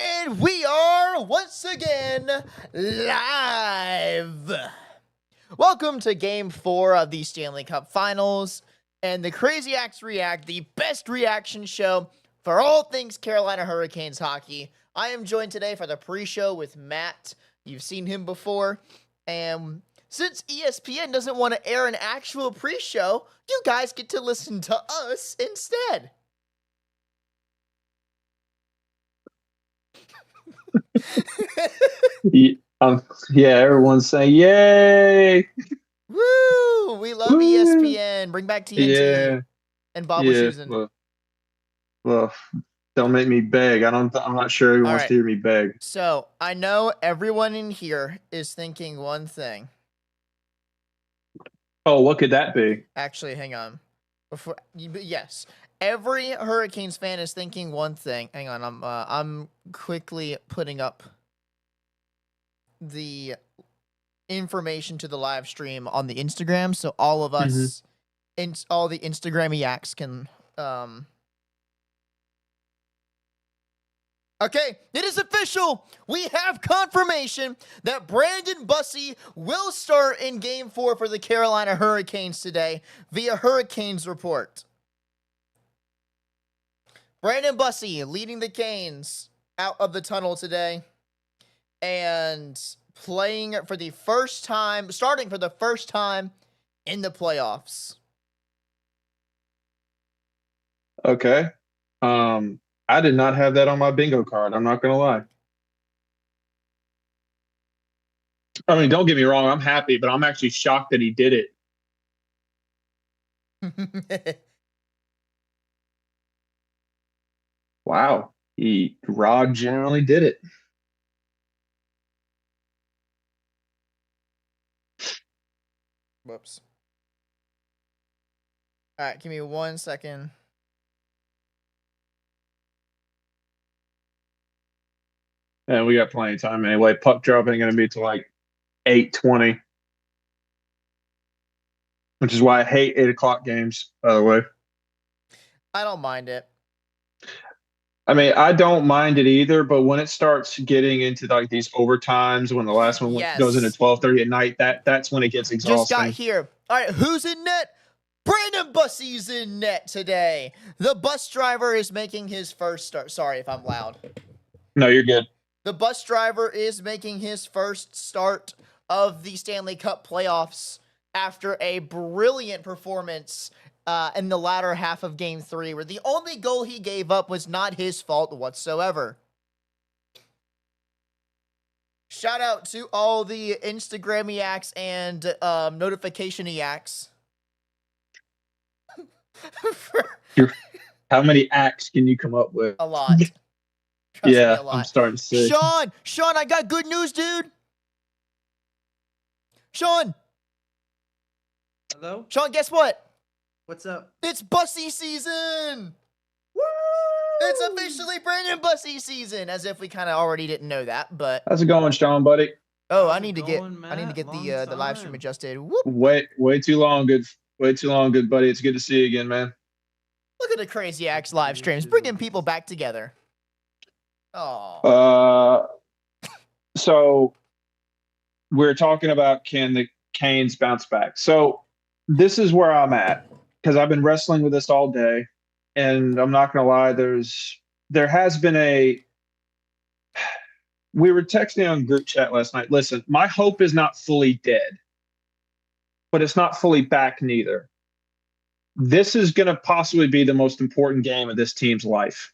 And we are once again live. Welcome to Game 4 of the Stanley Cup Finals and the Craziacs React, the best reaction show for all things Carolina Hurricanes hockey. I am joined today for the pre-show with Matt. You've seen him before. And since ESPN doesn't want to air an actual pre-show, you guys get to listen to us instead. Yeah, everyone's saying yay! Woo! We love ESPN. Bring back TNT. Yeah, And Bob was using. Well, don't make me beg. I'm not sure who wants to hear me beg. So I know everyone in here is thinking one thing. Oh, what could that be? Actually, hang on. Yes, every Hurricanes fan is thinking one thing. Hang on, I'm quickly putting up the information to the live stream on the Instagram, so all of us, all the Instagramiacs can. Okay, it is official. We have confirmation that Brandon Bussi will start in Game 4 for the Carolina Hurricanes today via Hurricanes Report. Brandon Bussi leading the Canes out of the tunnel today and playing for the first time, starting for the first time in the playoffs. Okay. I did not have that on my bingo card. I'm not going to lie. I mean, don't get me wrong. I'm happy, but I'm actually shocked that he did it. Wow. Rod generally did it. Whoops. All right, give me 1 second. And we got plenty of time anyway. Puck drop ain't going to be till like 8:20. Which is why I hate 8 o'clock games, by the way. I don't mind it. I mean, I don't mind it either, but when it starts getting into like these overtimes, when the last one goes into 12:30 at night, that's when it gets exhausting. Just got here. All right, who's in net? Brandon Bussi's in net today. The bus driver is making his first start. Sorry if I'm loud. No, you're good. The bus driver is making his first start of the Stanley Cup playoffs after a brilliant performance in the latter half of Game 3, where the only goal he gave up was not his fault whatsoever. Shout out to all the Instagramiacs and notification-iacs. How many acts can you come up with? A lot. Yeah, I'm starting to see. Sean, I got good news, dude. Sean. Hello? Sean, guess what? What's up? It's Bussi season! Woo! It's officially Brandon Bussi season, as if we kind of already didn't know that, but... How's it going, Sean, buddy? Oh, I need to get the live stream adjusted. Whoop. Way too long, good buddy. It's good to see you again, man. Look at the Craziacs live streams, bringing people back together. Oh. So we're talking about can the Canes bounce back? So this is where I'm at because I've been wrestling with this all day, and I'm not gonna lie. There has been we were texting on group chat last night. Listen, my hope is not fully dead, but it's not fully back neither. This is gonna possibly be the most important game of this team's life.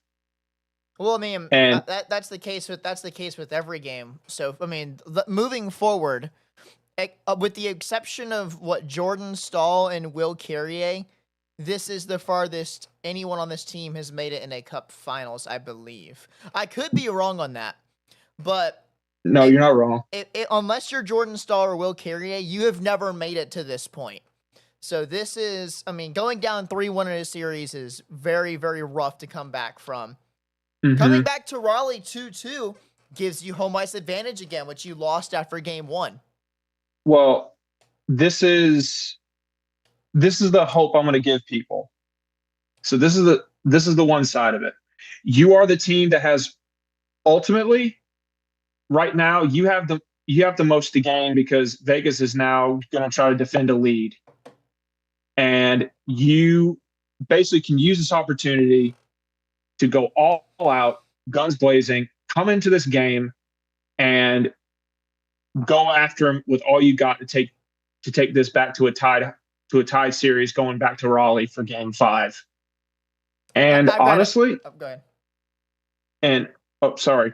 Well, I mean, that's the case with every game. So, I mean, moving forward, with the exception of what Jordan Staal and Will Carrier, this is the farthest anyone on this team has made it in a Cup Finals, I believe. I could be wrong on that, but no, you're not wrong. Unless you're Jordan Staal or Will Carrier, you have never made it to this point. So this is, I mean, going down 3-1 in a series is very, very rough to come back from. Coming back to Raleigh 2-2 gives you home ice advantage again, which you lost after Game 1. Well, this is the hope I'm going to give people. So this is the one side of it. You are the team that has ultimately, right now you have the most to gain because Vegas is now going to try to defend a lead, and you basically can use this opportunity to go all out, guns blazing, come into this game and go after him with all you got to take this back to a tied series, going back to Raleigh for Game 5. And I've got it. honestly, Oh, go ahead. and oh, sorry.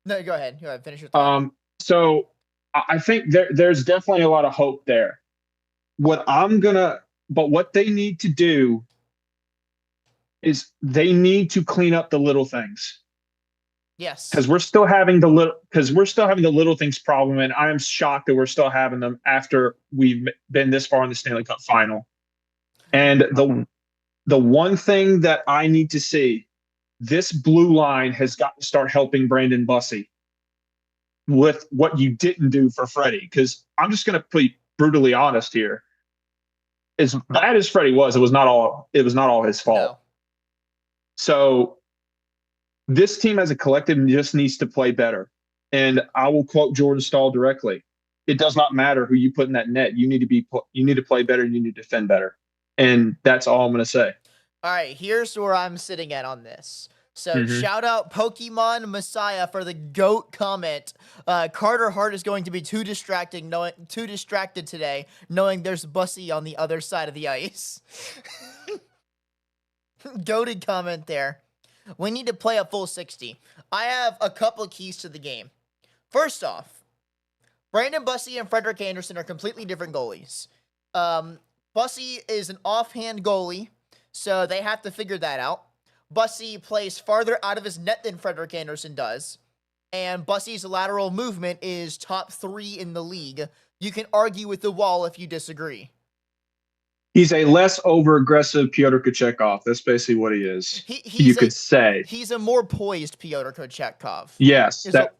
No, go ahead. Go ahead. Finish your thought. So I think there's definitely a lot of hope there. But what they need to do is they need to clean up the little things. Yes. Because we're still having the little things problem, and I am shocked that we're still having them after we've been this far in the Stanley Cup final. And the one thing that I need to see, this blue line has got to start helping Brandon Bussey with what you didn't do for Freddie. Because I'm just going to be brutally honest here. As bad as Freddie was, it was not all his fault. No. So this team as a collective just needs to play better. And I will quote Jordan Stahl directly. It does not matter who you put in that net. You need to play better. You need to defend better. And that's all I'm going to say. All right, here's where I'm sitting at on this. So shout out Pokemon Messiah for the GOAT comment. Carter Hart is going to be too distracted today, knowing there's Bussy on the other side of the ice. Goated comment there. We need to play a full 60. I have a couple keys to the game. First off, Brandon Bussey and Frederick Anderson are completely different goalies. Bussey is an offhand goalie, so they have to figure that out. Bussey plays farther out of his net than Frederick Anderson does, and Bussey's lateral movement is top 3 in the league. You can argue with the wall if you disagree. He's a less over-aggressive Pyotr Kochetkov. That's basically what he is. You could say. He's a more poised Pyotr Kochetkov. Yes. Is what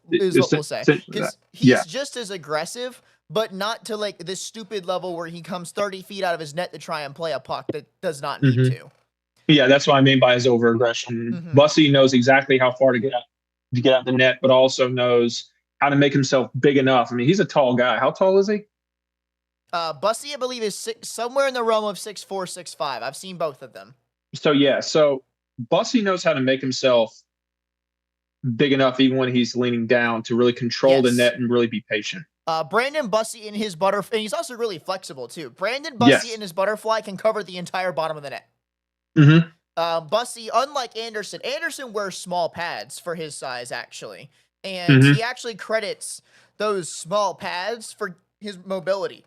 we'll say. Because he's just as aggressive, but not to like this stupid level where he comes 30 feet out of his net to try and play a puck that does not need to. Yeah, that's what I mean by his over-aggression. Bussey knows exactly how far to get out the net, but also knows how to make himself big enough. I mean, he's a tall guy. How tall is he? Bussey, I believe, is somewhere in the realm of 6'4", 6'5". I've seen both of them. So Bussey knows how to make himself big enough even when he's leaning down to really control the net and really be patient. Brandon Bussey in his butterfly, and he's also really flexible too. Brandon Bussey in his butterfly can cover the entire bottom of the net. Bussey, unlike Anderson wears small pads for his size, actually. And he actually credits those small pads for his mobility.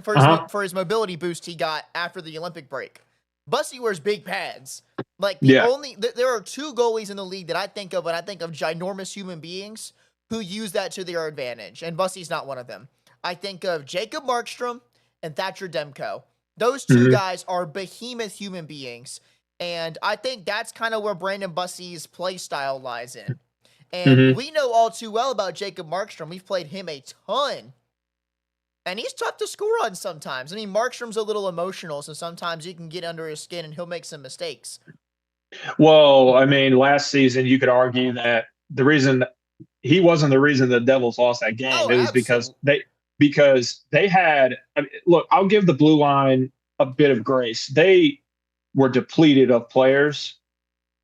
For his mobility boost he got after the Olympic break. Bussey wears big pads. Like, there are 2 goalies in the league that I think of when I think of ginormous human beings who use that to their advantage, and Bussey's not one of them. I think of Jacob Markstrom and Thatcher Demko. Those 2 guys are behemoth human beings. And I think that's kind of where Brandon Bussey's play style lies in. And we know all too well about Jacob Markstrom. We've played him a ton. And he's tough to score on sometimes. I mean, Markstrom's a little emotional, so sometimes you can get under his skin and he'll make some mistakes. Well, I mean, last season you could argue that the reason he wasn't the reason the Devils lost that game. It was because they had. I mean, look, I'll give the blue line a bit of grace. They were depleted of players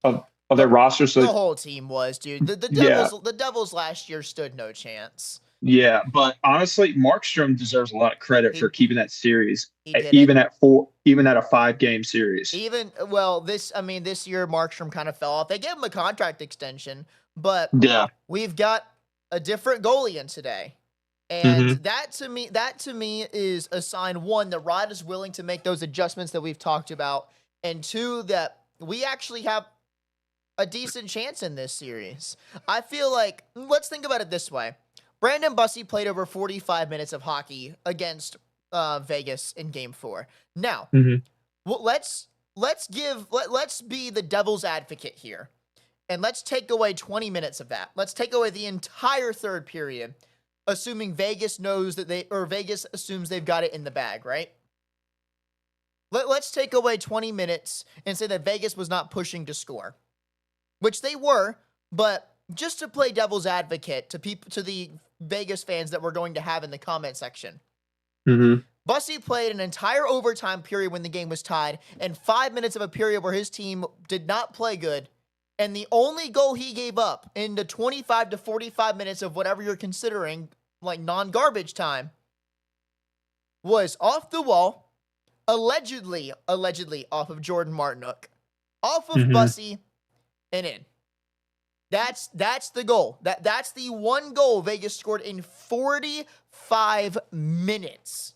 of their roster. So the whole team was, dude. The Devils last year stood no chance. Yeah, but honestly, Markstrom deserves a lot of credit for keeping that series, even at a 5-game series. This year Markstrom kind of fell off. They gave him a contract extension, but we've got a different goalie in today. And that to me is a sign, 1, that Rod is willing to make those adjustments that we've talked about, and 2, that we actually have a decent chance in this series. I feel like, let's think about it this way. Brandon Bussey played over 45 minutes of hockey against Vegas in Game 4. Now, let's be the devil's advocate here, and let's take away 20 minutes of that. Let's take away the entire third period, assuming Vegas Vegas assumes they've got it in the bag, right? Let's take away 20 minutes and say that Vegas was not pushing to score, which they were, but just to play devil's advocate to the Vegas fans that we're going to have in the comment section. Mm-hmm. Bussy played an entire overtime period when the game was tied, and 5 minutes of a period where his team did not play good. And the only goal he gave up in the 25 to 45 minutes of whatever you're considering, like non-garbage time, was off the wall, allegedly off of Jordan Martinook, off of Bussy, and in. That's the goal. That's the one goal Vegas scored in 45 minutes.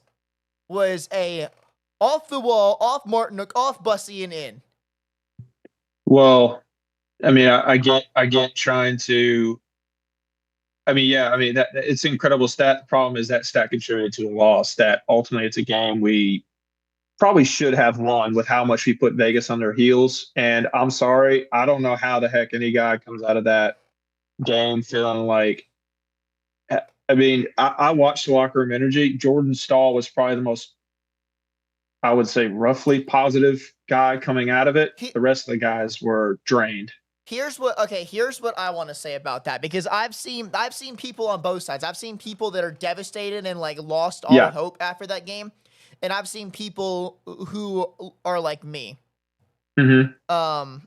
Was a off the wall, off Martinook, off Bussy, and in. Well, I mean, I get trying to. I mean, yeah, I mean that it's an incredible stat. The problem is that stat contributed to a loss. That ultimately, it's a game we probably should have won with how much we put Vegas on their heels. And I'm sorry, I don't know how the heck any guy comes out of that game feeling like. I mean, I watched the locker room energy. Jordan Stahl was probably the most, I would say, roughly positive guy coming out of it. The rest of the guys were drained. Here's what I want to say about that, because I've seen people on both sides. I've seen people that are devastated and like lost all hope after that game, and I've seen people who are like me. Mm-hmm.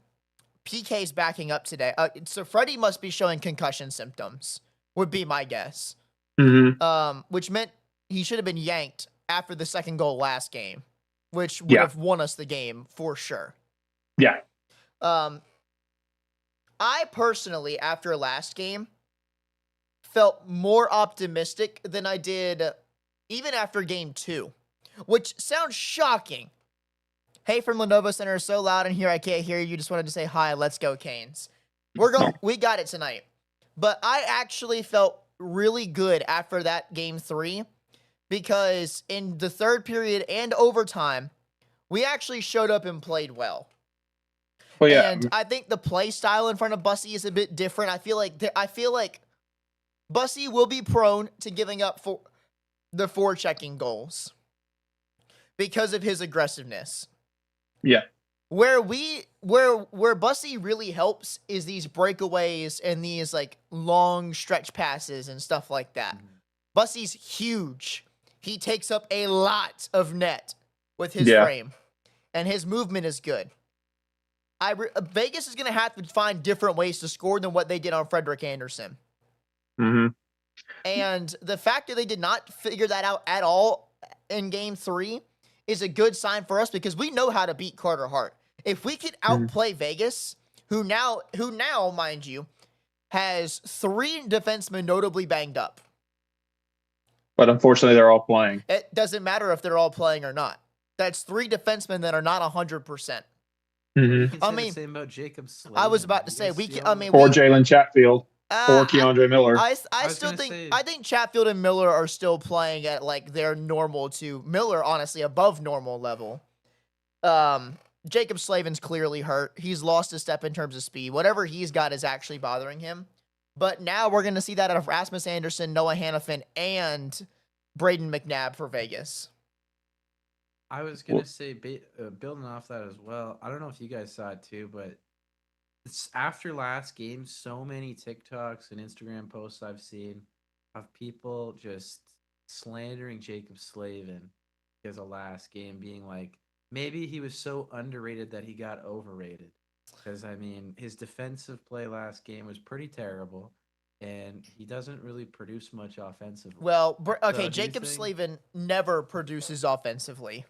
PK's backing up today. So Freddie must be showing concussion symptoms, would be my guess. Mm-hmm. Which meant he should have been yanked after the second goal last game, which would have won us the game for sure. Yeah. I personally, after last game, felt more optimistic than I did even after game 2, which sounds shocking. Hey, from Lenovo Center, so loud in here I can't hear you. Just wanted to say hi. Let's go, Canes. We got it tonight. But I actually felt really good after that game 3, because in the third period and overtime, we actually showed up and played well. Well, yeah. And I think the play style in front of Bussy is a bit different. I feel like Bussy will be prone to giving up for the forechecking goals because of his aggressiveness. Yeah. Where Bussy really helps is these breakaways and these like long stretch passes and stuff like that. Bussy's huge. He takes up a lot of net with his frame, and his movement is good. Vegas is going to have to find different ways to score than what they did on Frederick Anderson. Mm-hmm. And the fact that they did not figure that out at all in game 3 is a good sign for us, because we know how to beat Carter Hart. If we could outplay Vegas, who now, mind you, has 3 defensemen notably banged up. But unfortunately, they're all playing. It doesn't matter if they're all playing or not. That's 3 defensemen that are not 100%. Mm-hmm. I mean, the same about Jacob Slavin. I was about to say or Jalen Chatfield or Keandre Miller. I think Chatfield and Miller are still playing at like their normal to Miller, honestly, above normal level. Jacob Slavin's clearly hurt. He's lost a step in terms of speed. Whatever he's got is actually bothering him. But now we're going to see that out of Rasmus Anderson, Noah Hannafin, and Braden McNabb for Vegas. I was going to say, building off that as well, I don't know if you guys saw it too, but it's after last game, so many TikToks and Instagram posts I've seen of people just slandering Jacob Slavin because of last game, being like, maybe he was so underrated that he got overrated. Because, I mean, his defensive play last game was pretty terrible, and he doesn't really produce much offensively. Well, okay, so Jacob Slavin never produces offensively.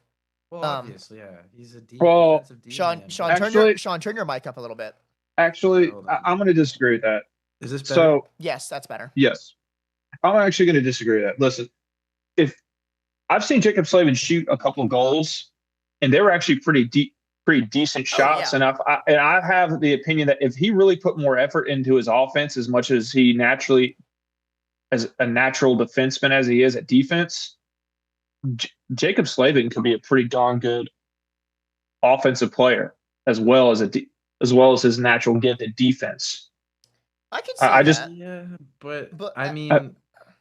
Well, obviously, yeah. He's a defensive D. Sean, turn your mic up a little bit. Actually, I'm going to disagree with that. Is this better? So, yes, that's better. Yes. I'm actually going to disagree with that. Listen, if I've seen Jacob Slavin shoot a couple of goals, and they were actually pretty decent shots. Oh, yeah. And I have the opinion that if he really put more effort into his offense, as much as he naturally, as a natural defenseman as he is at defense, Jacob Slavin could be a pretty darn good offensive player, as well as his natural gift at defense. I can see that. Yeah, but I mean,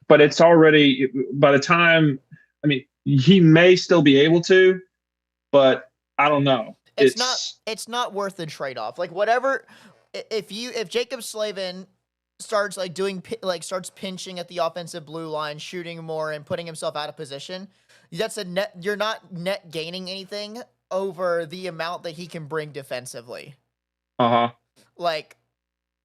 but it's already, by the time, I mean, he may still be able to, but I don't know. It's not worth the trade-off. Like, whatever, if Jacob Slavin starts starts pinching at the offensive blue line, shooting more and putting himself out of position, that's a net. You're not net gaining anything over the amount that he can bring defensively. Like,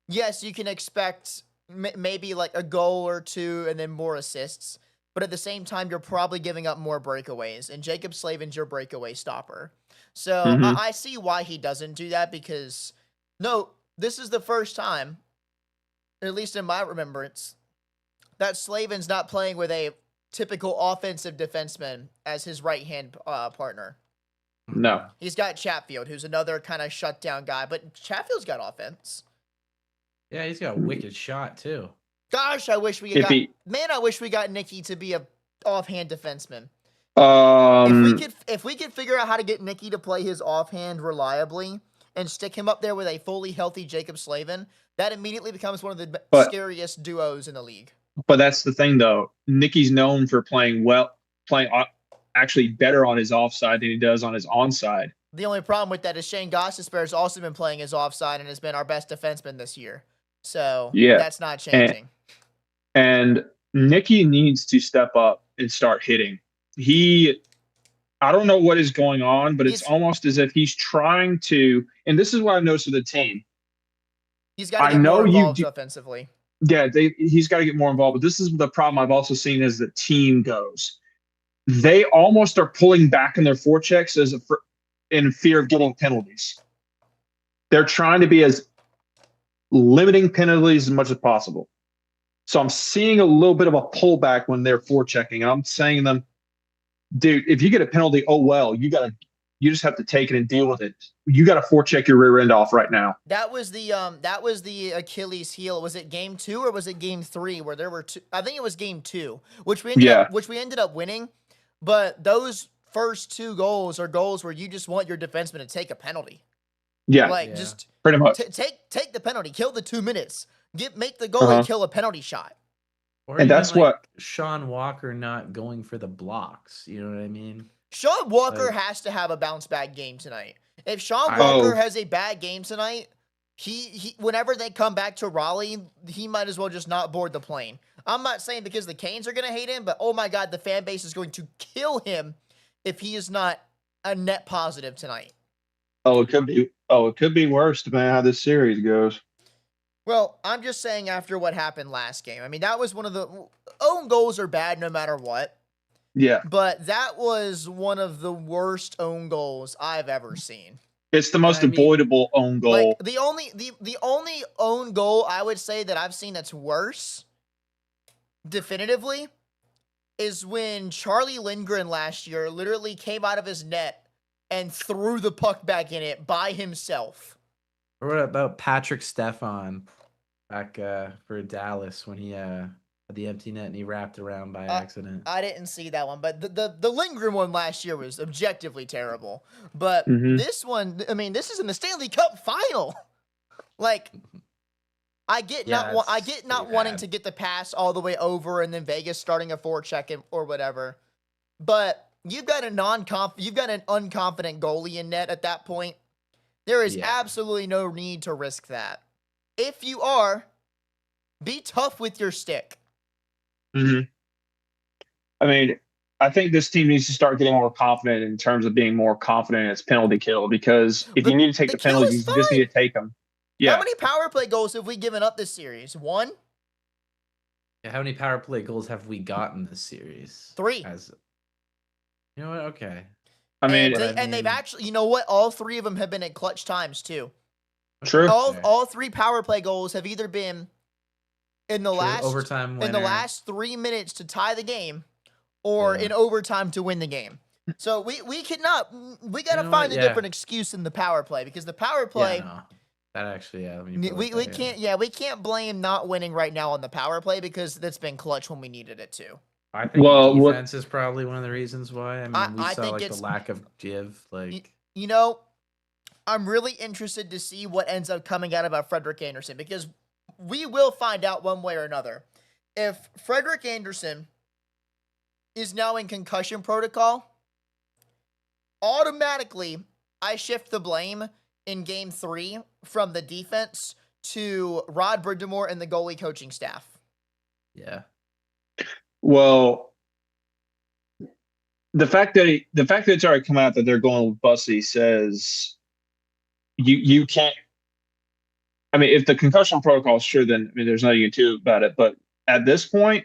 yes, you can expect maybe like a goal or two and then more assists, but at the same time, you're probably giving up more breakaways, and Jacob Slavin's your breakaway stopper. So I see why he doesn't do that, because no, this is the first time, at least in my remembrance, that Slavin's not playing with a typical offensive defenseman as his right-hand partner. No. He's got Chatfield, who's another kind of shutdown guy, but Chatfield's got offense. Yeah, he's got a wicked shot too. Gosh, I wish we I wish we got Nicky to be a offhand defenseman. If we could figure out how to get Nicky to play his offhand reliably and stick him up there with a fully healthy Jacob Slavin, that immediately becomes one of the scariest duos in the league. But that's the thing, though. Nicky's known for playing actually better on his offside than he does on his onside. The only problem with that is Shane Gostisbehere has also been playing his offside and has been our best defenseman this year. So that's not changing. And Nicky needs to step up and start hitting. I don't know what is going on, but it's almost as if he's trying to, and this is what I've noticed with the team. He's got to get more involved offensively. Yeah, he's got to get more involved. But this is the problem I've also seen as the team goes. They almost are pulling back in their forechecks in fear of getting penalties. They're trying to be as limiting penalties as much as possible. So I'm seeing a little bit of a pullback when they're forechecking. I'm saying to them, dude, if you get a penalty, oh well, you just have to take it and deal with it. You got to forecheck your rear end off right now. That was the Achilles heel. Was it game 2 or was it game 3 where there were two? I think it was game 2, which we ended up winning. But those first 2 goals are goals where you just want your defenseman to take a penalty. Yeah, just pretty much take the penalty, kill the 2 minutes, make the goalie kill a penalty shot. Or and that's what Sean Walker not going for the blocks. You know what I mean? Sean Walker has to have a bounce back game tonight. If Sean Walker has a bad game tonight, he whenever they come back to Raleigh, he might as well just not board the plane. I'm not saying because the Canes are going to hate him, but oh my God, the fan base is going to kill him if he is not a net positive tonight. It could be worse depending on how this series goes. Well, I'm just saying after what happened last game. I mean, that was one of the own goals are bad no matter what. Yeah. But that was one of the worst own goals I've ever seen. It's the most avoidable own goal. Like the only own goal I would say that I've seen that's worse, definitively, is when Charlie Lindgren last year literally came out of his net and threw the puck back in it by himself. Or what about Patrick Stefan back for Dallas when he had the empty net and he wrapped around by accident? I didn't see that one, but the Lindgren one last year was objectively terrible. But this one, I mean, this is in the Stanley Cup final. Like, I get not wanting to get the pass all the way over and then Vegas starting a forecheck or whatever. But you've got an unconfident goalie in net at that point. There is absolutely no need to risk that. If you are, be tough with your stick. I mean, I think this team needs to start getting more confident in terms of being more confident in its penalty kill, because if you need to take the penalties, you just need to take them. Yeah. How many power play goals have we given up this series? 1? Yeah, how many power play goals have we gotten this series? 3. You know what? Okay. And they've actually, you know what? All 3 of them have been at clutch times too. True. All 3 power play goals have either been in the last overtime winner. In the last 3 minutes to tie the game, or in overtime to win the game. So we gotta find a different excuse in the power play, because the power play. That actually, we can't blame not winning right now on the power play, because that's been clutch when we needed it to. I think defense is probably one of the reasons why. I mean, we saw the lack of give. You know, I'm really interested to see what ends up coming out about Frederik Andersen, because we will find out one way or another. If Frederik Andersen is now in concussion protocol, automatically I shift the blame in game 3 from the defense to Rod Brindamore and the goalie coaching staff? Yeah. Well, the fact that it's already come out that they're going with Bussy says you can't. I mean, if the concussion protocol is true, then I mean, there's nothing you can do about it. But at this point,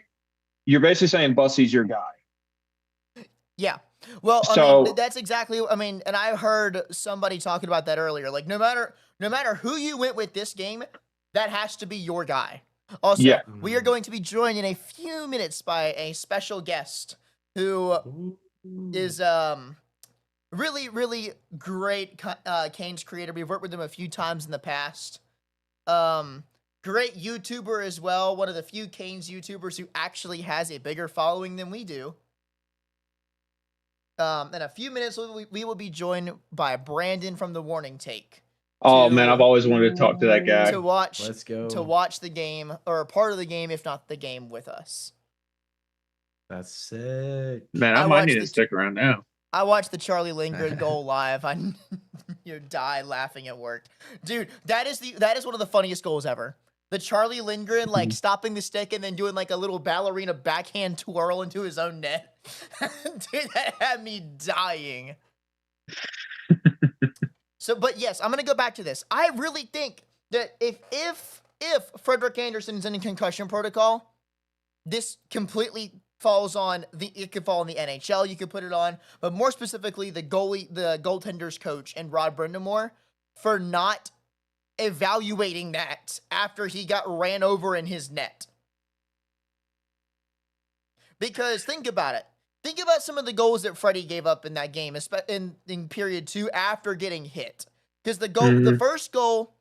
you're basically saying Bussy's your guy. Yeah. Well, I So- mean, that's exactly. I mean, and I heard somebody talking about that earlier. Like, no matter who you went with this game, that has to be your guy. Also, Yeah. we are going to be joined in a few minutes by a special guest who is really, really great Canes creator. We've worked with him a few times in the past. Great YouTuber as well. One of the few Canes YouTubers who actually has a bigger following than we do. In a few minutes, we will be joined by Brandon from the Warning Take. Oh man, I've always wanted to talk to that guy. To watch, Let's go. to watch the game, or part of the game, if not the game, with us. That's sick. Man, I I might watched need the- to stick around now. I watched the Charlie Lindgren goal live. I die laughing at work, dude. That is one of the funniest goals ever. The Charlie Lindgren like stopping the stick and then doing like a little ballerina backhand twirl into his own net. Dude, that had me dying. So, but yes, I'm gonna go back to this. I really think that if Frederick Anderson's in a concussion protocol, this completely falls on it could fall in the NHL, you could put it on, but more specifically the goaltender's coach and Rod Brindamore for not evaluating that after he got ran over in his net. Because think about it. Think about some of the goals that Freddie gave up in that game, in period 2 after getting hit. Because the first goal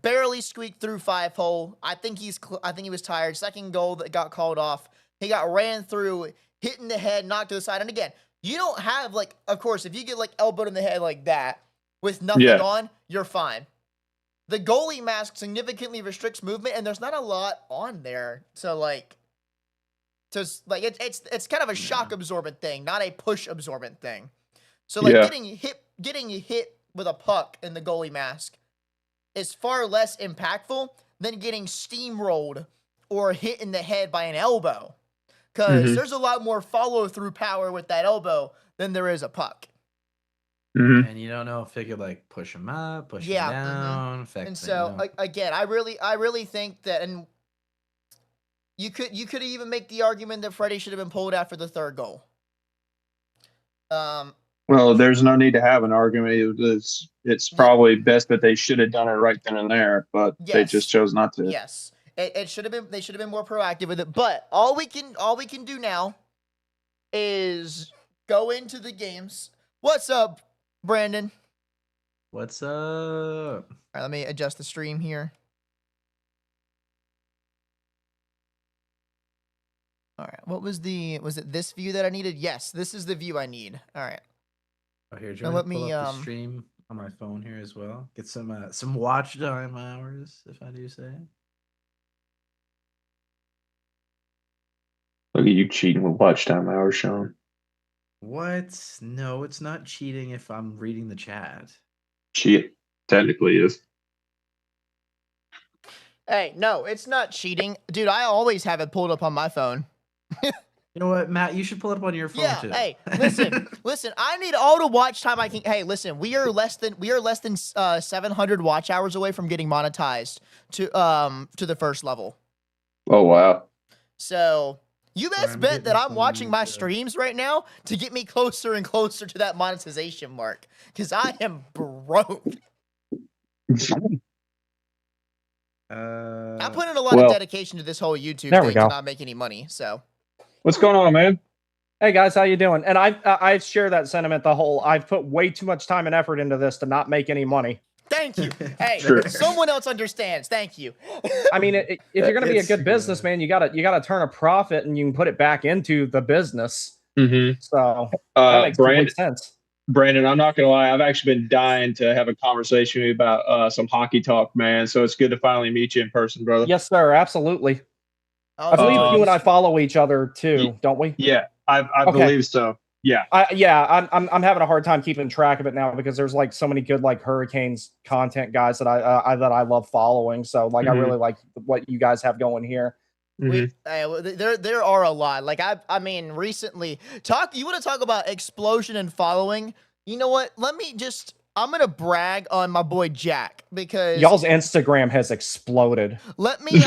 barely squeaked through 5-hole. I think he was tired. Second goal that got called off, he got ran through, hit in the head, knocked to the side. And again, you don't have like, of course, if you get like elbowed in the head like that with nothing on, you're fine. The goalie mask significantly restricts movement, and there's not a lot on there to like. It's kind of a shock absorbent thing, not a push absorbent thing. So like getting hit with a puck in the goalie mask is far less impactful than getting steamrolled or hit in the head by an elbow. Because there's a lot more follow through power with that elbow than there is a puck. And you don't know if it could like push him up, push him down. Affect And the- so again, I really think that, and you could even make the argument that Freddie should have been pulled after the third goal. Well, there's no need to have an argument. It's probably best that they should have done it right then and there, but they just chose not to. Yes, it should have been. They should have been more proactive with it. But all we can do now is go into the games. What's up, Brandon? What's up? All right, let me adjust the stream here. All right, was it this view that I needed? Yes, this is the view I need. All right. Oh, here, Now let me, the stream on my phone here as well. Get some watch time hours, if I do say. Look at you cheating with watch time hours, Sean. What? No, it's not cheating if I'm reading the chat. Cheat technically is. Hey, no, it's not cheating, dude. I always have it pulled up on my phone. You know what, Matt? You should pull it up on your phone too. Hey, listen. I need all the watch time I can. Hey, listen. We are less than 700 watch hours away from getting monetized to the first level. Oh wow. So you best bet that I'm watching my some, streams right now to get me closer and closer to that monetization mark. Because I am broke. I put in a lot of dedication to this whole YouTube thing to not make any money. So what's going on, man? Hey guys, how you doing? And I share that sentiment. I've put way too much time and effort into this to not make any money. Thank you. Hey, someone else understands. Thank you. I mean, if you're going to be a good businessman, you gotta turn a profit and you can put it back into the business. So that makes complete sense. Brandon, I'm not gonna lie, I've actually been dying to have a conversation with you about some hockey talk, man. So it's good to finally meet you in person, brother. Yes, sir. Absolutely. I believe you and I follow each other too, don't we? Yeah, I believe so. Yeah. I'm having a hard time keeping track of it now because there's like so many good like Hurricanes content guys that I love following. So like I really like what you guys have going here. There are a lot. Like I mean, recently you want to talk about explosion and following? You know what? I'm gonna brag on my boy Jack because y'all's Instagram has exploded. Let me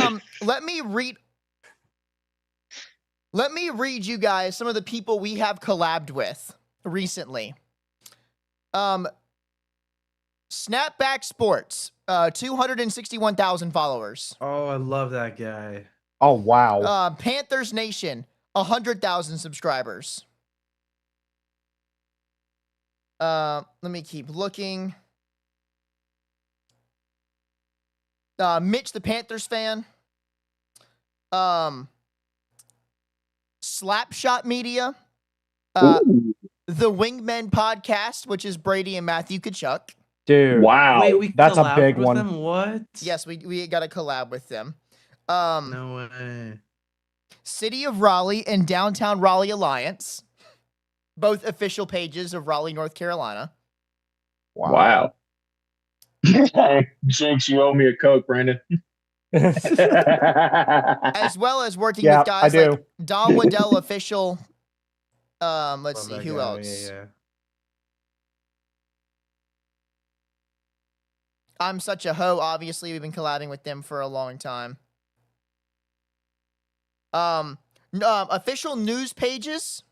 read you guys some of the people we have collabed with recently. Snapback Sports, 261,000 followers. Oh, I love that guy. Oh wow. Panthers Nation, 100,000 subscribers. Let me keep looking. Mitch the Panthers fan. Slapshot Media. The Wingmen Podcast, which is Brady and Matthew Kachuk. Dude. Wow. Wait, that's a big one. Them? What? Yes, we got a collab with them. No way. City of Raleigh and Downtown Raleigh Alliance. Both official pages of Raleigh, North Carolina. Wow. Jinx, you owe me a Coke, Brandon. As well as working with guys like Don Waddell Official. Let's see, who else? Yeah. I'm Such a Hoe, obviously. We've been collabing with them for a long time. Official news pages.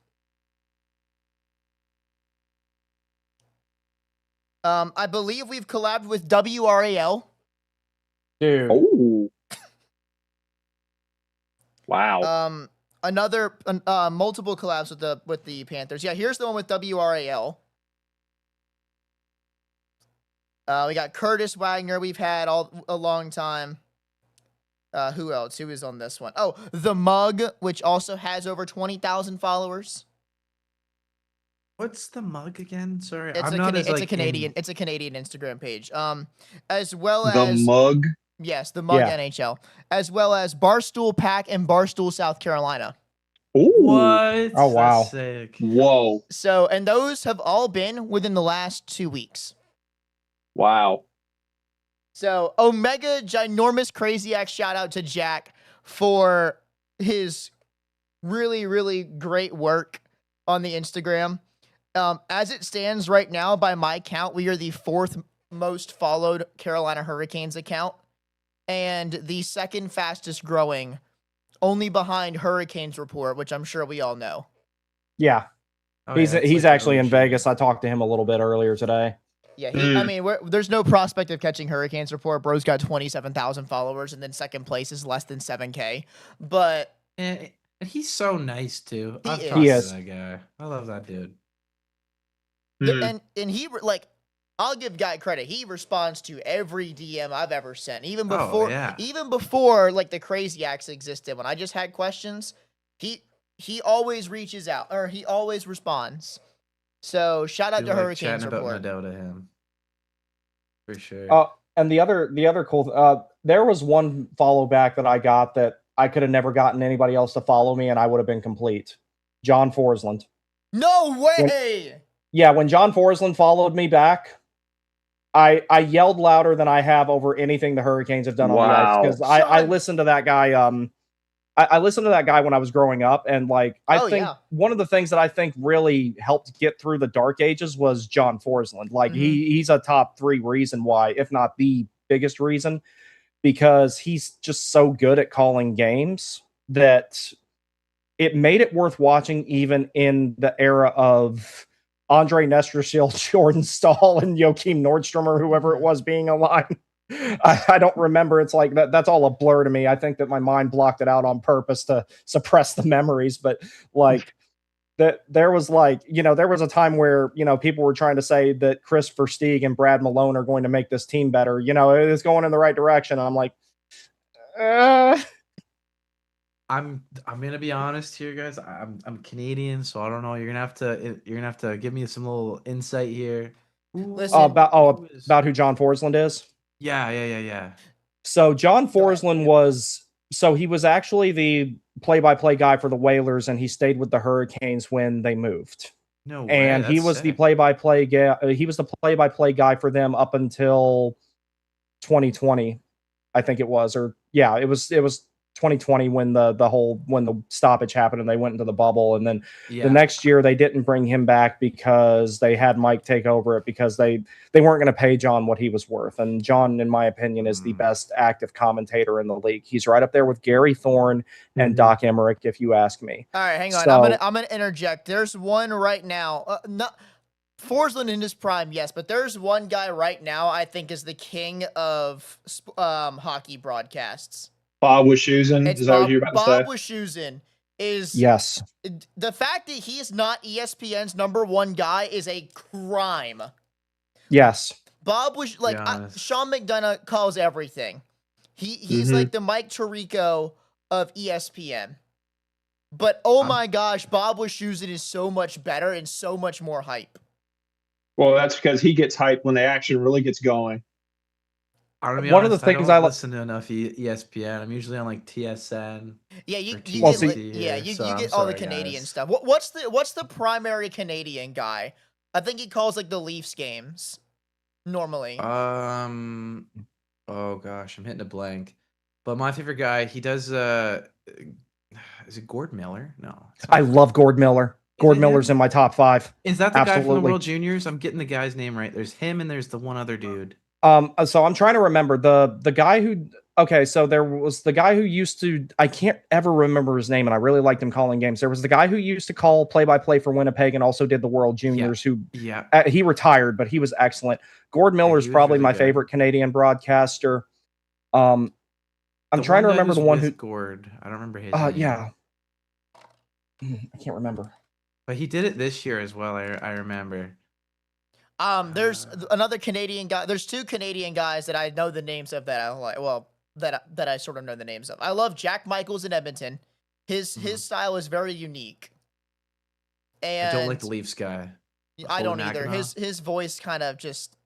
I believe we've collabed with WRAL. Dude. Oh. Wow. Multiple collabs with the Panthers. Yeah, here's the one with WRAL. We got Curtis Wagner. We've had a long time. Who else? Who is on this one? Oh, The Mug, which also has over 20,000 followers. What's The Mug again? Sorry, It's a Canadian Instagram page. As well as The Mug. Yes, The Mug NHL, as well as Barstool Pack and Barstool South Carolina. Ooh. What? Oh wow! That's sick. Whoa. So, and those have all been within the last 2 weeks. Wow. So, Omega Ginormous Craziacs, shout out to Jack for his really, really great work on the Instagram. As it stands right now, by my count, we are the 4th most followed Carolina Hurricanes account and the 2nd fastest growing, only behind Hurricanes Report, which I'm sure we all know. Yeah. Oh, he's like actually in Vegas. I talked to him a little bit earlier today. Yeah, I mean, there's no prospect of catching Hurricanes Report. Bro's got 27,000 followers, and then second place is less than 7K. But and he's so nice too. He is. That guy. I love that dude. And he like, I'll give Guy credit. He responds to every DM I've ever sent, even before like the Craziacs existed. When I just had questions, he always reaches out or he always responds. So shout out to Hurricanes Report. About to him. For sure. And the other cool there was one follow back that I got that I could have never gotten anybody else to follow me and I would have been complete. John Forsland. No way. When John Forsland followed me back, I yelled louder than I have over anything the Hurricanes have done on the ice because I listened to that guy. I listened to that guy when I was growing up, and like I think one of the things that I think really helped get through the dark ages was John Forsland. Like he's a top 3 reason why, if not the biggest reason, because he's just so good at calling games that it made it worth watching, even in the era of Andre Nestershil, Jordan Stahl, and Joachim Nordstrom, or whoever it was being aligned. I don't remember. It's like that's all a blur to me. I think that my mind blocked it out on purpose to suppress the memories. But like there was like, there was a time where, people were trying to say that Chris Versteeg and Brad Malone are going to make this team better. It's going in the right direction. And I'm like, I'm gonna be honest here, guys. I'm Canadian, so I don't know. You're gonna have to give me some little insight here. Listen, about who John Forsland is. Yeah. So John Forsland he was actually the play-by-play guy for the Whalers, and he stayed with the Hurricanes when they moved. No way. And he That's was the sick. play-by-play guy. He was the play-by-play guy for them up until 2020, I think it was. Or yeah, it was 2020 when the stoppage happened and they went into the bubble. And then the next year they didn't bring him back because they had Mike take over it because they weren't going to pay John what he was worth. And John, in my opinion, is the best active commentator in the league. He's right up there with Gary Thorne and Doc Emmerich, if you ask me. All right, hang on. So, I'm gonna interject. There's one right now. Not Forsland in his prime, yes, but there's one guy right now I think is the king of hockey broadcasts. Bob Wischusen. It's Is that what you're about to say? Bob Wischusen is yes. The fact that he is not ESPN's #1 guy is a crime. Yes. Bob was like Sean McDonough calls everything. He's like the Mike Tirico of ESPN. But oh my gosh, Bob Wischusen is so much better and so much more hype. Well, that's because he gets hyped when the action really gets going. One of the things I don't listen to enough ESPN. I'm usually on like TSN. Yeah, you get all the Canadian stuff. What's the primary Canadian guy? I think he calls like the Leafs games normally. Oh gosh, I'm hitting a blank. But my favorite guy, he does. Is it Gord Miller? No, I love Gord Miller. Gord Miller's in my top 5. Is that the guy from the World Juniors? I'm getting the guy's name right. There's him and there's the one other dude. So I'm trying to remember the guy who. Okay, so there was the guy who used to. I can't ever remember his name, and I really liked him calling games. There was the guy who used to call play-by-play for Winnipeg and also did the World Juniors. He retired, but he was excellent. Gord Miller's probably my favorite Canadian broadcaster. I'm trying to remember the one who. Gord. I don't remember his name. Yeah. I can't remember. But he did it this year as well. I remember. There's another Canadian guy. There's 2 Canadian guys that I know the names of that I like. Well, that I sort of know the names of. I love Jack Michaels in Edmonton. His style is very unique. And I don't like the Leafs guy. I don't either. His voice kind of just,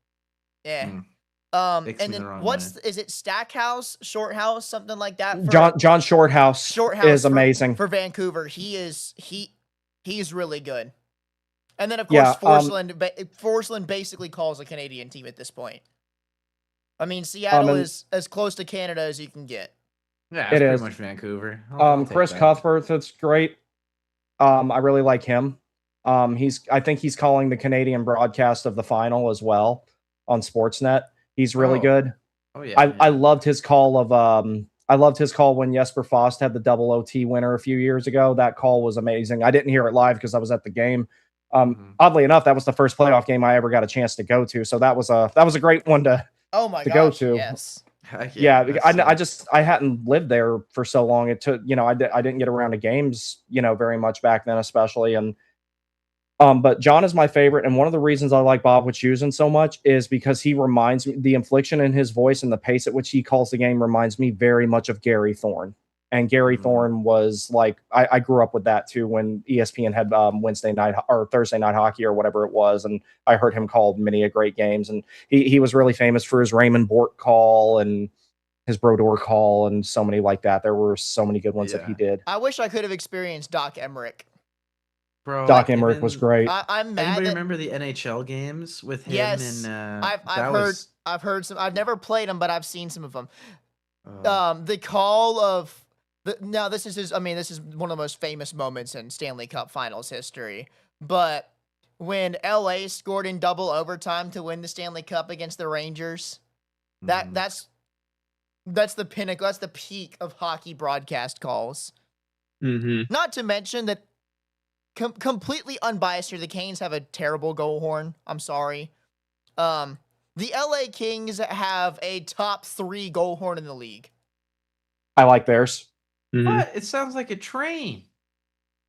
And then is it Stackhouse, Shorthouse, something like that? John Shorthouse. Is amazing for Vancouver. He's really good. And then, of course, Forsland basically calls a Canadian team at this point. I mean, Seattle is as close to Canada as you can get. Yeah, it's pretty much Vancouver. Chris Cuthbert, that's great. I really like him. I think he's calling the Canadian broadcast of the final as well on Sportsnet. He's really good. Oh yeah. I loved his call when Jesper Fast had the double OT winner a few years ago. That call was amazing. I didn't hear it live because I was at the game. Oddly enough, that was the first playoff game I ever got a chance to go to. So that was a great one to go to. Yes. I hadn't lived there for so long. It took, I didn't get around to games, very much back then, especially. And but John is my favorite, and one of the reasons I like Bob Wischusen so much is because he reminds me, the inflection in his voice and the pace at which he calls the game reminds me very much of Gary Thorne. And Gary Thorne was like, I grew up with that too when ESPN had Wednesday night or Thursday night hockey or whatever it was, and I heard him call many a great games. And he was really famous for his Raymond Bourque call and his Brodeur call and so many like that. There were so many good ones that he did. I wish I could have experienced Doc Emmerich. Bro, Doc Emmerich was great. I'm mad. Anybody remember the NHL games with him? Yes, and, I've heard some. I've never played them, but I've seen some of them. The call of this is one of the most famous moments in Stanley Cup Finals history. But when LA scored in double overtime to win the Stanley Cup against the Rangers, that's the pinnacle. That's the peak of hockey broadcast calls. Not to mention that. Completely unbiased here, the Canes have a terrible goal horn. I'm sorry. The LA Kings have a top 3 goal horn in the league. I like theirs. What? It sounds like a train.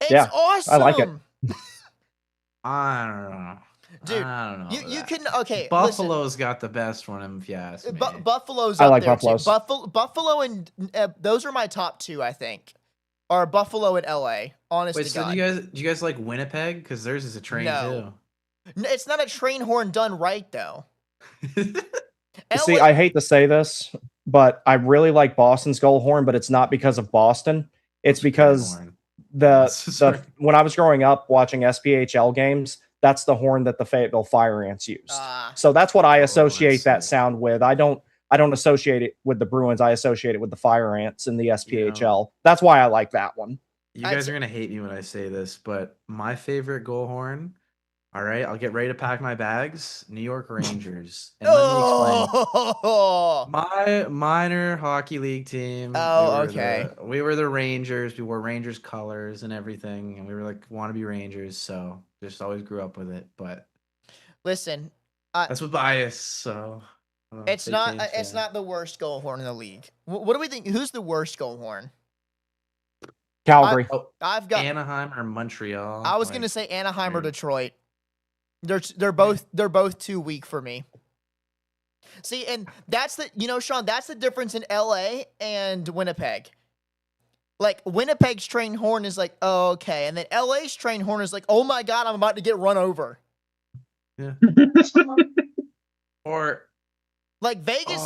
It's awesome. I like it. I don't know. Dude, I don't know. You can Buffalo's got the best one, if you ask me. Buffalo's I up like there Buffalo's. too. Buffalo and those are my top 2, I think. Or Buffalo and LA. Honestly, Wait, so do you guys like Winnipeg? Because theirs is a train too. It's not a train horn done right though. See, I hate to say this, but I really like Boston's goal horn, but it's not because of Boston. It's because when I was growing up watching SPHL games, that's the horn that the Fayetteville Fire Ants used. So that's what I associate that sound with. I don't associate it with the Bruins. I associate it with the Fire Ants in the SPHL. That's why I like that one. You guys are gonna hate me when I say this, but my favorite goal horn. All right, I'll get ready to pack my bags. New York Rangers. And let me explain. My minor hockey league team. We were the Rangers. We wore Rangers colors and everything, and we were like want to be Rangers. So just always grew up with it. But listen, that's with bias. So it's not the worst goal horn in the league. What do we think? Who's the worst goal horn? Calgary. I've got Anaheim or Montreal. I was gonna say Anaheim or Detroit. They're both too weak for me. See, and that's Sean, that's the difference in LA and Winnipeg. Like Winnipeg's train horn is like, oh, okay, and then LA's train horn is like, oh my god, I'm about to get run over. Yeah. Or like Vegas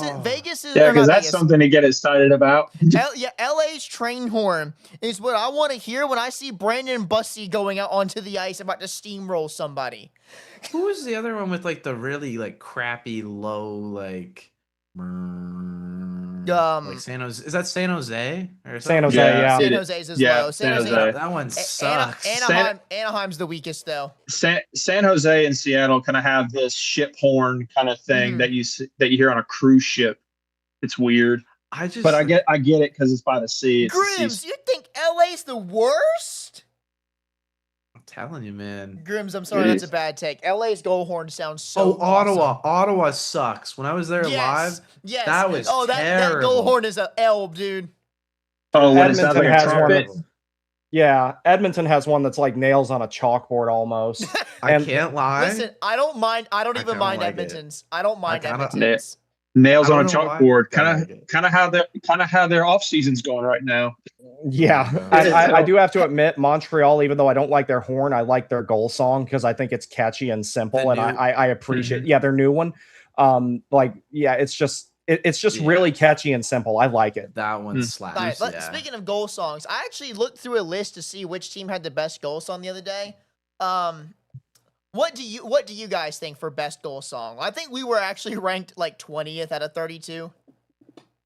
is because that's something to get excited about. LA's train horn is what I want to hear when I see Brandon Bussey going out onto the ice about to steamroll somebody. Who was the other one with like the really like crappy low like San Jose? Is that San Jose? Or San Jose, yeah. San Jose's is low. San Jose. That one sucks. Anaheim's the weakest though. San Jose and Seattle kind of have this ship horn kind of thing that you hear on a cruise ship. It's weird. But I get it because it's by the sea. Grims, you think LA's the worst? I'm telling you, man. Grims, I'm sorry, that's a bad take. LA's goal horn sounds so Ottawa. Ottawa sucks. When I was there live, that was terrible. That goal horn is an L, dude. Oh, when it sounds like a trumpet. Edmonton has one that's like nails on a chalkboard almost. I can't lie. Listen, I don't mind Edmonton's. I don't mind Edmonton's. Nails on a chalkboard. Kind of how their off season's going right now. Yeah, I do have to admit, Montreal, even though I don't like their horn, I like their goal song because I think it's catchy and simple, and I appreciate. Yeah, their new one. It's just really catchy and simple. I like it. That one slaps. Right, speaking of goal songs, I actually looked through a list to see which team had the best goal song the other day. What do you guys think for best goal song? I think we were actually ranked like 20th out of 32.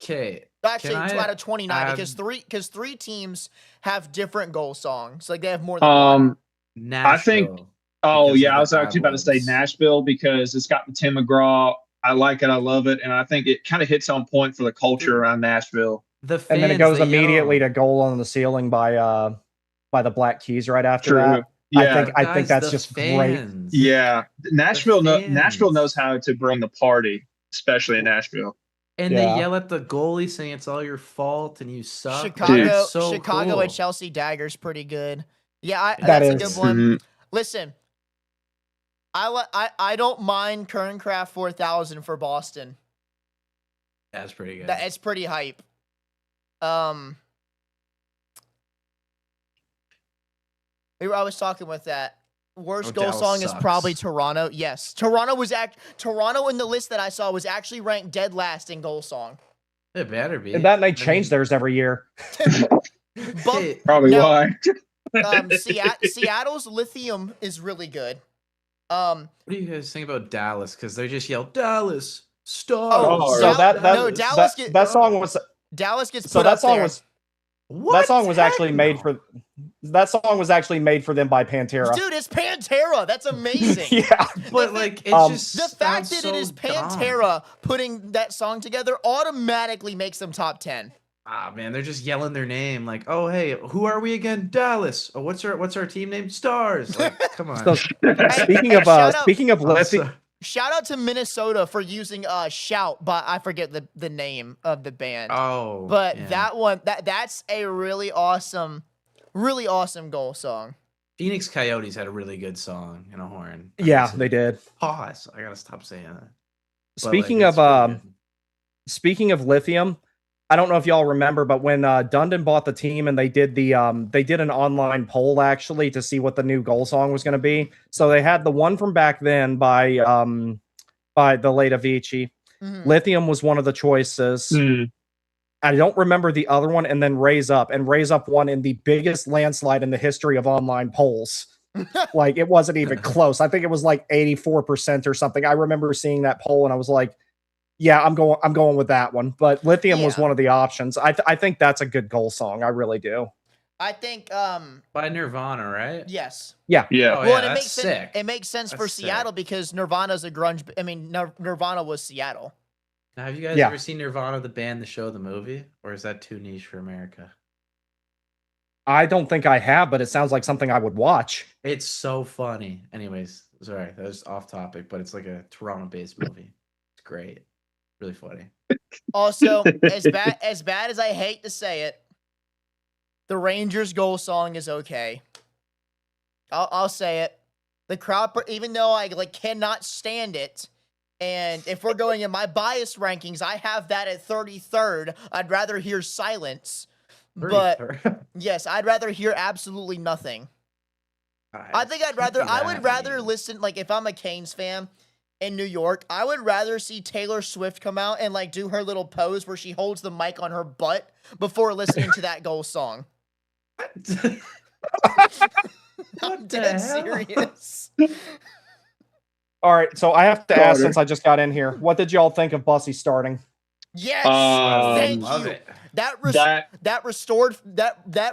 Okay. Actually, 2 out of 29 because three teams have different goal songs. Like they have more than one. Nashville, I think. Oh yeah, I was actually about to say Nashville because it's got the Tim McGraw. I like it. I love it, and I think it kind of hits on point for the culture around Nashville. And then it goes immediately to "Goal on the Ceiling" by the Black Keys right after that. Yeah, I think that's just great. Yeah, Nashville knows how to bring the party, especially in Nashville. And they yell at the goalie saying it's all your fault and you suck. Chicago at Chelsea Dagger's pretty good. Yeah, that's a good one. Mm-hmm. Listen, I don't mind Kerncraft 4000 for Boston. That's pretty good. It's pretty hype. I was talking with that. Worst goal Dallas song sucks. is probably Toronto. Yes, Toronto in the list that I saw was actually ranked dead last in goal song. It better be. And that they change theirs every year. Probably why. Seattle's Lithium is really good. What do you guys think about Dallas? Because they just yell Dallas Stars. That song was Dallas gets so put that up song there. was. That song was actually made for. That song was actually made for them by Pantera. Dude, it's Pantera. That's amazing. Yeah, but like it just the fact that it is Pantera putting that song together automatically makes them top 10. Ah man, they're just yelling their name like, oh hey, who are we again? Dallas. Oh, what's our team name? Stars. Like, come on. So, speaking of Lithium. Shout out to Minnesota for using Shout, but I forget the name of the band. Oh. But that one that's a really awesome goal song. Phoenix Coyotes had a really good song and a horn. Yeah, they did. Pause. I gotta stop saying that. Speaking of Lithium, I don't know if y'all remember, but when Dundon bought the team and they did an online poll actually to see what the new goal song was going to be. So they had the one from back then by the late Avicii. Mm-hmm. Lithium was one of the choices. Mm. I don't remember the other one, and then Raise Up. And Raise Up won in the biggest landslide in the history of online polls. Like, it wasn't even close. I think it was like 84% or something. I remember seeing that poll, and I was like, yeah, I'm going with that one. But Lithium was one of the options. I think that's a good goal song. I really do. I think by Nirvana, right? Yes. Yeah. Yeah. Well, yeah, and it that's makes sick. It makes sense That's for Seattle sick. because Nirvana's a grunge. I mean, Nirvana was Seattle. Now, have you guys ever seen Nirvana, the band, the show, the movie, or is that too niche for America? I don't think I have, but it sounds like something I would watch. It's so funny. Anyways, sorry, that was off topic, but it's like a Toronto-based movie. It's great, really funny. Also, as bad as I hate to say it, the Rangers goal song is okay. I'll say it. The crowd, even though I cannot stand it, and if we're going in my bias rankings, I have that at 33rd. I'd rather hear silence. 33rd. But yes, I'd rather hear absolutely nothing. I think I would rather listen, like, if I'm a Canes fan in New York, I would rather see Taylor Swift come out and like do her little pose where she holds the mic on her butt before listening to that goal song. I'm dead serious. All right, so I have to ask, since I just got in here, what did y'all think of Bussy starting? Yes, thank you. That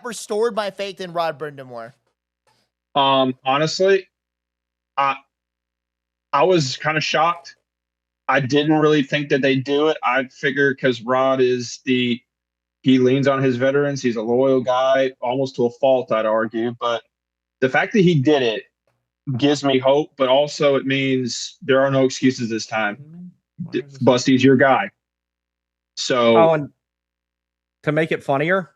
restored my faith in Rod Brindamore. Honestly, I was kind of shocked. I didn't really think that they'd do it. I figured because Rod he leans on his veterans. He's a loyal guy, almost to a fault, I'd argue. But the fact that he did it gives me hope, but also it means there are no excuses this time. Busty's your guy. So, and to make it funnier,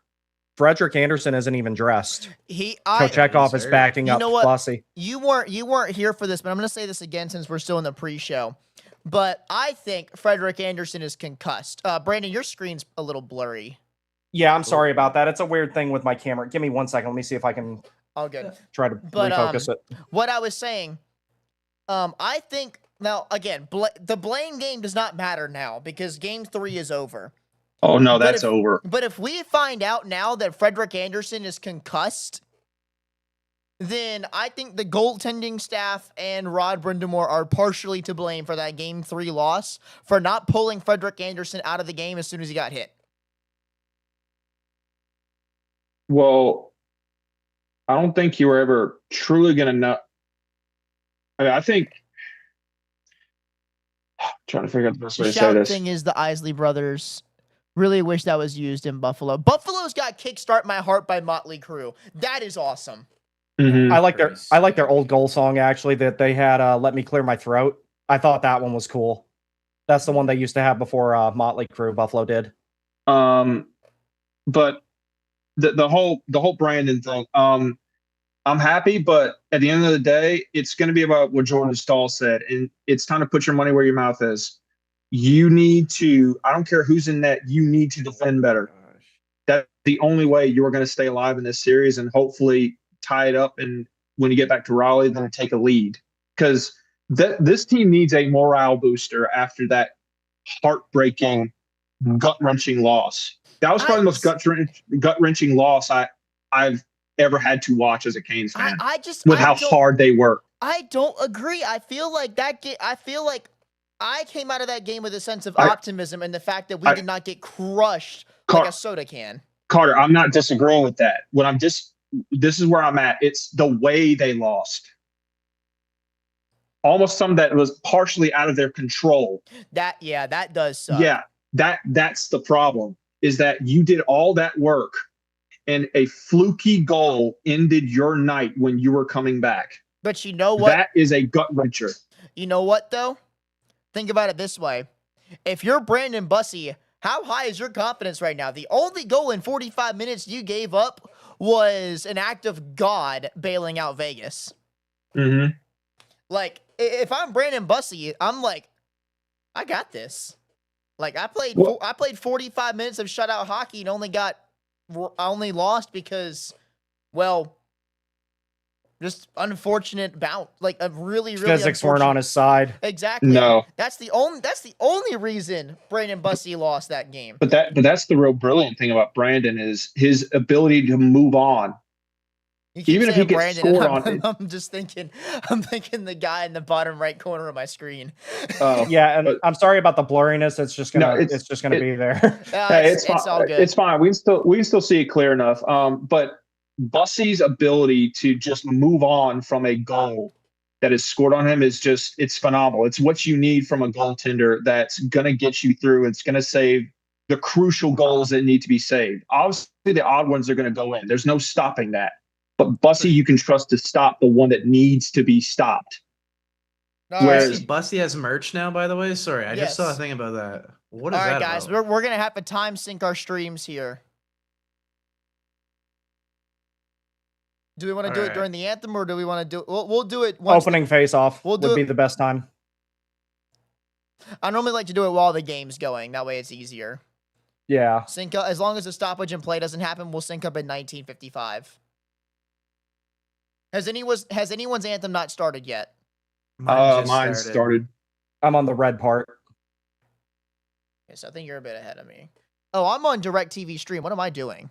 Frederick Anderson isn't even dressed. Kochetkov is backing up Bussy. You weren't here for this, but I'm going to say this again since we're still in the pre-show. But I think Frederick Anderson is concussed. Brandon, your screen's a little blurry. Yeah, I'm sorry about that. It's a weird thing with my camera. Give me 1 second. Let me see if I can try to refocus it. What I was saying, I think, now, again, the blame game does not matter now because Game 3 is over. Oh, no, that's over. But if we find out now that Frederick Anderson is concussed, then I think the goaltending staff and Rod Brindamore are partially to blame for that Game 3 loss for not pulling Frederick Anderson out of the game as soon as he got hit. Well, I don't think you were ever truly going to know. I mean, I think trying to figure out the best way to say this. The thing is, the Isley brothers really wish that was used in Buffalo. Buffalo's got Kickstart My Heart by Motley Crue. That is awesome. Mm-hmm. I like their old goal song, actually, that they had, Let Me Clear My Throat. I thought that one was cool. That's the one they used to have before Motley Crue, Buffalo did. But the whole Brandon thing, I'm happy, but at the end of the day, it's going to be about what Jordan Stahl said, and it's time to put your money where your mouth is. You need to, I don't care who's in net, you need to defend better. That's the only way you're going to stay alive in this series and hopefully tie it up, and when you get back to Raleigh, then take a lead. Because this team needs a morale booster after that heartbreaking, gut-wrenching loss. That was probably the most gut-wrenching loss I've ever had to watch as a Canes fan. How hard they worked. I don't agree. I feel like I came out of that game with a sense of optimism and the fact that we did not get crushed like a soda can. Carter, I'm not disagreeing with that. This is where I'm at. It's the way they lost. Almost some that was partially out of their control. That does suck. Yeah, that's the problem, is that you did all that work and a fluky goal ended your night when you were coming back. But you know what? That is a gut wrencher. You know what, though? Think about it this way. If you're Brandon Bussy, how high is your confidence right now? The only goal in 45 minutes you gave up was an act of God bailing out Vegas. Mm-hmm. Like, if I'm Brandon Bussy, I'm like, I got this. Like, I played 45 minutes of shutout hockey and only lost because, well, Just unfortunate bout. Like a really Physics weren't on his side. Exactly. No. That's the only reason Brandon Bussey lost that game. But that's the real brilliant thing about Brandon is his ability to move on. You keep Even if he saying gets Brandon, scored and on I'm just thinking the guy in the bottom right corner of my screen. Yeah, and I'm sorry about the blurriness. It's just gonna it's just gonna be there. It's all good. It's fine. We can still see it clear enough. But Bussey's ability to just move on from a goal that is scored on him is it's phenomenal. It's what you need from a goaltender that's gonna get you through. It's gonna save the crucial goals that need to be saved. Obviously, the odd ones are gonna go in. There's no stopping that. But Bussey, you can trust to stop the one that needs to be stopped. Whereas Bussey has merch now, by the way. Sorry, I just saw a thing about that. What is that? All right, guys, we're gonna have to time sync our streams here. Do we want to do it during the anthem, or do we want to do it? We'll do it once opening face-off would be the best time. I normally like to do it while the game's going. That way it's easier. Yeah. Sync up, as long as the stoppage and play doesn't happen, we'll sync up in 1955. Has anyone's anthem not started yet? Mine started. I'm on the red part. Okay, so I think you're a bit ahead of me. Oh, I'm on DirecTV stream. What am I doing?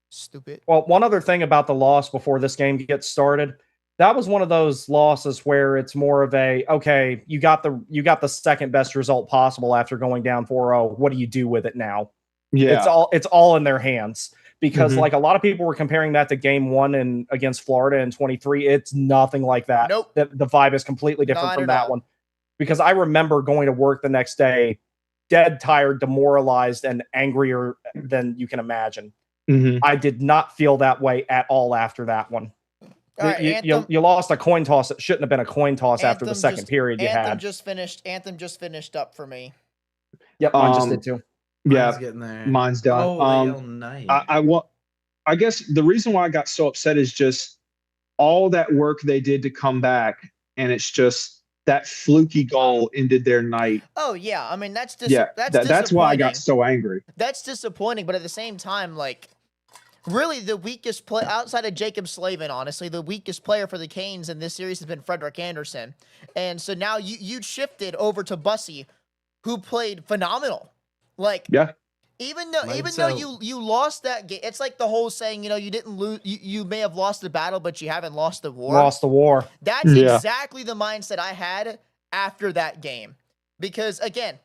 Stupid. Well, one other thing about the loss before this game gets started, that was one of those losses where it's more of a, okay, you got the second best result possible after going down 4-0. What do you do with it now? Yeah. It's all in their hands. Because like a lot of people were comparing that to game 1 against Florida in 23. It's nothing like that. Nope. The vibe is completely different from that one. Because I remember going to work the next day, dead tired, demoralized, and angrier than you can imagine. I did not feel that way at all after that one. You lost a coin toss. It shouldn't have been a coin toss after the second period you had. Anthem just finished up for me. Yep, mine just did too. Mine's getting there. Mine's done. Oh, nice. I guess the reason why I got so upset is just all that work they did to come back, and it's just that fluky goal ended their night. Oh yeah, I mean that's why I got so angry. That's disappointing, but at the same time, like, really the weakest play outside of Jacob Slavin, honestly, the weakest player for the Canes in this series has been Frederick Anderson, and so now you shifted over to Bussey, who played phenomenal. Like, even though you lost that game, it's like the whole saying, you didn't lose, you may have lost the battle, but you haven't lost the war. Lost the war. That's exactly the mindset I had after that game, because again,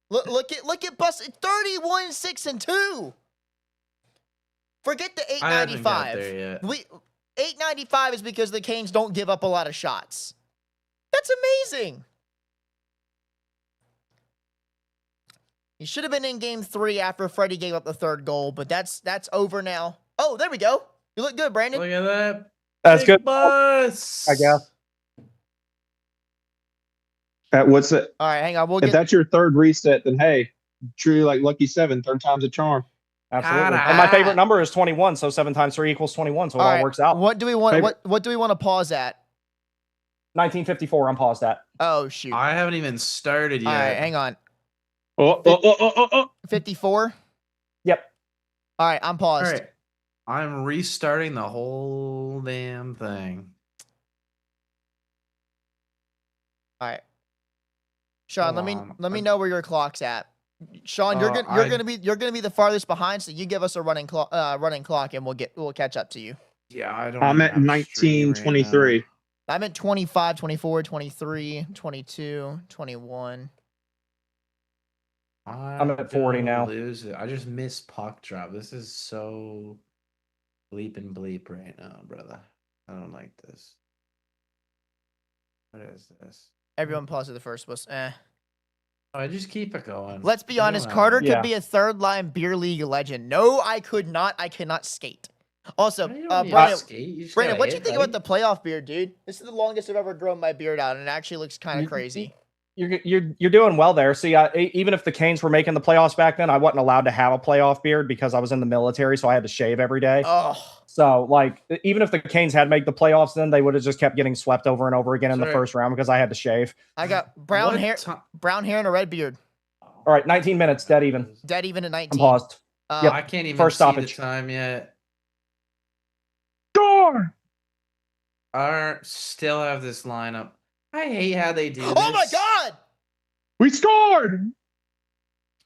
look at Bussey, 31-6-2. Forget the 895. 895 is because the Canes don't give up a lot of shots. That's amazing. He should have been in game 3 after Freddie gave up the third goal, but that's over now. Oh, there we go. You look good, Brandon. Look at that. That's Big good. Bus. I guess. What's it? All right, hang on. If that's your third reset, then hey, truly like lucky 7, third time's a charm. Absolutely. And my favorite number is 21, so 7 times 3 equals 21, so it all works out. What do we want? What do we want to pause at? 1954. I'm paused at. Oh shoot! I haven't even started yet. All right, hang on. 54? Yep. All right, I'm paused. All right. I'm restarting the whole damn thing. All right. Sean, let me know where your clock's at. Sean, you're gonna be the farthest behind, so you give us a running clock and we'll catch up to you. Yeah, I'm at 1923. Right, I'm at 25, 24, 23, 22, 21. I'm at 40 now. Lose it. I just missed puck drop. This is so bleep and bleep right now, brother. I don't like this. What is this? Everyone pause at the first was I just keep it going. Let's be honest, Carter could be a third line beer league legend. No, I could not. I cannot skate. Also, Brandon, what do you think about the playoff beard, dude? This is the longest I've ever grown my beard out, and it actually looks kind of crazy. You're doing well there. See, even if the Canes were making the playoffs back then, I wasn't allowed to have a playoff beard because I was in the military, so I had to shave every day. Oh. So, like, even if the Canes had made the playoffs, then they would have just kept getting swept over and over again in the first round because I had to shave. I got brown hair and a red beard. All right, 19 minutes, dead even. Dead even at 19. I'm paused. I can't even see the time yet. Go! score. Still have this lineup. I hate how they do this. Oh my god! We scored.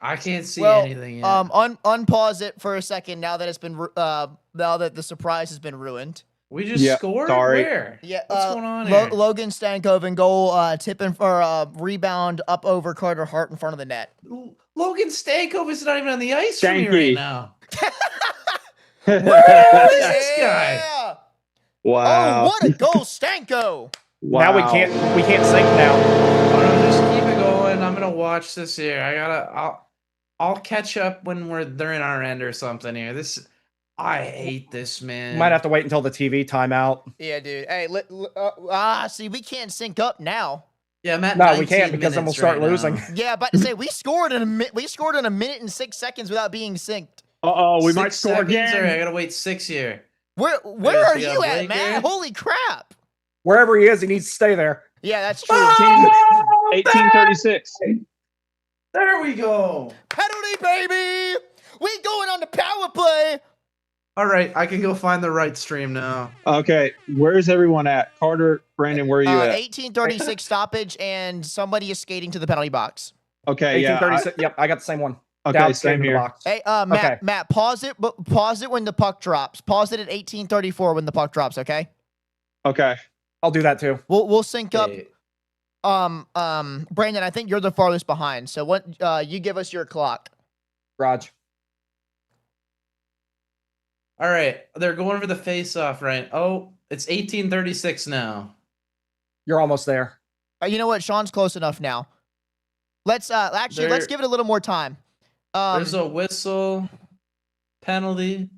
I can't see Well, anything yet. unpause it for a second now that it's been now that the surprise has been ruined. We just Yeah, scored? sorry. Where? Yeah, What's going on here? Logan Stankoven goal, tipping for rebound up over Carter Hart in front of the net. Logan Stankoven is not even on the ice for me Stanky. right now. Wow. Who is this guy? Yeah! Oh, what a goal, Stanko! Now we can't sync now. Oh, no, just keep it going. I'm gonna watch this here. I'll catch up when they're in our end or something here. I hate this, man. Might have to wait until the TV timeout. Yeah, dude. Hey, see, we can't sync up now. Yeah, I'm at No, we 19 can't because then we'll minutes start right losing. now. Yeah, but to say we scored in a minute and 6 seconds without being synced. We 6 might score seconds? again. All right, I gotta wait 6 here. Where Wait, are is he you on at, break man? here? Holy crap! Wherever he is, he needs to stay there. Yeah, that's true. 1836. There we go. Penalty, baby! We going on the power play. All right, I can go find the right stream now. Okay, where's everyone at? Carter, Brandon, where are you at? 1836 stoppage, and somebody is skating to the penalty box. Okay, yeah. 1836. Yep, I got the same one. Okay, Down, same in the here. box. Hey, Okay. Matt, pause it, but pause it when the puck drops. Pause it at 1834 when the puck drops. Okay. Okay. I'll do that too. We'll sync up. Okay. Brandon, I think you're the farthest behind. So what? You give us your clock. Raj. All right, they're going for the face-off, right? Oh, it's 1836 now. You're almost there. You know what? Sean's close enough now. Let's let's give it a little more time. There's a whistle, penalty.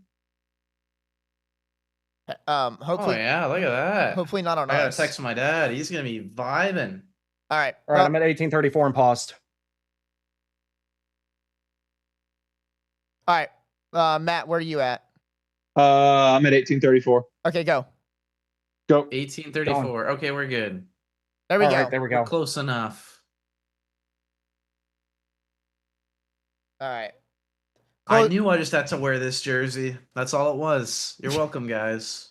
Hopefully, Oh yeah, look at that. hopefully not on I gotta us. text my dad. He's gonna be vibing. All right. All right, I'm at 1834 and paused. All right. Matt, where are you at? I'm at 1834. Okay, go. Go. 1834. Okay, we're good. There we All go. right, there we We're go. close enough. All right. I Clo- knew I just had to wear this jersey. That's all it was. You're welcome, guys.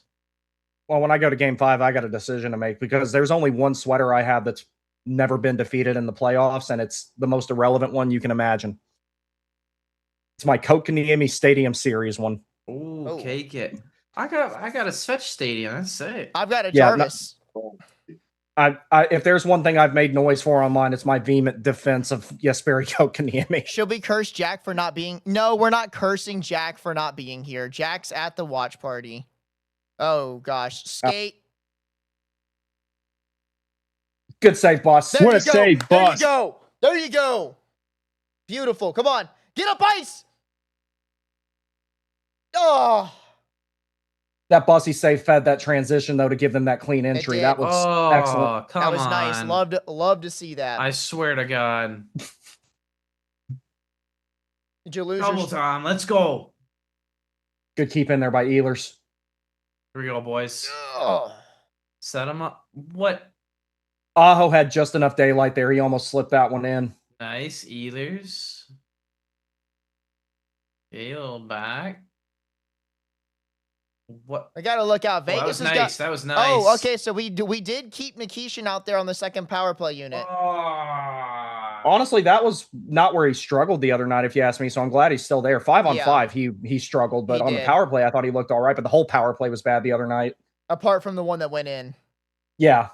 Well, when I go to game 5, I got a decision to make because there's only one sweater I have that's never been defeated in the playoffs, and it's the most irrelevant one you can imagine. It's my Kotkaniemi Stadium Series one. Ooh, Oh. cake it. I got a Switch Stadium. That's it. I've got a Yeah, no- Jarvis. If there's one thing I've made noise for online, it's my vehement defense of Jesperi Kotkaniemi. Should we curse Jack for not being? No, we're not cursing Jack for not being here. Jack's at the watch party. Oh gosh, skate. Good save, boss. There What you a go. save, There you boss. go. There you go. Beautiful. Come on, get up ice. Oh, That bossy save fed that transition though to give them that clean entry. did. That was Oh, excellent. come that was on. nice. Love to see that. I swear to God. Did you lose Double your? time. Let's go. Good keep in there by Ehlers. Here we go, boys. Oh. Set him up. What? Aho had just enough daylight there. He almost slipped that one in. Nice. Ehlers. Okay, a little back. What? I gotta look out. Oh, Vegas that was has nice. got. That was nice. Oh, okay. So we did keep Nikishin out there on the second power play unit. Oh. Honestly, that was not where he struggled the other night, if you ask me. So I'm glad he's still there. 5 on Yeah. 5, he struggled, but He on the did. power play, I thought he looked all right. But the whole power play was bad the other night. Apart from the one that went in. Yeah,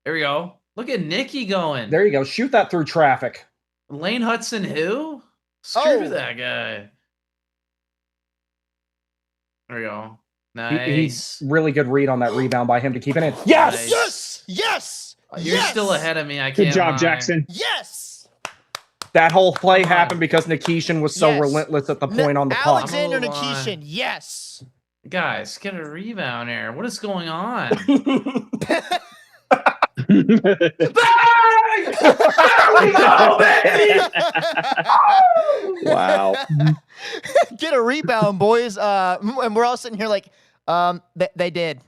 Here we go. Look at Nikki going. there you go. Shoot that through traffic. Lane Hudson, who? Screw Oh. that guy. There we go. He's Nice. really good read on that rebound by him to keep it in. Yes, Nice. Yes. Yes. You're yes! still ahead of me. I Good can't job, lie. Jackson. Yes. that whole play Come on. happened because Nikishin was so Yes. relentless at the point on the puck. Alexander Come on. Nikishin. Yes. Guys, get a rebound here. What is going on? Wow. Get a rebound, boys. And we're all sitting here like, they did.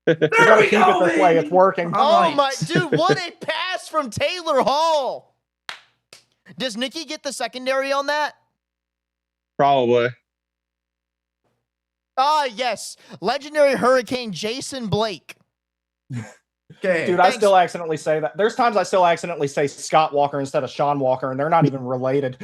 You gotta keep it this way. It's working. Oh Right. my dude, what a pass from Taylor Hall. Does Nikki get the secondary on that? Probably. Ah, yes. Legendary Hurricane Jason Blake. Okay. Dude, I still accidentally say that. There's times I still accidentally say Scott Walker instead of Sean Walker, and they're not even related.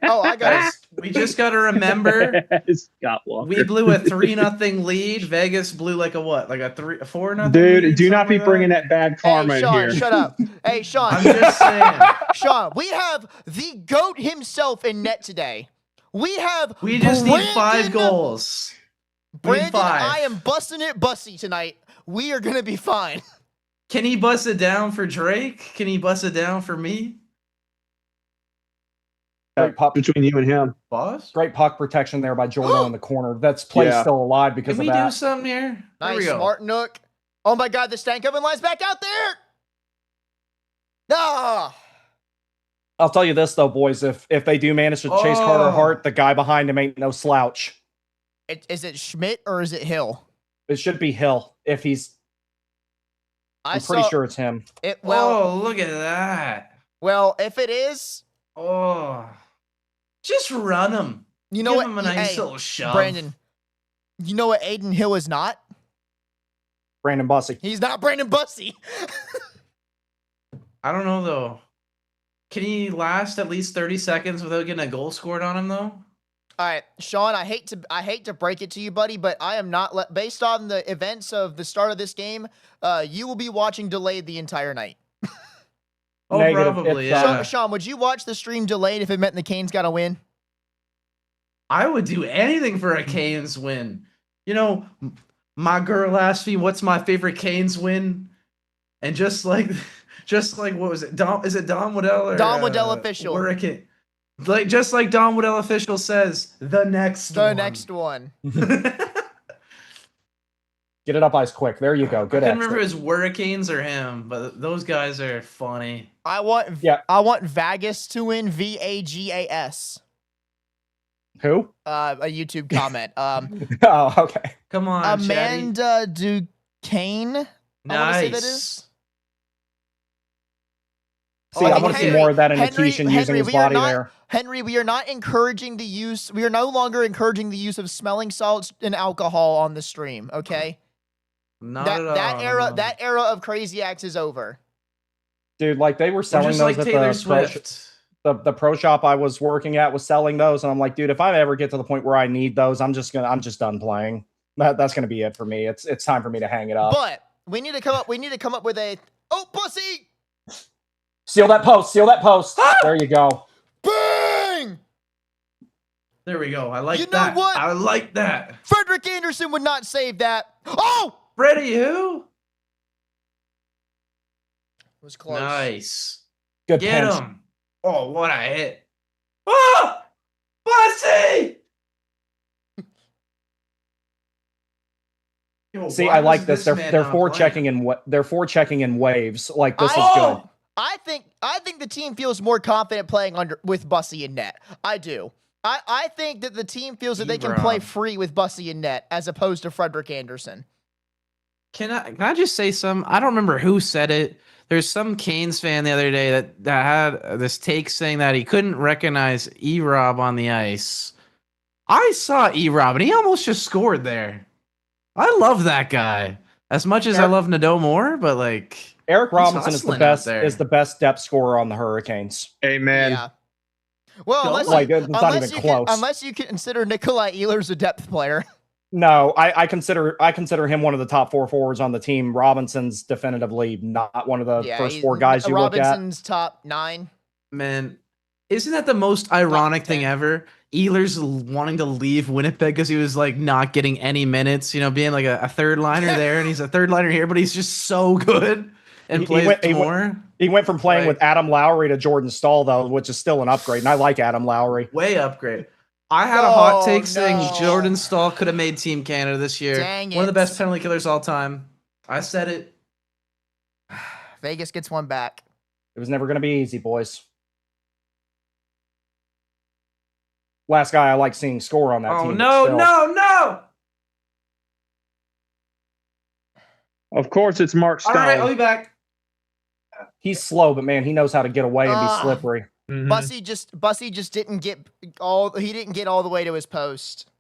Oh, I got it. We just got to remember Scott Walker. we blew a 3-0 lead. Vegas blew like a what? Like a 4-0 Dude, lead, do not be something like bringing that bad karma Hey, in Sean, here. shut up. Hey, Sean. I'm just saying. Sean, we have the GOAT himself in net today. We just need 5 Brandon- goals. We need Brandon, 5. I am busting it bussy tonight. We are going to be fine. Can he bust it down for Drake? Can he bust it down for me? Great puck, Between you and him. Boss? great puck protection there by Jordan in the corner. That's play Yeah. still alive because Can of we do that. something here? There we Nice, go. smart nook. Oh my God, the Stankoven line's back out there. Ah, I'll tell you this though, boys. If they do manage to chase Carter Oh. Hart, the guy behind him ain't no slouch. is it Schmidt or is it Hill? It should be Hill. If he's, I'm pretty saw sure it's him. it. Well, Oh, look at that. well, if it is, Oh. Just run him. you know Give what? him a nice Hey, little shove. Brandon, you know what Aiden Hill is not? Brandon Bussey. He's not Brandon Bussey. I don't know though. Can he last at least 30 seconds without getting a goal scored on him though? All right, Sean, I hate to break it to you, buddy, but I am not based on the events of the start of this game. You will be watching delayed the entire night. Oh, Negative. probably, It's, yeah. Sean, would you watch the stream delayed if it meant the Canes got a win? I would do anything for a Canes win. You know, my girl asked me what's my favorite Canes win, and just like what was it? Is it Don Waddell or Don Waddell official? Hurricane? Like just like Don Waddell official says, the next one. Get it up ice quick. There you go. I Good can't exit. remember if it was Hurricanes or him, but those guys are funny. I want Vagas to win. VAGAS. Who? A YouTube comment. Oh, okay. Come on, Chatty. Amanda Duquesne. I want to say that is. Nice. See, Oh, I want to see Henry- more of that in Henry- Nikishin using Henry, his we are body not- there. Henry, we are not encouraging the use. We are no longer encouraging the use of smelling salts and alcohol on the stream. Okay. Not at all. That era of Craziacs is over. Dude, like they were We're selling just those like at Taylor the pro, Swift. the pro shop I was working at was selling those, and I'm like, dude, if I ever get to the point where I need those, I'm just done playing. That's gonna be it for me. It's time for me to hang it up. But we need to come up. We need to come up with a pussy Seal that post. Seal that post. Ah! There you go. bang. There we go. I like You know that. what? I like that. Frederick Anderson would not save that. Oh, Freddie, who? it was close. Nice. Good Get pinch. him. Oh, what a hit. Oh! Bussy! Yo, See, why I like was this. man They're not forechecking playing? they're forechecking in waves. Like this is Oh! good. I think the team feels more confident playing with Bussy in net. I do. I think that the team feels that they can play Rob. free with Bussy in net as opposed to Frederick Anderson. Can I just say some? I don't remember who said it. There's some Canes fan the other day that had this take saying that he couldn't recognize E-Rob on the ice. I saw E-Rob and he almost just scored there. I love that guy. As much as I love Nadeau more, but like Eric he's Robinson is hustling out there. the best depth scorer on the Hurricanes. Amen. Yeah. Well, Go unless Like you, it's not even close. unless you consider Nikolai Ehlers a depth player. No, I consider him one of the top 4 forwards on the team. Robinson's definitively not one of the first he's- 4 guys you look at. Robinson's top 9. Man, isn't that the most ironic thing 10. ever? Ehlers wanting to leave Winnipeg because he was like not getting any minutes, you know, being like a third liner there, and he's a third liner here, but he's just so good and plays more. He went from playing Right. with Adam Lowry to Jordan Stahl, though, which is still an upgrade, and I like Adam Lowry. Way upgrade. I had a hot take No. saying Jordan Stahl could have made Team Canada this year. Dang One of the it. best penalty killers all time. I said it. Vegas gets one back. It was never going to be easy, boys. Last guy I like seeing score on that Oh team. no, but still. no! Of course, it's Mark All Stone. right, I'll be back. He's slow, but man, he knows how to get away and be Ah. slippery. Mhm. Bussy just didn't get all the way to his post.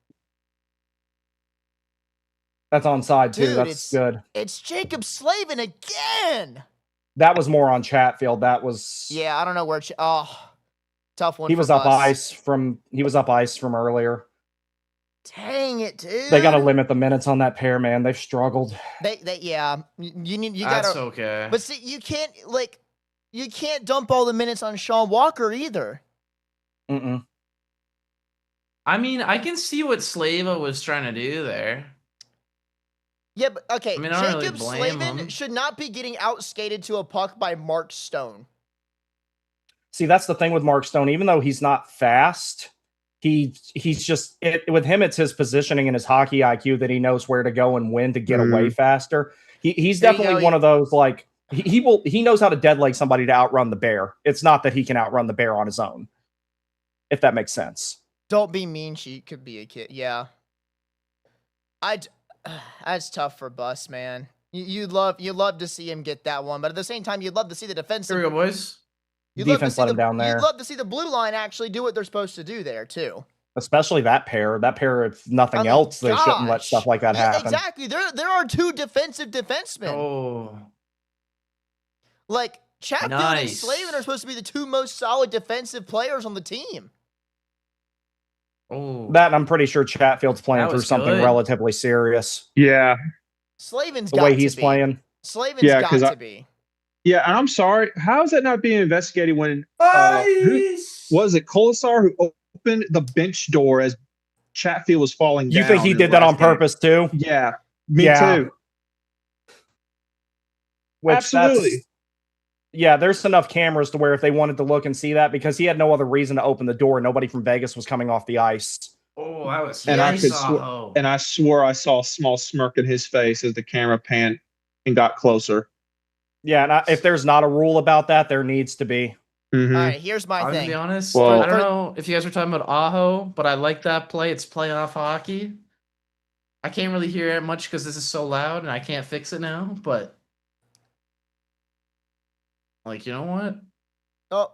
That's onside too. Dude, That's good. It's Jacob Slavin again. That was more on Chatfield. That was I don't know where. Tough one. He was up ice from earlier. Dang it, dude. They got to limit the minutes on that pair, man. They've struggled. You That's gotta. okay. But see, you can't dump all the minutes on Sean Walker either. Mm-mm. I mean, I can see what Slava was trying to do there. Yeah, but okay. I mean, I don't Jacob really blame Slavin him. should not be getting outskated to a puck by Mark Stone. See, that's the thing with Mark Stone. Even though he's not fast, he's just with him. It's his positioning and his hockey IQ that he knows where to go and when to get away faster. He's definitely one of those like he knows how to deadleg somebody to outrun the bear. It's not that he can outrun the bear on his own, if that makes sense. Don't be mean. She could be a kid. Yeah. That's tough for Bus, man. You'd love to see him get that one, but at the same time, you'd love to see the defensive. Here we go, boys. Defense let him down there. You'd love to see the blue line actually do what they're supposed to do there too. Especially that pair. That pair, if nothing else, they shouldn't let stuff like that happen. Exactly. There are two defensive defensemen. Oh. Like Chatfield and Slavin are supposed to be the two most solid defensive players on the team. Oh. That I'm pretty sure Chatfield's playing through something relatively serious. Yeah. Slavin's the way he's playing. Slavin's got to be. Yeah, and I'm sorry. How is that not being investigated when was it Colasar who opened the bench door as Chatfield was falling down? You think he did that on purpose too? Yeah, me too. Absolutely. Yeah, there's enough cameras to where if they wanted to look and see that, because he had no other reason to open the door. Nobody from Vegas was coming off the ice. Oh, that was and I swore I saw a small smirk in his face as the camera panned and got closer. Yeah, and if there's not a rule about that, there needs to be. Mm-hmm. All right, here's my thing. To be honest, well, I don't know if you guys were talking about Aho, but I like that play. It's playoff hockey. I can't really hear it much because this is so loud and I can't fix it now, but like, you know what? Oh,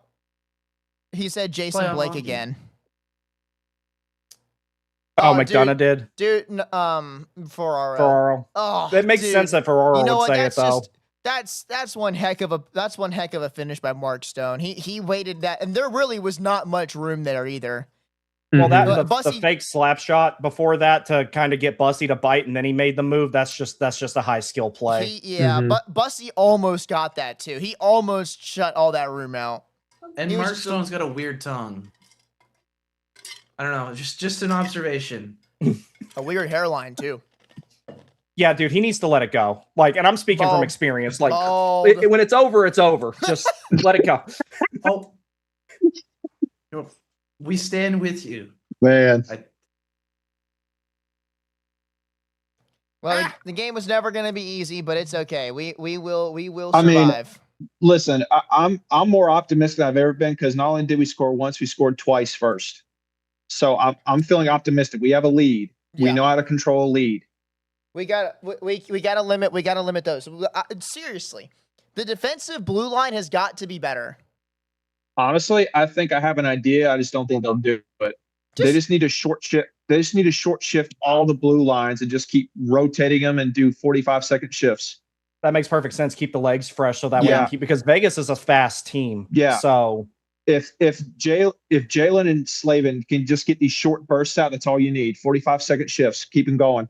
he said Jason Blake hockey again. Oh, McDonough did. Dude, Ferraro. Oh, it makes sense that Ferraro would say it though. That's one heck of a finish by Mark Stone. He waited that, and there really was not much room there either. Well, the fake slap shot before that to kind of get Bussy to bite, and then he made the move. That's just a high skill play. But Bussy almost got that too. He almost shut all that room out. And Mark Stone's got a weird tongue. I don't know, just an observation. A weird hairline too. Yeah, dude, he needs to let it go. Like, and I'm speaking from experience. Like, when it's over, it's over. Just let it go. We stand with you, man. Well, the game was never going to be easy, but it's okay. We will survive. I mean, listen, I'm more optimistic than I've ever been because not only did we score once, we scored twice first. So I'm feeling optimistic. We have a lead. Yeah. We know how to control a lead. We got to limit those. Seriously, the defensive blue line has got to be better. Honestly, I think I have an idea. I just don't think they'll do it. They just need to short shift. They just need to short shift all the blue lines and just keep rotating them and do 45-second shifts. That makes perfect sense. Keep the legs fresh so that way because Vegas is a fast team. Yeah. So if Jalen and Slavin can just get these short bursts out, that's all you need. 45-second shifts. Keep them going.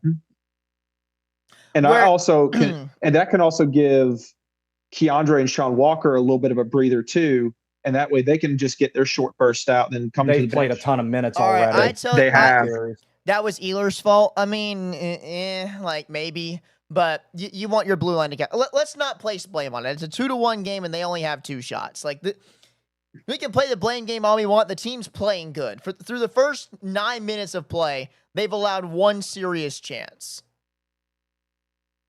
And I also can, and that can also give Keandre and Sean Walker a little bit of a breather too. And that way they can just get their short burst out and then come to the bench. They've played a ton of minutes already. They have. That was Ehlers' fault. I mean, like maybe, but you want your blue line to get. Let's not place blame on it. It's a 2-1 game and they only have 2 shots. Like we can play the blame game all we want. The team's playing good. Through the first 9 minutes of play, they've allowed 1 serious chance.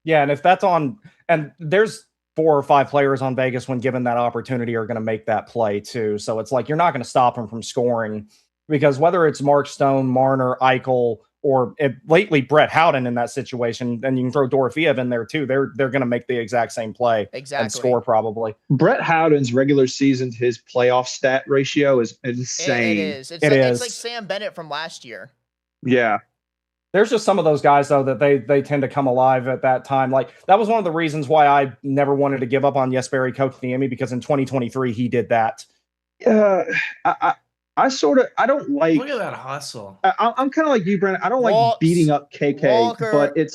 Yeah, and if that's on, and there's 4 or 5 players on Vegas when given that opportunity are going to make that play too. So it's like you're not going to stop them from scoring because whether it's Mark Stone, Marner, Eichel, or lately Brett Howden in that situation, and you can throw Dorofeev in there too. They're going to make the exact same play and score probably. Brett Howden's regular season to his playoff stat ratio is insane. It is. It's like Sam Bennett from last year. Yeah. There's just some of those guys though that they tend to come alive at that time. Like that was one of the reasons why I never wanted to give up on Jesperi Kotkaniemi, because in 2023 he did that. I don't like. Look at that hustle. I'm kind of like you, Brandon. I don't like beating up KK, but it's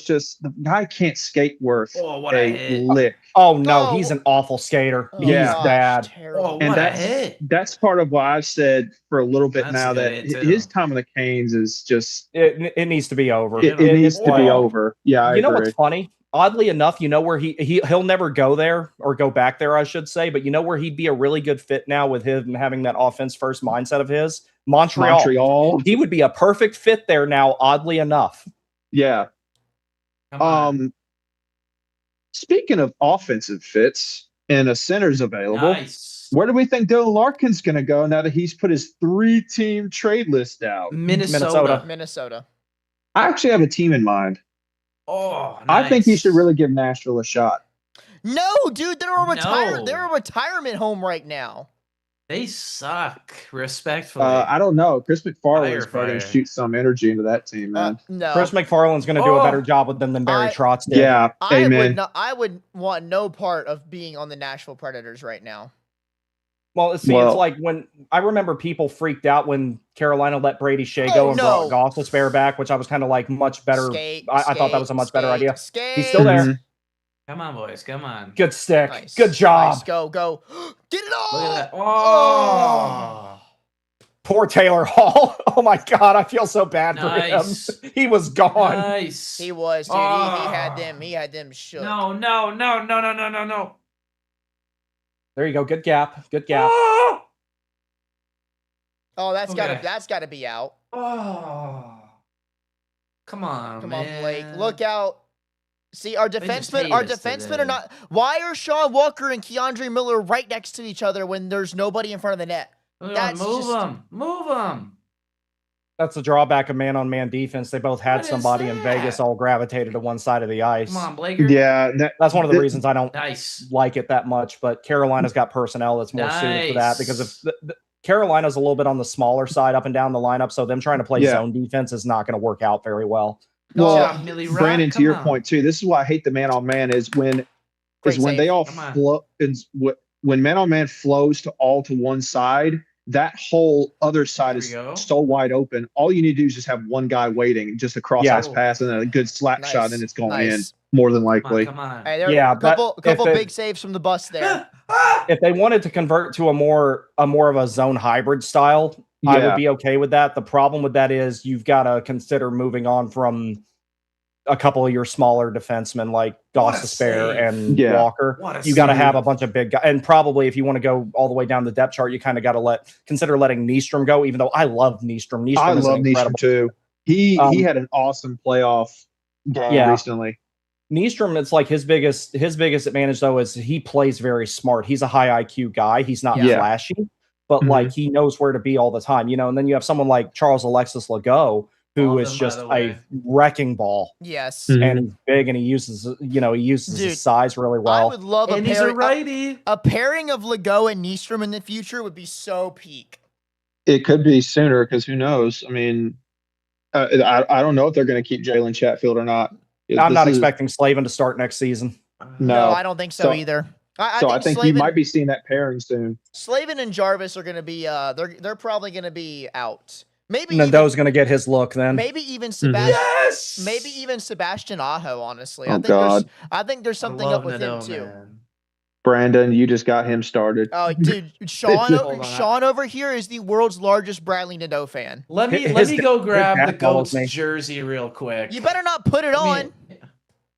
just the guy can't skate worth a lick. Oh no, he's an awful skater. He's bad. And that's part of why I've said for a little bit now that his time in the Canes is just it needs to be over. It needs to be over. Yeah, I agree. Know what's funny? Oddly enough, you know where he'll never go there or go back there, I should say. But you know where he'd be a really good fit now with him having that offense first mindset of his? Montreal. He would be a perfect fit there now, oddly enough. Yeah. Speaking of offensive fits and a center's available, where do we think Dylan Larkin's going to go now that he's put his 3-team trade list out? Minnesota. I actually have a team in mind. Oh, nice. I think you should really give Nashville a shot. No, dude, they're a retirement home right now. They suck, respectfully. I don't know. Chris McFarland's probably going to shoot some energy into that team, man. No. Chris McFarland's going to do a better job with them than Barry Trotz did. Yeah, amen. I would want no part of being on the Nashville Predators right now. Well, it's like when I remember people freaked out when Carolina let Brady Shea go and brought Gostisbehere back, which I was kind of like much better. I thought that was a much better idea. He's still there. Come on, boys. Come on. Good stick. Nice. Good job. Nice. Go. Get it all. Look at that. Oh. Poor Taylor Hall. Oh, my God. I feel so bad for him. He was gone. Nice. He was, dude. He had them shook. No. There you go. Good gap. Oh, that's gotta be out. Oh. Come on, Blake. Look out. See, our defensemen are not. Why are Sean Walker and Keandre Miller right next to each other when there's nobody in front of the net? Move them. That's the drawback of man-on-man defense. They both had somebody in Vegas all gravitated to one side of the ice. Come on, Blake. Yeah, that's one of the reasons I don't like it that much. But Carolina's got personnel that's more suited for that, because if Carolina's a little bit on the smaller side up and down the lineup, so them trying to play zone defense is not going to work out very well. Well, Brandon, to your point too, this is why I hate the man-on-man is when they all flow. When man-on-man flows to one side, that whole other side is so wide open. All you need to do is just have one guy waiting, just a cross-ice pass and then a good slap shot, and it's going in more than likely. Come on. Hey, a couple big saves from the bus there. If they wanted to convert to a more of a zone hybrid style, I would be okay with that. The problem with that is you've got to consider moving on from a couple of your smaller defensemen like Gostisbehere and Walker. You got to have a bunch of big guys, and probably if you want to go all the way down the depth chart, you kind of got to consider letting Nystrom go. Even though I love Nystrom, I love Nystrom too. He had an awesome playoff game recently. Nystrom, it's like his biggest advantage though is he plays very smart. He's a high IQ guy. He's not flashy, but like he knows where to be all the time. And then you have someone like Charles Alexis Legault, who is just a wrecking ball. Yes. And he's big and he uses his size really well. I would love a pairing of Legault and Nystrom in the future would be so peak. It could be sooner because who knows? I mean, I don't know if they're going to keep Jalen Chatfield or not. I'm not expecting Slavin to start next season. No, I don't think so either. I think you might be seeing that pairing soon. Slavin and Jarvis are going to be they're probably going to be out. Maybe Nando's going to get his look then. Maybe even Sebastian. Yes! Maybe even Sebastian Aho. Honestly, I think there's something up with him too. Man. Brandon, you just got him started. Oh, dude, Sean over here is the world's largest Bradley Nadeau fan. Let me go grab the Goats jersey real quick. You better not put it on.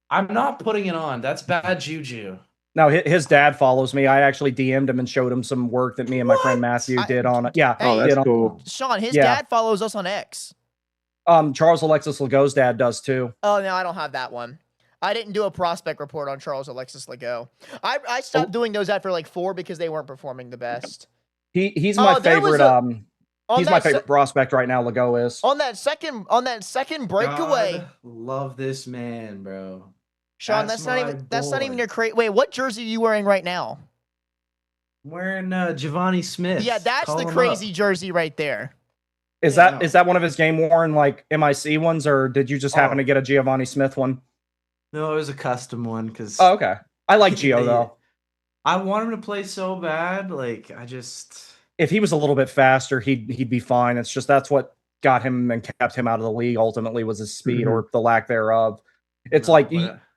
I'm not putting it on. That's bad juju. No, his dad follows me. I actually DM'd him and showed him some work that me and my friend Matthew did on it. Yeah. Oh, that's cool. Sean, his dad follows us on X. Charles Alexis Legault's dad does too. Oh, no, I don't have that one. I didn't do a prospect report on Charles Alexis Legault. I stopped doing those after like 4 because they weren't performing the best. He's my favorite. He's my favorite prospect right now. Legault is on that second breakaway. God, love this man, bro. Sean, that's not even your crate. Wait, what jersey are you wearing right now? I'm wearing Giovanni Smith. Yeah, that's the crazy jersey right there. Is that one of his game worn like MIC ones, or did you just happen to get a Giovanni Smith one? No, it was a custom one because. Oh, okay. I like Gio though. I want him to play so bad. Like I just. If he was a little bit faster, he'd be fine. It's just that's what got him and kept him out of the league. Ultimately, was his speed or the lack thereof. It's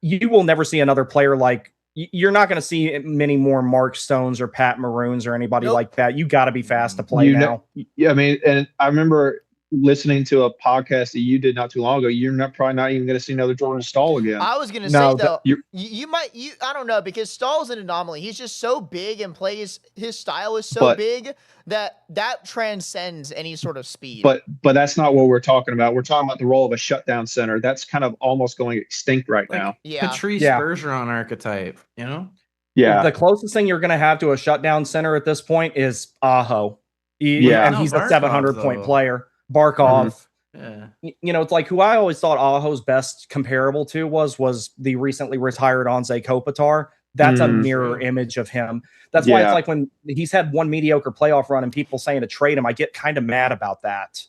you will never see another player like. You're not going to see many more Mark Stones or Pat Maroons or anybody like that. You got to be fast to play now. Yeah, I mean, and I remember listening to a podcast that you did not too long ago. You're probably not even going to see another Jordan Stahl again. I was going to say though, you might. I don't know, because Stahl's an anomaly. He's just so big and plays. His style is so big that transcends any sort of speed. But that's not what we're talking about. We're talking about the role of a shutdown center. That's kind of almost going extinct right now. Yeah, Patrice Bergeron archetype. You know. Yeah. The closest thing you're going to have to a shutdown center at this point is Aho. And he's a 700-point player. Barkov. Yeah. You know, it's like who I always thought Aho's best comparable to was the recently retired Anze Kopitar. That's a mirror image of him. That's why it's like when he's had one mediocre playoff run and people saying to trade him, I get kind of mad about that.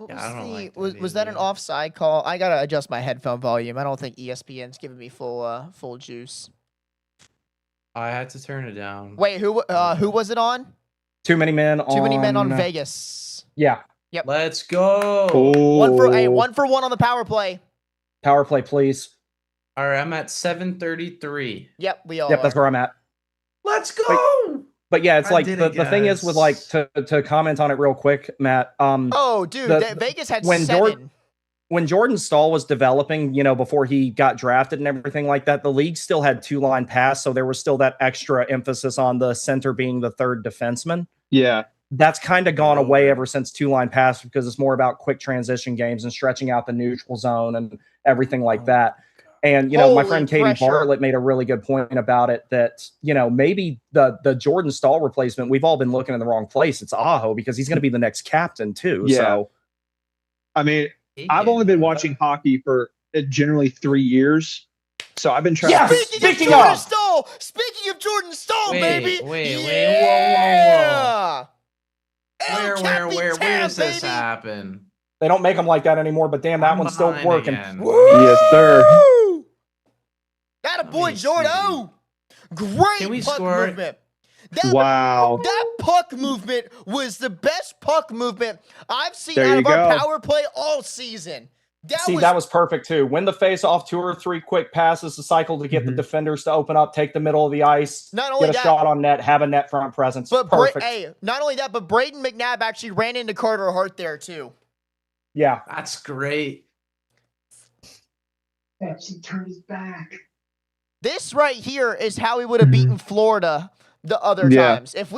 Was that an offside call? I gotta adjust my headphone volume. I don't think ESPN's giving me full juice. I had to turn it down. Wait, who was it on? Too many men on Vegas. Yeah. Yep. Let's go. Oh. One for one on the power play. Power play, please. All right, I'm at 733. Yep, we all. Yep, that's where I'm at. Let's go. But yeah, it's like the thing is with like to comment on it real quick, Matt. Vegas had 7. When Jordan Stahl was developing, you know, before he got drafted and everything like that, the league still had 2-line pass, so there was still that extra emphasis on the center being the third defenseman. Yeah. That's kind of gone away ever since 2-line pass because it's more about quick transition games and stretching out the neutral zone and everything like that. And, you know, my friend Katie Bartlett made a really good point about it that, you know, maybe the Jordan Stahl replacement, we've all been looking in the wrong place. It's Aho because he's going to be the next captain too. Yeah. So, I mean, I've only been watching hockey for generally 3 years. So I've been trying. Yeah, speaking of Jordan Stahl, baby. Whoa. Where does this happen? They don't make them like that anymore, but damn, that one's still working. Yes, sir. That a boy, Jordan. Great puck movement. That puck movement was the best puck movement I've seen out of our power play all season. That was perfect too. Win the face off 2 or 3 quick passes, the cycle to get the defenders to open up, take the middle of the ice, get a shot on net, have a net front presence. But perfect. not only that, but Braden McNabb actually ran into Carter Hart there too. Yeah, that's great. Pepsi turned his back. This right here is how we would have beaten Florida the other times. If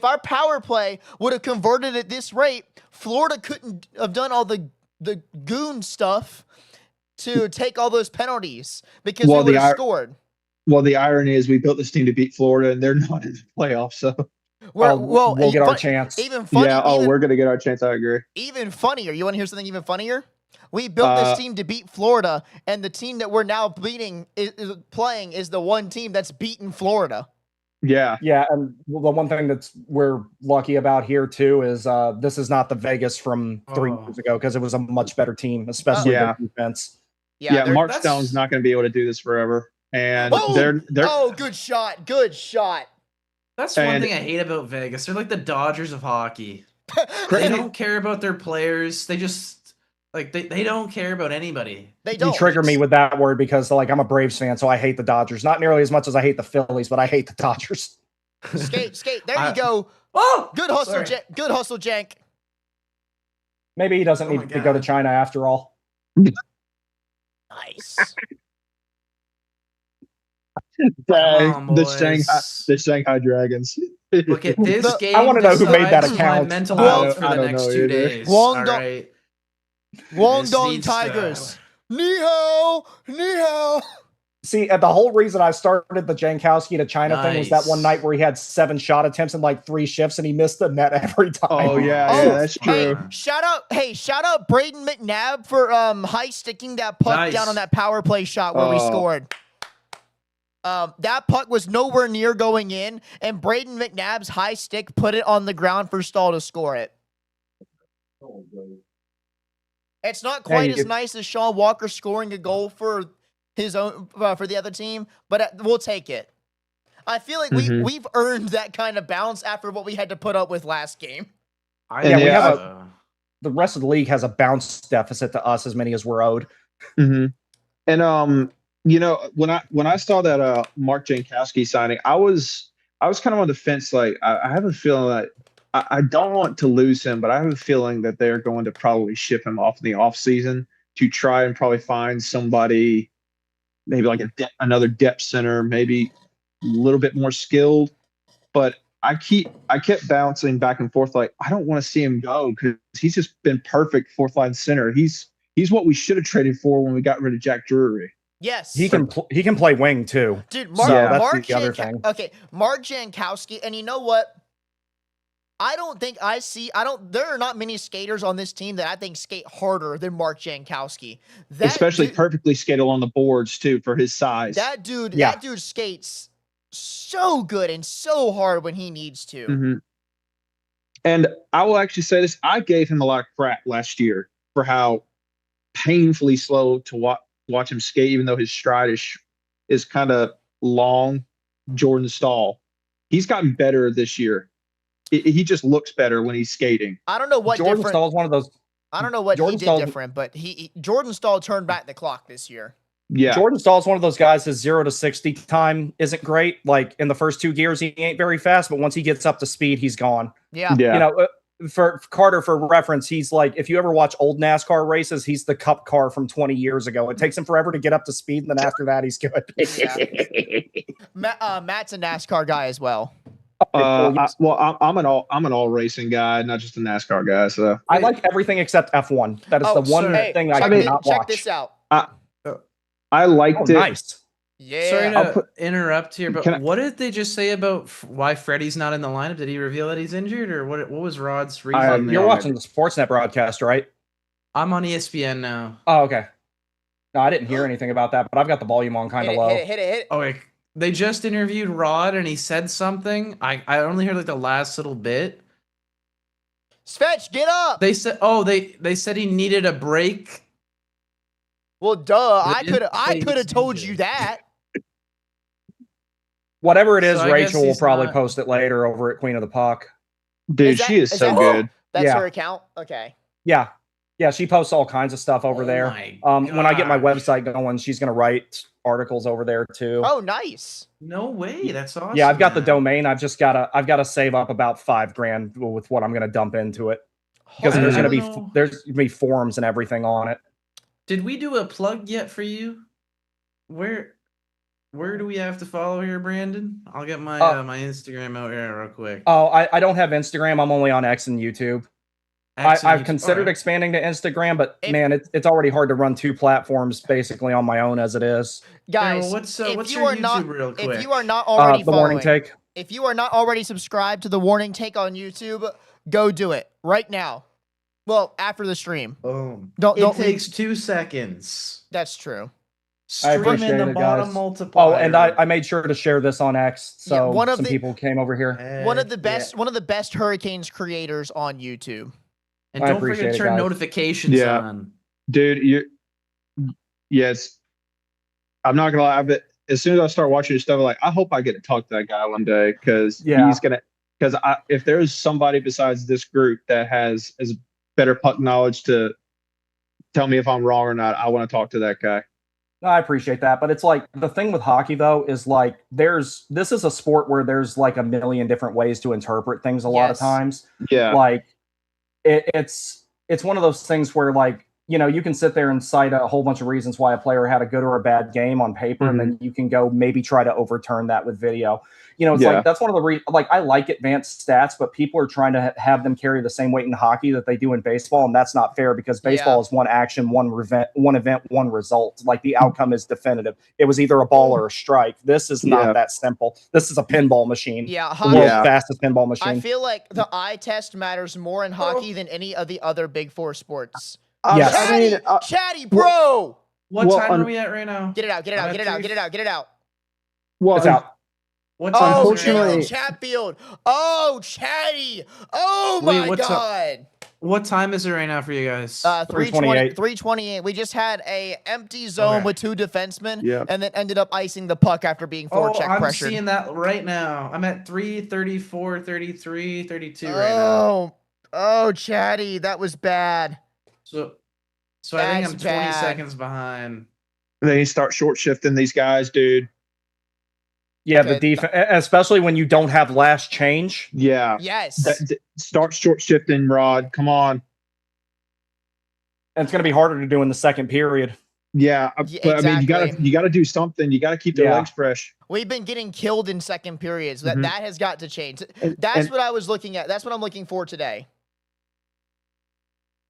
our power play would have converted at this rate, Florida couldn't have done all the goon stuff to take all those penalties because we would have scored. Well, the irony is we built this team to beat Florida, and they're not in the playoffs, so we'll get our chance. Even funny, we're gonna get our chance. I agree. Even funnier. You want to hear something even funnier? We built this team to beat Florida, and the team that we're now playing is the one team that's beaten Florida. Yeah. Yeah, and the one thing we're lucky about here too is this is not the Vegas from 3 years ago because it was a much better team, especially the defense. Yeah, Mark Stone's not going to be able to do this forever, and they're good shot. That's one thing I hate about Vegas. They're like the Dodgers of hockey. They don't care about their players. They just they don't care about anybody. They don't. You trigger me with that word because I'm a Braves fan, so I hate the Dodgers. Not nearly as much as I hate the Phillies, but I hate the Dodgers. Skate. There you go. Oh, good hustle, good hustle, Jank. Maybe he doesn't need to go to China after all. Nice. The Shanghai Dragons. Look at this game. I want to know who made that account. My mental health for the next 2 days. Guangdong Tigers. Ni hao. See, the whole reason I started the Jankowski to China thing was that one night where he had 7 shot attempts in 3 shifts and he missed the net every time. Oh yeah, that's true. Hey, shout out Braden McNabb for high sticking that puck down on that power play shot where we scored. That puck was nowhere near going in, and Braden McNabb's high stick put it on the ground for Stahl to score it. It's not quite as you- nice as Sean Walker scoring a goal for his own for the other team, but we'll take it. I feel like we've earned that kind of bounce after what we had to put up with last game. Yeah, we have the rest of the league has a bounce deficit to us as many as we're owed. And you know, when I saw that Mark Jankowski signing, I was kind of on the fence. Like I have a feeling that I don't want to lose him, but I have a feeling that they're going to probably ship him off in the off season to try and probably find somebody, maybe like another depth center, maybe a little bit more skilled. But I kept bouncing back and forth. Like I don't want to see him go because he's just been perfect fourth line center. He's what we should have traded for when we got rid of Jack Drury. Yes, he can play wing too, dude. That's the other thing. Okay, Mark Jankowski, and you know what? There are not many skaters on this team that I think skate harder than Mark Jankowski. Especially perfectly skate along the boards too for his size. That dude skates so good and so hard when he needs to. And I will actually say this: I gave him a lot of crap last year for how painfully slow to watch him skate, even though his stride is kind of long. Jordan Stahl, he's gotten better this year. He just looks better when he's skating. I don't know what Jordan Stahl's one of those. I don't know what he did different, but Jordan Stahl turned back the clock this year. Yeah, Jordan Stahl's one of those guys. His 0 to 60 time isn't great. Like in the first 2 gears, he ain't very fast, but once he gets up to speed, he's gone. Yeah. You know, for Carter, for reference, he's like, if you ever watch old NASCAR races, he's the Cup car from 20 years ago. It takes him forever to get up to speed, and then after that, he's good. Matt's a NASCAR guy as well. I'm an all racing guy, not just a NASCAR guy. So I like everything except F1. That is the one thing I cannot watch. Check this out. I liked it. Nice. Yeah. Sorry to interrupt here, but what did they just say about why Freddie's not in the lineup? Did he reveal that he's injured, or what was Rod's reason? You're watching the Sportsnet broadcast, right? I'm on ESPN now. Oh, okay. No, I didn't hear anything about that, but I've got the volume on kind of low. Hit it. Okay. They just interviewed Rod, and he said something. I only heard like the last little bit. Svetch, get up. They said, they said he needed a break. Well, duh. I could have told you that. Whatever it is, Rachel will probably post it later over at Queen of the Puck. Dude, she is so good. That's her account? Okay. Yeah. Yeah, she posts all kinds of stuff over there. When I get my website going, she's going to write articles over there too. Oh, nice. No way. That's awesome. Yeah, I've got the domain. I've got to save up about $5,000 with what I'm going to dump into it. Because there's going to be forums and everything on it. Did we do a plug yet for you? Where do we have to follow here, Brandon? I'll get my my Instagram out here real quick. Oh, I don't have Instagram. I'm only on X and YouTube. I've considered expanding to Instagram, but man, it's already hard to run 2 platforms basically on my own as it is. Guys, what's your YouTube real quick? If you are not already the Warning Take. If you are not already subscribed to the Warning Take on YouTube, go do it right now. Well, after the stream. Boom. It takes 2 seconds. That's true. Stream in the bottom multiplier. Oh, and I made sure to share this on X, so some people came over here. One of the best Hurricanes creators on YouTube. And don't forget to turn notifications on. Dude, yes. I'm not gonna lie, but as soon as I start watching your stuff, I'm like, I hope I get to talk to that guy one day because if there's somebody besides this group that has better puck knowledge to tell me if I'm wrong or not, I want to talk to that guy. I appreciate that, but it's like the thing with hockey though is like this is a sport where there's like a million different ways to interpret things a lot of times. Yeah, like it's one of those things where like, you know, you can sit there and cite a whole bunch of reasons why a player had a good or a bad game on paper, and then you can go maybe try to overturn that with video. You know, it's like that's one of the like I like advanced stats, but people are trying to have them carry the same weight in hockey that they do in baseball, and that's not fair because baseball is one action, one event, one result. Like the outcome is definitive. It was either a ball or a strike. This is not that simple. This is a pinball machine. Yeah, the world's fastest pinball machine. I feel like the eye test matters more in hockey than any of the other big 4 sports. Yes. Chatty, bro. What time are we at right now? Get it out. Well, it's out. What's unfortunately Chatfield. Oh, Chatty. Oh my God. What time is it right now for you guys? 3:28. 3:28. We just had a empty zone Okay. with 2 defensemen, Yeah. and then ended up icing the puck after being Oh, forecheck I'm pressured. seeing that right now. I'm at 3:34, 33, 32 right now. Oh, Chatty, that was bad. So I think That's I'm 20 bad. seconds behind. They start short shifting these guys, dude. Yeah, Okay. the defense, especially when you don't have last change. Yeah. Yes. Start short shifting, Rod. Come on. And it's going to be harder to do in the second period. Yeah, Yeah, but I mean, exactly. you gotta do something. You gotta keep their legs fresh. We've been getting killed in second periods. That Mhm. that has got to change. And- That's and- what I was looking at. That's what I'm looking for today.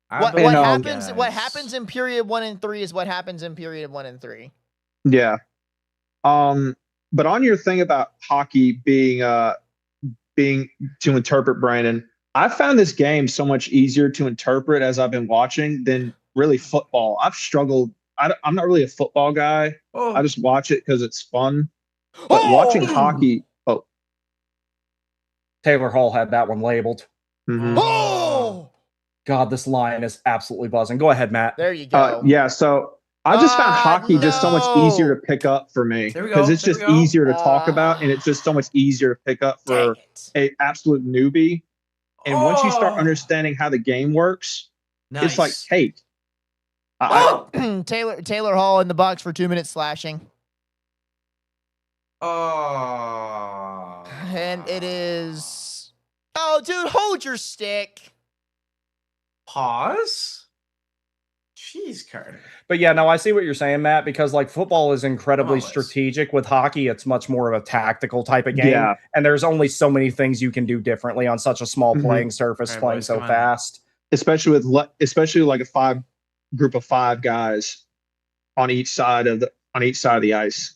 I What believe you happens? What guys. happens in period 1 and 3 is what happens in period 1 and 3. Yeah. But on your thing about hockey being to interpret, Brandon, I found this game so much easier to interpret as I've been watching than really football. I've struggled. I'm not really a football guy. Oh, I just watch it because it's fun. But watching hockey, Taylor Hall had that one labeled. mhm. Oh, God, this line is absolutely buzzing. Go ahead, Matt. there you go. Yeah. So I just found hockey just so much no. easier to pick up for me There we because go, it's there just we go. easier to talk about, and it's just so much easier to pick up Dang for it. a absolute newbie. And once you start Oh. understanding how the game works, nice. it's like cake. Taylor Hall in the box for 2 minutes slashing. Oh. And it is. Oh, dude, hold your stick. Pause. Jeez, Carter. But yeah, no, I see what you're saying, Matt, because like football is incredibly Flawless. strategic. With hockey, it's much more of a tactical type of game. Yeah. And there's only so many things you can do differently on such a small Mhm. playing surface, All right, playing boys, so come on. fast. Especially like a group of 5 guys on each side of the ice.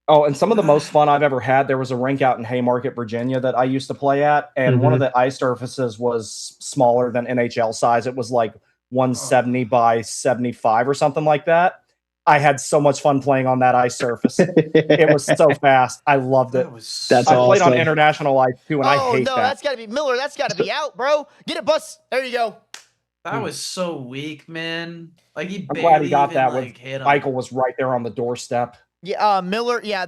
Oh, and some of the most fun I've ever had, there was a rink out in Haymarket, Virginia that I used to play at, and one of the ice surfaces was smaller than NHL size. It was like 170 by 75 or something like that. I had so much fun playing on that ice surface. It was so fast. I loved it. That's I played on awesome. international ice too, and I hate that. That's got to be Miller. That's got to be out, bro. Get it, bus. There you go. That was so weak, man. Like he I'm barely glad he got even, that like, with hit him. Michael was right there on the doorstep. Yeah, Miller. Yeah,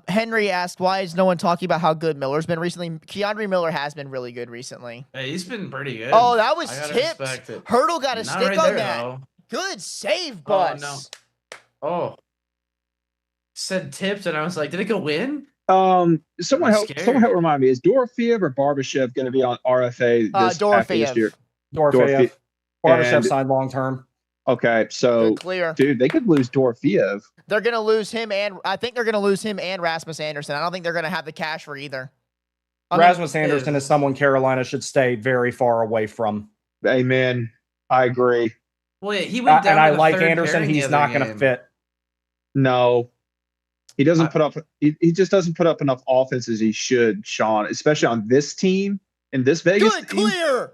Henry asked, "Why is no one talking about how good Miller's been recently?" Keandre Miller has been really good recently. Hey, he's been pretty good. Oh, that was I gotta tipped. respect it. Hurdle got a Not stick right on there, that. though. Good save, Oh, Bus. no. Oh. Said tipped, and I was like, did it go in? Someone I'm help scared. remind me, is Dorofeev or Barbashev going to be on RFA this after this year? Dorofeev. Dorofeev. Barbashev And- signed long term. Okay, so Good clear. dude, they could lose Dorofeev. They're gonna lose him, and I think they're gonna lose him and Rasmus Anderson. I don't think they're gonna have the cash for either. I mean, Rasmus Anderson is someone Carolina should stay very far away from. Amen. I agree. Well, yeah, he went down And to I the like third Anderson. pairing the He's other not going to game. fit. No, he doesn't I- put up. He just doesn't put up enough offense as he should, Sean. Especially on this team in this Vegas Good team. clear.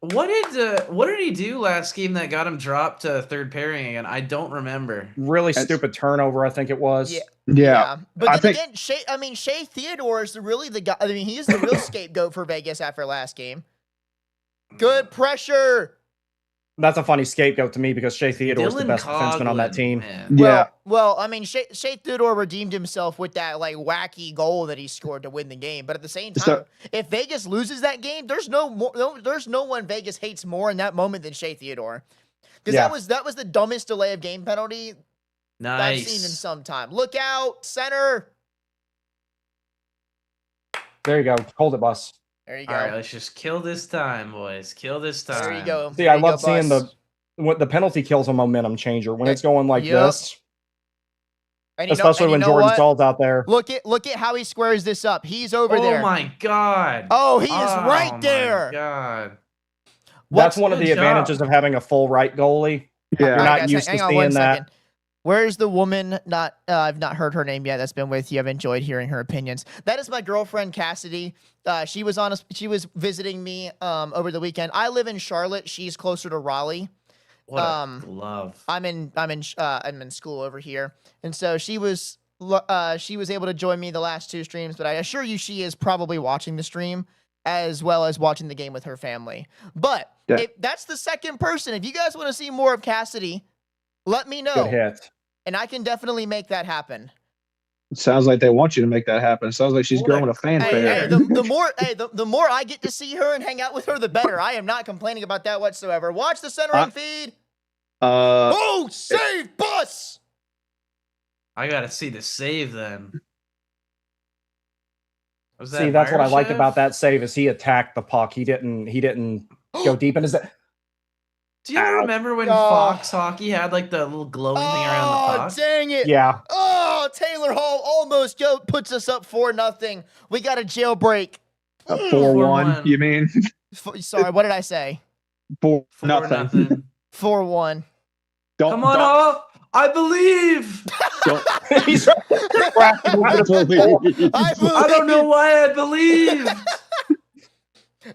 What did he do last game that got him dropped to third pairing again? I don't remember. Really That's- stupid turnover, I think it was. Yeah. Yeah, But I then think- again, Shea Theodore is really the guy. I mean, he is the real scapegoat for Vegas after last game. Good pressure. That's a funny scapegoat to me because Shea Theodore is the Dylan best defenseman on that Coughlin, team. man. Yeah. Well, I mean, Shea Theodore redeemed himself with that like wacky goal that he scored to win the game. But at the same time, So- if Vegas loses that game, there's no one Vegas hates more in that moment than Shea Theodore, because Yeah. that was the dumbest delay of game penalty that I've Nice. seen in some time. Look out, center. There you go. Hold it, Bus. There you go. All right, let's just kill this time, boys. Kill this time. There you go. See, There I you love go, seeing Bus. the penalty kills a momentum changer when it's going like Yep. this, And you know- especially and you when know Jordan what? Stahl's out there. Look at how he squares this up. He's over Oh there. my god. Oh, he is Oh right my there. God. That's one of good the job. advantages of having a full right goalie. Yeah. You're All not right, guys, used to hang on one seeing that. second. Where's the woman? I've not heard her name yet. That's been with you. I've enjoyed hearing her opinions. That is my girlfriend Cassidy. She was visiting me over the weekend. I live in Charlotte. She's closer to Raleigh. What a glove. I'm in school over here, and so she was able to join me the last 2 streams. But I assure you, she is probably watching the stream. as well as watching the game with her family. But if that's the second person, if you guys want to see more of Cassidy, let me know. Good hit. And I can definitely make that happen. It sounds like they want you to make that happen. It sounds like she's growing a fanfare. The more I get to see her and hang out with her, the better. I am not complaining about that whatsoever. Watch the centering feed. Save bus! I gotta see the save then. See, that's what I liked about that save is he attacked the puck. He didn't go deep in his. Do you remember when Fox Hockey had like the little glowing thing around the puck? Oh, dang it. Yeah. Oh, Taylor Hall almost puts us up 4-0. We got a jailbreak. 4-1, you mean? Sorry, what did I say? 4-0. 4-1. Come on, Hall. I believe. I don't know why I believe.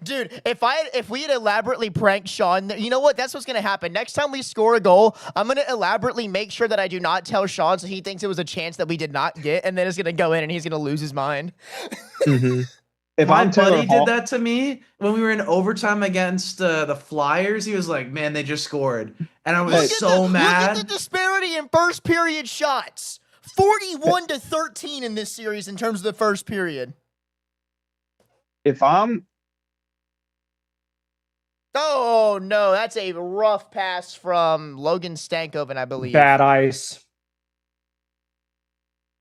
Dude, if we had elaborately pranked Sean, you know what? That's what's gonna happen. Next time we score a goal, I'm gonna elaborately make sure that I do not tell Sean so he thinks it was a chance that we did not get, and then it's gonna go in and he's gonna lose his mind. Mm-hmm. If my buddy did that to me when we were in overtime against the Flyers, he was like, "Man, they just scored," and I was so mad. Look at the disparity in first period shots: 41-13 in this series in terms of the first period. Oh, no, that's a rough pass from Logan Stankoven, I believe. Bad ice.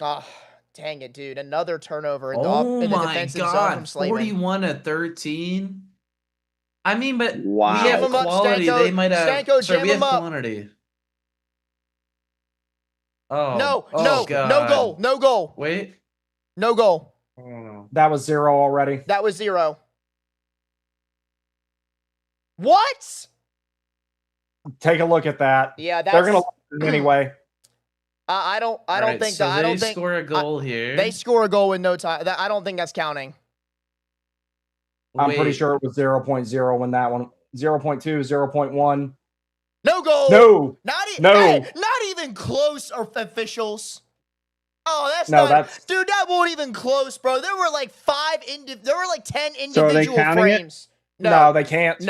Oh, dang it, dude. Another turnover in the defensive zone from Slavin. 41-13. I mean, but wow. we have quality. They might have. Stanko, we have quantity. Oh, no goal. No goal. Wait. No goal. Oh, no. That was 0 already. That was 0. What? Take a look at that. Yeah, they're gonna lose anyway. I don't think so that. They score a goal here. They score a goal with no time. I don't think that's counting. I'm pretty sure it was 0.0 when that one 0.2, 0.1. No goal. No. Not even close, officials. Oh, that's dude. That wasn't even close, bro. There were like 10 individual frames. No, they can't.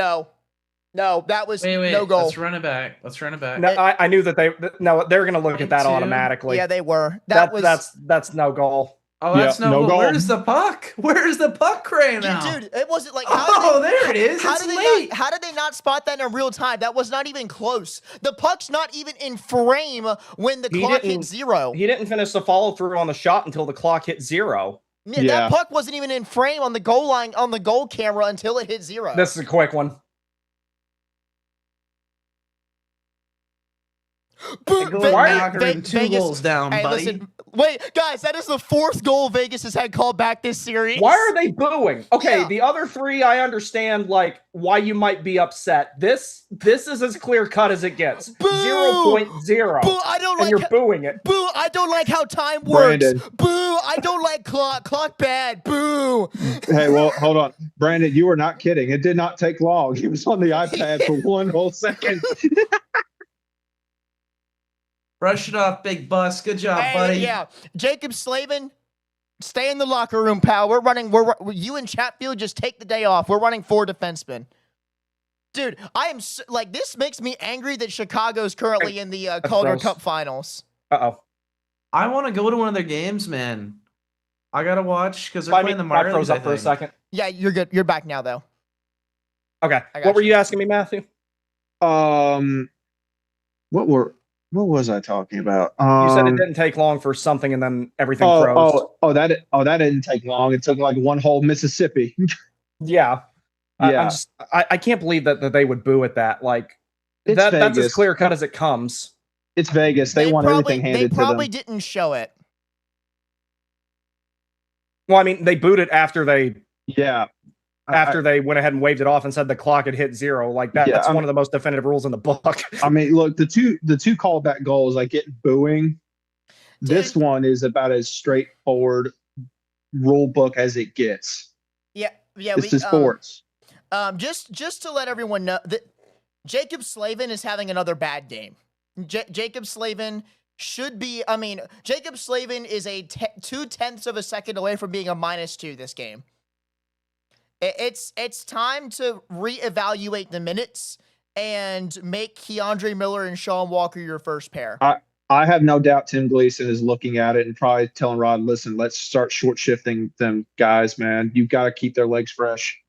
No, that was wait, no goal. Let's run it back. No, I knew that they're going to look at that automatically. Yeah, they were. That's no goal. Oh, that's no goal. Where's the puck? Where's the puck right now? Dude, it wasn't like there it is. How did they not spot that in real time? That was not even close. The puck's not even in frame when the clock hit 0. He didn't finish the follow through on the shot until the clock hit 0. Yeah, that puck wasn't even in frame on the goal line on the goal camera until it hit 0. This is a quick one. Two goals down, buddy. Listen, wait, guys, that is the 4th goal Vegas has had called back this series. Why are they booing? Okay, the other 3, I understand, like, why you might be upset. This is as clear cut as it gets. Boo! 0.0. Boo! I don't like. You're booing it. Boo! I don't like how time works. Brandon. Boo! I don't like clock. Clock bad. Boo! Hey, well, hold on, Brandon. You were not kidding. It did not take long. He was on the iPad for 1 whole second. Brush it off, big bus. Good job, buddy. Yeah, Jacob Slavin, stay in the locker room, pal. You and Chatfield just take the day off. We're running 4 defensemen. Dude, I am this makes me angry that Chicago's currently in the Calder Cup Finals. Uh-oh. I want to go to one of their games, man. I gotta watch because they're playing the Marlies. I froze up for a second. Yeah, you're good. You're back now, though. Okay. What were you asking me, Matthew? What was I talking about? You said it didn't take long for something, and then everything froze. That didn't take long. It took like one whole Mississippi. Yeah. I can't believe that they would boo at that. Like that's as clear cut as it comes. It's Vegas. They want everything handed to them. They probably didn't show it. Well, I mean, they booed it after they. Yeah. After they went ahead and waved it off and said the clock had hit 0, like that. That's one of the most definitive rules in the book. I mean, look, the two callback goals, like get booing. Dude. This one is about as straightforward rule book as it gets. Yeah. It's the sports. Just to let everyone know that Jacob Slavin is having another bad game. Jacob Slavin should be. I mean, Jacob Slavin is 0.2 of a second away from being a -2 this game. It's time to reevaluate the minutes and make Keandre Miller and Sean Walker your first pair. I have no doubt Tim Gleason is looking at it and probably telling Rod, listen, let's start short shifting them guys, man. You've got to keep their legs fresh.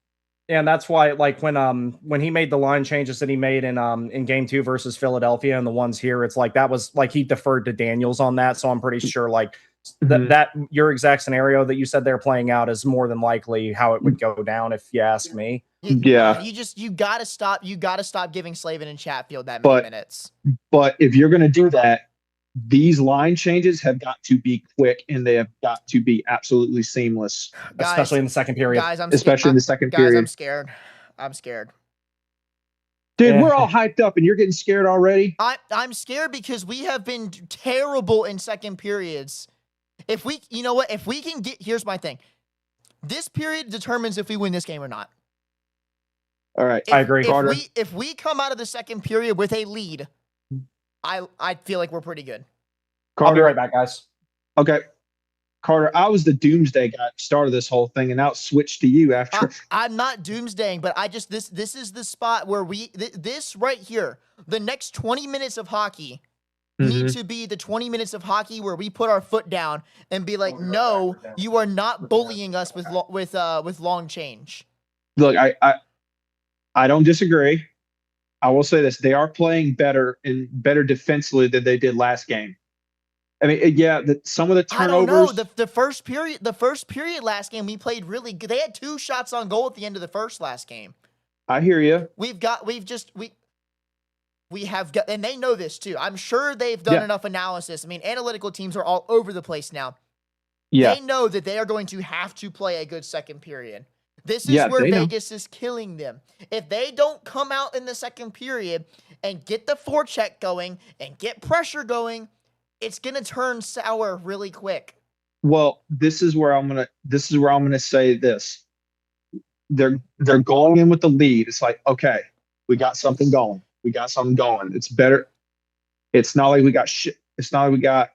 And that's why, like, when he made the line changes that he made in game 2 versus Philadelphia and the ones here, it's like that was like he deferred to Daniels on that. So I'm pretty sure like that your exact scenario that you said they're playing out is more than likely how it would go down, if you ask me. Yeah. You gotta stop giving Slavin and Chatfield that many minutes. But if you're gonna do that, these line changes have got to be quick and they have got to be absolutely seamless. Guys, especially in the second period. Guys, in the second period. I'm scared. Dude, we're all hyped up and you're getting scared already. I'm scared because we have been terrible in second periods. If we can get, here's my thing. This period determines if we win this game or not. All right. I agree, Carter. If we come out of the second period with a lead, I feel like we're pretty good. Carter, I'll be right back, guys. Okay. Carter, I was the doomsday guy that started this whole thing, and now it switched to you after. I'm not doomsdaying, but this is the spot where this right here, the next 20 minutes of hockey need to be the 20 minutes of hockey where we put our foot down and be like, no, you are not bullying us with long change. Look, I don't disagree. I will say this: they are playing better and better defensively than they did last game. I mean, yeah, some of the turnovers. I don't know. The first period last game we played really good. They had 2 shots on goal at the end of the first last game. I hear you. We have got, and they know this too. I'm sure they've done enough analysis. I mean, analytical teams are all over the place now. Yeah. They know that they are going to have to play a good second period. This is where Vegas is killing them. If they don't come out in the second period and get the forecheck going and get pressure going, it's gonna turn sour really quick. Well, this is where I'm gonna say this. They're going in with the lead. It's like, okay, we got something going. It's better. It's not like we got shit. It's not like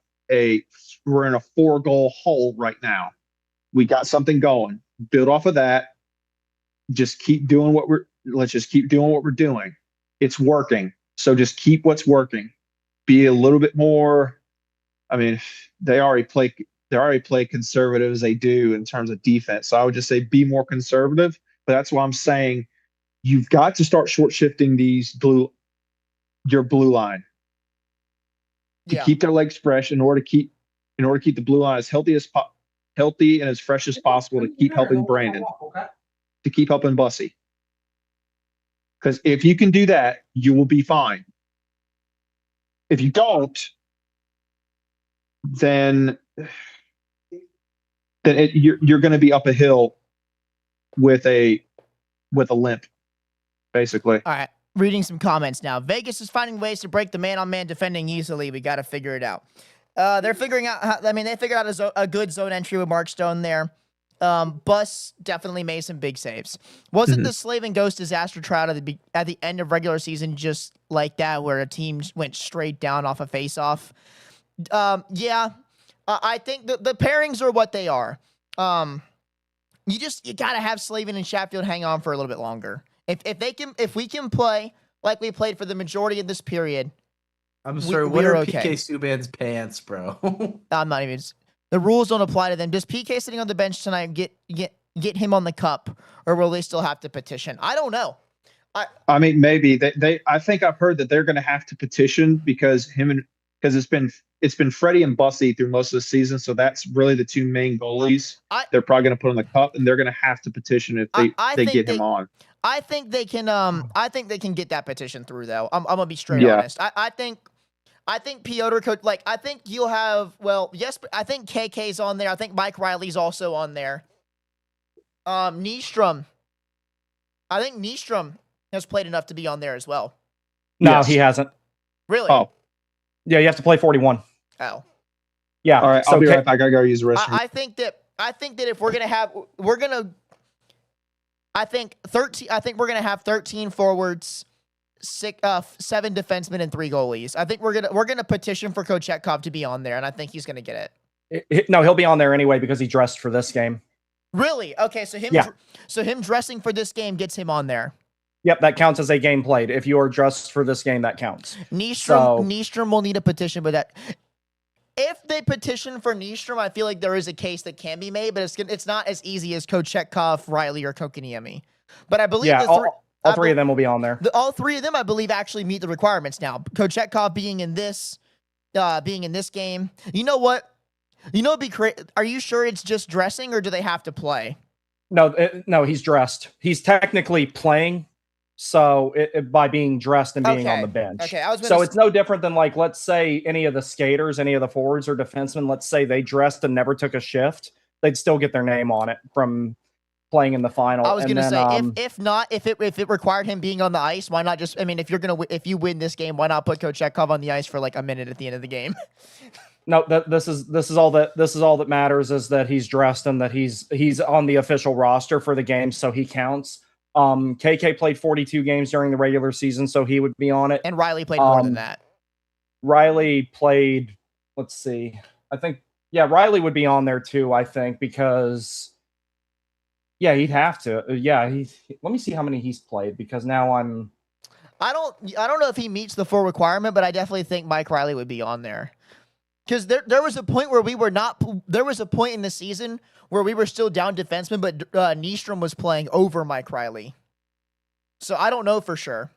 we're in a 4-goal hole right now. We got something going. Build off of that. Just keep doing let's just keep doing what we're doing. It's working. So just keep what's working. Be a little bit more. I mean, they already play conservative as they do in terms of defense. So I would just say be more conservative. But that's why I'm saying you've got to start short shifting your blue line to keep their legs fresh in order to keep the blue line as healthy and as fresh as possible to keep helping Brandon, to keep helping Bussy. Because if you can do that, you will be fine. If you don't, then you're going to be up a hill with a limp, basically. All right, reading some comments now. Vegas is finding ways to break the man-on-man defending easily. We got to figure it out. They're figuring out. They figured out a good zone entry with Mark Stone there. Bus definitely made some big saves. Wasn't the Slavin Ghost disaster tryout at the end of regular season just like that, where a team went straight down off a face-off? I think the pairings are what they are. You gotta have Slavin and Chatfield hang on for a little bit longer. If we can play like we played for the majority of this period. I'm sorry, what are PK Subban's pants, bro? I'm not even. The rules don't apply to them. Does PK sitting on the bench tonight get him on the cup, or will they still have to petition? I don't know. I mean, maybe I think I've heard that they're going to have to petition because it's been Freddie and Bussy through most of the season, so that's really the 2 main goalies. They're probably going to put on the cup, and they're going to have to petition if they get him on. I think they can. I think they can get that petition through, though. I'm gonna be straight honest. I think Piotr could, I think you'll have, yes, but I think KK's on there. I think Mike Riley's also on there. Nystrom. I think Nystrom has played enough to be on there as well. No, he hasn't. Really? Oh. Yeah, you have to play 41. Oh. Yeah. All right, I'll be right back. I gotta use the restroom. I think that if I think we're gonna have 13 forwards, 7 defensemen, and 3 goalies. I think we're gonna petition for Kochetkov to be on there, and I think he's gonna get it. No, he'll be on there anyway because he dressed for this game. Really? Okay, so him dressing for this game gets him on there. Yep, that counts as a game played. If you are dressed for this game, that counts. Nystrom will need a petition, but that if they petition for Nystrom, I feel like there is a case that can be made, but it's not as easy as Kochetkov, Riley, or Kokiniemi. But I believe all three of them will be on there. All three of them, I believe, actually meet the requirements now. Kochetkov being in this game. You know what? It'd be are you sure it's just dressing, or do they have to play? No, he's dressed. He's technically playing. So by being dressed and being on the bench. Okay, it's no different than, like, let's say any of the skaters, any of the forwards or defensemen, let's say they dressed and never took a shift, they'd still get their name on it from playing in the final. I was going to say, if it required him being on the ice, why not just, if you win this game, why not put Kochetkov on the ice for like a minute at the end of the game? No, this is all that matters, is that he's dressed and that he's on the official roster for the game, so he counts. KK played 42 games during the regular season, so he would be on it. And Riley played more than that. Riley played, let's see, I think, Riley would be on there too, I think, because, he'd have to. Let me see how many he's played, because now I don't know if he meets the full requirement, but I definitely think Mike Riley would be on there. Because there was a point where there was a point in the season where we were still down defenseman, but Nystrom was playing over Mike Riley. So I don't know for sure.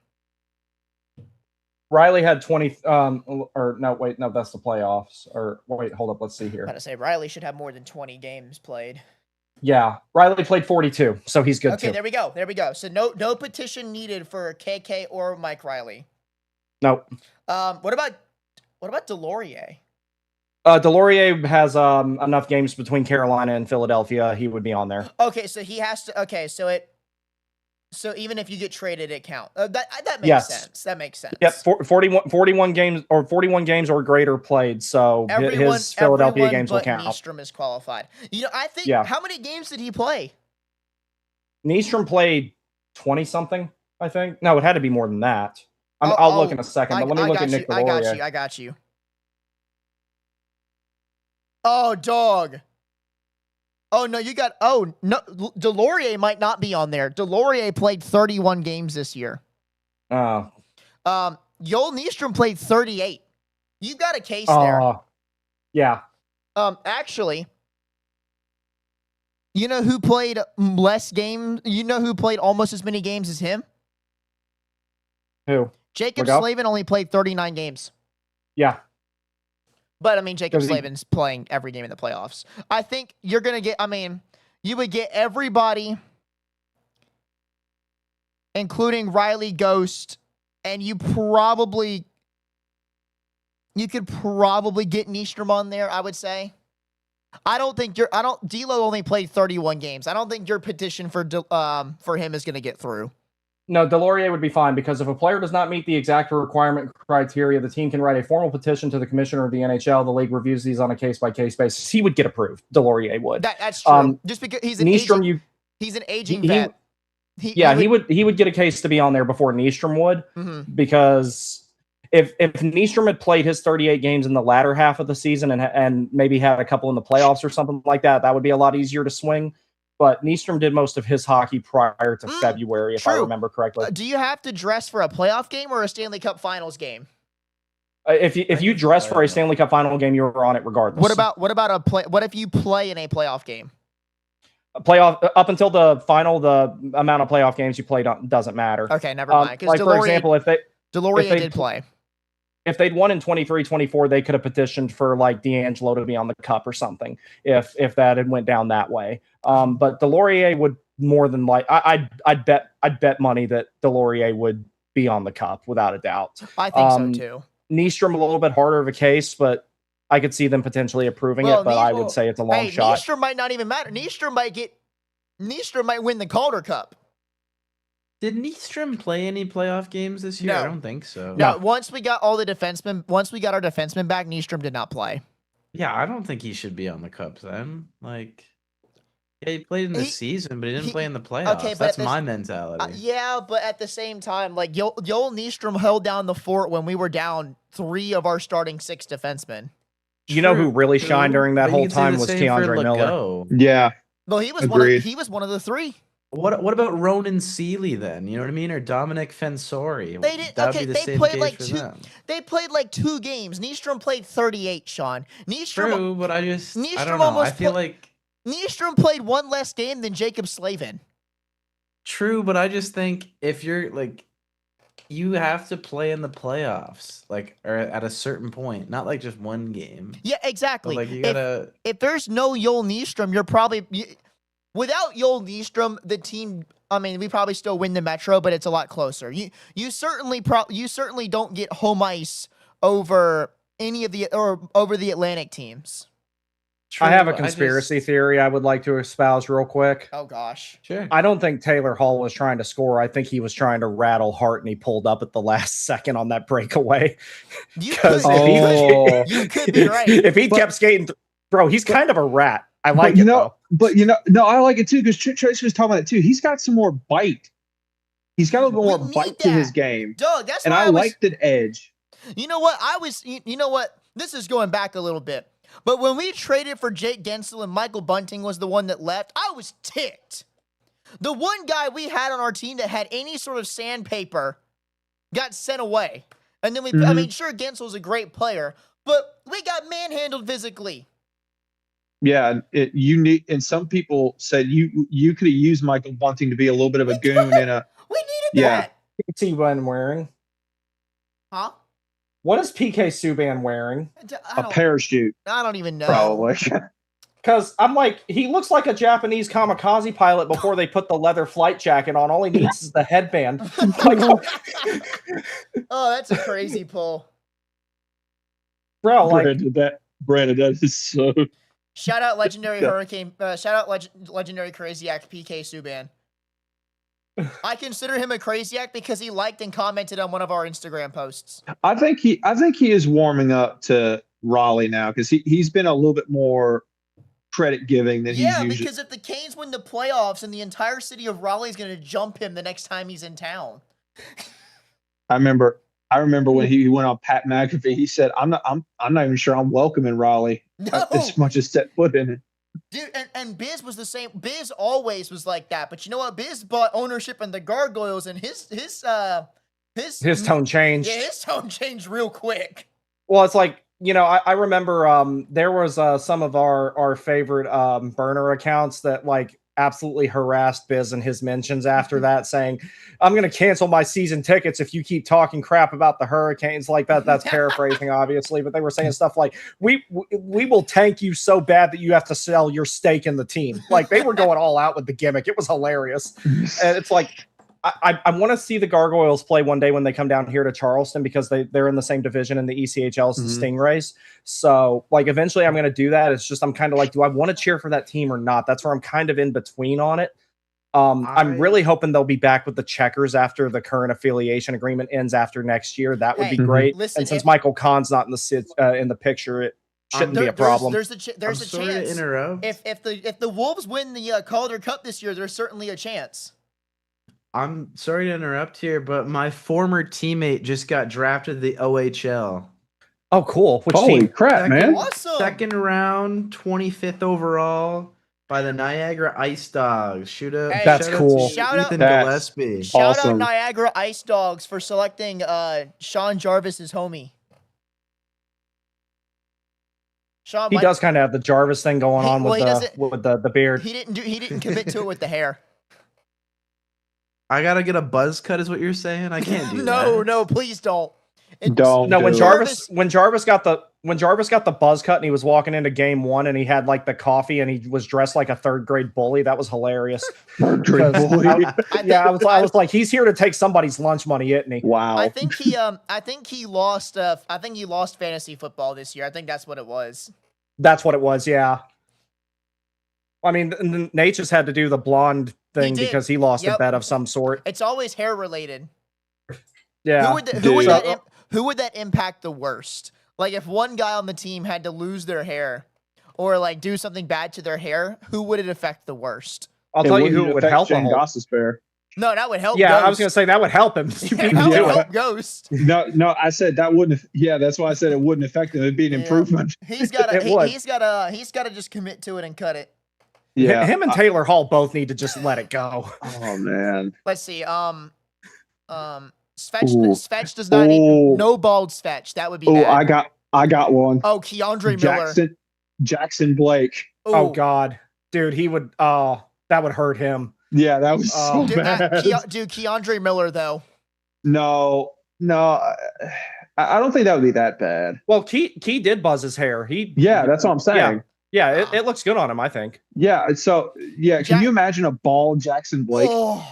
Riley had 20, that's the playoffs. Or wait, hold up, let's see here. I was about to say, Riley should have more than 20 games played. Yeah, Riley played 42, so he's good too. Okay, there we go. So no petition needed for KK or Mike Riley. Nope. What about Delorier? Delorier has enough games between Carolina and Philadelphia. He would be on there. Okay, so he has to. Okay, so even if you get traded, it counts. That makes sense. That makes sense. Yep, 41 games or greater played. So his Philadelphia games will count. Nystrom is qualified. I think. Yeah. How many games did he play? Nystrom played 20 something. I think. No, it had to be more than that. I'll look in a second. But let me look at Nick Delorier. I got you. Oh, dog. Oh, no, Delorier might not be on there. Delorier played 31 games this year. Oh. Joel Nystrom played 38. You've got a case there. Yeah. Actually, you know who played less games? You know who played almost as many games as him? Who? Jacob Slavin only played 39 games. Yeah. But, Jacob Slavin's playing every game in the playoffs. I think you're going to get, you would get everybody, including Riley Ghost, and you could probably get Nystrom on there, I would say. D'Lo only played 31 games. I don't think your petition for him is going to get through. No, Delorier would be fine, because if a player does not meet the exact requirement criteria, the team can write a formal petition to the commissioner of the NHL. The league reviews these on a case-by-case basis. He would get approved. Delorier would. That's true. Just because he's an aging vet. He would get a case to be on there before Nystrom would, because if Nystrom had played his 38 games in the latter half of the season and maybe had a couple in the playoffs or something like that, that would be a lot easier to swing. But Nystrom did most of his hockey prior to February, if I remember correctly. Do you have to dress for a playoff game or a Stanley Cup Finals game? If you dress for a Stanley Cup Final game, you're on it regardless. What if you play in a playoff game? Playoff up until the final, the amount of playoff games you played doesn't matter. Okay, never mind. Like, for example, Delorier did play. If they'd won in 23-24, they could have petitioned for, like, D'Angelo to be on the cup or something, if that had went down that way. But Delorier would more than I'd bet money that Delorier would be on the cup without a doubt. I think so too. Nystrom a little bit harder of a case, but I could see them potentially approving it. But I would say it's a long shot. Nystrom might not even matter. Nystrom might win the Calder Cup. Did Nystrom play any playoff games this year? No. I don't think so. No, once we got our defensemen back, Nystrom did not play. Yeah, I don't think he should be on the Cup then. Like, yeah, he played in the season, but he didn't play in the playoffs. Okay, that's my mentality. Yeah, but at the same time, like, Joel Nystrom held down the fort when we were down 3 of our starting 6 defensemen. You know who really shined during that whole time was Keandre Miller. Yeah. Well, he was Agreed. he was one of the three. What about Ronan Seeley then? You know what I mean? Or Dominic Fensori? They did. That would Okay, be the they same played case like for two. them. They played like 2 games. Nystrom played 38. Sean. Nystrom. True, but I don't Nystrom know. I almost feel like Nystrom played 1 less game than Jacob Slavin. true, but I just think if you're like, you have to play in the playoffs, like, or at a certain point, not like just 1 game. Yeah, But exactly. like you gotta. If there's no Joel Nystrom, you're probably without Joel Nystrom, the team. I mean, we probably still win the Metro, but it's a lot closer. You certainly don't get home ice over any of the over the Atlantic teams. I have a True, conspiracy theory I would like to espouse real quick. Oh gosh. Sure. I don't think Taylor Hall was trying to score. I think he was trying to rattle Hart, and he pulled up at the last second on that breakaway. You Because could, Oh. you could be right. if he kept skating, bro, he's kind of a rat. I like But it though. no, I like it too because Tracy was talking about it too. He's got some more bite. He's got a little bit We more need bite to that. his game, Doug, that's and why I liked the edge. You know what? You know what? This is going back a little bit. But when we traded for Jake Gensel and Michael Bunting was the one that left, I was ticked. The one guy we had on our team that had any sort of sandpaper got sent away. And then I mean, sure, Gensel's a great player, but we got manhandled physically. Yeah, you need, and some people said you could have used Michael Bunting to be a little bit of a goon in a. We needed Yeah. that. What's he been wearing? Huh? What is PK Subban wearing? A parachute, I don't even know. probably. Because I'm like, he looks like a Japanese kamikaze pilot before they put the leather flight jacket on. All he needs is the headband. Like, Oh, that's a crazy pull. bro, like, Brandon, that is so. Shout out legendary Yeah. Hurricane. Shout out legendary Craziac PK Subban. I consider him a Craziac because he liked and commented on one of our Instagram posts. I think he is warming up to Raleigh now because he's been a little bit more credit giving than Yeah, he's usually. because if the Canes win the playoffs, and the entire city of Raleigh is going to jump him the next time he's in town. I remember when he went on Pat McAfee. He said, "I'm not even sure I'm welcome in Raleigh No, as much as set foot in it." dude, and Biz was the same. Biz always was like that, but you know what? Biz bought ownership in the Gargoyles, and his tone changed. Yeah, his tone changed real quick. Well, it's like, you know, I remember there was some of our favorite burner accounts that like absolutely harassed Biz and his mentions after that, saying, "I'm going to cancel my season tickets if you keep talking crap about the Hurricanes." Like that. That's paraphrasing, obviously, but they were saying stuff like, "We will tank you so bad that you have to sell your stake in the team." Like they were going all out with the gimmick. It was hilarious, and it's like, I want to see the Gargoyles play one day when they come down here to Charleston because they're in the same division in the ECHL as the Stingrays. So like eventually I'm going to do that. It's just I'm kind of like, do I want to cheer for that team or not? That's where I'm kind of in between on it. I'm really hoping they'll be back with the Checkers after the current affiliation agreement ends after next year. That would be great. Listen, and since Michael Kahn's not in the picture, it shouldn't be a problem. There's a chance. To interrupt. If the Wolves win the Calder Cup this year, there's certainly a chance. I'm sorry to interrupt here, but my former teammate just got drafted to the OHL. Oh, cool. Which Holy team? crap, man! Awesome. Second round, 25th overall by the Niagara Ice Dogs. Hey, that's shout out cool. to Shout out- Ethan That's- Gillespie. Shout out Awesome. Niagara Ice Dogs for selecting Sean Jarvis's homie. Sean, He does kind of have the Jarvis thing going on Well, with the beard. He didn't commit to it with the hair. I gotta get a buzz cut, is what you're saying? I can't do No, that. no, please don't. Don't. No, when do it. Jarvis got the buzz cut and he was walking into game 1 and he had like the coffee and he was dressed like a 3rd grade bully, that was hilarious. Great boy. I was like, he's here to take somebody's lunch money, isn't he? Wow. I think he lost fantasy football this year. I think that's what it was. That's what it was, yeah. I mean, Nate just had to do the blonde thing did. because he lost a Yep. bet of some sort. It's always hair related. Yeah. Who would that impact the worst? Like if one guy on the team had to lose their hair or like do something bad to their hair, who would it affect the worst? I'll tell you who it would help. Shane Goss's pair. No, that would help. Yeah, Ghost. I was gonna say that would help him. Yeah, that would help Ghost. No, I said that wouldn't. Yeah, that's why I said it wouldn't affect him. It'd be an improvement. He's got It would. to just commit to it and cut it. Yeah. Him and Taylor Hall both need to just let it go. Oh man. Let's see. Svetch Ooh. Svetch does not need no bald Svetch. That would be bad. I got one. Oh, Keandre Miller. Jackson Blake. Ooh. Oh God, dude, he would. That would hurt him. Yeah, that was so bad. Dude, Keandre Miller though. No, I don't think that would be that bad. Well, Key did buzz his hair. That's what I'm saying. Yeah, it looks good on him, I think. Yeah, so can you imagine a bald Jackson Blake? Oh.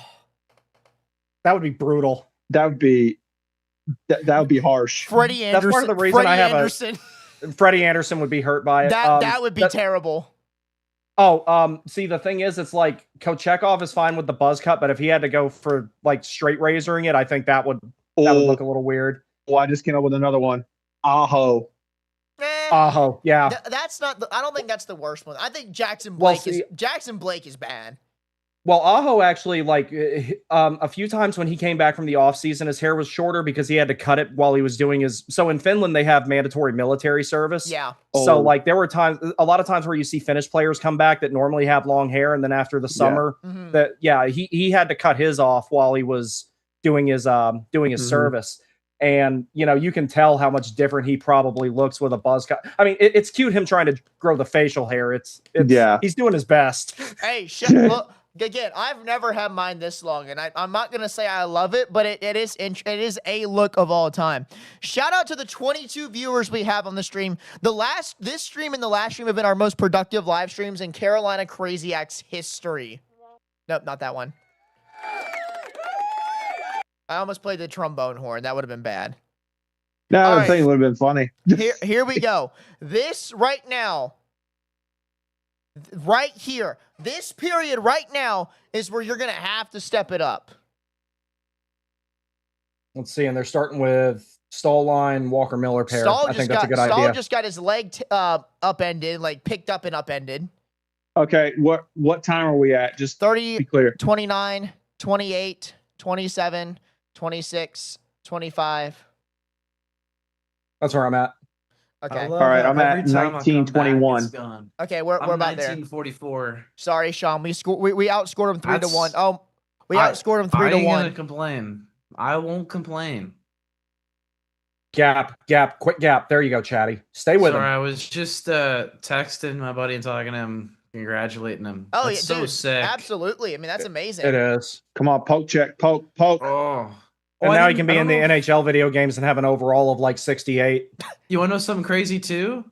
That would be brutal. That would be harsh. Freddie Anderson. That's part of the reason I have Freddie Anderson would be hurt by it. That would be terrible. Oh, see, the thing is, it's like Kochekov is fine with the buzz cut, but if he had to go for like straight razoring it, I think that would look a little weird. Well, I just came up with another one. Aho. Aho, yeah. That's not. I don't think that's the worst one. I think Jackson Blake is bad. Well, Aho actually, like, a few times when he came back from the offseason, his hair was shorter because he had to cut it while he was doing his... So in Finland, they have mandatory military service. Yeah. So, like, there were a lot of times where you see Finnish players come back that normally have long hair, and then after the summer, he had to cut his off while he was doing his service. And, you can tell how much different he probably looks with a buzz cut. I mean, it's cute him trying to grow the facial hair. He's doing his best. Hey, look. Again, I've never had mine this long, and I'm not gonna say I love it, but it is a look of all time. Shout out to the 22 viewers we have on the stream. This stream and the last stream have been our most productive live streams in Carolina Craziacs history. Nope, not that one. I almost played the trombone horn. That would have been bad. No, I think it would have been funny. Here we go. This right now. Right here, this period right now is where you're going to have to step it up. Let's see, and they're starting with Stallline, Walker Miller pair. I think that's a good idea. Stahl just got his leg upended, like picked up and upended. Okay, what time are we at? Just 30, be clear. 29, 28, 27, 26, 25. That's where I'm at. Okay. All right, I'm at 1921. Okay, we're about there. 1944. Sorry, Sean. We outscored him 3-1. Oh, outscored him 3-1. I ain't gonna complain. I won't complain. Gap, quick gap. There you go, Chatty. Stay with him. I was just texting my buddy and talking to him, congratulating him. Oh, that's so sick. Absolutely. I mean, that's amazing. It is. Come on, poke check, poke. Oh. And now he can be in the NHL video games and have an overall of like 68. You want to know something crazy too?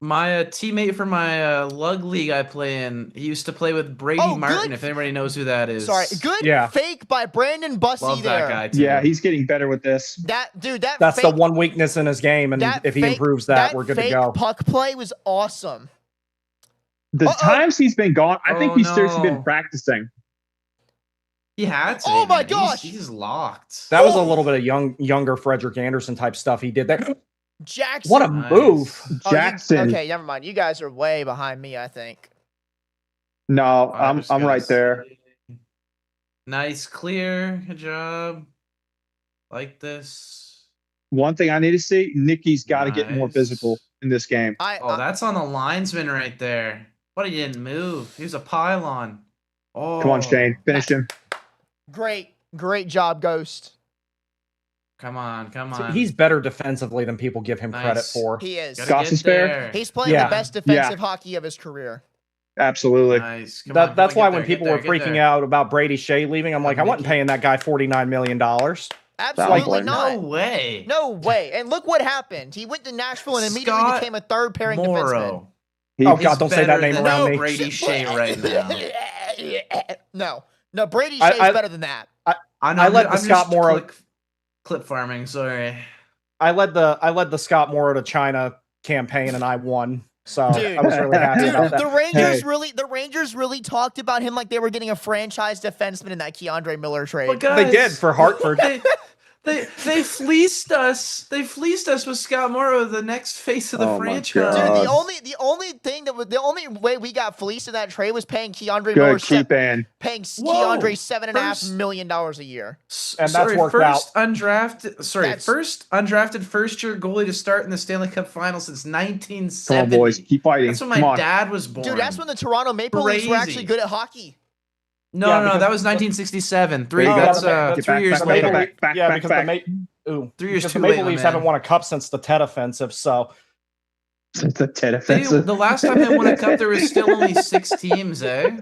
My teammate from my Lug League I play in, he used to play with Brady Martin, if anybody knows who that is. Sorry, good fake by Brandon Bussey. Love there. That guy too. Yeah, he's getting better with this. That's the one weakness in his game, and if he improves that, we're good to go. Puck play was awesome. The times he's been gone, I think he's seriously been practicing. He had to. Oh my gosh, he's locked. That was a little bit of younger Frederick Anderson type stuff he did there. Jackson, what a move, Jackson. Okay, never mind. You guys are way behind me, I think. No, I'm right there. Nice, clear, good job. Like this. One thing I need to see: Nikki's got to get more physical in this game. That's on the linesman right there. What, he didn't move? He was a pylon. Oh, come on, Shane, finish him. Great job, Ghost. Come on. So he's better defensively than people give him credit for. He is. Goss is fair. He's playing the best defensive hockey of his career. Absolutely. Nice. That's why when people were freaking out about Brady Shea leaving, I'm like, I wasn't paying that guy $49 million. Absolutely not. No way. No way. And look what happened. He went to Nashville and immediately became a third pairing defenseman. Oh God, don't say that name around me. Brady Shea right now. No, Brady Shea is better than that. I led the Scott Morrow clip farming. Sorry, I led the Scott Morrow to China campaign and I won. So I was really happy about that. The Rangers really talked about him like they were getting a franchise defenseman in that Keandre Miller trade. They did for Hartford. They fleeced us. They fleeced us with Scott Morrow, the next face of the Oh my franchise. Dude, God. the only thing that was the only way we got fleeced in that trade was paying Keandre Good, Miller keep in. paying Whoa, Keandre $7.5 first- million a year. And that's worked out. First undrafted first-year goalie to start in the Stanley Cup Final since 1970. Come on, boys, keep fighting. That's when Come my on. dad was born. Dude, that's when the Toronto Maple Leafs were actually Crazy. good at hockey. No, Yeah, no, because that was 1967. There you go. That's Get 3 back, years back, later. back, back, back, because back. the 3 years because too the late, Maple my Leafs man. haven't won a cup since the Ted offensive. So It's the Ted offensive. The last time they won a cup, there was still only 6 teams, eh?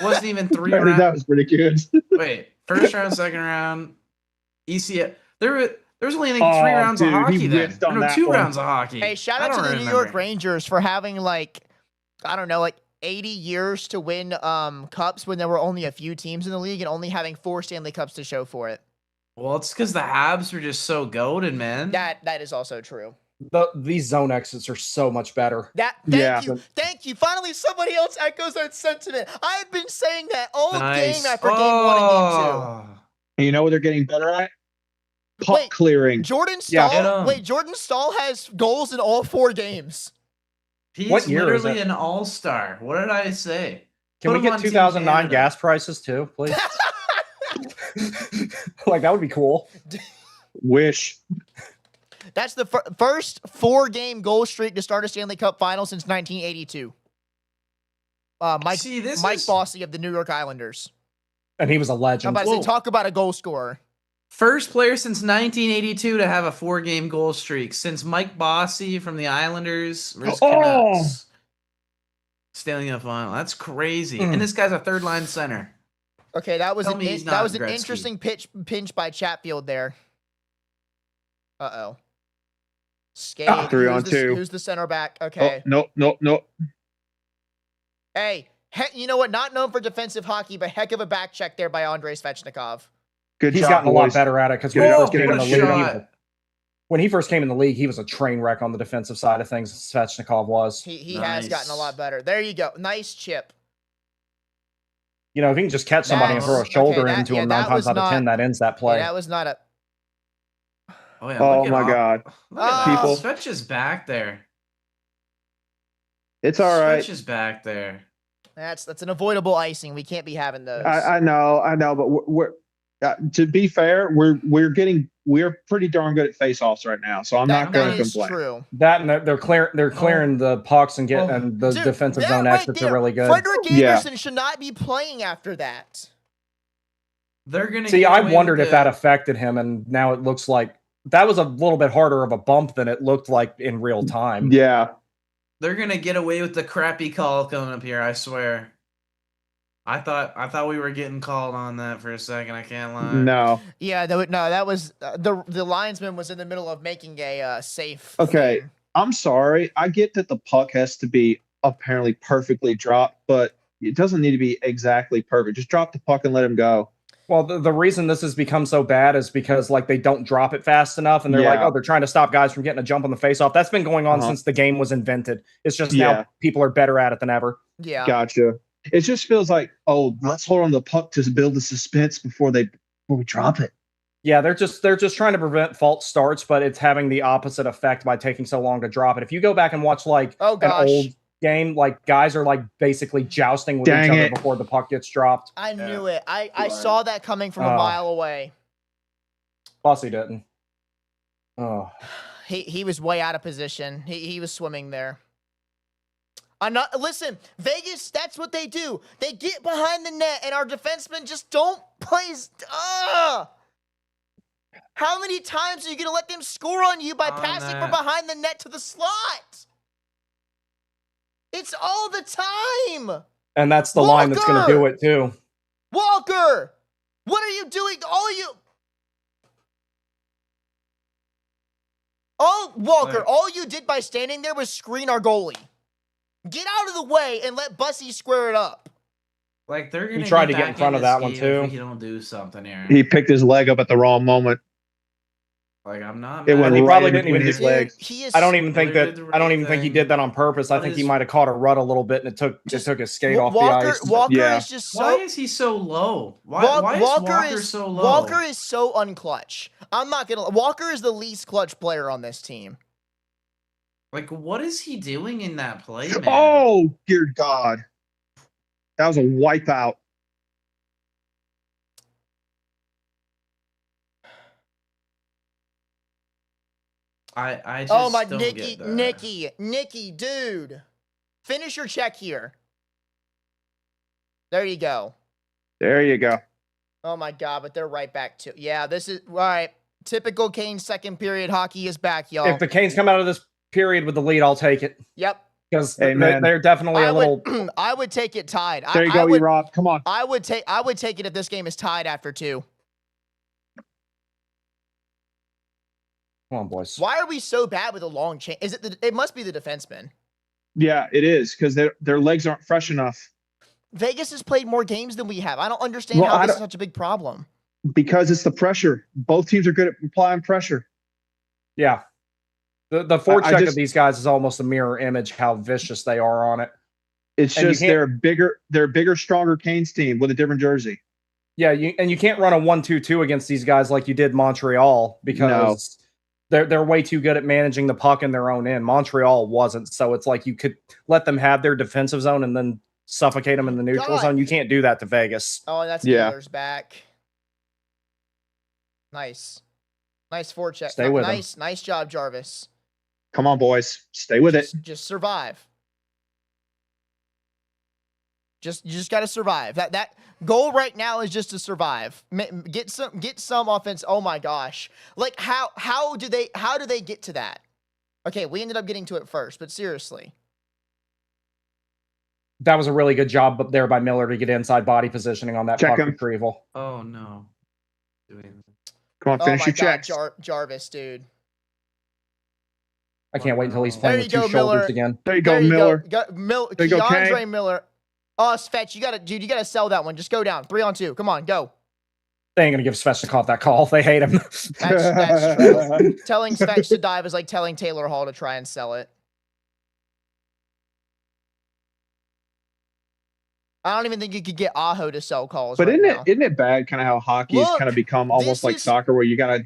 Wasn't even 3 Apparently rounds. that was pretty good. Wait, first round, second round, ECF. There was only, I think, 3 Oh, rounds of dude, he hockey then. whiffed on No, that 2 one. rounds of hockey. Hey, shout I out to don't the New remember. York Rangers for having like 80 years to win cups when there were only a few teams in the league and only having 4 Stanley Cups to show for it. Well, it's because the Habs were just so goated, man. That is also true. these zone exits are so much better. Thank you. Finally, somebody else echoes that sentiment. I've been saying that all Nice. game after game 1 and game 2. And you know what they're getting better at? Puck clearing. Jordan Yeah. Stahl. Jordan Stahl has goals in all 4 games. He's What year is literally it? an all-star. What did I say? Can Put we him get on Team 2009 Canada. gas prices too, please? Like that would be cool. Wish. That's the first 4-game goal streak to start a Stanley Cup final since 1982. Mike Bossy of the New York Islanders. And he was a I'm legend. about to say, talk about a goal scorer. First player since 1982 to have a 4-game goal streak since Mike Bossy from the Islanders versus Canucks. Stanley Cup final. That's crazy. And this guy's a third-line center. Okay, that was Tell me he's not an Gretzky. interesting pinch by Chatfield there. Uh-oh. Skate. 3 on 2. Who's the center back? Okay. Oh, no. Hey, you know what? Not known for defensive hockey, but heck of a back check there by Andrei Svechnikov. Good He's job, gotten a lot boys. better at it because when he first came in the league, he was a train wreck on the defensive side of things. Svechnikov was. He has gotten a lot better. There you go. Nice chip. You know, if he can just catch somebody and throw a shoulder into him 9 times out of 10, that ends that play. Yeah, that was not a. Oh, yeah, Oh my God. Look at People. Svech is back there. It's all right. Svech is back there. That's an avoidable icing. We can't be having those. I know, but we're to be fair, we're pretty darn good at face-offs right now, so I'm not going to complain. True. That and they're clearing the pucks and getting the Dude, defensive that zone right exits there, are really good. Frederick Anderson should not be playing after that. They're gonna See, get I away wondered with if that affected him, and now it looks like that was a little bit harder of a bump than it looked like in real time. Yeah. They're gonna get away with the crappy call coming up here. I swear. I thought we were getting called on that for a second. I can't lie. No. Yeah, that was the linesman was in the middle of making a safe. Okay. thing. I'm sorry. I get that the puck has to be apparently perfectly dropped, but it doesn't need to be exactly perfect. Just drop the puck and let him go. Well, the reason this has become so bad is because like they don't drop it fast enough, and they're like, oh, they're trying to stop guys from getting a jump on the faceoff. That's been going on since the game was invented. It's just now people are better at it than ever. Yeah. Gotcha. It just feels like, oh, let's hold on to the puck to build the suspense before we drop it. Yeah, they're just trying to prevent false starts, but it's having the opposite effect by taking so long to drop it. If you go back and watch like an old game, like guys are like basically jousting with each other before the puck gets dropped. I knew it. I saw that coming from a mile away. Bossy didn't. Oh. He was way out of position. He was swimming there. Listen, Vegas, that's what they do. They get behind the net, and our defensemen just don't play. How many times are you going to let them score on you by passing from behind the net to the slot? It's all the time. And that's the line that's going to do it, too. Walker, what are you doing? Walker, all you did by standing there was screen our goalie. Get out of the way and let Bussy square it up. Like they're gonna. He tried to get in front of that one too. If we don't do something here. He picked his leg up at the wrong moment. Like, I'm not. It went And he right probably in didn't even between his do- legs. He is. I don't even think Literally that. the I don't even think he did that on purpose. I What think he is- might have caught a rut a little bit, and it took his skate off the ice. Walker Yeah. is just Why so. is he so low? Why is Walker so low? Walker is so unclutch. I'm not gonna. Walker is the least clutch player on this team. Like, what is he doing in that play, man? Oh, dear God. That was a wipeout. I just Oh my, don't Nikki, get that. Nikki, dude, finish your check here. There you go. There you go. Oh my God, but they're right back to. Yeah, this is right. Typical Canes second period hockey is back, y'all. If the Canes come out of this period with the lead, I'll take it. Yep. Because Amen. they're definitely a little. I would take it tied. There you go, Rob. Come on. I would take it if this game is tied after 2. Come on, boys. Why are we so bad with a long chain? Is it? It must be the defenseman. Yeah, it is because their legs aren't fresh enough. Vegas has played more games than we have. I don't understand Well, how this is such a big problem. Because it's the pressure. Both teams are good at applying pressure. Yeah. The forecheck of these guys is almost a mirror image how vicious they are on it. It's And just they're a bigger, stronger Canes team with a different jersey. Yeah, you can't run a 1-2-2 against these guys like you did Montreal because they're way too good at managing the puck in their own end. Montreal wasn't, so it's like you could let them have their defensive zone and then suffocate them in the neutral zone. You can't do that to Vegas. Oh, that's Miller's back. Nice forecheck. Stay with him. Nice job, Jarvis. Come on, boys. Stay with it. Just survive. You just got to survive. That goal right now is just to survive. Get some offense. Oh my gosh. Like how do they get to that? Okay, we ended up getting to it first, but seriously. That was a really good job there by Miller to get inside body positioning on that puck retrieval. Oh no. Come on, finish your checks. Jarvis, dude. I can't wait until he's playing with two shoulders Miller. again. There you go, Miller. There you go, Keandre Miller. Oh, Svetch, you gotta sell that one. Just go down. 3-on-2. Come on, go. They ain't gonna give Svechnikov that call. They hate him. That's true. Telling Svetch to dive is like telling Taylor Hall to try and sell it. I don't even think you could get Aho to sell calls. But isn't it bad kind of how hockey has kind of become almost like soccer where you gotta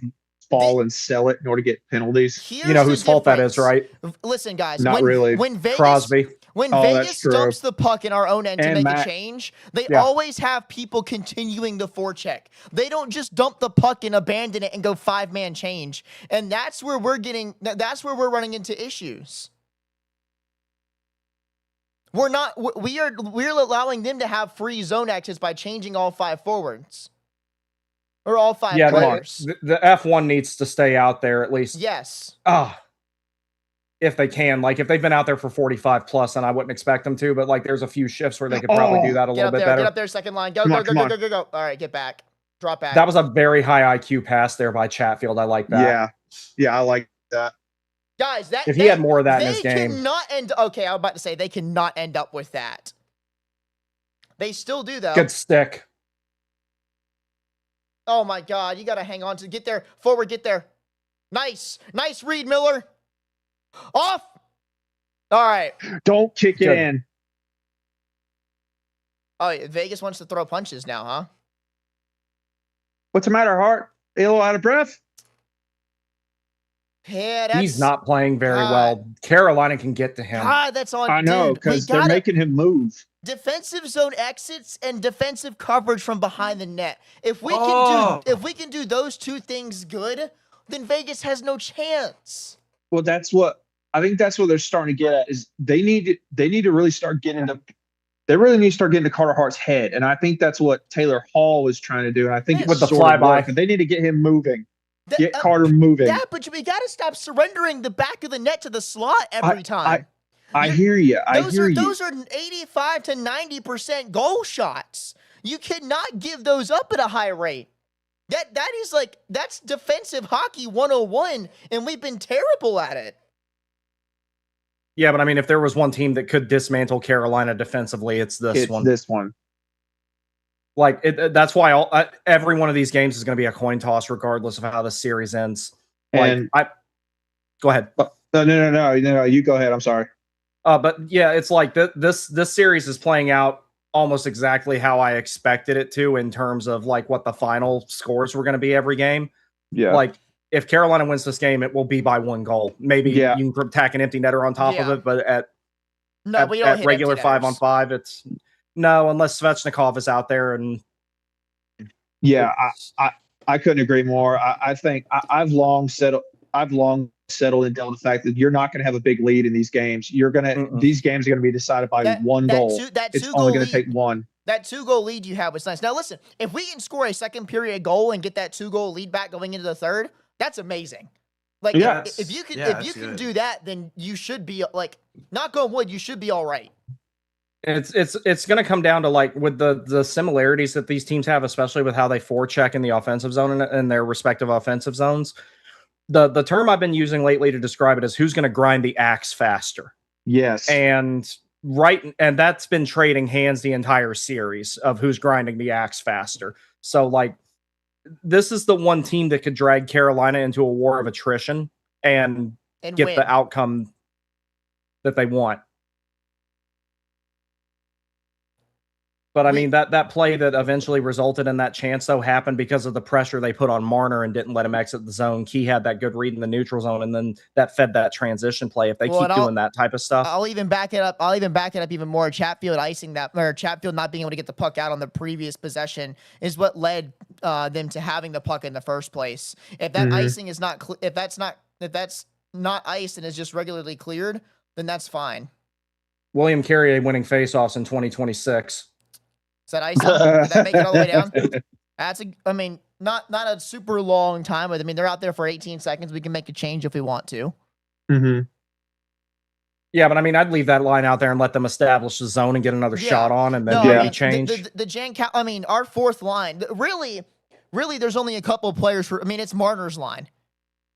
fall and sell it in order to get penalties? You know whose fault that is, right? Listen, guys. Not really. When Vegas, Crosby. When Vegas dumps the puck in our own end to make a change, they always have people continuing the forecheck. They don't just dump the puck and abandon it and go 5-man change. And that's where we're running into issues. We're allowing them to have free zone access by changing all 5 forwards. Or all 5 players. The F1 needs to stay out there at least. Yes. If they can. Like, if they've been out there for 45 plus, and I wouldn't expect them to, but like there's a few shifts where they could probably do that a little bit better. Get up there, second line. Go. All right, get back. Drop back. That was a very high IQ pass there by Chatfield. I like that. Yeah, I like that. Guys, if he had more of that in his game. Okay, I was about to say they cannot end up with that. They still do, though. Good stick. Oh my God, you got to hang on to get there. Forward, get there. Nice read, Miller. Off. All right. Don't kick it in. Oh, Vegas wants to throw punches now, huh? What's the matter, Hart? A little out of breath? Yeah, he's not playing very well. Carolina can get to him. That's on. I know, because they're making him move. Defensive zone exits and defensive coverage from behind the net. If we can do those 2 things good, then Vegas has no chance. Well, I think that's what they're starting to get at is they need to really start getting to. They really need to start getting to Carter Hart's head, and I think that's what Taylor Hall was trying to do. And I think with the flyby, they need to get him moving. Get Carter moving. Yeah, but we got to stop surrendering the back of the net to the slot every time. I hear you. Those are 85 to 90% goal shots. You cannot give those up at a high rate. That's defensive hockey 101, and we've been terrible at it. Yeah, but I mean, if there was one team that could dismantle Carolina defensively, it's this one. This one. Like, that's why every one of these games is going to be a coin toss, regardless of how the series ends. And go ahead. No. You go ahead. I'm sorry. But yeah, it's like this series is playing out almost exactly how I expected it to in terms of like what the final scores were going to be every game. Yeah. Like if Carolina wins this game, it will be by 1 goal. Maybe you can tack an empty netter on top of it, but at regular 5-on-5, it's no, unless Svechnikov is out there. And yeah, I couldn't agree more. I think I've long settled into the fact that you're not going to have a big lead in these games. These games are going to be decided by 1 goal. It's only going to take one. That 2-goal lead you have was nice. Now listen, if we can score a second period goal and get that 2-goal lead back going into the third, that's amazing. Like if you can do that, then you should be like, knock on wood, you should be all right. It's going to come down to like with the similarities that these teams have, especially with how they forecheck in the offensive zone and their respective offensive zones. The term I've been using lately to describe it is who's going to grind the axe faster. Yes. And that's been trading hands the entire series of who's grinding the axe faster. So like this is the one team that could drag Carolina into a war of attrition and get win the outcome that they want. But I mean, that play that eventually resulted in that chance, though, happened because of the pressure they put on Marner and didn't let him exit the zone. Key had that good read in the neutral zone, and then that fed that transition play. If they keep doing that type of stuff, I'll even back it up. Even more. Chatfield not being able to get the puck out on the previous possession is what led them to having the puck in the first place. If that icing is not, if that's not ice and is just regularly cleared, then that's fine. William Carrier winning faceoffs in 2026. Is that icing? Did that make it all the way down? Not a super long time, but I mean, they're out there for 18 seconds. We can make a change if we want to. Mm-hmm. Yeah, but I mean, I'd leave that line out there and let them establish the zone and get another shot on, and then maybe change. Our fourth line, really, there's only a couple of players it's Marner's line.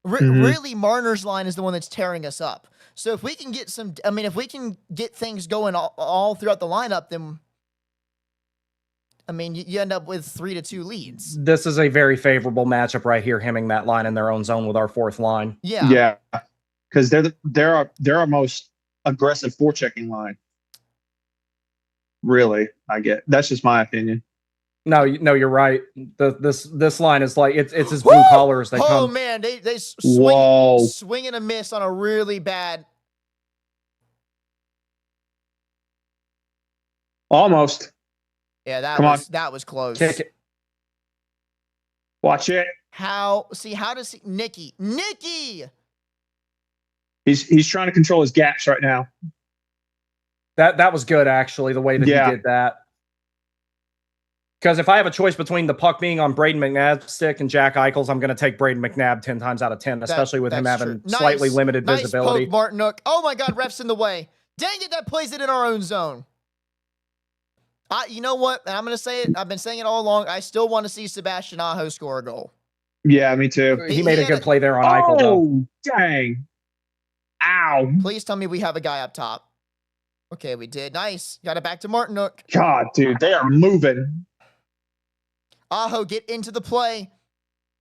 Really, Marner's line is the one that's tearing us up. So if we can get if we can get things going all throughout the lineup, then you end up with 3-2 leads. This is a very favorable matchup right here, hemming that line in their own zone with our fourth line. Yeah, because they're our most aggressive forechecking line. Really, that's just my opinion. No, you're right. This line is like it's as blue collar as they come. Oh man, they swing and a miss on a really bad. Almost. Yeah, that was close. Kick it. Watch it. How does Nicky? He's trying to control his gaps right now. That was good, actually, the way that he did that. Because if I have a choice between the puck being on Braden McNabb's stick and Jack Eichel's, I'm going to take Braden McNabb 10 times out of 10, especially with him having slightly limited visibility. Poke, Martinook. Oh my God, ref's in the way. Dang it, that plays it in our own zone. You know what? And I'm going to say it. I've been saying it all along. I still want to see Sebastian Aho score a goal. Yeah, me too. He made a good play there on Eichel, though. Oh, dang. Ow. Please tell me we have a guy up top. Okay, we did. Nice. Got it back to Martinook. God, dude, they are moving. Aho, get into the play.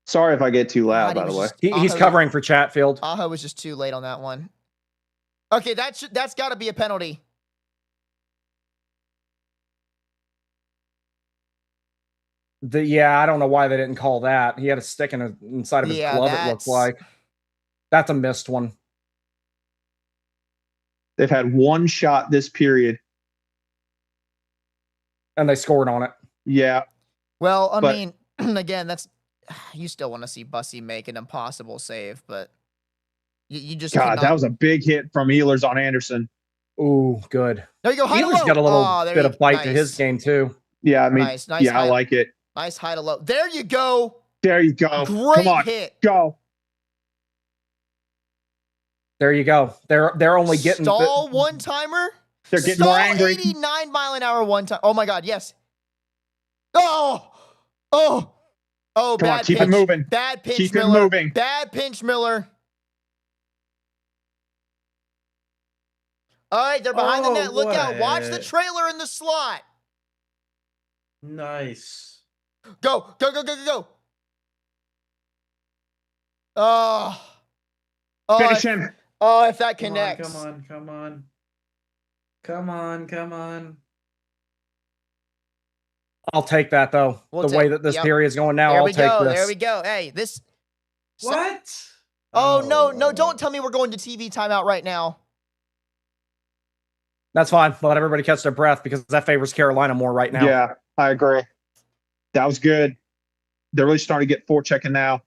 Sorry if I get too loud, by the way. He's covering for Chatfield. Aho was just too late on that one. Okay, that's got to be a penalty. I don't know why they didn't call that. He had a stick inside of his glove, it looks like. That's a missed one. They've had one shot this period. And they scored on it. Yeah. Well, I mean, again, you still want to see Bussy make an impossible save, but you just that was a big hit from Ehlers on Anderson. Ooh, good. There you go. Ehlers got a little bit of bite to his game, too. Yeah, I mean, nice I like it. Nice high to low. There you go. There you go. Great Come on, hit. Go. There you go. They're only getting stall one timer. They're getting more angry. 89 mile an hour one time. Oh my God, yes. Oh. Come on, keep it moving. Bad pinch, keep Miller. It moving. Bad pinch, Miller. All right, they're behind the net. Look out. Watch the trailer in the slot. Nice. Go. Oh. Oh, Finish him. if that Come on, connects. come on, come on. Come on, come on. I'll take that though. We'll the way take- that this yep. period is going now, There I'll we take go. this. There we go. Hey, this. What? Oh, no, don't tell me we're going to TV timeout right now. That's fine. Let everybody catch their breath because that favors Carolina more right now. Yeah, I agree. That was good. They're really starting to get forechecking now.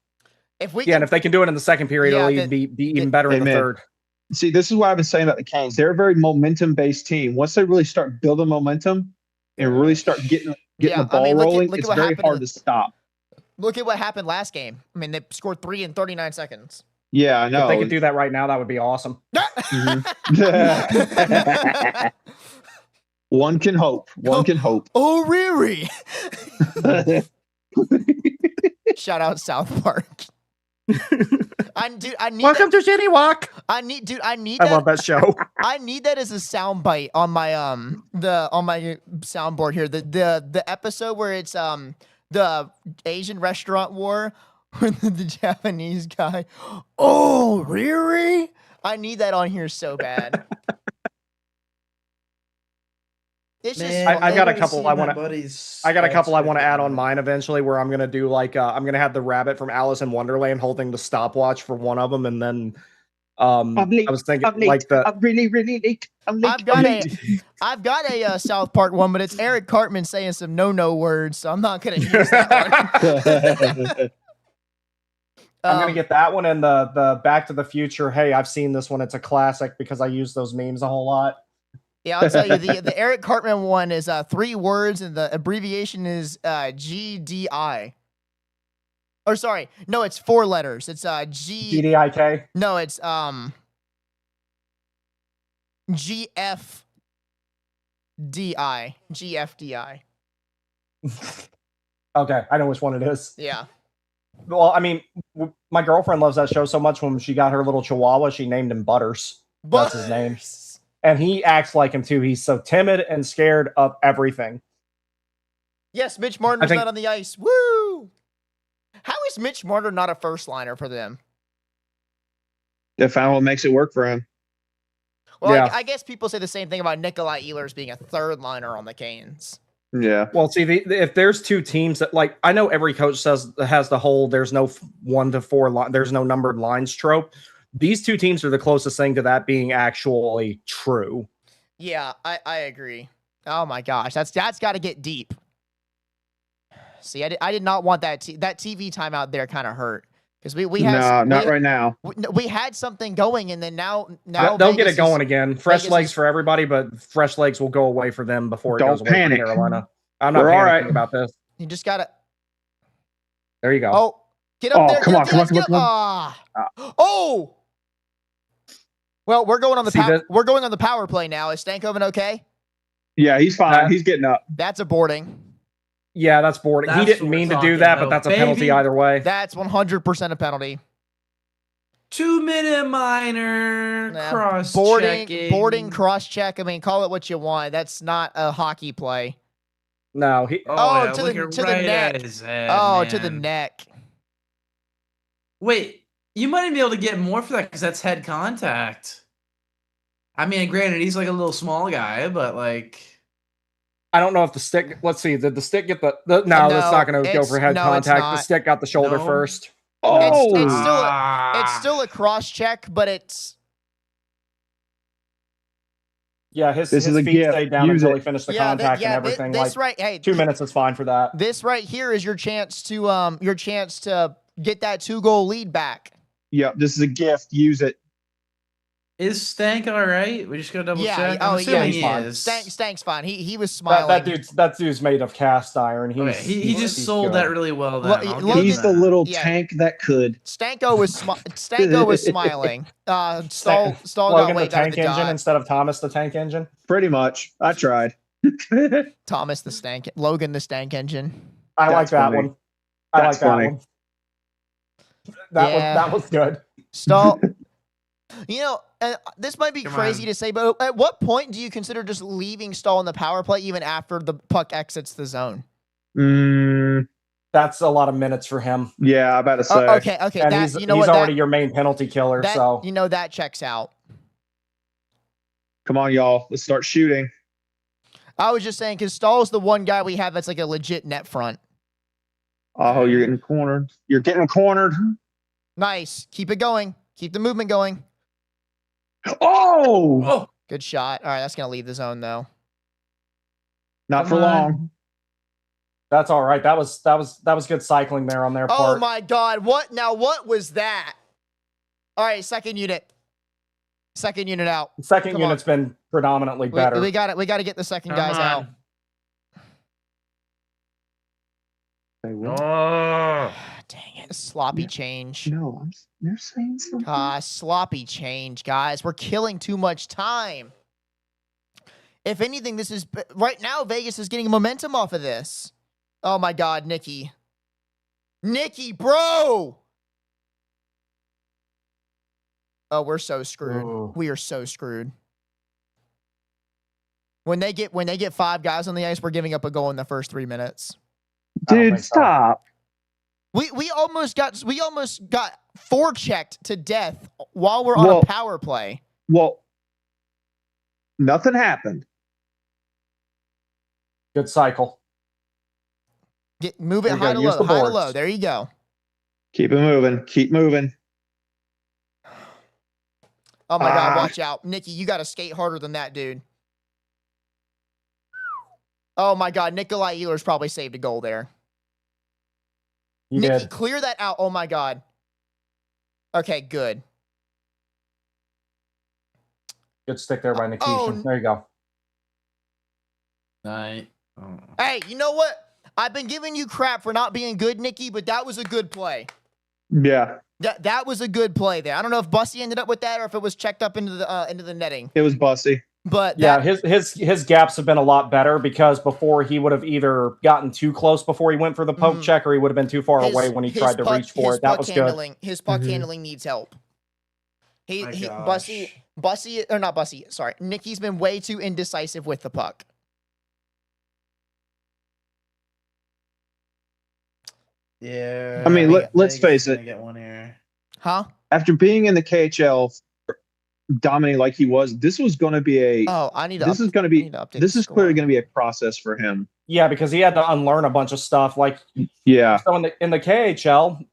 If we Yeah, and if they can do it in the second period, Yeah, it'll even be even better in the Amen. third. See, this is what I've been saying about the Canes. They're a very momentum-based team. Once they really start building momentum and really start getting the ball rolling, look at it's what very happened hard to stop. Look at what happened last game. I mean, they scored 3 in 39 seconds. Yeah, I know. If they could do that right now, that would be awesome. One can hope. One can hope. Oh, Riri. Shout out South Park. I need Welcome to Shitty Walk. I need I that. love that show. I need that as a sound bite on my on my soundboard here. The episode where it's the Asian restaurant war with the Japanese guy. Oh, Riri. I need that on here so bad. It's just I got a couple I want to. to. I got a couple I want to add on mine eventually, where I'm gonna do like I'm gonna have the rabbit from Alice in Wonderland holding the stopwatch for one of them, and then I was thinking like the I'm really late. I'm late. I've got a South Park one, but it's Eric Cartman saying some no words, so I'm not gonna use that one. I'm gonna get that one and the Back to the Future. Hey, I've seen this one. It's a classic because I use those memes a whole lot. Yeah, I'll tell you, the Eric Cartman one is 3 words, and the abbreviation is GDI. Or sorry, no, it's 4 letters. It's GDIK. No, it's GFDI. Okay, I know which one it is. Yeah. Well, I mean, my girlfriend loves that show so much. When she got her little Chihuahua, she named him Butters. That's his name. And he acts like him too. He's so timid and scared of everything. Yes, Mitch Martin was not on the ice. Woo! How is Mitch Martin not a first liner for them? They found what makes it work for him. Well, Yeah. I guess people say the same thing about Nikolai Ehlers being a third liner on the Canes. Yeah. Well, see, if there's 2 teams that like, I know every coach has the whole there's no 1 to 4 line, there's no numbered lines trope. These 2 teams are the closest thing to that being actually true. Yeah, I agree. Oh my gosh, that's got to get deep. See, I did not want that TV timeout there. Kind of hurt because we had not right now. We had something going, and then now They'll Vegas get it going again. Fresh Vegas legs for everybody, but fresh legs will go away for them before it Don't goes away panic. for Carolina. I'm not We're all panicking right. about this. You just gotta. There you go. Oh, get up Oh, there! come get on, up there, come on, get up- Oh. Well, we're going on the power play now. Is Stankoven okay? Yeah, he's fine. He's getting up. That's a boarding. Yeah, that's boarding. He That's didn't what mean we're to do talking that, but about, that's a penalty baby. either way. That's 100% a penalty. 2-minute minor cross Boarding, cross check. I mean, call it what you want. That's not a hockey play. No, he. Oh, yeah, to look the- it to the right neck. at his head, Oh, to the man. neck. Wait, you might be able to get more for that because that's head contact. I mean, granted, he's like a little small guy, but like. I don't know if the stick. Let's see. Did the stick get the? No, that's not going to go for head no, it's contact. not. The stick got the shoulder No. first. Oh, It's still a cross check, but it's Yeah, his This is a feet gift. stayed down Use until it. he finished the yeah, contact yeah. and everything. This like right, hey, 2 minutes is fine for that. This right here is your chance to get that 2-goal lead back. Yep, this is a gift. Use it. Is Stank all right? We just gotta double Yeah, check. oh, I'm assuming yeah, he fine. is. Stank's fine. He was smiling. That dude's made of cast iron. He's, Okay, he he's just sold good. that really well. Then Lo- I'll give Logan- him He's the that. little Yeah. tank that could. Stanko was smiling. Stahl got Logan the waved out of tank the engine dot. instead of Thomas the tank engine. Pretty much. I tried. Thomas the stank. Logan the stank engine. I like That's that funny. one. I That's like that funny. one. Yeah. That was good. Stahl. This might be Come crazy on. to say, but at what point do you consider just leaving Stahl in the power play even after the puck exits the zone? That's a lot of minutes for him. Yeah, I'm about to say. Okay. And That, he's you know he's what, already your main penalty killer. that, So you know, that checks out. Come on, y'all. Let's start shooting. I was just saying, because Stahl's the one guy we have that's like a legit net front. Oh, you're getting cornered. You're getting cornered. Nice. Keep it going. Keep the movement going. Oh! Good shot. All right, that's going to leave the zone, though. Not for long. that's all right. That was good cycling there on their part. Oh, my God. What? Now, what was that? All right, second unit. Second unit out. Second Come unit's been predominantly better. We got it. We got to get the second guys out. Oh, Dang it. Sloppy change. No, they're saying something. Sloppy change, guys. We're killing too much time. If anything, this is right now, Vegas is getting momentum off of this. Oh my God, Nikki. Nikki, bro. Oh, we're so screwed. Ooh. We are so screwed. When they get 5 guys on the ice, we're giving up a goal in the first 3 minutes. Dude, stop. We almost got forechecked to death while we're on a power play. Well, nothing happened. Good cycle. Move it high to low. High to low. There you go. Keep it moving. Keep moving. Oh my God, watch out. Nikki, you got to skate harder than that, dude. Oh my God, Nikolai Ehlers probably saved a goal there. Nikki, clear that out. Oh my God. Okay, good. Good stick there by Nikishin. There you go. night. Oh. Hey, you know what? I've been giving you crap for not being good, Nikki, but that was a good play. Yeah. That was a good play there. I don't know if Bussy ended up with that or if it was checked up into the netting. It was Bussy. But yeah, his gaps have been a lot better because before he would have either gotten too close before he went for the poke check or he would have been too far away when he tried to reach for it. That was good. His puck handling needs help. Bussy, or not Bussy, sorry. Nikki's been way too indecisive with the puck. Yeah. I mean, let's face it. Get one here. Huh? After being in the KHL, dominating like he was, this was going to be a. Oh, I need to. This is going to be. This is clearly going to be a process for him. Yeah, because he had to unlearn a bunch of stuff. Like, yeah. So in the KHL,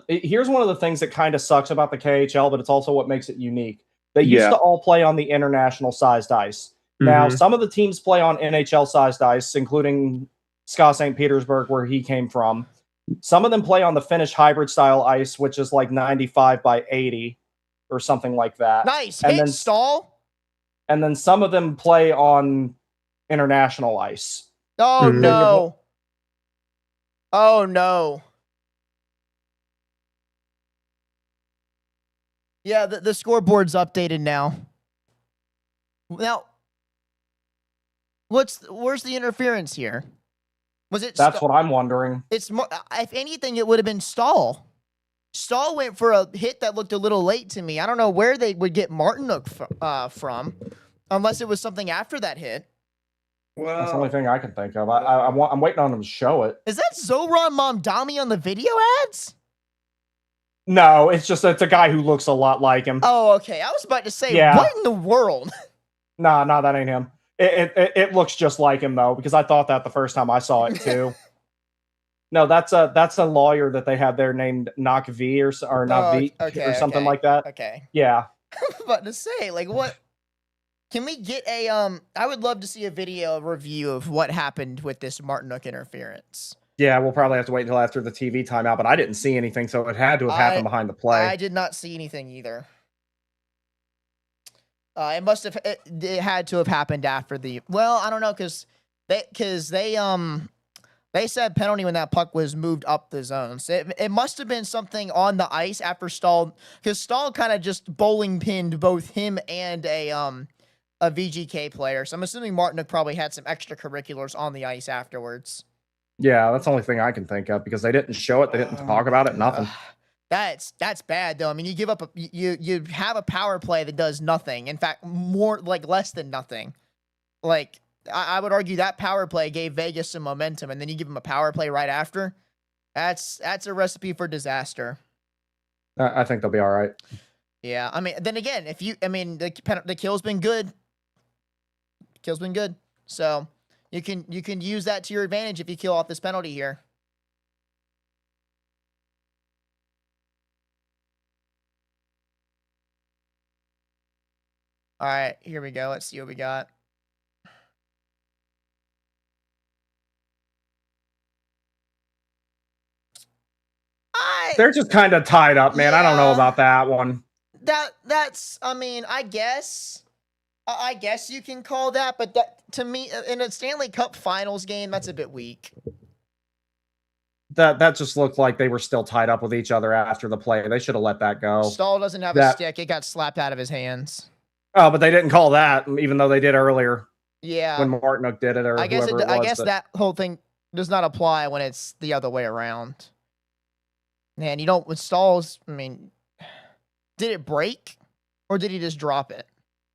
here's one of the things that kind of sucks about the KHL, but it's also what makes it unique. They used to all play on the international sized ice. Now, some of the teams play on NHL sized ice, including SKA St. Petersburg, where he came from. Some of them play on the Finnish hybrid style ice, which is like 95 by 80 or something like that. Nice. And then Stahl. And then some of them play on international ice. Oh, no. Oh, no. Yeah, the scoreboard's updated now. Now, where's the interference here? Was it? That's what I'm wondering. It's more. If anything, it would have been Stahl. Stahl went for a hit that looked a little late to me. I don't know where they would get Martinook from, unless it was something after that hit. Well, that's the only thing I can think of. I'm waiting on them to show it. Is that Zoran Momdami on the video ads? No, it's a guy who looks a lot like him. Oh, okay. I was about to say, what in the world? Nah, that ain't him. It looks just like him though, because I thought that the first time I saw it too. No, that's a lawyer that they have there named Nakvi or Navi or something like that. Okay. Yeah. I was about to say, like, what? Can we get a I would love to see a video review of what happened with this Martinook interference. Yeah, we'll probably have to wait until after the TV timeout, but I didn't see anything, so it had to have happened behind the play. I did not see anything either. It had to have happened after the. Well, I don't know because they said penalty when that puck was moved up the zone. So it must have been something on the ice after Stahl, because Stahl kind of just bowling pinned both him and a VGK player. So I'm assuming Martinook probably had some extracurriculars on the ice afterwards. Yeah, that's the only thing I can think of because they didn't show it, they didn't talk about it, nothing. That's bad though. I mean, you give up you have a power play that does nothing. In fact, more like less than nothing. Like I would argue that power play gave Vegas some momentum, and then you give them a power play right after. That's a recipe for disaster. I think they'll be all right. Yeah, I mean, then again, the kill's been good. Kill's been good, so you can use that to your advantage if you kill off this penalty here. All right, here we go. Let's see what we got. They're just kind of tied up, man. I don't know about that one. That's. I mean, I guess you can call that, but that to me in a Stanley Cup Finals game, that's a bit weak. That just looked like they were still tied up with each other after the play. They should have let that go. Stahl doesn't have a stick. It got slapped out of his hands. Oh, but they didn't call that, even though they did earlier. Yeah. When Martinook did it, or I guess whoever it was. I guess that whole thing does not apply when it's the other way around. Man, you don't with Stahl's. I mean, did it break, or did he just drop it?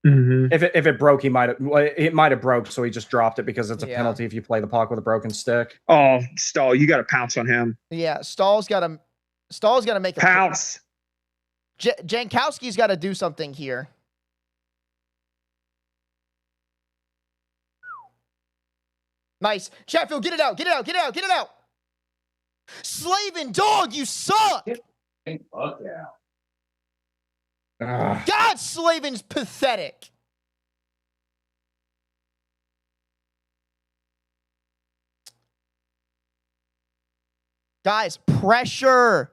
Mm-hmm. If it broke, it might have broke, so he just dropped it because it's a penalty if you play the puck with a broken stick. Oh, Stahl, you got to pounce on him. Yeah, Stahl's got to make a pounce. Jankowski's got to do something here. Nice. Chatfield, get it out. Get it out. Get it out. Get it out. Slavin, dog, you suck. Fuck yeah. God, Slavin's pathetic. Guys, pressure.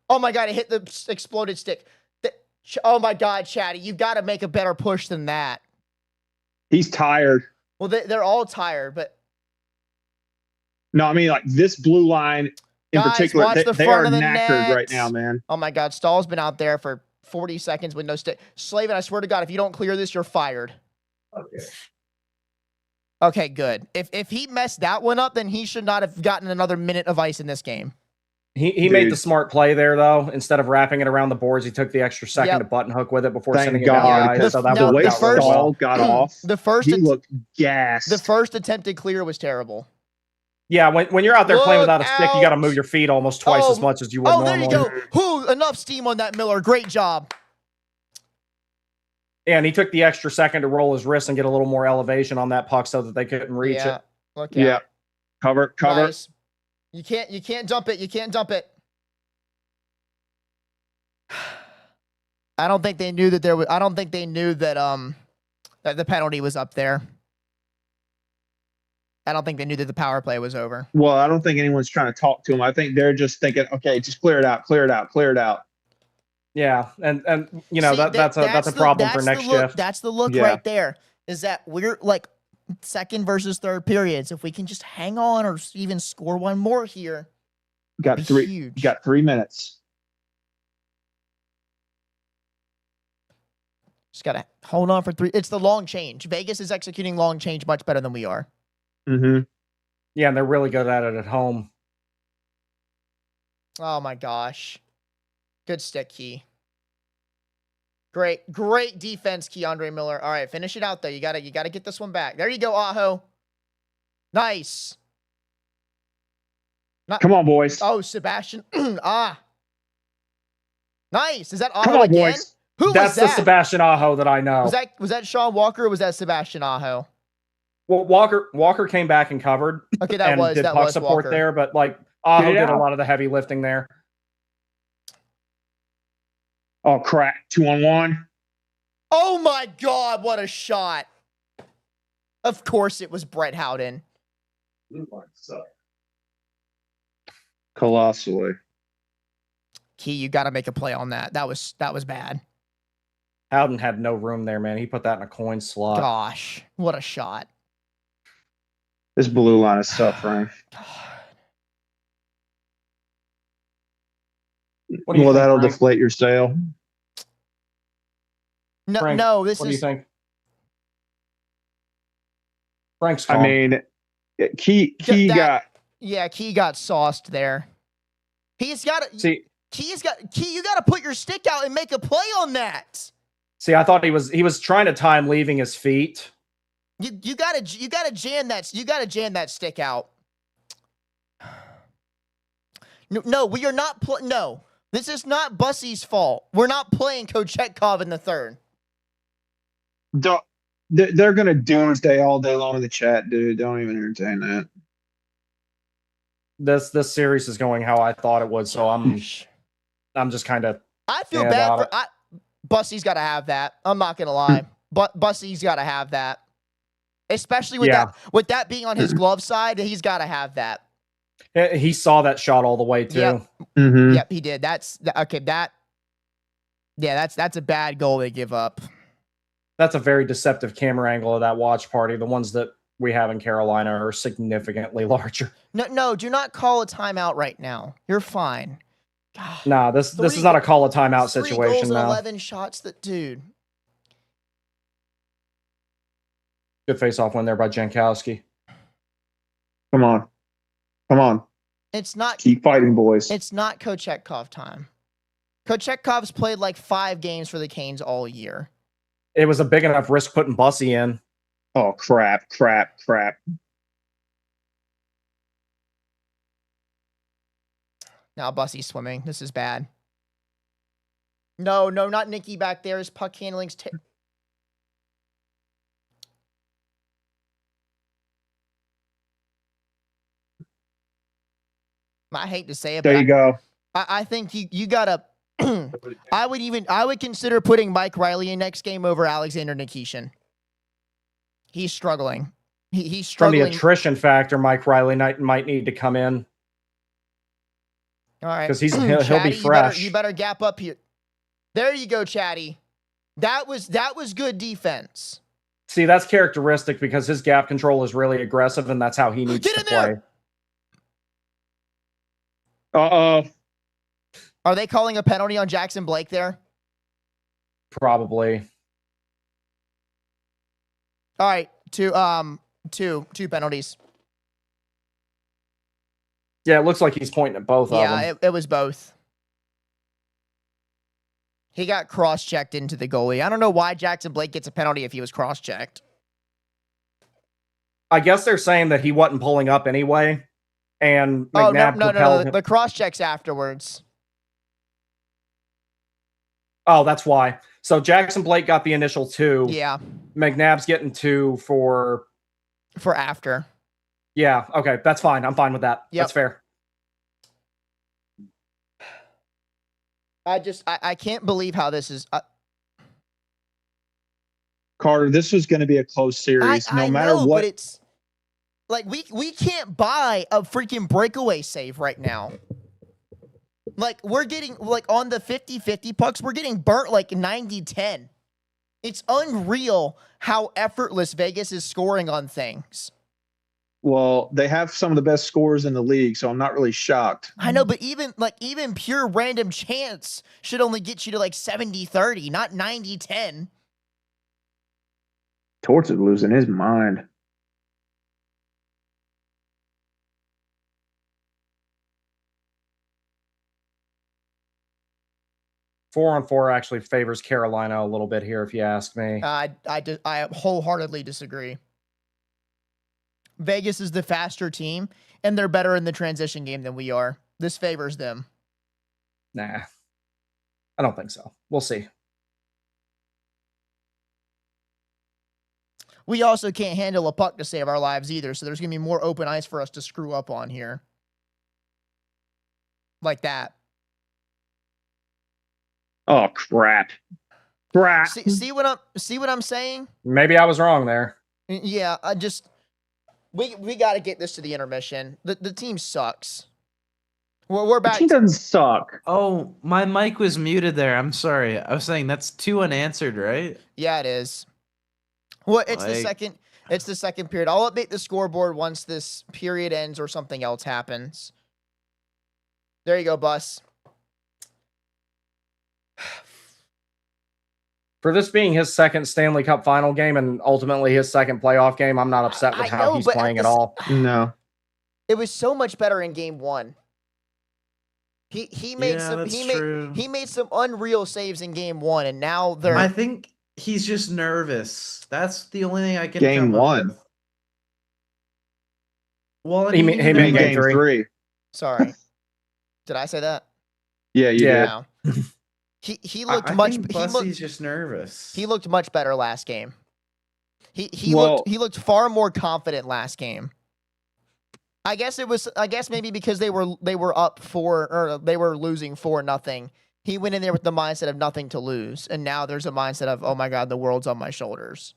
Oh my God, it hit the exploded stick. Oh my God, Chatty, you've got to make a better push than that. He's tired. Well, they're all tired, but... No, I mean, like, this blue line in particular, they are knackered right now, man. Oh my God, Stahl's been out there for 40 seconds with no stick. Slavin, I swear to God, if you don't clear this, you're fired. Okay. Okay, good. If he messed that one up, then he should not have gotten another minute of ice in this game. He made the smart play there, though. Instead of wrapping it around the boards, he took the extra second to button hook with it before sending it down the ice. So that the way Stahl well. got off, he looked gassed. The first attempted clear was terrible. Yeah, when you're out there playing without a stick, you got to move your feet almost twice as much as you would normally. There you go. Enough steam on that, Miller. Great job. Yeah, and he took the extra second to roll his wrist and get a little more elevation on that puck so that they couldn't reach it. Look out. Cover. Nice. You can't dump it. You can't dump it. I don't think they knew that that the penalty was up there. I don't think they knew that the power play was over. Well, I don't think anyone's trying to talk to him. I think they're just thinking, okay, just clear it out. Yeah, and you know, that's a problem for next shift. That's the look right there. Is that we're like second versus third periods. If we can just hang on or even score one more here, got 3 minutes. Just gotta hold on for 3. It's the long change. Vegas is executing long change much better than we are. Mm-hmm. Yeah, and they're really good at it at home. Oh my gosh. Good stick, Key. Great defense, Keandre Miller. All right, finish it out though. You gotta get this one back. There you go, Aho. Nice. Come on, boys. Oh, Sebastian. Nice. Is that Aho Come on, again? boys. Who That's was that? the Sebastian Aho that I know. Was that Sean Walker or was that Sebastian Aho? Well, Walker came back and covered. Okay, that was support Walker. there, but like Aho did a lot of the heavy lifting there. Oh crap! 2-on-1. Oh my God! What a shot! Of course, it was Brett Howden. Colossally. Key, you got to make a play on that. That was bad. Howden had no room there, man. He put that in a coin slot. Gosh, what a shot! This blue line is suffering. Well, that'll deflate your sail. No, Frank, no. What do you think? Frank's calm. I mean, Key got. Yeah, Key got sauced there. He's got to see. Key, you got to put your stick out and make a play on that. See, I thought he was trying to time leaving his feet. You gotta jam that. You gotta jam that stick out. No, we are not. No, this is not Bussy's fault. We're not playing Kochetkov in the third. They're going to doomsday all day long in the chat, dude. Don't even entertain that. This series is going how I thought it would, so I'm just kind of. I feel bad for Bussy's got to have that. I'm not gonna lie, but Bussy's got to have that, especially with that being on his glove side. He's got to have that. He saw that shot all the way too. Yep, Mm-hmm. yep he did. That's okay. That's a bad goal they give up. That's a very deceptive camera angle of that watch party. The ones that we have in Carolina are significantly larger. No, do not call a timeout right now. You're fine. God, nah, this is not a call a timeout 3 situation. goals and now 11 shots. That dude. Good face-off win there by Jankowski. Come on. It's not. Keep fighting, boys. It's not Kochetkov time. Kochetkov's played like 5 games for the Canes all year. It was a big enough risk putting Bussy in. Oh, crap. Now Bussy's swimming. This is bad. No, not Nikki back there. His puck handling's I hate to say it, There but you go. I think you gotta. I would consider putting Mike Riley in next game over Alexander Nikishin. He's struggling. He's From the struggling. attrition factor, Mike Riley might need to come in. All right, because he'll be fresh. You better gap up here. There you go, Chatty. That was good defense. See, that's characteristic because his gap control is really aggressive, and that's how he needs to play. Uh-oh. Are they calling a penalty on Jackson Blake there? Probably. All right, two penalties. Yeah, it looks like he's pointing at both of them. Yeah, it was both. He got cross-checked into the goalie. I don't know why Jackson Blake gets a penalty if he was cross-checked. I guess they're saying that he wasn't pulling up anyway, and McNabb no. The cross-checks afterwards. Oh, that's why. So Jackson Blake got the initial 2. Yeah. McNabb's getting 2 for after. Yeah, okay, that's fine. I'm fine with that. Yep. That's fair. I can't believe how this is. Carter, this was going to be a close series. No matter what. But it's like we can't buy a freaking breakaway save right now. Like, we're getting, like, on the 50-50 pucks, we're getting burnt like 90-10. It's unreal how effortless Vegas is scoring on things. Well, they have some of the best scores in the league, so I'm not really shocked. I know, but even pure random chance should only get you to like 70-30, not 90-10. Torts is losing his mind. Four-on-four actually favors Carolina a little bit here, if you ask me. I wholeheartedly disagree. Vegas is the faster team, and they're better in the transition game than we are. This favors them. Nah, I don't think so. We'll see. We also can't handle a puck to save our lives either, so there's going to be more open ice for us to screw up on here. Like that. Oh, crap. See what I'm saying? Maybe I was wrong there. Yeah, we got to get this to the intermission. The team sucks. We're back. The team doesn't suck. Oh, my mic was muted there. I'm sorry. I was saying that's 2 unanswered, right? Yeah, it is. Well, it's the second period. I'll update the scoreboard once this period ends or something else happens. There you go, Bus. For this being his second Stanley Cup final game and ultimately his second playoff game, I'm not upset with how he's playing at all. No. It was so much better in game 1. He made some unreal saves in game 1, and now they're. I think he's just nervous. That's the only thing I can. Game 1. Up with. Well, He made game 3. Sorry. Did I say that? Yeah, you did. No. He looked I much. think Bussy's just nervous. He looked much better last game. He Well- looked far more confident last game. I guess maybe because they were up 4 or they were losing 4-0. He went in there with the mindset of nothing to lose, and now there's a mindset of, oh my god, the world's on my shoulders.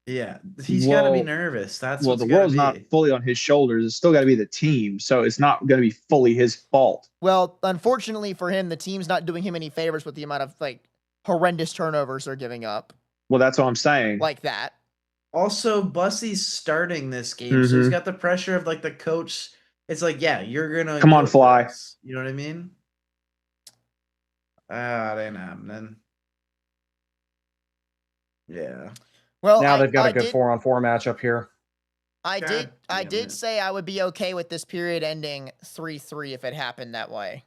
Yeah, he's got to be Well- nervous. That's Well, what's the gotta world's be. not fully on his shoulders. It's still got to be the team, so it's not going to be fully his fault. Well, unfortunately for him, the team's not doing him any favors with the amount of like horrendous turnovers they're giving up Well, that's what I'm saying. like that. Also, Bussy's starting this game, so he's got the pressure of like the coach. It's like, yeah, you're gonna Come on, go for Fly. this. You know what I mean? It ain't happening. Yeah. Well, Now they've got I a good did, 4-on-4 matchup here. I God did damn it. say I would be okay with this period ending 3-3 if it happened that way.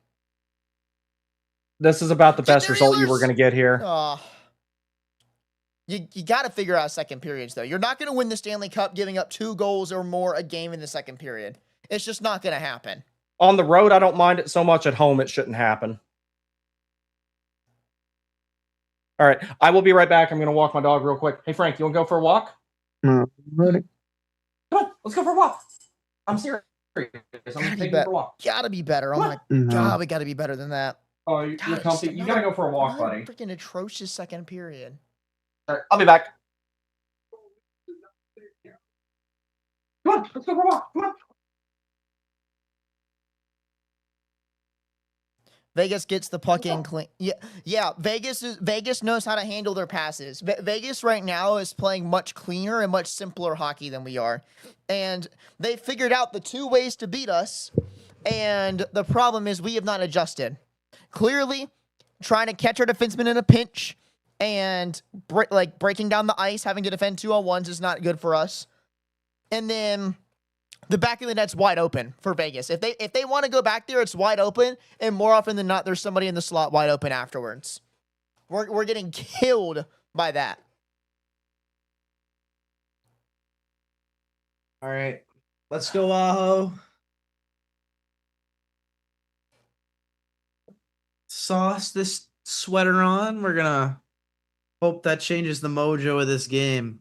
This is about the Get best their result you were healers! going to get here. You got to figure out second periods, though. You're not going to win the Stanley Cup giving up 2 goals or more a game in the second period. It's just not going to happen. On the road, I don't mind it so much. At home, it shouldn't happen. All right, I will be right back. I'm going to walk my dog real quick. Hey, Frank, you want to go for a walk? Ready? Come on, let's go for a walk. I'm serious. I'm Gotta be taking you bet- for a walk. Got to be better. Oh my god, we got to be better than that. Oh, you're God, comfy. it's You got to go for a walk, another buddy. Freaking atrocious second period. All right, I'll be back. Come on, let's go for a walk. Come on. Vegas gets the puck in clean. Yeah. Vegas knows how to handle their passes. Vegas right now is playing much cleaner and much simpler hockey than we are, and they figured out the 2 ways to beat us. And the problem is we have not adjusted. Clearly, trying to catch our defenseman in a pinch and breaking down the ice, having to defend 2-on-1s is not good for us. And then the back of the net's wide open for Vegas. If they want to go back there, it's wide open, and more often than not, there's somebody in the slot wide open afterwards. We're getting killed by that. All right, let's go, Aho. Sauce this sweater on. We're gonna hope that changes the mojo of this game.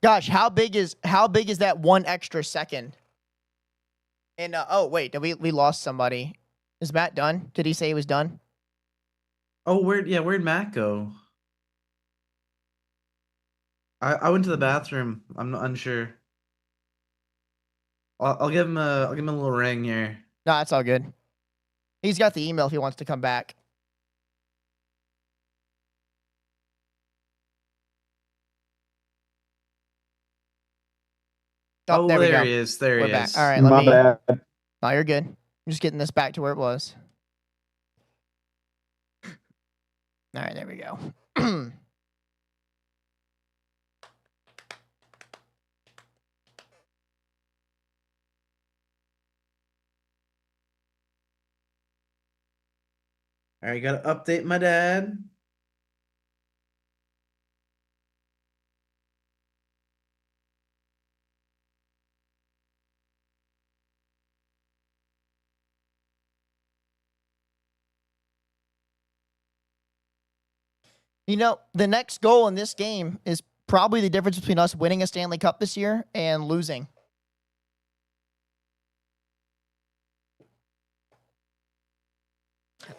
Gosh, how big is that 1 extra second? And oh wait, we lost somebody. Is Matt done? Did he say he was done? Oh, where'd Matt go? I went to the bathroom. I'm not unsure. I'll give him a little ring here. No, that's all good. He's got the email if he wants to come back. Oh, there we go. he is. There We're he back. is. All right, My bad. No, you're good. I'm just getting this back to where it was. All right, there we go. All right, gotta update my dad. You know, the next goal in this game is probably the difference between us winning a Stanley Cup this year and losing.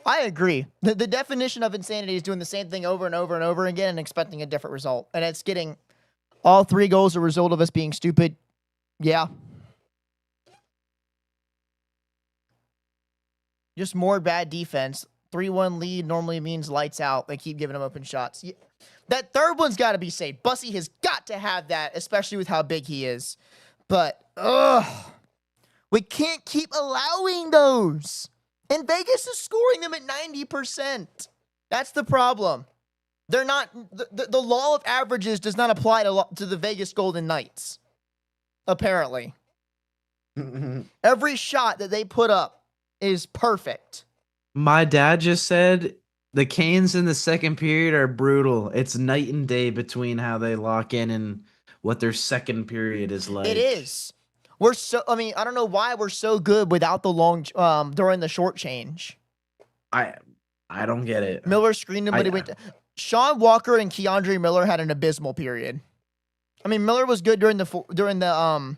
I agree. The definition of insanity is doing the same thing over and over and over again and expecting a different result. And it's getting all 3 goals a result of us being stupid. Yeah. Just more bad defense. 3-1 lead normally means lights out. They keep giving them open shots. Yeah. That third one's got to be saved. Bussy has got to have that, especially with how big he is. But, we can't keep allowing those. And Vegas is scoring them at 90%. That's the problem. They're not the law of averages does not apply to the Vegas Golden Knights. Apparently, every shot that they put up is perfect. My dad just said the Canes in the second period are brutal. It's night and day between how they lock in and what their second period is like. It is. I don't know why we're so good without the long during the short change. I don't get it. Miller screened him, but he went. Sean Walker and Keandre Miller had an abysmal period. I mean, Miller was good during the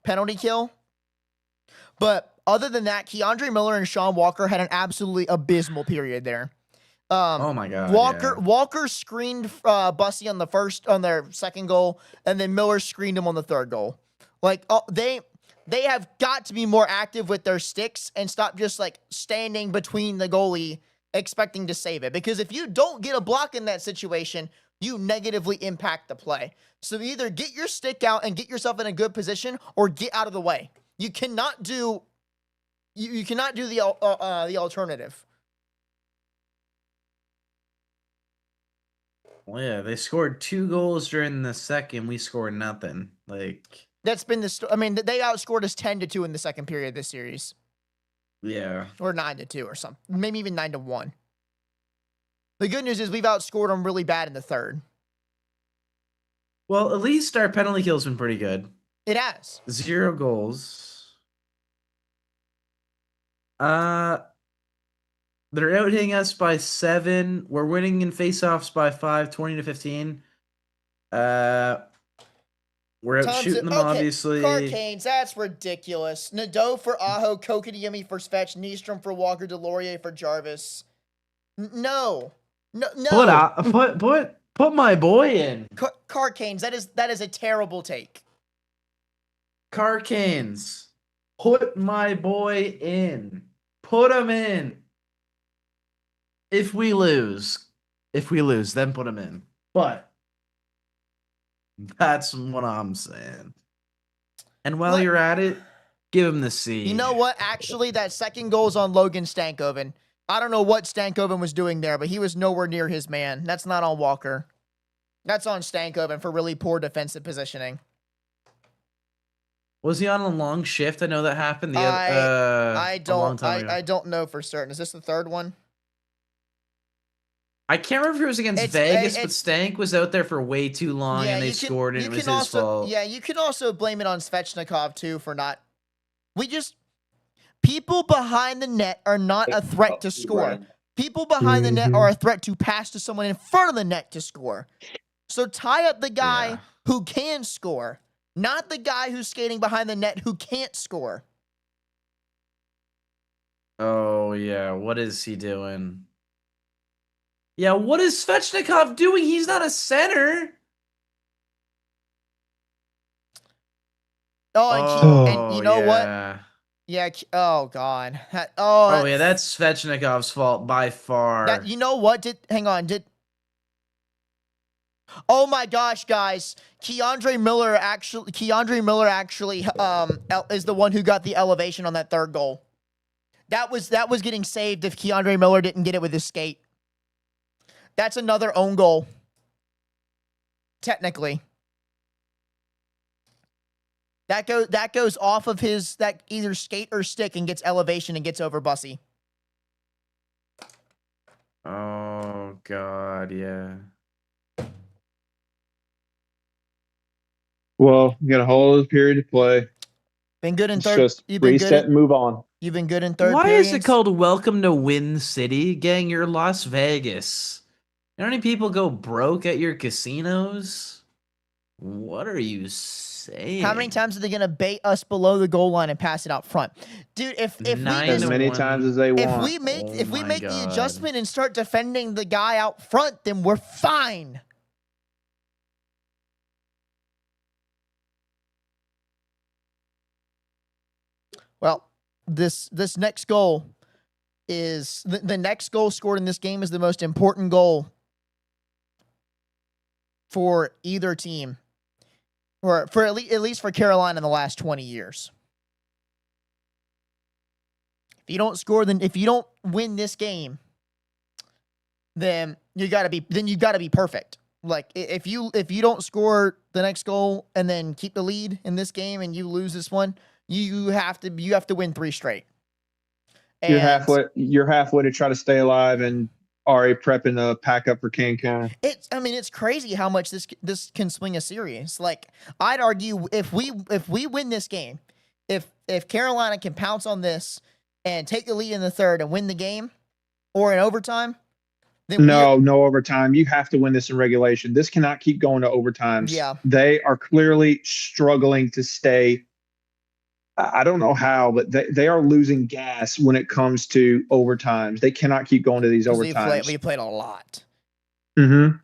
penalty kill, but other than that, Keandre Miller and Sean Walker had an absolutely abysmal period there. Oh my god! Walker screened Bussy on their second goal, and then Miller screened him on the third goal. Like they have got to be more active with their sticks and stop just like standing between the goalie expecting to save it. Because if you don't get a block in that situation, you negatively impact the play. So either get your stick out and get yourself in a good position, or get out of the way. You cannot do the alternative. Well, yeah, they scored 2 goals during the second. We scored nothing. Like that's been I mean, they outscored us 10-2 in the second period of this series. Yeah, or 9-2 or something, maybe even 9-1. The good news is we've outscored them really bad in the third. Well, at least our penalty kill's been pretty good. It has 0 goals. They're outhitting us by 7. We're winning in faceoffs by 5, 20-15. We're out shooting them, obviously. Carcanes, that's ridiculous. Nadeau for Aho, Kokadiemi for Svech, Nystrom for Walker, Delorier for Jarvis. No. Put my boy in. Carcanes, that is a terrible take. Carcanes, put my boy in. Put him in. If we lose, then put him in. But that's what I'm saying. And while you're at it, give him the C. You know what? Actually, that second goal's on Logan Stankoven. I don't know what Stankoven was doing there, but he was nowhere near his man. That's not on Walker. That's on Stankoven for really poor defensive positioning. Was he on a long shift? I know that happened. I don't know for certain. Is this the third one? I can't remember if it was against Vegas, but Stank was out there for way too long, and they scored, and it was his fault. Yeah, you can also blame it on Svechnikov, too, for not... People behind the net are not a threat to score. People behind the net are a threat to pass to someone in front of the net to score. So tie up the guy who can score, not the guy who's skating behind the net who can't score. Oh, yeah. What is he doing? Yeah, what is Svechnikov doing? He's not a center. And you know what? Yeah. Oh, God. Oh, yeah, that's Svechnikov's fault by far. You know what? Hang on. Oh, my gosh, guys. Keandre Miller actually is the one who got the elevation on that third goal. That was getting saved if Keandre Miller didn't get it with his skate. That's another own goal. Technically. That goes off of that either skate or stick and gets elevation and gets over Bussy. Oh God, yeah. Well, you got a whole other period to play. Been good in third. Just reset and move on. You've been good in third. Why is it called Welcome to Win City? Gang, you're Las Vegas. You know how many people go broke at your casinos? What are you saying? How many times are they gonna bait us below the goal line and pass it out front, dude? If as many times as they want. If we make the adjustment and start defending the guy out front, then we're fine. Well, this next goal is the next goal scored in this game is the most important goal for either team, or for at least for Carolina in the last 20 years. If you don't score, if you don't win this game, then you gotta be perfect. Like if you don't score the next goal and then keep the lead in this game and you lose this one, you have to win 3 straight. You're halfway to try to stay alive and already prepping to pack up for Cancun. It's crazy how much this can swing a series. Like I'd argue if we win this game, if Carolina can pounce on this and take the lead in the third and win the game or in overtime, then no overtime. You have to win this in regulation. This cannot keep going to overtimes. Yeah. They are clearly struggling to stay. I don't know how, but they are losing gas when it comes to overtimes. They cannot keep going to these overtimes. We played a lot. Mm-hmm.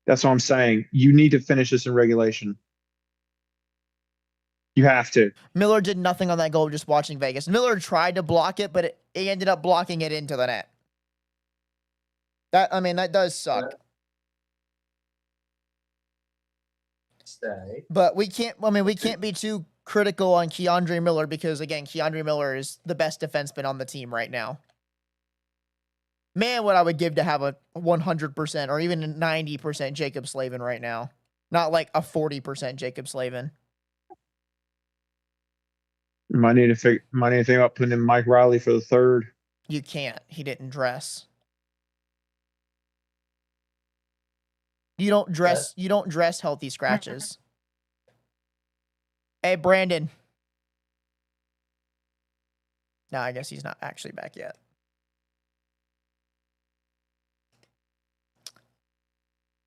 That's what I'm saying. You need to finish this in regulation. You have to. Miller did nothing on that goal just watching Vegas. Miller tried to block it, but he ended up blocking it into the net. That does suck. Stay. But we can't be too critical on Keandre Miller because, again, Keandre Miller is the best defenseman on the team right now. Man, what I would give to have a 100% or even a 90% Jacob Slavin right now. Not like a 40% Jacob Slavin. Might need to think about putting in Mike Riley for the third. You can't. He didn't dress. You don't dress healthy scratches. Hey, Brandon. No, I guess he's not actually back yet.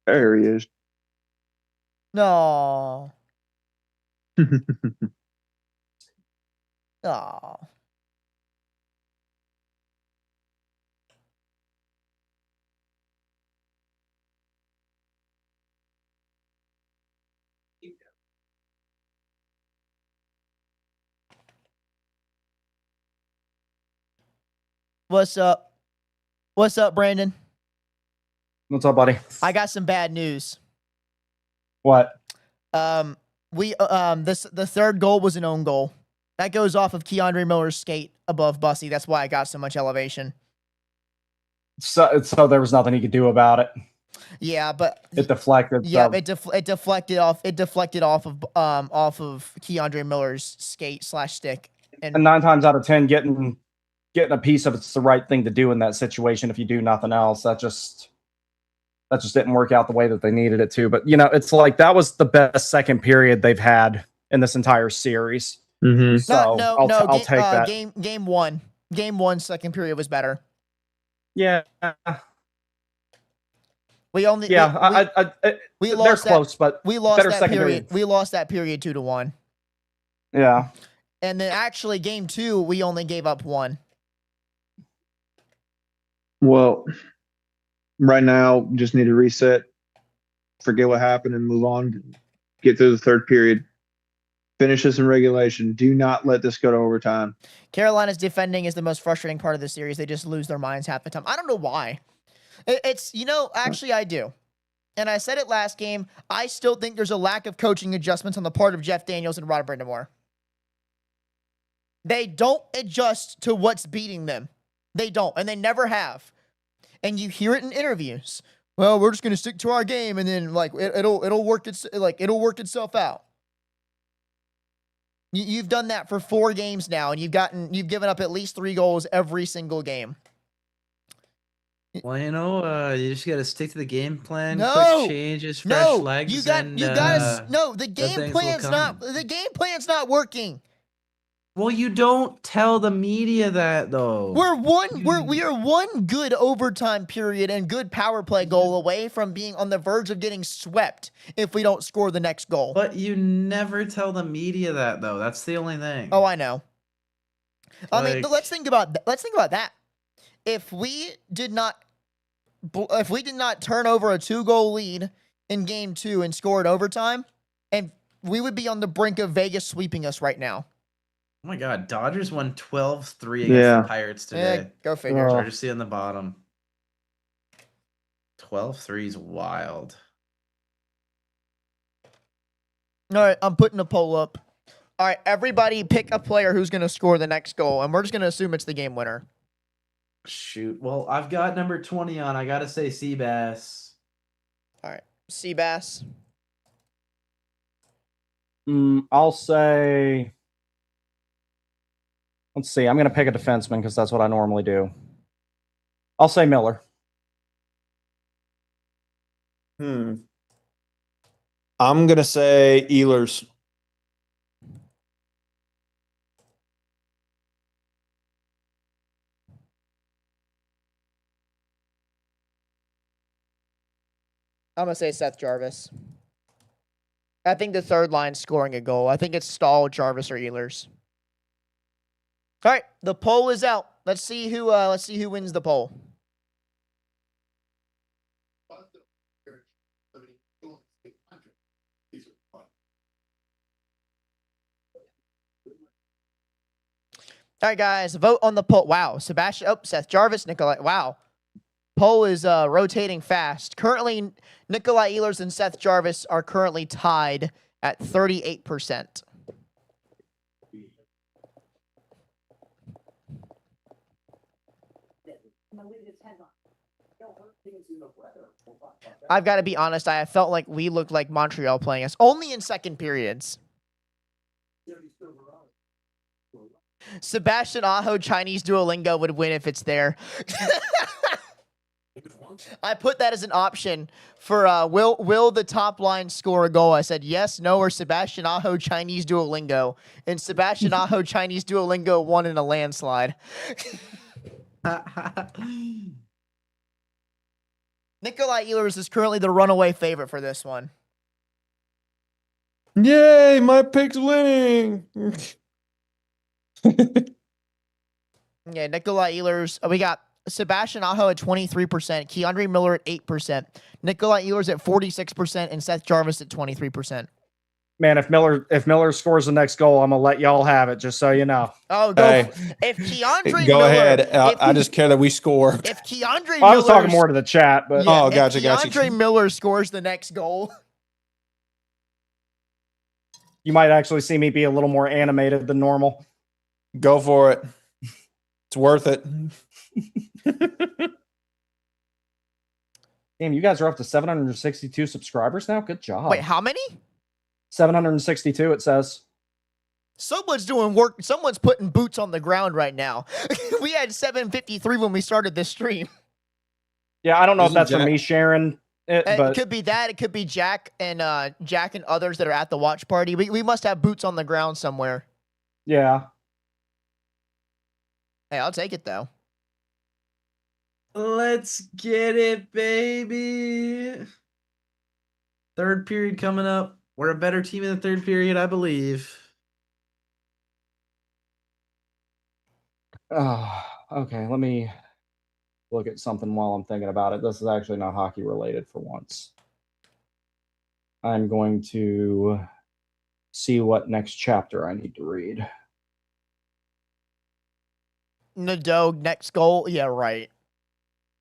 There he is. No. Oh. What's up? What's up, Brandon? What's up, buddy? I got some bad news. What? The third goal was an own goal. That goes off of Keandre Miller's skate above Bussy. That's why I got so much elevation. So there was nothing he could do about it. Yeah, but it deflected. Yeah, it deflected off. It deflected off of Keandre Miller's skate / stick. And 9 times out of 10, getting a piece of it's the right thing to do in that situation. If you do nothing else, that just didn't work out the way that they needed it to. But it's like that was the best second period they've had in this entire series. Mm-hmm. So I'll take that. Game one, second period was better. Yeah. We only we lost they're close, but we lost better that second period. We lost that period 2-1. Yeah. And then actually game 2, we only gave up 1. Well, right now, just need to reset, forget what happened, and move on. Get through the third period. Finish this in regulation. Do not let this go to overtime. Carolina's defending is the most frustrating part of the series. They just lose their minds half the time. I don't know why. Actually, I do. And I said it last game. I still think there's a lack of coaching adjustments on the part of Jeff Daniels and Rod Brindamore. They don't adjust to what's beating them. They don't, and they never have. And you hear it in interviews. Well, we're just going to stick to our game, and then it'll work itself out. You've done that for 4 games now, and you've given up at least 3 goals every single game. Well, you just got to stick to the game plan. No, quick changes, fresh legs. The game plan's not working. Well, you don't tell the media that though. We are one good overtime period and good power play goal away from being on the verge of getting swept if we don't score the next goal. But you never tell the media that though. That's the only thing. Oh, I know. Let's think about that. If we did not turn over a 2-goal lead in game 2 and score in overtime, and we would be on the brink of Vegas sweeping us right now. Oh my God, Dodgers won 12-3 against the Pirates today. Yeah, go figure. Chargers see on the bottom. 12-3 is wild. All right, I'm putting a poll up. All right, everybody pick a player who's going to score the next goal, and we're just going to assume it's the game winner. Shoot. Well, I've got number 20 on. I gotta say Seabass. All right, Seabass. I'll say. Let's see. I'm going to pick a defenseman because that's what I normally do. I'll say Miller. I'm gonna say Ehlers. I'm gonna say Seth Jarvis. I think the third line's scoring a goal. I think it's Stahl, Jarvis, or Ehlers. All right, the poll is out. Let's see who wins the poll. All right, guys, vote on the poll. Wow, Seth Jarvis, Nikolai. Wow, poll is rotating fast. Currently, Nikolai Ehlers and Seth Jarvis are currently tied at 38%. I've got to be honest. I felt like we looked like Montreal playing us only in second periods. Sebastian Aho Chinese Duolingo would win if it's there. I put that as an option for will the top line score a goal? I said yes, no, or Sebastian Aho Chinese Duolingo. And Sebastian Aho Chinese Duolingo won in a landslide. Nikolai Ehlers is currently the runaway favorite for this one. Yay, my pick's winning. Yeah, Nikolai Ehlers. We got Sebastian Aho at 23%, Keandre Miller at 8%, Nikolai Ehlers at 46%, and Seth Jarvis at 23%. Man, if Miller scores the next goal, I'm gonna let y'all have it, just so you know. Oh, go! Hey, if Keandre go Miller, ahead. I just care that we score. If Keandre I was talking more to the chat, but Oh, gotcha, if gotcha. Keandre Miller scores the next goal, you might actually see me be a little more animated than normal. Go for it. It's worth it. Damn, you guys are up to 762 subscribers now. Good job. wait, how many? 762, it says. Someone's doing work. Someone's putting boots on the ground right now. We had 753 when we started this stream. Yeah, I don't know Isn't if that's Jack- for me sharing it, but It could be that. It could be Jack and others that are at the watch party. We must have boots on the ground somewhere. yeah. Hey, I'll take it though. Let's get it, baby. Third period coming up. We're a better team in the third period, I believe. Okay, let me look at something while I'm thinking about it. This is actually not hockey related for once. I'm going to see what next chapter I need to read. Nadeau next goal. Yeah, right.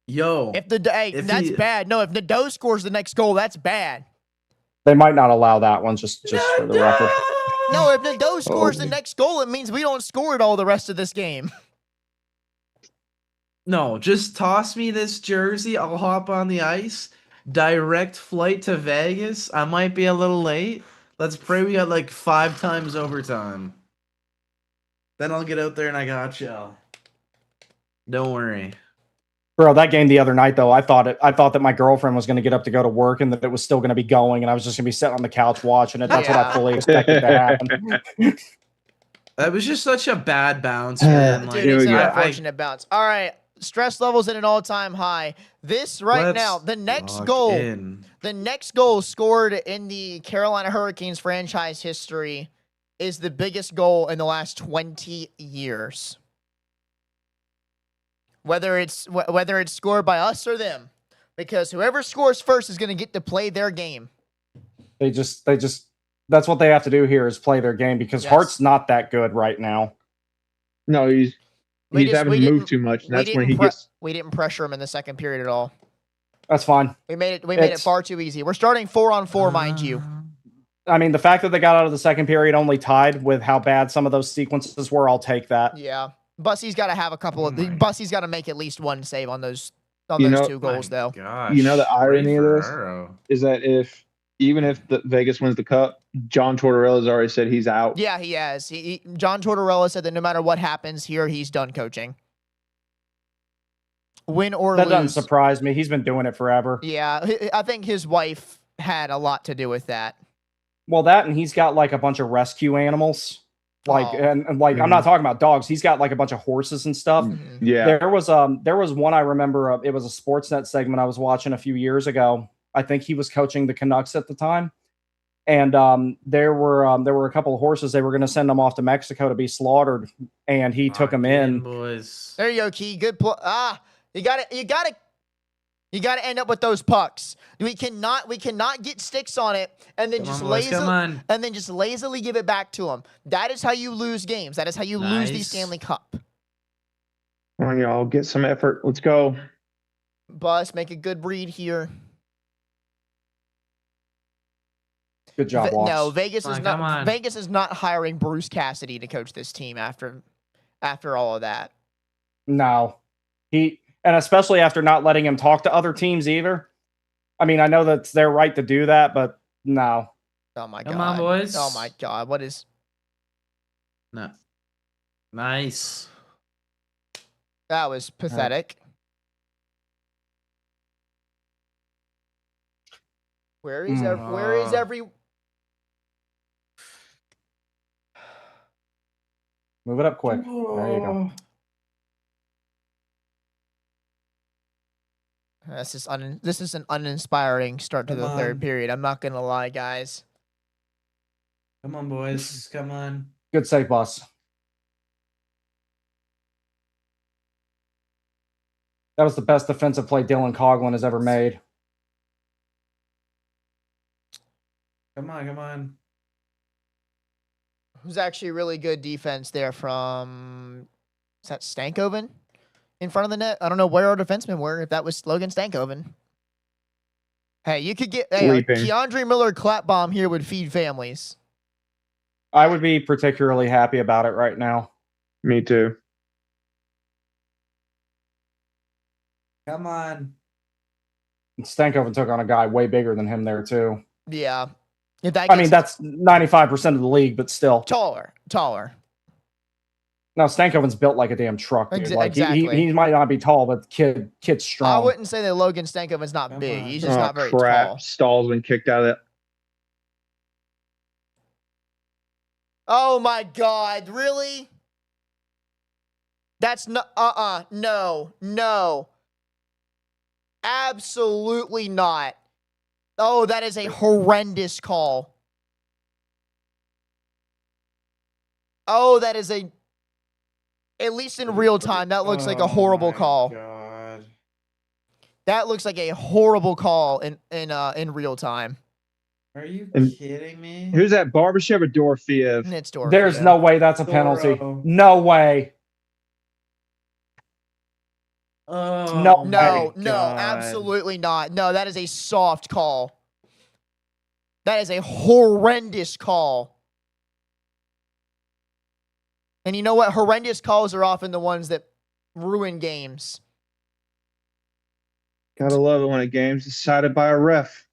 Yo, If that's he- bad. No, if Nadeau scores the next goal, that's bad. They might not allow that one, just for the record. No, if Nadeau scores the Oh. next goal, it means we don't score it all the rest of this game. No, just toss me this jersey. I'll hop on the ice. Direct flight to Vegas. I might be a little late. Let's pray we got like 5 times overtime. Then I'll get out there and I got y'all. Don't worry. Bro, that game the other night though, I thought that my girlfriend was going to get up to go to work and that it was still going to be going, and I was just going to be sitting on the couch watching it. That's what Yeah. I fully expected to happen. That was just such a bad bounce, man. Dude, Like, it's we an go. unfortunate bounce. All right. Stress levels at an all-time high. This right now, the next goal, the next goal scored in the Carolina Hurricanes franchise history is the biggest goal in the last 20 years. Whether it's scored by us or them, because whoever scores first is going to get to play their game. They just that's what they have to do here is play their game, because Yes. Hart's not that good right now. No, he's We having to move too much, and that's when he gets. We didn't pressure him in the second period at all. That's fine. We made it It's- far too easy. We're starting 4-on-4, mind you. I mean, the fact that they got out of the second period only tied with how bad some of those sequences were, I'll take that. Yeah. Bussy's got to have a couple Oh of. my- Bussy's got to make at least one save on those You know- 2 goals, though. Gosh, You know the irony of this? Ferraro. Is that even if the Vegas wins the cup, John Tortorella's already said he's out. Yeah, he has. John Tortorella said that no matter what happens here, he's done coaching. Win or That doesn't lose. surprise me. He's been doing it forever. Yeah, I think his wife had a lot to do with that. Well, that and he's got like a bunch of rescue animals. Like Oh. and like I'm not talking about dogs. He's got like a bunch of horses and stuff. Mhm. Yeah. There was one I remember. It was a Sportsnet segment I was watching a few years ago. I think he was coaching the Canucks at the time, and there were a couple of horses. They were going to send them off to Mexico to be slaughtered, and he took them in. Boys. There you go, Key. Good play. You got to end up with those pucks. We cannot get sticks on it and then just lazily give it back to them. That is how you lose games. That is how you lose the Nice. Stanley Cup. Come on, y'all, get some effort. Let's go. Bus, make a good read here. Good job, Locks. No, Vegas Come is on, not. come on. Vegas is not hiring Bruce Cassidy to coach this team after all of that. No, and especially after not letting him talk to other teams either. I mean, I know that's their right to do that, but no. Oh my god! Come on, boys. Oh my god! What is? No. Nice. That was pathetic. Where is every? Move it up quick. There you go. This is an uninspiring start to Come the third on. period. I'm not gonna lie, guys. Come on, boys. Come on. Good save, boss. That was the best defensive play Dylan Coughlin has ever made. Come on, come on. Who's actually really good defense there from? Is that Stankoven in front of the net? I don't know where our defensemen were. If that was Logan Stankoven. Hey, you could get a Sleeping. Keandre Miller clap bomb here would feed families. I would be particularly happy about it right now. Me too. Come on. Stankoven took on a guy way bigger than him there too. Yeah. If that I mean, gets that's 95% of the league, but still. taller. No, Stankoven's built like a damn truck, dude. Like Exactly. he might not be tall, but kid's strong. I wouldn't say that Logan Stankoven's not Come big. on. He's just not very crap. tall. Stahl's been kicked out of that. Oh my god, really? That's not no. Absolutely not. Oh, that is a horrendous call. Oh, that is at least in real time, that looks like a horrible call. God. That looks like a horrible call in real time. Are you And- kidding me? Who's that? Barbashev or Dorofeev? And it's Dorofeev. There's no way that's a penalty. Thorough. No way. Oh, No, No, my no, God. absolutely not. No, that is a soft call. That is a horrendous call. And you know what? Horrendous calls are often the ones that ruin games. Gotta love it when a game's decided by a ref.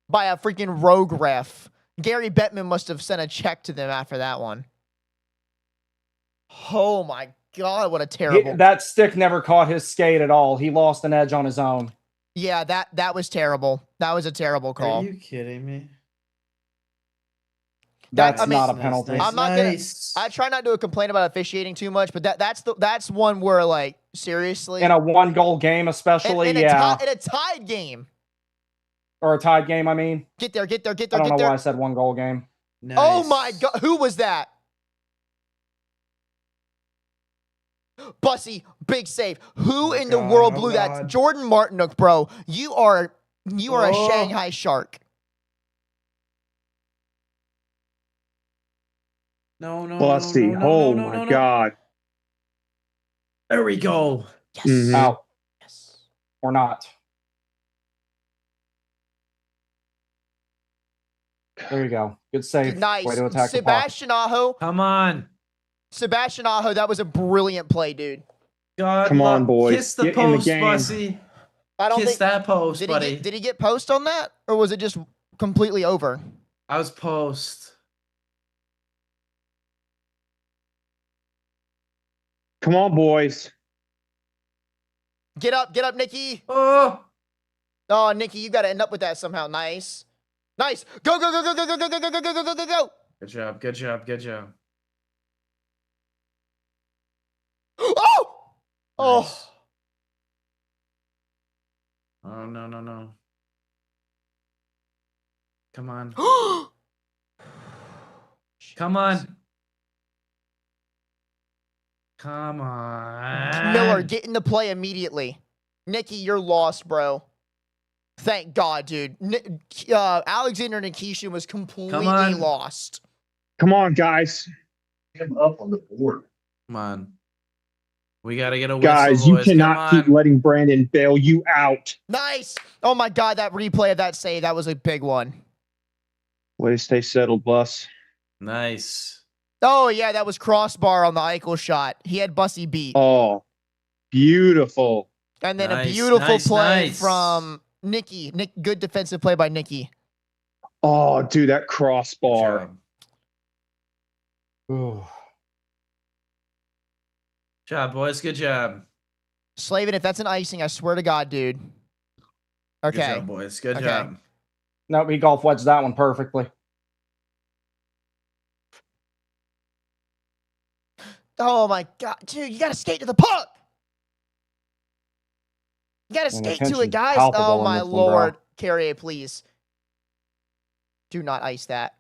By a freaking rogue ref. Gary Bettman must have sent a check to them after that one. Oh my God, what a terrible. That stick never caught his skate at all. He lost an edge on his own. Yeah, that was terrible. That was a terrible call. Are you kidding me? That's I mean- not a penalty. I'm not gonna- I try not to complain about officiating too much, but that's one where, like, seriously. In a 1-goal game, especially, in yeah. a tied game. Or a tied game, I mean. Get there. I don't know why I said 1-goal game. Oh my God, who was that? Bussy, big save. Who in the God, world oh blew that? God. Jordan Martinook, bro. You are a Oh. Shanghai Shark. No. Bussy. Oh my God. There we go. Yes. Mhm. Out. Yes. Or not. There you go. Good save. Nice. Way to attack the puck. Sebastian Aho. Come on. Sebastian Aho, that was a brilliant play, dude. God, Come on, boys. Kiss the Get in the post, game. Bussy. I don't Kiss think that post, buddy. did he get post on that, or was it just completely over? I was post. Come on, boys. Get up, Nikki. Oh, Oh, Nikki, you got to end up with that somehow. Nice. Nice. Go, go, go, go, go, go, go, go, go, go, go, go, go, go. good job, good job, good job. Oh! Oh. Nice. Oh, no, no, no. Come on. Come on. Come on. Miller, get in the play immediately. Nikki, you're lost, bro. Thank God, dude. Alexander Nikishin was completely lost. Come on, guys. Him up on the board. Come on. We got to get a whistle, Guys, you boys. cannot Come keep on. letting Brandon bail you out. Nice. Oh, my God, that replay of that save, that was a big one. Way to stay settled, Bus. Nice. Oh, yeah, that was crossbar on the Eichel shot. He had Bussy beat. Oh, beautiful. And then a Nice, beautiful nice, play nice. from Nikki. Good defensive play by Nikki. Oh, dude, that Good crossbar. job. Ooh. Good job, boys. Good job. Slavin, if that's an icing, I swear to God, dude. Good Okay. job, boys. Good Okay. job. No, he golf wedged that one perfectly. Oh, my God. Dude, you got to skate to the puck. You got to And skate to attention's it, guys. palpable Oh, in my this one, bro. Lord. Carrier, please. Do not ice that.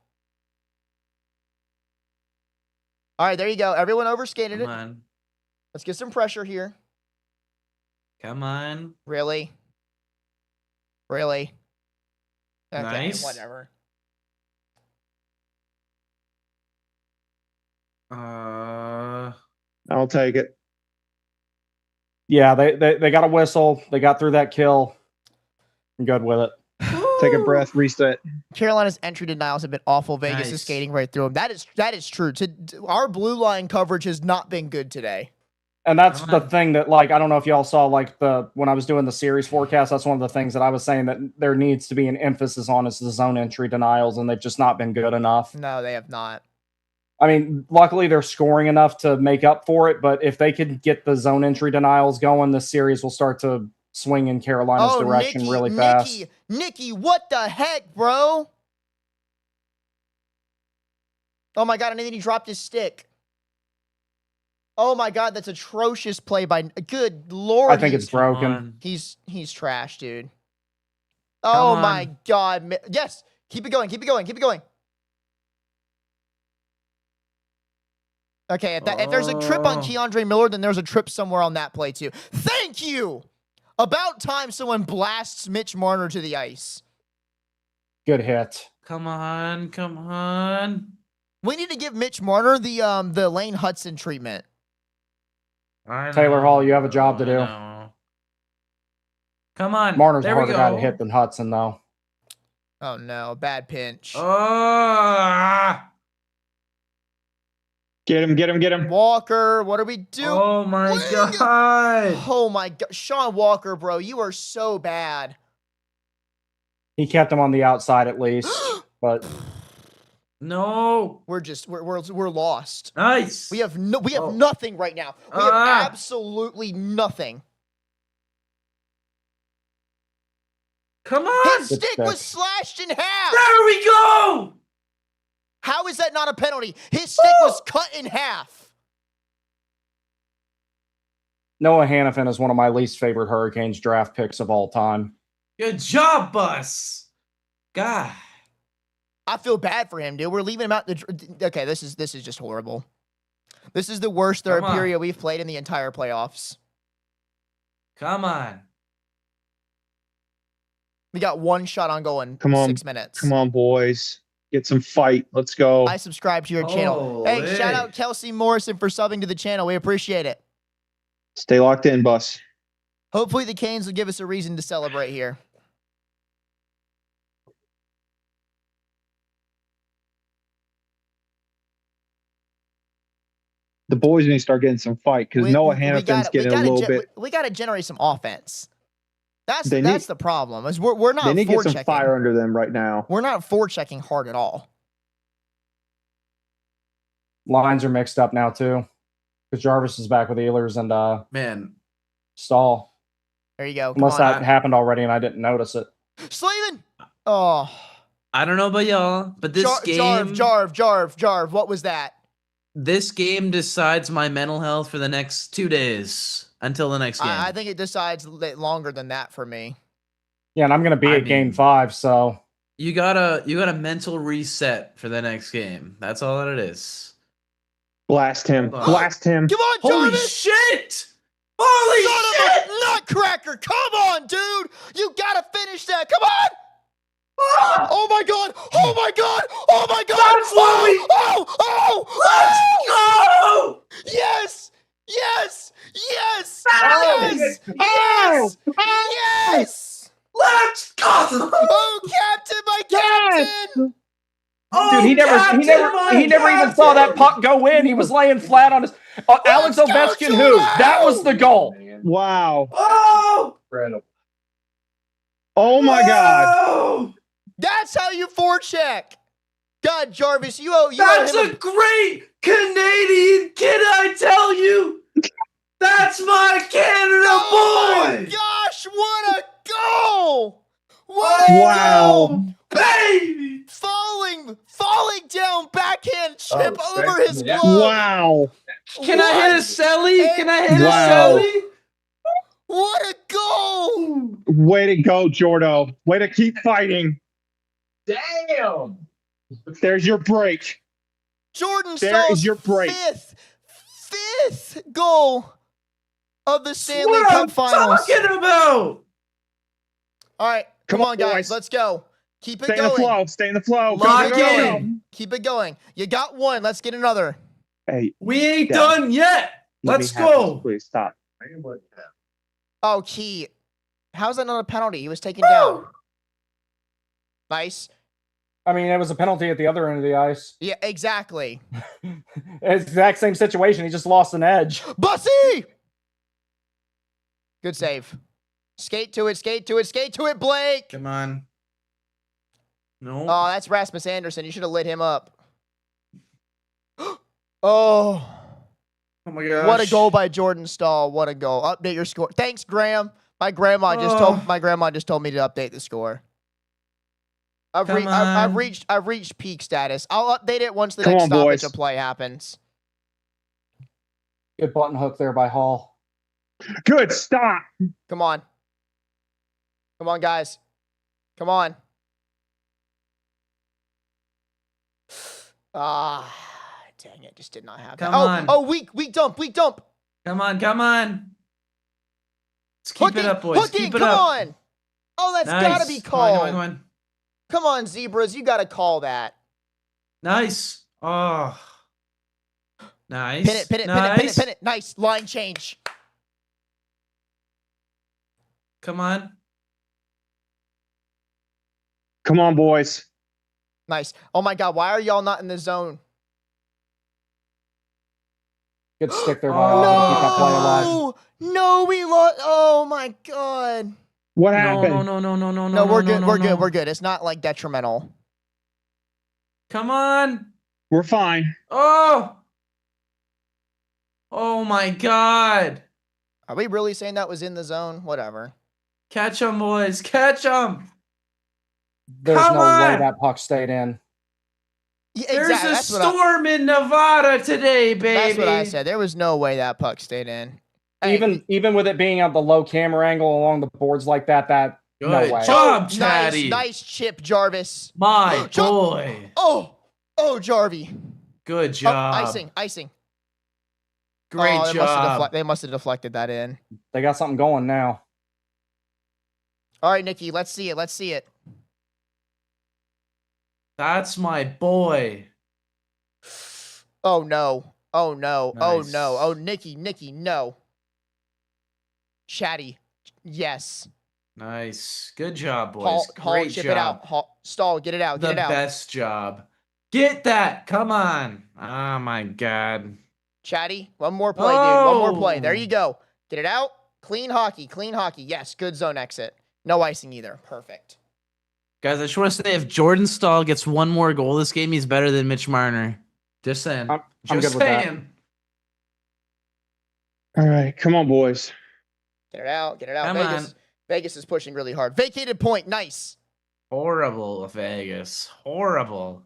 All right, there you go. Everyone overskated Come it. on. Let's get some pressure here. Come on. Really? Really? Okay, Nice. whatever. I'll take it. Yeah, they got a whistle. They got through that kill. I'm good with it. Take a breath, reset. Carolina's entry denials have been awful. Vegas is Nice. skating right through them. That is true. Our blue line coverage has not been good today. And that's Come the on. thing that, like, I don't know if y'all saw, like, when I was doing the series forecast, that's one of the things that I was saying that there needs to be an emphasis on is the zone entry denials, and they've just not been good enough. No, they have not. I mean, luckily they're scoring enough to make up for it, but if they could get the zone entry denials going, this series will start to swing in Carolina's direction really fast. Nikki, what the heck, bro? Oh my God, and then he dropped his stick. Oh my God, that's atrocious play by. Good Lord. I think it's Come broken. on. He's trash, dude. Come Oh on. my God. Yes. Keep it going. Keep it going. Keep it going. Okay, if there's a trip on Oh. Keandre Miller, then there's a trip somewhere on that play too. Thank you. About time someone blasts Mitch Marner to the ice. Good hit. Come on. Come on. We need to give Mitch Marner the Lane Hudson treatment. I Taylor Hall, you have a job to I do. know. Come on. Marner's a there we harder guy to go. hit than Hudson, though. Oh no, bad pinch. Oh, Get him, get him, get him. Walker, what are we doing? oh my God. Oh my God, Sean Walker, bro, you are so bad. He kept him on the outside at least, but No. We're lost. Nice. We have Oh. nothing right now. We have Ah. absolutely nothing. Come on. His stick was slashed in half. There we go. How is that not a penalty? His stick was cut in half. Noah Hannafin is one of my least favorite Hurricanes draft picks of all time. Good job, Bus. God. I feel bad for him, dude. We're leaving him out. Okay, this is just horrible. This is the worst third Come on. period we've played in the entire playoffs. Come on. We got one shot on goal in Come on. 6 minutes. Come on, boys. Get some fight. Let's go. I subscribe to your channel. Hey, Holy. shout out Kelsey Morrison for subbing to the channel. We appreciate it. Stay locked in, Bus. Hopefully the Canes will give us a reason to celebrate here. The boys need to start getting some fight because Noah Hannifin's getting a little bit. We got to generate some offense. That's They the problem. Is we're not They need to get some forechecking. fire under them right now. We're not forechecking hard at all. Lines are mixed up now too, because Jarvis is back with Ehlers and Man, Stahl. There you go. Come Unless on. that happened already and I didn't notice it. Slavin! Oh. I don't know about y'all, but this game... Jarv, what was that? This game decides my mental health for the next 2 days until the next game. I think it decides longer than that for me. Yeah, and I'm going to be at game 5, so... You got a mental reset for the next game. That's all that it is. Blast him. Blast him. Come on, Holy Jarvis! shit! Holy shit! Son of a nutcracker! Come on, dude! You gotta finish that! Come on! Oh my god! Oh my god! Oh my god! That's what we... Oh! Let's go! Yes! Yes! Yes! Oh! Yes! Yes! Yes! Let's go! Oh, Captain, my Captain! Oh, Dude, he never even saw that puck go in. He was laying flat on his... Alex Let's go, Ovechkin, who? That was the goal. Wow. Oh! Incredible. Oh my god. Oh! That's how you forecheck. God, Jarvis, you owe That's him a great Canadian, can I tell you? That's my Canada Oh my boy! gosh, what a goal! What a Wow. goal! Baby! Falling down, backhand chip Oh, over his yeah. glove. Wow. Can I hit a celly? Can I hit Wow. a celly? What a goal! Way to go, Jordo. Way to keep fighting. Damn. There's your break. Jordan There Stahl's is your break. fifth goal of the Stanley What Cup I'm Finals. talking about! All right, come on, guys, boys. let's go. Keep it Stay in the going. flow. Stay in the flow. Lock Go, go, go, in. go. Keep it going. You got one. Let's get another. Hey, We ain't Yeah. done yet. let me Let's have this, go. please stop. Oh, Key. How's that not a penalty? He was taken down. Nice. I mean, it was a penalty at the other end of the ice. Yeah, exactly. It's the exact same situation. He just lost an edge. Bussy! Good save. Skate to it, skate to it, skate to it, Blake! Come on. No. Oh, that's Rasmus Anderson. You should have lit him up. Oh, Oh my gosh. what a goal by Jordan Stahl. What a goal. Update your score. Thanks, Graham. My grandma just told me to update the score. I've reached peak status. I'll update it once the Come next on, stoppage boys. of play happens. Good button hook there by Hall. Good. Stop. Come on. Come on, guys. Come on. Ah, dang it. Just did not happen. Come on. Oh, weak dump. Come on, come on. Let's keep it up, boys. Hooking, Keep it come up. on. Oh, that's Nice. gotta be Come on, called. come on, come on. Come on, Zebras. You gotta call that. Nice. Oh. Nice. Pin it, Nice. pin it. Nice. Line change. Come on. Come on, boys. Nice. Oh my God. Why are y'all not in the zone? Good stick there by Hall to keep that play alive. No, we lost. Oh my God. What No, happened? No, we're good. We're good. It's not like detrimental. Come on. We're fine. Oh. Oh my God. Are we really saying that was in the zone? Whatever. Catch 'em, boys. Catch 'em. There's Come no way on. that puck stayed in. Yeah, There's exactly. a That's what I- storm in Nevada today, baby. That's what I said. There was no way that puck stayed in. Hey, Even with it being at the low camera angle along the boards like that, Good no way. job, Chatty. nice chip, Jarvis. My Jump. boy. Oh, Jarvie. Good Oh, job. icing. Great Oh, job. they must have deflected that in. They got something going now. All right, Nikki, let's see it. That's my boy. Oh no. Nice. Oh, Nikki, no. Chatty. Yes. Nice. Good job, boys. Hall, Great chip job. it out. Stall, get it out. The best job. Get that. Come on. Oh my God. Chatty, one more play, dude. One more play. There Oh. you go. Get it out. Clean hockey. Clean hockey. Yes, good zone exit. No icing either. Perfect. Guys, I just want to say if Jordan Stahl gets one more goal this game, he's better than Mitch Marner. Just saying. I'm Just good with that. saying. All right, come on, boys. Get it out. Get it out. Come Vegas. on. Vegas is pushing really hard. Vacated point. Nice. Horrible, Vegas. Horrible.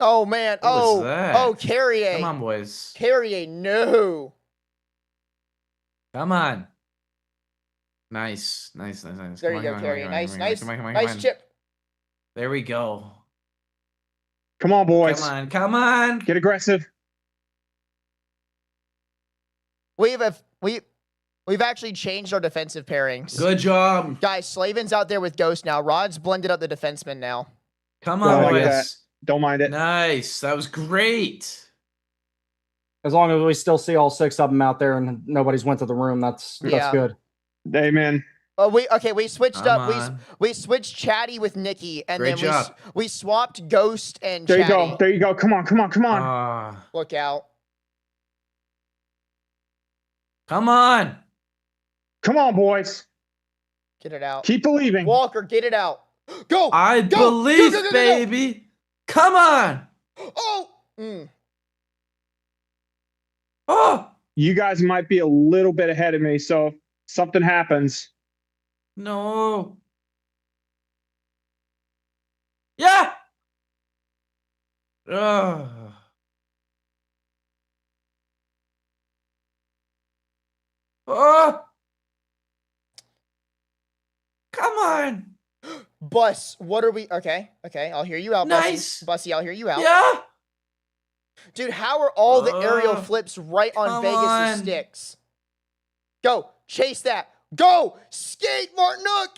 Oh, man. What was Oh. that? Oh, Carrier. Come on, boys. Carrier. No. Come on. Nice. There Come you on, go, come on, Carrier. come on, Nice, come on, nice. come on, come on, Nice come on. chip. There we go. Come on, boys. Come on. Get aggressive. We've actually changed our defensive pairings. Good job. Guys, Slavin's out there with Ghost now. Rod's blended up the defensemen now. Come I on, like boys. that. Don't mind it. Nice. That was great. As long as we still see all 6 of them out there and nobody's went to the room, that's Yeah. good. Amen. We switched Come up. on. We switched Chatty with Nikki, and Great then job. we swapped Ghost and There you Chatty. go. There you go. Come on. Come on. Come on. Ah. Look out. Come on. Come on, boys. Get it out. Keep believing. Walker, get it out. Go. I Go, believe, go, go, go, go. baby. Come on. Oh. Mm. Oh. You guys might be a little bit ahead of me, so if something happens, No. Yeah. Ugh. Oh. Come on. Bus, what are we? Okay. I'll hear you out, Nice. Bussy, I'll hear you out. Yeah. Dude, how are all the aerial Ugh. flips right on Come Vegas' on. sticks? Go. Chase that. Go. Skate, Martinook.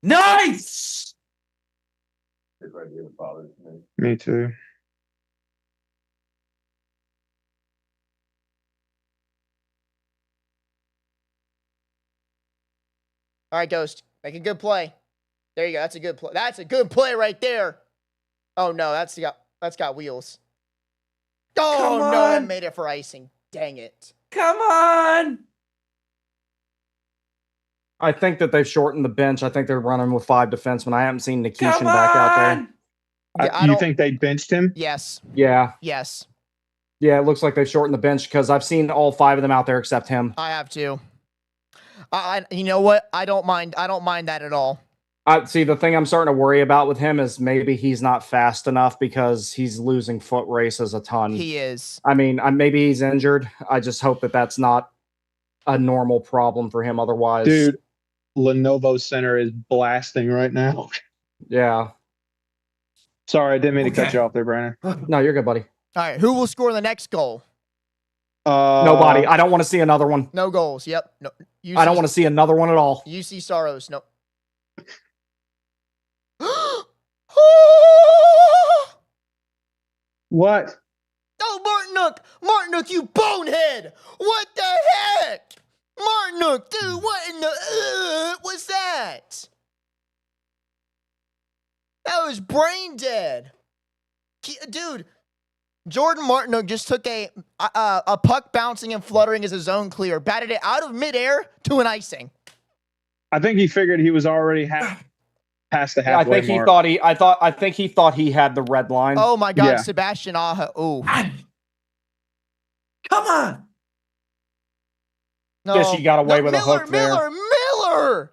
Nice. me too. All right, Ghost. Make a good play. There you go. That's a good play. That's a good play right there. Oh, no. That's got wheels. Oh, Come no. That on. made it for icing. Dang it. Come on. I think that they've shortened the bench. I think they're running with 5 defensemen. I haven't seen Nikishin Come back out there. on. Yeah, I You don't- think they benched him? Yes. Yeah. Yes. Yeah, it looks like they've shortened the bench because I've seen all 5 of them out there except him. I have to. You know what? I don't mind that at all. See, the thing I'm starting to worry about with him is maybe he's not fast enough because he's losing foot races a ton. He is. I mean, maybe he's injured. I just hope that that's not a normal problem for him otherwise. Dude, Lenovo Center is blasting right now. Yeah. Sorry, I didn't mean to cut Okay. you off there, Brandon. No, you're good, buddy. All right. Who will score the next goal? Nobody. I don't want to see another one. No goals. Yep. No. I don't want to see another one at all. UC Saros. No. What? Oh, Martinook, you bonehead! What the heck? Martinook, dude, what in the was that? That was brain dead. Dude, Jordan Martinook just took a puck bouncing and fluttering as a zone clear, batted it out of midair to an icing. I think he figured he was already past the I halfway think he mark. thought I think he thought he had the red line. Oh my God, Yeah. Sebastian Aho. Oh, Come on. no. Guess you got away with a Miller, hook there. Miller.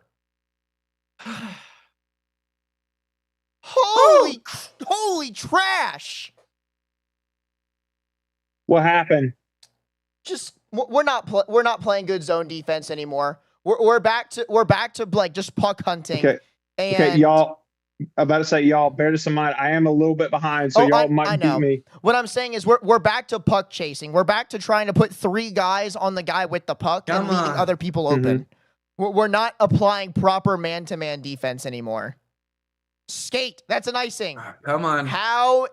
Holy trash. What happened? Just we're not playing good zone defense anymore. We're back to like just puck hunting. Okay. And Okay, y'all. I'm about to say, y'all, bear this in mind. I am a little bit behind, so Oh, I y'all might know. beat me. what I'm saying is we're back to puck chasing. We're back to trying to put 3 guys on the guy with the puck and Come leaving on. other people open. We're not applying proper man-to-man defense anymore. Skate. That's an icing. Come on. How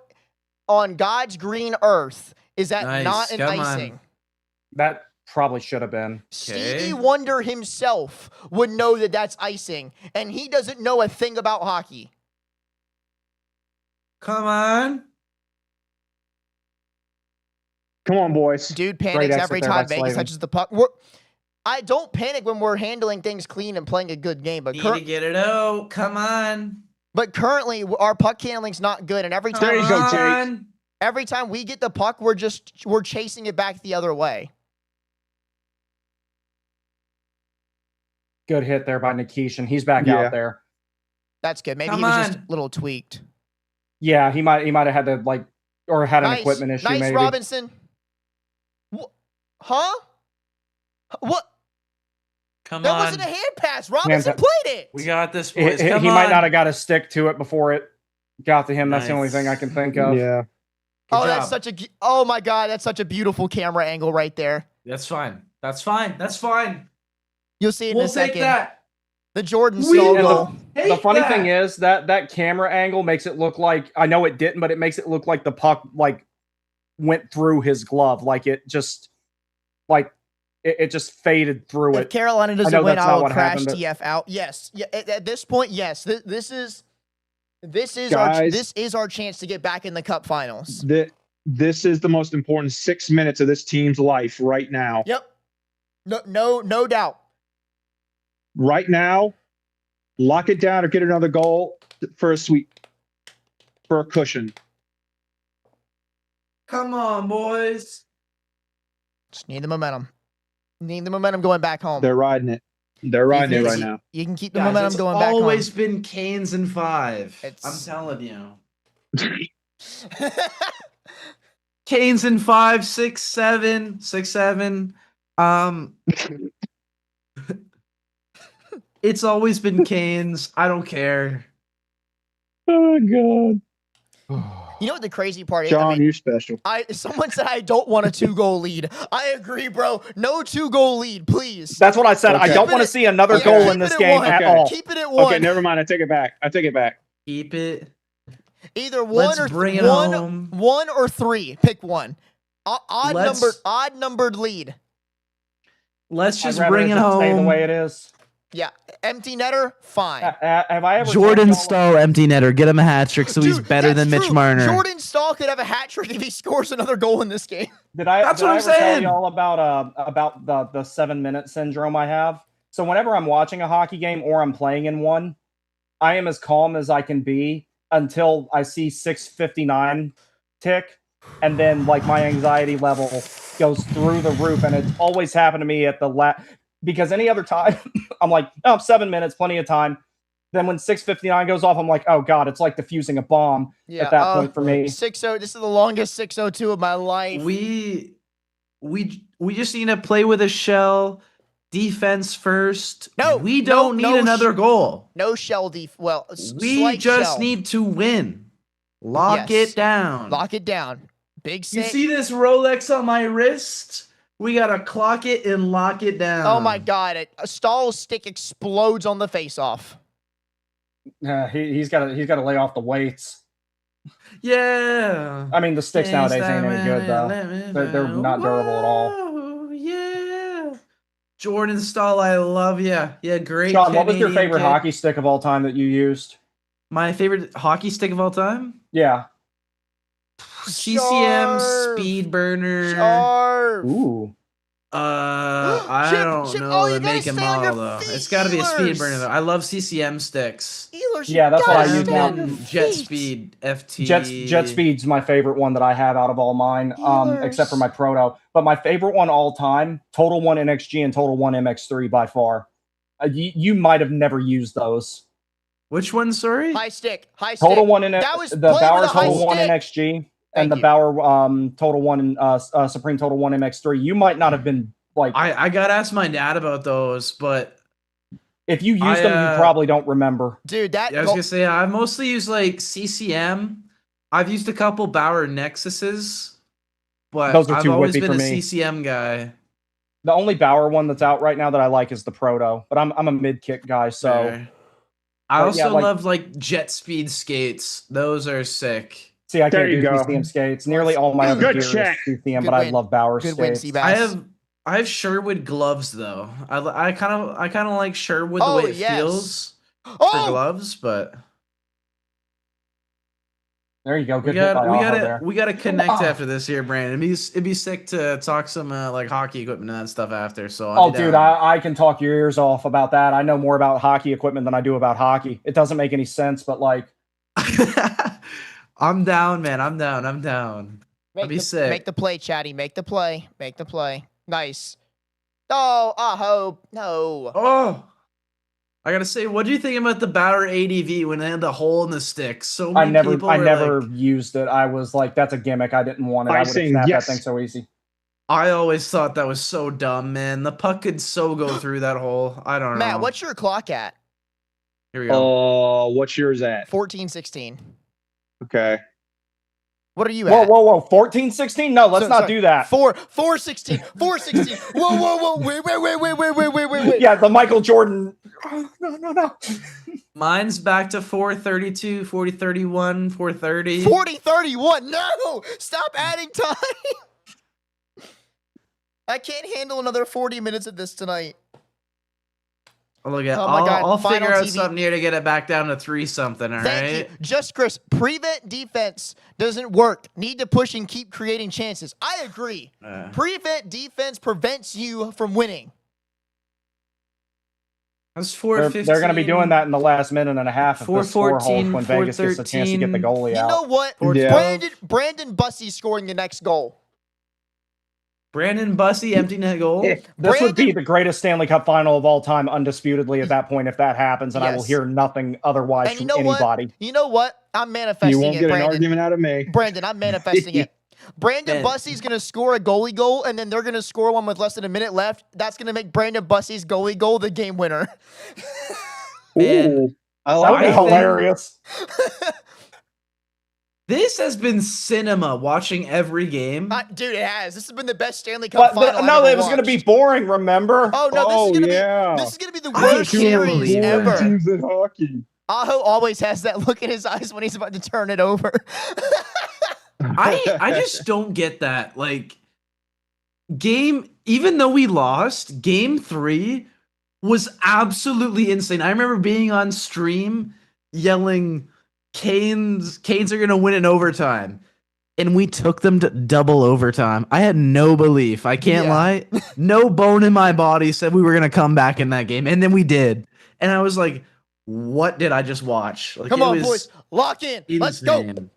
on God's green earth is that Nice. not an Come on. icing? That probably should have been. Stevie Wonder himself would know that that's icing, and he doesn't know a thing about hockey. Come on. Come on, boys. Dude Great panics exit every there by time Vegas Slavin. touches the puck. I don't panic when we're handling things clean and playing a good game, but Need to get it out. Come on. currently our puck handling's not good, and every Come time There you go, Tate. on. every time we get the puck, we're chasing it back the other way. Good hit there by Nikishin. He's back Yeah. out there. That's good. Maybe Come he was just on. a little tweaked. Yeah, he might have had to like or had an Nice, equipment issue. nice, maybe. Robinson. Huh? What? Come That on. wasn't a hand pass. Robinson pa- played it. We got this, He, boys. Come he on. might not have got a stick to it before it got to him. That's the only Nice. thing I can think of. Yeah. Good Oh, that's job. such a. Oh my God, that's such a beautiful camera angle right there. That's fine. That's fine. That's fine. You'll see it in We'll a second. take that. The Jordan We Stahl and goal. will take The funny that. thing is that camera angle makes it look like, I know it didn't, but it makes it look like the puck like went through his glove, like it just faded through If it. Carolina I doesn't know win, that's I not will what crash happened, but- TF out. Yes. Yeah. At this point, yes. This is Guys. our chance to get back in the Cup Finals. This is the most important 6 minutes of this team's life right now. Yep. No doubt. Right now, lock it down or get another goal for a cushion. Come on, boys. Just need the momentum. Need the momentum going back home. They're riding it. They're riding it right now. You can keep the Guys, momentum it's going back always home. been Canes and 5. I'm It's- telling you. Canes in 5, 6, 7, 6, 7. It's always been Canes. I don't care. Oh, God. You know what the crazy part is? John, I mean, you're special. someone said I don't want a 2-goal lead. I agree, bro. No 2-goal lead, please. That's what I said. I Okay. don't want to see another Yeah, goal keep in this it at game one. at Okay. all. Keep it at 1. Okay, never mind. I take it back. Keep it. Either Let's one or bring it one, home. 1 or 3. Pick one. Let's- Odd numbered lead. Let's I'd just rather bring it just stay the home. way it is. Yeah, empty netter, fine. Have I ever Jordan told y'all- Stahl, empty netter. Get him a hat trick so he's Dude, better that's than Mitch true. Marner. Jordan Stahl could have a hat trick if he scores another goal in this game. Did I That's did what I I'm ever tell saying. y'all about the 7-minute syndrome I have? So whenever I'm watching a hockey game or I'm playing in one, I am as calm as I can be until I see 6:59 tick, and then like my anxiety level goes through the roof, and it's always happened to me at the because any other time I'm like, oh, 7 minutes, plenty of time. Then when 6:59 goes off, I'm like, oh god, it's like defusing a bomb at that point for me. 6-0. This is the longest 6-0-2 of my life. We just need to play with a shell. Defense first. No, we don't no need another goal. No shell well, We slight just shell. need to win. Lock Yes. it down. Lock it down. Big You save. see this Rolex on my wrist? We gotta clock it and lock it down. Oh my god, a Stahl's stick explodes on the face-off. He's got to lay off the weights. Yeah. I mean, the sticks nowadays ain't any good though. They're not durable at all. Whoa, yeah. Jordan Stahl, I love you. Yeah, great. Sean, what was your Canadian favorite kid. hockey stick of all time that you used? My favorite hockey stick of all time? Yeah. CCM Sharp. Speed Burner. Sharp. Ooh. I Chip, don't Chip, know oh, you the gotta make and stay on your model though. feet, It's got to be a speed Ehlers. burner though. I love CCM sticks. Ehlers, Yeah, that's what I gotta use stay now. on your Jet feet. Speed FT. Jet Speed's my favorite one that I have out of all mine, except for Ehlers. my Proto. But my favorite one all time, Total One NXG and Total One MX3 by far. You might have never used those. Which one? Sorry. High stick. High stick. Total One That was the played with Bauer a high Total One stick. NXG Thank and the you. Bauer Total One Supreme Total One MX3. You might not have been like I gotta ask my dad about those, but if you used them, you probably don't remember. Dude, that I was goal- gonna say I mostly use like CCM. I've used a couple Bauer Nexuses, but Those are I've too always whippy been for a me. CCM guy. The only Bauer one that's out right now that I like is the Proto, but I'm a mid kick guy, so Fair. I But also yeah, like- love like Jet Speed skates. Those are sick. see, I There can't you do go. CCM skates. Nearly all my other Good gear is check. CCM, Good but I win. love Bauer Good win, skates. Seabass. I have Sherwood gloves though. I kind of like Sherwood the Oh, way it yes. feels for Oh, gloves, but There you go. We Good hit by Aho there. we gotta connect after this here, Brandon. It'd be sick to talk some like hockey equipment and that stuff after. So oh, dude, I can talk your ears off about that. I know more about hockey equipment than I do about hockey. It doesn't make any sense, but like, I'm down, man. I'm down. That'd be sick. Make the play, Chatty. Make the play. Make the play. Nice. Oh, Aho. No. Oh, I gotta say, what do you think about the Bauer ADV when they had the hole in the stick? So many people I were never like, used it. I was like, that's a gimmick. I didn't want it. I would have snapped that thing so easy. I always thought that was so dumb, man. The puck could so go through that hole. I don't know. Matt, what's your clock at? Here we go. Oh, what's yours at? 14:16. Okay. What are you at? Whoa. 14:16? No, let's not do that. 4:16. 4:16. Whoa. Wait. Yeah, the Michael Jordan. Oh, no. Mine's back to 4:32, 40:31, 4:30. 40:31. No! Stop adding time. I can't handle another 40 minutes of this tonight. Look at. Oh my God, I'll Final figure out TV. something here to get it back down to 3 something. All right. Thank you. Just Chris, prevent defense doesn't work. Need to push and keep creating chances. I agree. Prevent defense prevents you from winning. That's 4:15. They're going to be doing that in the last minute and a half of the score hold when Vegas gets a chance to get the goalie out. You know what? Yeah. Brandon Bussey scoring the next goal. Brandon Bussey empty net goal. This would be the greatest Stanley Cup final of all time, undisputedly, at that point, if that happens, and I will hear nothing otherwise And from you know anybody. What? You know what? I'm manifesting You won't it, get Brandon. an argument out of me. Brandon, I'm manifesting it. Brandon Man. Bussey's going to score a goalie goal, and then they're going to score one with less than a minute left. That's going to make Brandon Bussey's goalie goal the game winner. Man. Ooh, I That like would be I think- hilarious. This has been cinema watching every game. Dude, it has. This has been the best Stanley Cup final. No, I've it ever was going to be watched. boring, remember? Oh, no, yeah. this is going to be the I worst can't series believe ever. that. Teams in hockey. Aho always has that look in his eyes when he's about to turn it over. I just don't get that. Like, even though we lost, game 3 was absolutely insane. I remember being on stream yelling, Canes are going to win in overtime. And we took them to double overtime. I had no belief. I can't lie. No bone in my body said we were going to come back in that game. And then we did. And I was like, what did I just watch? Like, Come on, boys. Lock in. Let's go. insane.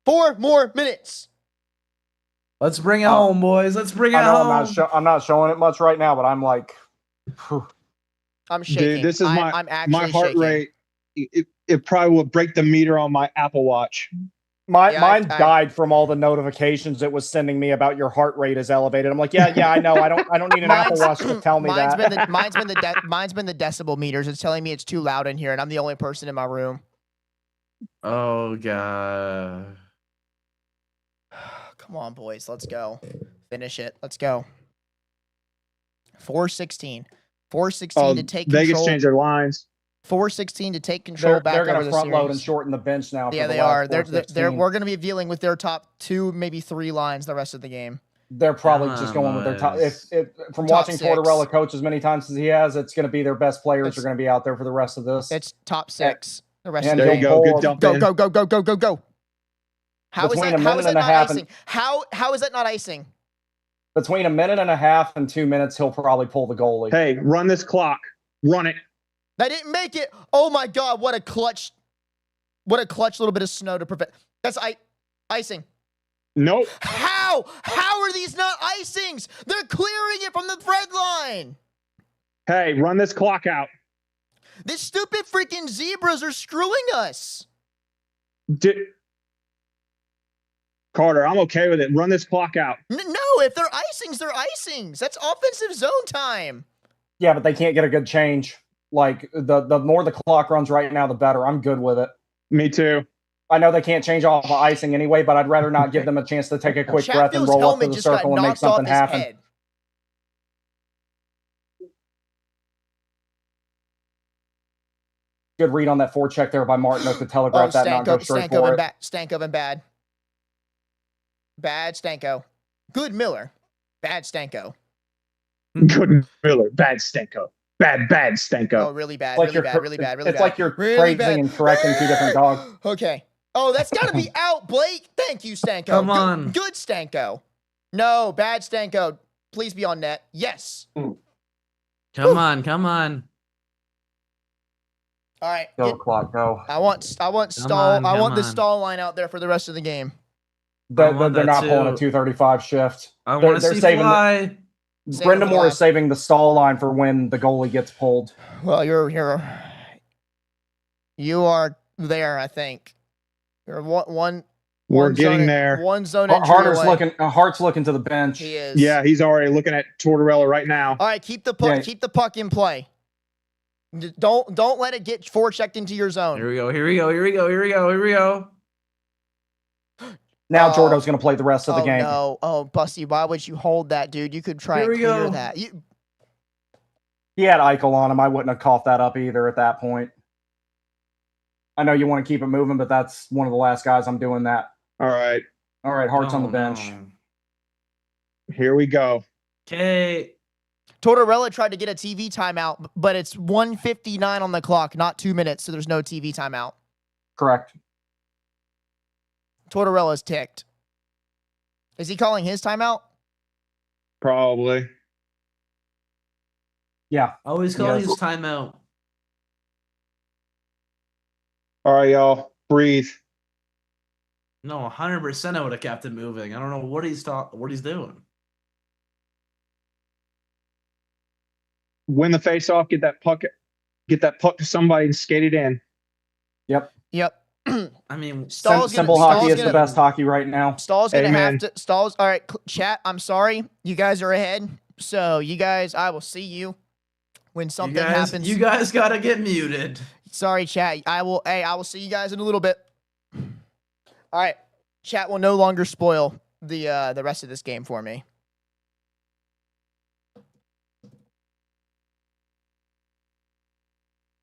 4 more minutes. Let's bring it home, boys. Let's bring it I know home. I'm not showing it much right now, but I'm like, I'm shaking. Dude, this is I'm actually my heart shaking. rate. It probably will break the meter on my Apple Watch. mine died from all the notifications it was sending me about your heart rate is elevated. I'm like, yeah, I know. I don't need an Apple Watch to tell me mine's that. Mine's been the decibel meters. It's telling me it's too loud in here, and I'm the only person in my room. Oh, God. Come on, boys. Let's go. Finish it. Let's go. 4:16. 4:16 to take Vegas control. changed their lines. 4:16 to take control They're back going over to the front load and series. shorten the bench now. Yeah, for the they last are. They're 4:16. we're going to be dealing with their top 2, maybe 3 lines the rest of the game. They're probably Come just on, going with their top. boys. From Top watching 6. Tortorella coach as many times as he has, it's going to be their best players It's- are going to be out there for the rest of this. It's top 6. The rest And of There the you game. go. Go, Good dump Go, in. go, go, go, go, go, go. How is Between that? a How minute is that and a not half icing? How is that not icing? Between a minute and a half and 2 minutes, he'll probably pull the goalie. Hey, run this clock. Run it. That didn't make it. Oh my God! What a clutch little bit of snow to prevent. That's icing. Nope. How are these not icings? They're clearing it from the thread line. Hey, run this clock out. These stupid freaking zebras are screwing us. Carter, I'm okay with it. Run this clock out. No, if they're icings, they're icings. That's offensive zone time. Yeah, but they can't get a good change. Like, the more the clock runs right now, the better. I'm good with it. Me too. I know they can't change off of icing anyway, but I'd rather not give them a chance to take a quick breath and Chatfield's roll up to helmet the just got circle and make knocked off something his happen. head. Good read on that forecheck there by Martin to telegraph that, not go straight for it. Stanko and bad. Bad Stanko. Good Miller. Bad Stanko. Good Miller. Bad Stenko. Bad Stanko. Oh, really bad. Like Really bad. Really bad. Really It's bad. like you're Really praising and correcting two different dogs. Okay. Oh, that's got to be out, Blake. Thank you, Stanko. Come on. Good Stanko. No, bad Stanko. Please be on net. Yes. Come on, come on. All right. Go clock, go. I want stall. on, I come want the on. stall line out there for the rest of the game. They're want that not pulling a too. 235 shift. I They're want to see saving fly. Saving Brendamore fly. is saving the stall line for when the goalie gets pulled. Well, you are there. I think you're one. We're one getting zone, there. One zone entry away. Hart's looking to the bench. He is. Yeah, he's already looking at Tortorella right now. All right, keep the puck. Yeah. Keep the puck in play. Don't let it get forechecked into your zone. Here we go, here we go, here we go, here we go, here we go. Now Oh. Jordo's going to play the rest of the game. No. Oh, Busty, why would you hold that, dude? You could try Here and we clear go. that. He had Eichel on him. I wouldn't have coughed that up either at that point. I know you want to keep it moving, but that's one of the last guys I'm doing that. All right, All right, Hart's on the Oh, bench. no. here we go. Okay. Tortorella tried to get a TV timeout, but it's 1:59 on the clock, not 2 minutes, so there's no TV timeout. Correct. Tortorella's ticked. Is he calling his timeout? Probably. Yeah. Always calling Yes. his timeout. All right, y'all. Breathe. No, 100% I would have kept it moving. I don't know what he's doing. Win the face-off. Get that puck to somebody and skate it in. Yep. I mean, Simple hockey is the best hockey right now. Stall's gonna Amen. have to. Stall's all right. Chat. I'm sorry. You guys are ahead. So you guys, I will see you when something happens. You guys gotta get muted. Sorry, chat. I will. Hey, I will see you guys in a little bit. All right. Chat will no longer spoil the rest of this game for me.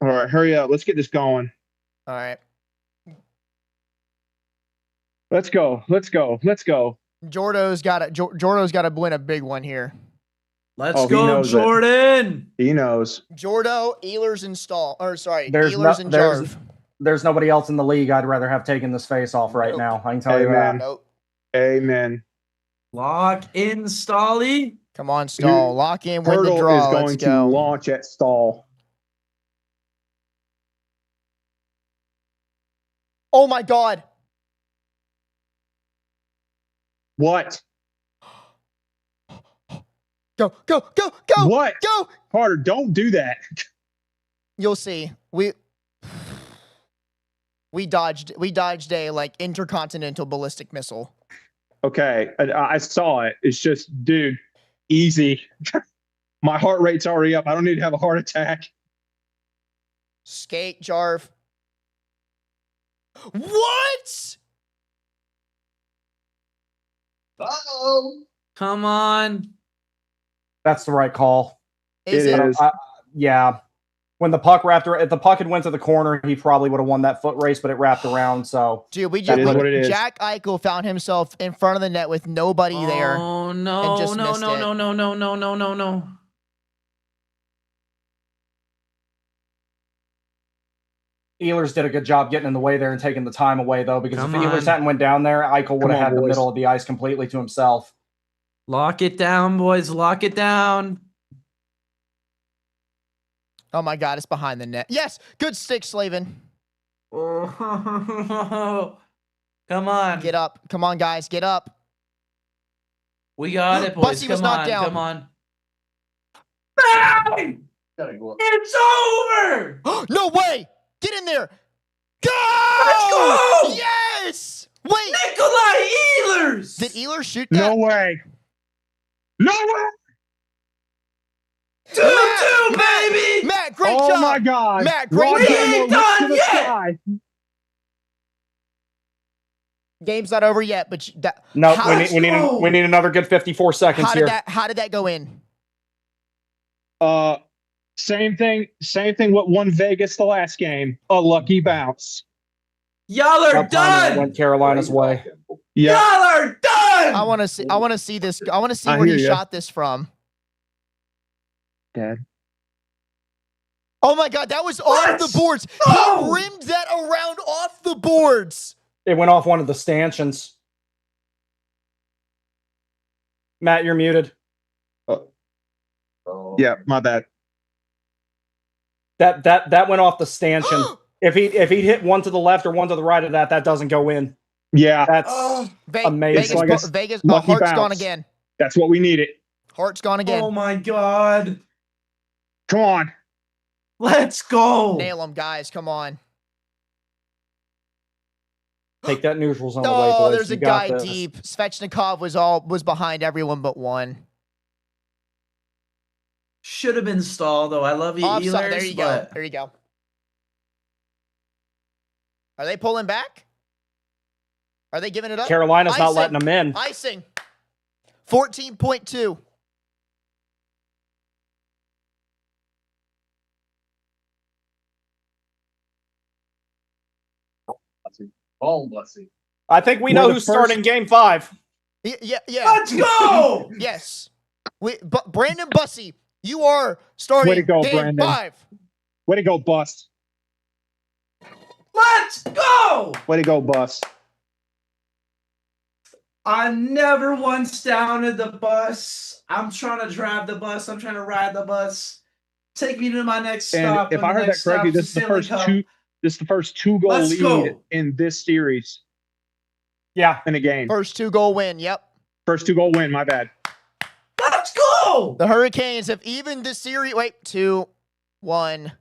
All right, hurry up. Let's get this going. All right. Let's go. Let's go. Let's go. Jordo's got to win a big one here. Let's Oh, he go, knows it. Jordan. He knows. Jordo, Ehlers, and Stahl. Or sorry, There's Ehlers and Jarv. There's nobody else in the league I'd rather have taken this face off right Nope. now. I can tell you Amen. that. Nope. Amen. Lock in, Stolly. Come on, Stahl. Lock in, win the Hurdle draw. is Let's going to go. launch at stall. Oh my God. What? Go, go, go, go. What? Go. Carter, don't do that. You'll see. We dodged a like intercontinental ballistic missile. Okay, I saw it. It's just, dude, easy. My heart rate's already up. I don't need to have a heart attack. Skate, Jarv. What? Uh-oh. Come on. That's the right call. Is It it? is. Yeah. When the puck if the puck had went to the corner, he probably would have won that foot race, but it wrapped around. So Dude, we That just is what it is. Jack Eichel found himself in front of the net with nobody there. Oh no, and just no, missed no, it. no, no, no, no, no, no, no. Ehlers did a good job getting in the way there and taking the time away, though, because Come if Ehlers on. hadn't went down there, Eichel would Come have on, had the boys. middle of the ice completely to himself. Lock it down, boys. Lock it down. Oh my God, it's behind the net. Yes, good stick, Slavin. Oh, come on. Get up. Come on, guys, get up. We got it, boys. Bussy was Come knocked on, down. come on. Bang! Gotta go up. It's over. No way! Get in there! Go! Let's go! Yes! Wait, Nikolai Ehlers. did Ehlers shoot that? No way. No way. 2-2, baby. Matt, great Oh job! my God. Matt, great Ron job! Gilmore We ain't looks to done the yet. sky. Game's not over yet, but that. No, how, we need another good 54 seconds how here. did that go in? Same thing what won Vegas the last game. A lucky bounce. Y'all are That time it done. went Carolina's way. Yeah. Y'all are done. I want to see this. I want to see I where he hear ya. shot this from. Dad. Oh my God, that was What? off the boards. No! He rimmed that around off the boards. It went off one of the stanchions. Matt, you're muted. Yeah, my bad. That went off the stanchion. If he hit one to the left or one to the right of that doesn't go in. Yeah, That's amazing. Vegas, lucky Heart's bounce. gone again. That's what we needed. Heart's gone again. Oh my god. Come on. Let's go. Nail him, guys. Come on. Take that neutral zone away, Oh, boys. there's You a got guy this. deep. Svechnikov was behind everyone but one. Should have been stalled though. I love you, Offside. There Ehlers, you go. but There you go. Are they pulling back? Are they giving it up? Carolina's not Icing. letting them in. Icing. 14.2. Ball blessing. I think we We're know the who's first- starting game 5. Yeah. let's go. Yes. But Brandon Bussey, you are starting Way to go, game Brandon. 5. Way to go, Bust. Let's go. Way to go, Bust. I never once downed the bus. I'm trying to drive the bus. I'm trying to ride the bus. Take me to my next stop. And if and I the heard that next correctly, stop's this is the Stanley first Cup. two. This is the first 2-goal Let's lead go. in this series Yeah. in a game. First 2-goal win. Yep. First 2-goal win. My bad. Let's go. The Hurricanes have evened the series. Wait, 2-1.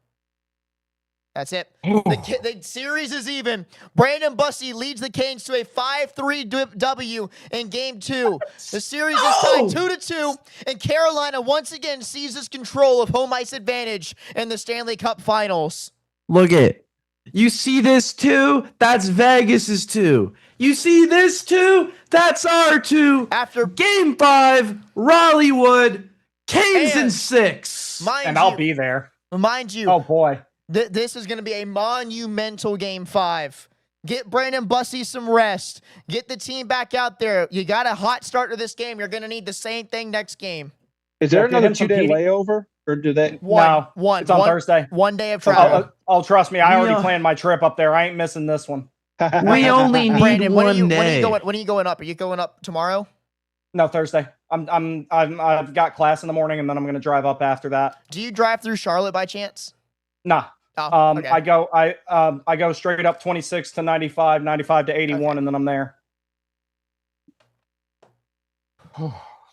That's it. The series is even. Brandon Bussey leads the Canes to a 5-3 W in Game 2. The series is tied 2-2, and Carolina once again seizes control of home ice advantage in the Stanley Cup Finals. Look it. You see this too? That's Vegas's 2. You see this too? That's our 2. After Game 5, Raleighwood, Canes in And- 6. And I'll be there. Mind you, Oh, boy. this is going to be a monumental Game 5. Get Brandon Bussey some rest. Get the team back out there. You got a hot start to this game. You're going to need the same thing next game. Is there Yeah, get another him some 2-day PD. layover, or do they? One. It's on Thursday. 1 day of travel. Oh, trust me. I already Yeah. planned my trip up there. I ain't missing this one. We only need Brandon, when are you day. going up? Are you going up tomorrow? No, Thursday. I've got class in the morning, and then I'm going to drive up after that. Do you drive through Charlotte by chance? Nah. Oh, okay. I go straight up 26 to 95, 95 to 81, Okay. and then I'm there.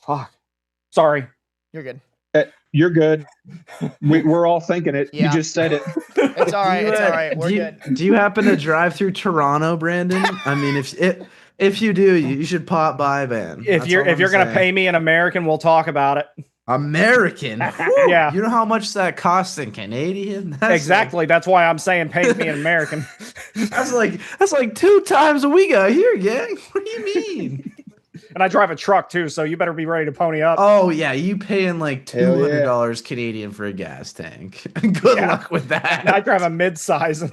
Fuck. Sorry. You're good. You're good. We're all thinking it. Yeah. You just said it. It's all right. It's all right. We're do you, good. Do you happen to drive through Toronto, Brandon? I mean, if you do, you should pop by, man. If you're gonna pay me in American, we'll talk about it. American, Yeah. you know how much that costs in Canadian? That's Exactly. That's why I'm saying pay me in American. that's like 2 times a week out here, gang. What do you mean? And I drive a truck too, so you better be ready to pony up. Oh yeah, you paying like Hell yeah. $200 Canadian for a gas tank. Good Yeah. luck with that. I drive a mid-size.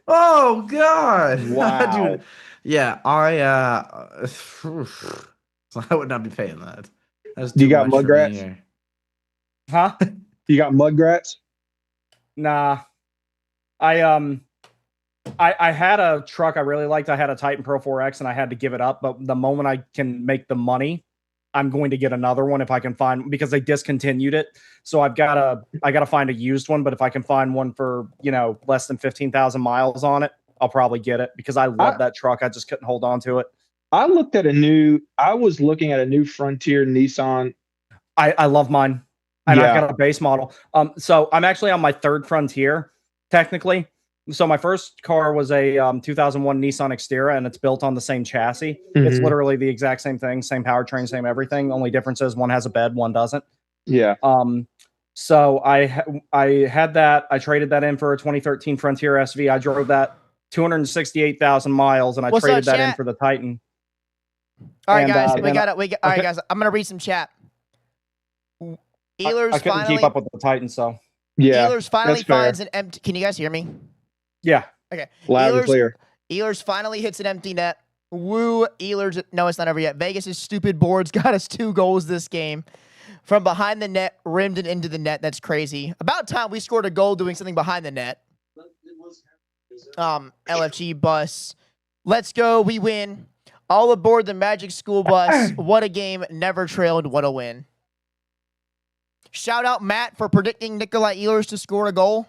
Oh God! Wow. Dude, yeah, I would not be paying that. That's You too got much for me Mugrats? here. Huh? You got Mugrats? Nah. I had a truck I really liked. I had a Titan Pro 4X and I had to give it up. But the moment I can make the money, I'm going to get another one if I can find, because they discontinued it. So I gotta find a used one. But if I can find one for, less than 15,000 miles on it, I'll probably get it because I love that truck. I just couldn't hold on to it. I was looking at a new Frontier Nissan. I love mine. And Yeah. I've got a base model. So I'm actually on my 3rd Frontier, technically. So my first car was a 2001 Nissan Xterra, and it's built on the same chassis. It's Mhm. literally the exact same thing, same powertrain, same everything. Only difference is one has a bed, one doesn't. Yeah. So I had that. I traded that in for a 2013 Frontier SV. I drove that 268,000 miles, and I What's traded up, that in chat? for the Titan. All right, And, guys. then All right, guys. I'm gonna read some chat. Ehlers I couldn't finally. keep up with the Titan, so Yeah. Ehlers finally that's fair. finds an empty. Can you guys hear me? yeah. Okay. Loud and Ehlers- clear. Ehlers finally hits an empty net. Woo, Ehlers. No, it's not over yet. Vegas' stupid boards got us 2 goals this game. From behind the net, rimmed it into the net. That's crazy. About time we scored a goal doing something behind the net. LFG bus. Let's go. We win. All aboard the Magic School Bus. What a game. Never trailed. What a win. Shout out Matt for predicting Nikolai Ehlers to score a goal.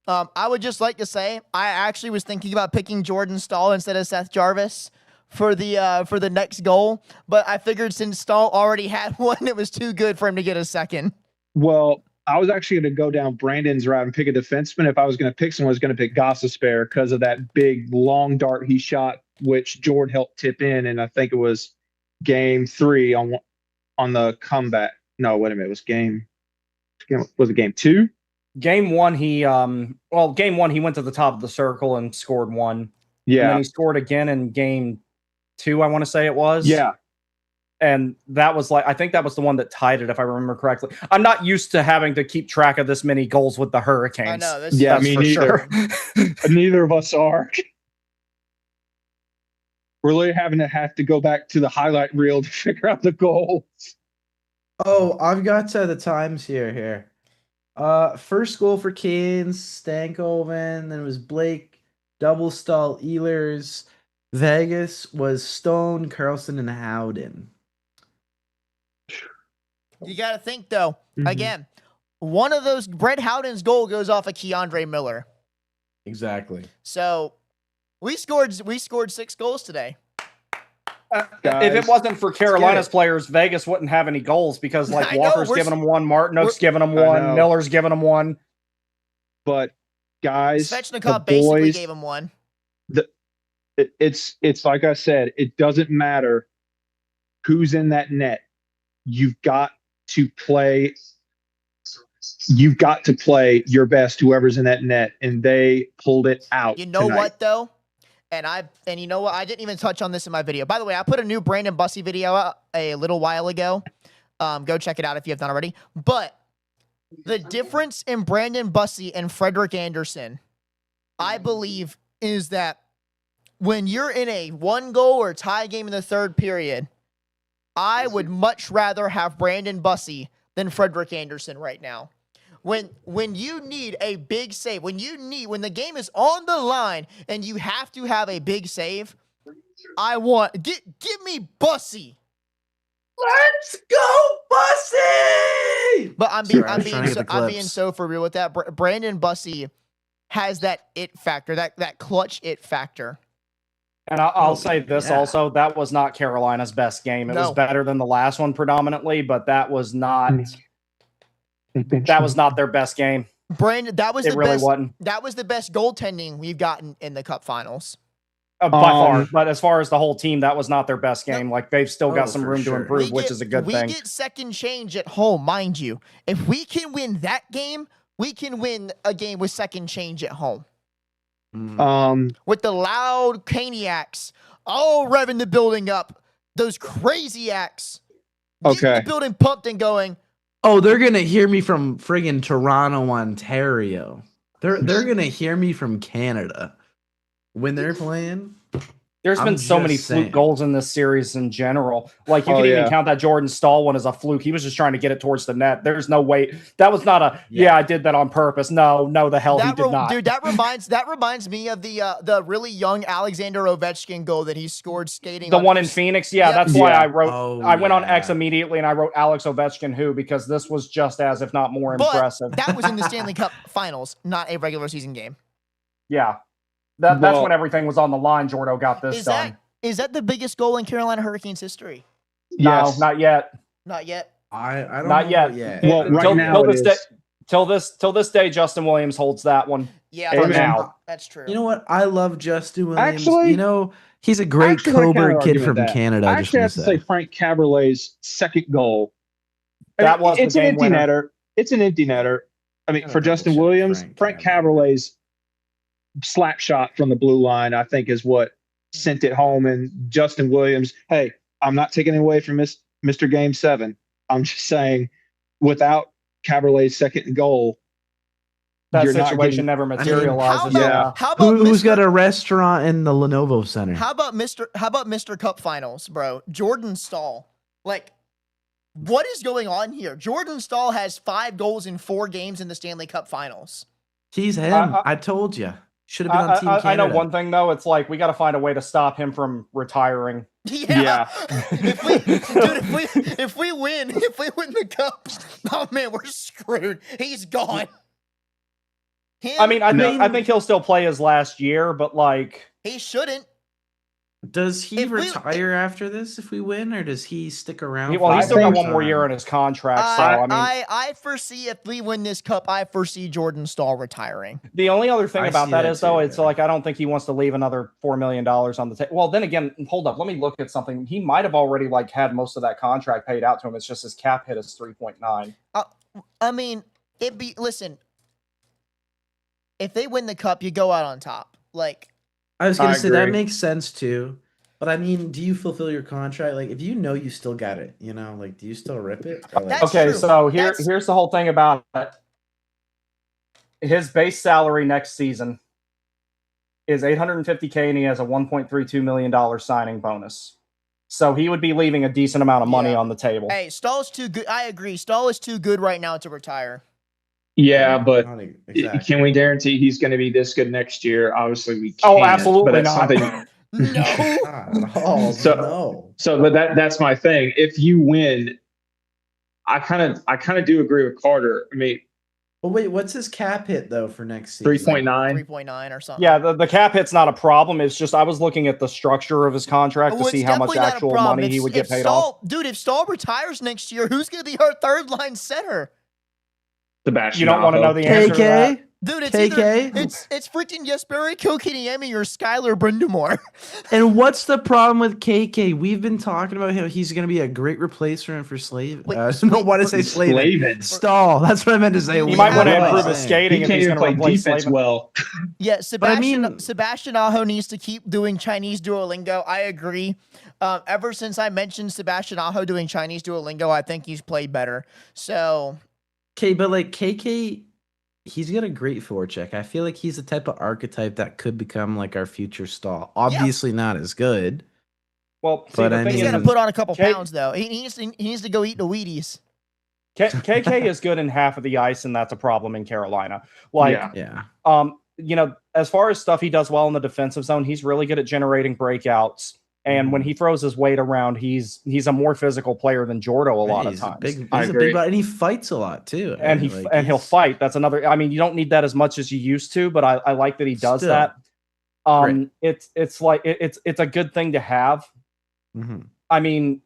I would just like to say I actually was thinking about picking Jordan Stahl instead of Seth Jarvis for the next goal, but I figured since Stahl already had one, it was too good for him to get a second. Well, I was actually going to go down Brandon's route and pick a defenseman. If I was going to pick someone, I was going to pick Gossespierre because of that big long dart he shot, which Jordan helped tip in, and I think it was game 3 on the comeback. No, wait a minute, was it game 2? Game 1, he went to the top of the circle and scored 1. Yeah. And then he scored again in game 2, I want to say it was. Yeah. And that was I think that was the one that tied it, if I remember correctly. I'm not used to having to keep track of this many goals with the Hurricanes. I know. That's me neither. Sure. Neither of us are. We're really have to go back to the highlight reel to figure out the goals. Oh, I've got the times here. First goal for Canes, Stankoven, then it was Blake, double stall, Ehlers. Vegas was Stone, Carlson, and Howden. You got to think, though, again, one of those, Brett Howden's goal goes off of Keandre Miller. Exactly. So we scored 6 goals today. If it wasn't for Carolina's players, Vegas wouldn't have any goals because Walker's giving them 1, Martinook's giving them 1, Miller's giving them 1. But guys, Svechnikov basically gave him 1. It's like I said, it doesn't matter who's in that net. You've got to play your best, whoever's in that net, and they pulled it out. You know what though? And you know what? I didn't even touch on this in my video. By the way, I put a new Brandon Bussey video out a little while ago. Go check it out if you have not already. But the difference in Brandon Bussey and Frederick Anderson, I believe, is that when you're in a 1-goal or tie game in the 3rd period, I would much rather have Brandon Bussey than Frederick Anderson right now. When you need a big save, when the game is on the line and you have to have a big save, give me Bussey. Let's go, Bussey! But I'm being so for real with that. Brandon Bussey has that it factor, that clutch it factor. And I'll say this also, that was not Carolina's best game. It was better than the last one predominantly, but that was not their best game. Brandon, that was wasn't. That was the best goaltending we've gotten in the Cup Finals. By far. But as far as the whole team, that was not their best game. They've still got some room to improve, which is a good thing. We get second change at home, mind you. If we can win that game, we can win a game with second change at home. With the loud Caniacs all revving the building up, those Craziacs getting the building pumped and going. Oh, they're gonna hear me from friggin' Toronto, Ontario. They're gonna hear me from Canada when they're playing. There's been so many fluke goals in this series in general. You can even count that Jordan Stahl one as a fluke. He was just trying to get it towards the net. There's no way. That was not I did that on purpose. No, the hell he did not. Dude, that reminds me of the really young Alexander Ovechkin goal that he scored skating. The one in Phoenix? Yeah, that's why I wrote. I went on X immediately and I wrote Alex Ovechkin who, because this was just as, if not more, impressive. That was in the Stanley Cup Finals, not a regular season game. Yeah. That's when everything was on the line. Jordo got this done. Is that the biggest goal in Carolina Hurricanes history? No, not yet. Not yet. I don't not know yet. Well, right now till this day, Justin Williams holds that one. Yeah, now. That's true. You know what? I love Justin Williams. Actually, he's a great Coburg kid from Canada. I actually have to say Frank Caberlet's second goal. That was it's an empty netter. It's an empty netter. I mean, for Justin Williams, Frank Caberlet's slap shot from the blue line, I think, is what sent it home. And Justin Williams, hey, I'm not taking it away from Mr. Game 7. I'm just saying, without Caberlet's second goal, that situation never materializes. How about who's got a restaurant in the Lenovo Center? How about Mr. Cup Finals, bro? Jordan Stahl. What is going on here? Jordan Stahl has 5 goals in 4 games in the Stanley Cup Finals. He's him. I told you. Should have been on Team Canada. I know one thing though. It's like we got to find a way to stop him from retiring. Yeah. If we win the cup, oh man, we're screwed. He's gone. I mean, I think he'll still play his last year, but like he shouldn't. Does he retire after this if we win, or does he stick around? Well, he's still got one more year in his contract. So I foresee if we win this cup, I foresee Jordan Staal retiring. The only other thing about that is though, it's like I don't think he wants to leave another $4 million on the table. Well, then again, hold up, let me look at something. He might have already like had most of that contract paid out to him. It's just his cap hit is 3.9. I mean, listen. If they win the cup, you go out on top. Like. I was gonna say that makes sense too, but I mean, do you fulfill your contract? Like, if you know you still got it, you know, like, do you still rip it? Like, okay, true. So here's the whole thing about it. His base salary next season is $850K, and he has a $1.32 million signing bonus. So he would be leaving a decent amount of money on the table. Hey, Stahl's too good. I agree. Stahl is too good right now to retire. Yeah, but can we guarantee he's going to be this good next year? Obviously, we can't. Oh, absolutely but not. But that's my thing. If you win, I kind of do agree with Carter. I mean, well, wait, what's his cap hit though for next season? 3.9. 3.9 or something. Yeah, the cap hit's not a problem. It's just I was looking at the structure of his contract to see how much actual money he would get paid off. Dude, if Stahl retires next year, who's going to be our third line center? Sebastian. You don't want to know the answer to that? Dude, it's freaking Jesperi Kotkaniemi or Skylar Brindamore. And what's the problem with KK? We've been talking about him. He's going to be a great replacement for Slavin. I don't want to say Slavin. Stahl. That's what I meant to say. He might want to improve his skating. He can't even play defense well. Yeah, Sebastian Aho needs to keep doing Chinese Duolingo. I agree. Ever since I mentioned Sebastian Aho doing Chinese Duolingo, I think he's played better. So... Okay, but like KK, he's got a great forecheck. I feel like he's the type of archetype that could become like our future Stahl. Obviously not as good. Well, but he's got to put on a couple pounds though. He needs to go eat the Wheaties. KK is good in half of the ice, and that's a problem in Carolina. Like, you know, as far as stuff he does well in the defensive zone, he's really good at generating breakouts. And when he throws his weight around, he's a more physical player than Jordo a lot of times. He's a big guy, and he fights a lot too. And he'll fight. That's another. I mean, you don't need that as much as you used to, but I like that he does that. It's a good thing to have. Mm-hmm. I mean,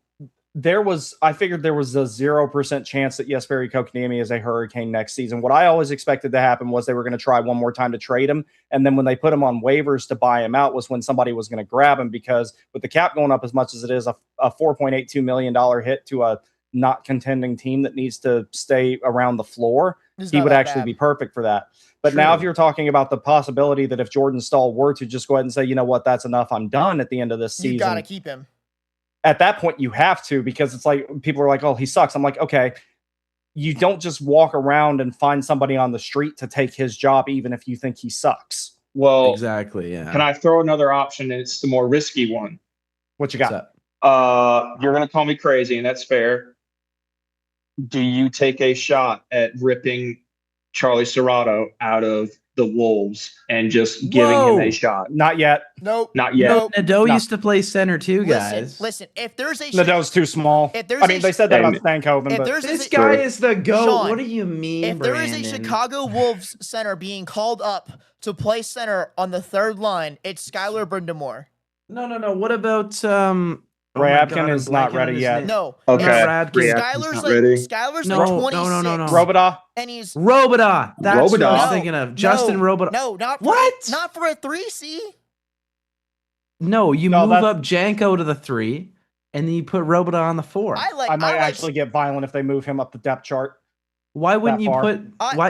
I figured there was a 0% chance that Jesperi Kotkaniemi is a Hurricane next season. What I always expected to happen was they were going to try one more time to trade him. And then when they put him on waivers to buy him out was when somebody was going to grab him, because with the cap going up as much as it is, a $4.82 million hit to a not contending team that needs to stay around the floor, he would actually be perfect for that. But now if you're talking about the possibility that if Jordan Staal were to just go ahead and say, you know what, that's enough, I'm done at the end of this season. You got to keep him. At that point, you have to, because it's like people are like, oh, he sucks. I'm like, okay, you don't just walk around and find somebody on the street to take his job, even if you think he sucks. Well, exactly. Yeah. Can I throw another option? And it's the more risky one. What you got? You're going to call me crazy, and that's fair. Do you take a shot at ripping Charlie Serrato out of the Wolves and just giving him a shot? Not yet. Nope. Not yet. Nope. Nadeau used to play center too, guys. Listen, if there's a Nadeau's too small. I mean, they said that about Stankoven, but this guy is the GOAT. Sean, what do you mean, if there is a Chicago Wolves center being called up to play center on the third line, it's Skylar Brindamore. No. What about Radkin is not ready yet. No. Okay. Skylar's like 26. No. Robidas. And he's Robidas. That's what I was thinking of. Justin Robidas. No, not for, what? Not for a 3C. No, you move up Janko to the 3, and then you put Robidas on the 4. I might actually get violent if they move him up the depth chart. Why wouldn't you put?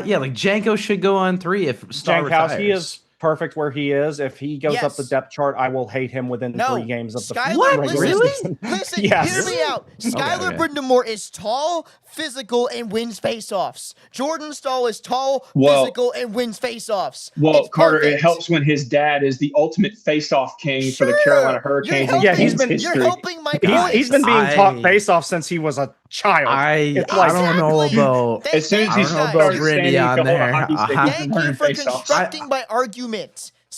Yeah, like Janko should go on 3 if Staal retires. Jankowski is perfect where he is. If he goes up the depth chart, I will hate him within 3 games of the regular season. Listen, hear me out. Skylar Brindamore is tall, physical, and wins faceoffs. Jordan Staal is tall, physical, and wins faceoffs. Well, Carter, it helps when his dad is the ultimate faceoff king for the Carolina Hurricanes. You're helping my point. He's been being taught faceoff since he was a child. I don't know about. As soon as he started Randy on there. Thank you for constructing my argument.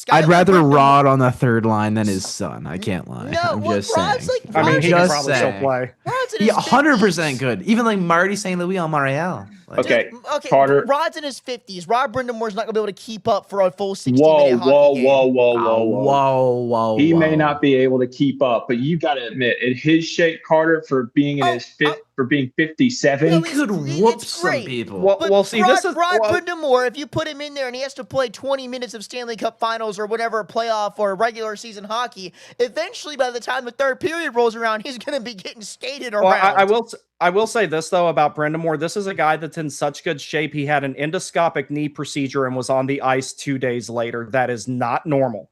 I'd Skylar rather Brind'Amour- Rod on the third line than his son. I can't lie. No, I'm well, just saying. Rod's like- I mean, Rod's he can just probably still saying. play. Rod's in Yeah, his 100% 50s. good. Even like Marty St. Louis on Marielle. Like, Okay, Okay, Carter. Rod's in his 50s. Rod Brind'Amour's not going to be able to keep up for a full 60-minute Whoa, hockey whoa, game. whoa, whoa, oh, whoa, whoa. He may not be able to keep up, but you got to admit, in his shape, Carter, for being in his for being 57, No, He could it's whoop some great. people. Well, see, this is Rod well, Brind'Amour, if you put him in there and he has to play 20 minutes of Stanley Cup Finals or whatever playoff or regular season hockey, eventually by the time the third period rolls around, he's going to be getting skated around. well, I will say this though about Brind'Amour. This is a guy that's in such good shape. He had an endoscopic knee procedure and was on the ice 2 days later. That is not normal.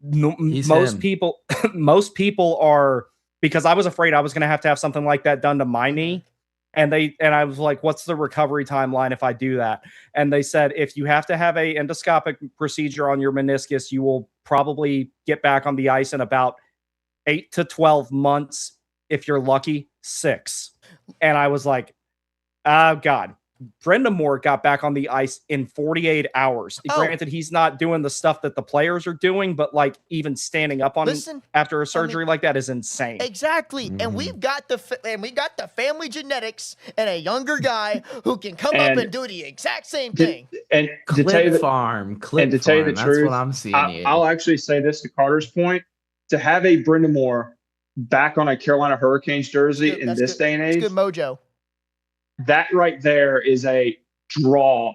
Most people are, because I was afraid I was going to have something like that done to my knee. And I was like, what's the recovery timeline if I do that? And they said, if you have to have a endoscopic procedure on your meniscus, you will probably get back on the ice in about 8 to 12 months. If you're lucky, 6. And I was like, oh God. Brind'Amour got back on the ice in 48 hours. Granted, he's not doing the stuff that the players are doing, but like even standing up on after a surgery like that is insane. Exactly. And we've got the family genetics and a younger guy who can come up and do the exact same thing. And to tell you the truth, that's what I'm seeing. I'll actually say this to Carter's point: to have a Brind'Amour back on a Carolina Hurricanes jersey in this day and age, it's good mojo. That right there is a draw.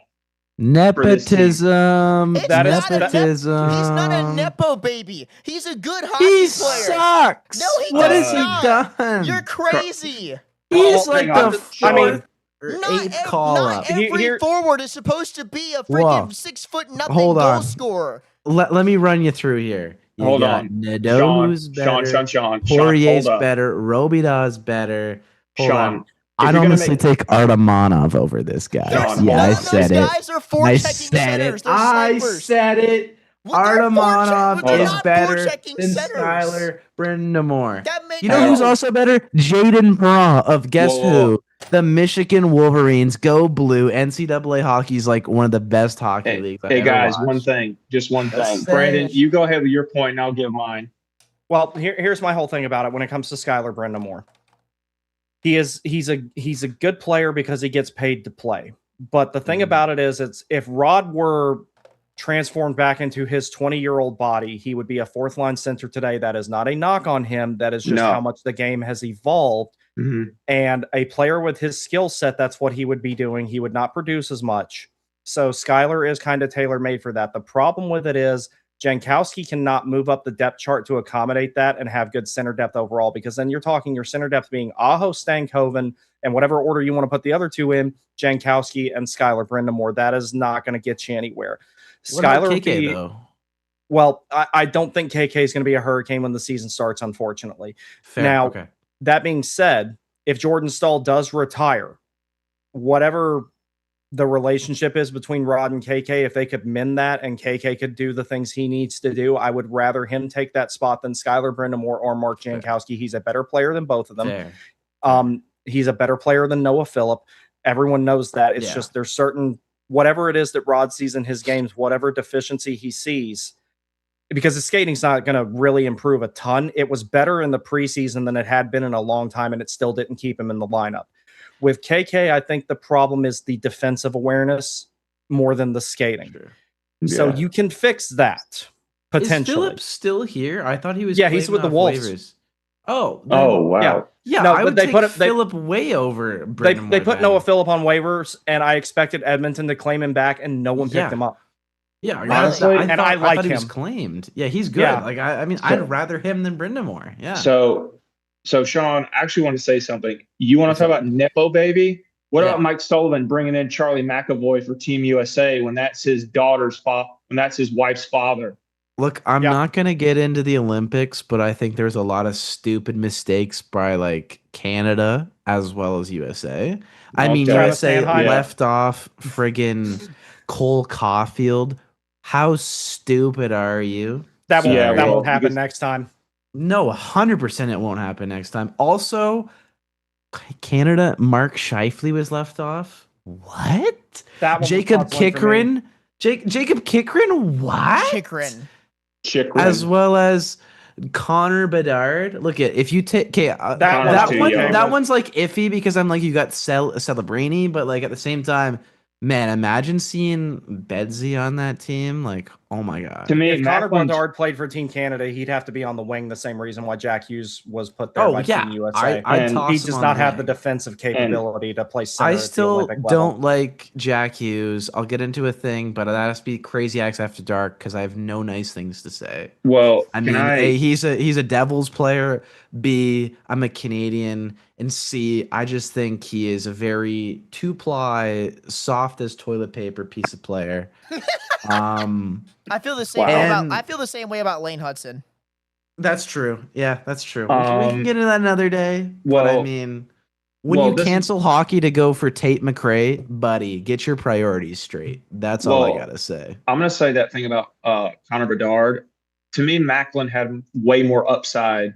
Nepotism. That is nepotism. He's not a nepo baby. He's a good hockey He player. sucks. No, he What does has not. he done? You're crazy. He's like the Not call up. every forward is supposed to be a freaking 6'0" goal scorer. Let me run you through here. Hold on. Nadeau, who's better. Sean. Poirier's better. Robita's better. Hold on. I'd honestly take Artemanov over this guy. I said it. Those guys are forechecking centers. They're I snipers. said it. Well, Artemanov they're is not better forechecking than centers. Skylar Brind'Amour. That makes You know who's also better? Jaden Bra of guess who? The Michigan Wolverines. Go Blue. NCAA hockey is like one of the best hockey leagues. Hey guys, one thing. Brandon, you go ahead with your point and I'll give mine. Well, here's my whole thing about it when it comes to Skylar Brind'Amour. He's a good player because he gets paid to play. But the thing about it is, it's if Rod were transformed back into his 20-year-old body, he would be a fourth line center today. That is not a knock on him. That is just how much the game has evolved. And a player with his skill set, that's what he would be doing. He would not produce as much. So Skylar is kind of tailor-made for that. The problem with it is Jankowski cannot move up the depth chart to accommodate that and have good center depth overall, because then you're talking your center depth being Aho, Stankoven, and whatever order you want to put the other two in, Jankowski and Skylar Brind'Amour. That is not going to get you anywhere. What about KK, though? Well, I don't think KK is going to be a Hurricane when the season starts, unfortunately. Fair. Now, okay. That being said, if Jordan Stahl does retire, whatever the relationship is between Rod and KK, if they could mend that and KK could do the things he needs to do, I would rather him take that spot than Skylar Brind'Amour or Mark Jankowski. He's a better player than both of them. Fair. He's a better player than Noah Phillip. Everyone knows that. It's just there's certain, whatever it is that Rod sees in his games, whatever deficiency he sees, because his skating's not going to really improve a ton. It was better in the preseason than it had been in a long time, and it still didn't keep him in the lineup. With KK, I think the problem is the defensive awareness more than the skating. Sure. So you can fix that, potentially. Is Phillips still here? I thought he was. Yeah, he's with the Wolves. Waivers. Oh, wow. Yeah, No, I would they take put it- Phillip way over. They Brind'Amour put then. Noah Phillip on waivers, and I expected Edmonton to claim him back, and no one picked Yeah. him up. Yeah, Honestly, I I like thought he was him. claimed. Yeah, he's good. Yeah. Like I mean, I'd rather him than Brind'Amour. Yeah. So Sean, I actually want to say something. You want to talk about Nepo baby? What about Mike Sullivan bringing in Charlie McAvoy for Team USA when that's his daughter's when that's his wife's father? Look, I'm not going to get into the Olympics, but I think there's a lot of stupid mistakes by like Canada as well as USA. I mean, Travis USA Sanheim. left off friggin' Cole Caulfield. How stupid are you? That won't, Yeah, that well, won't happen because- next time. No, 100% it won't happen next time. Also, Canada, Mark Shifley was left off. What? That one was Jacob puzzling for me. Kikrin? Jacob Chikrin, what? Chikrin. As well as Connor Bedard. Look at if you take that one's like iffy because I'm like you got Celebrini, but like at the same time, man, imagine seeing Bedsy on that team. Like, oh my god. To me, if Connor Bedard played for Team Canada, he'd have to be on the wing. The same reason why Jack Hughes was put there by Team USA. He does not have the defensive capability to play center. I still don't like Jack Hughes. I'll get into a thing, but that has to be Craziacs After Dark because I have no nice things to say. Well, I mean, A, he's a Devils player. B, I'm a Canadian. And C, I just think he is a very two-ply, soft as toilet paper piece of player. I feel the same way about Lane Hudson. That's true. Yeah, that's true. We can get into that another day. But I mean, when you cancel hockey to go for Tate McRae, buddy, get your priorities straight. That's all I gotta say. I'm gonna say that thing about Connor Bedard. To me, Macklin had way more upside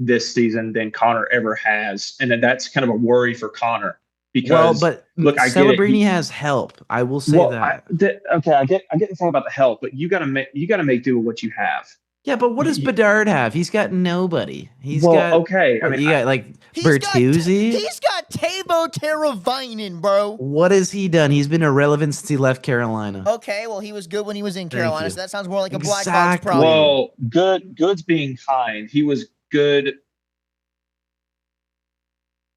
this season than Connor ever has, and then that's kind of a worry for Connor. Because look, Celebrini has help. I will say that. I get the thing about the help, but you gotta make do with what you have. Yeah, but what does Bedard have? He's got nobody. He's got like Bertuzzi. He's got Teuvo Teravainen, bro. What has he done? He's been irrelevant since he left Carolina. Okay, well, he was good when he was in Carolina, so that sounds more like a Blackhawks problem. Well, good's being kind. He was good.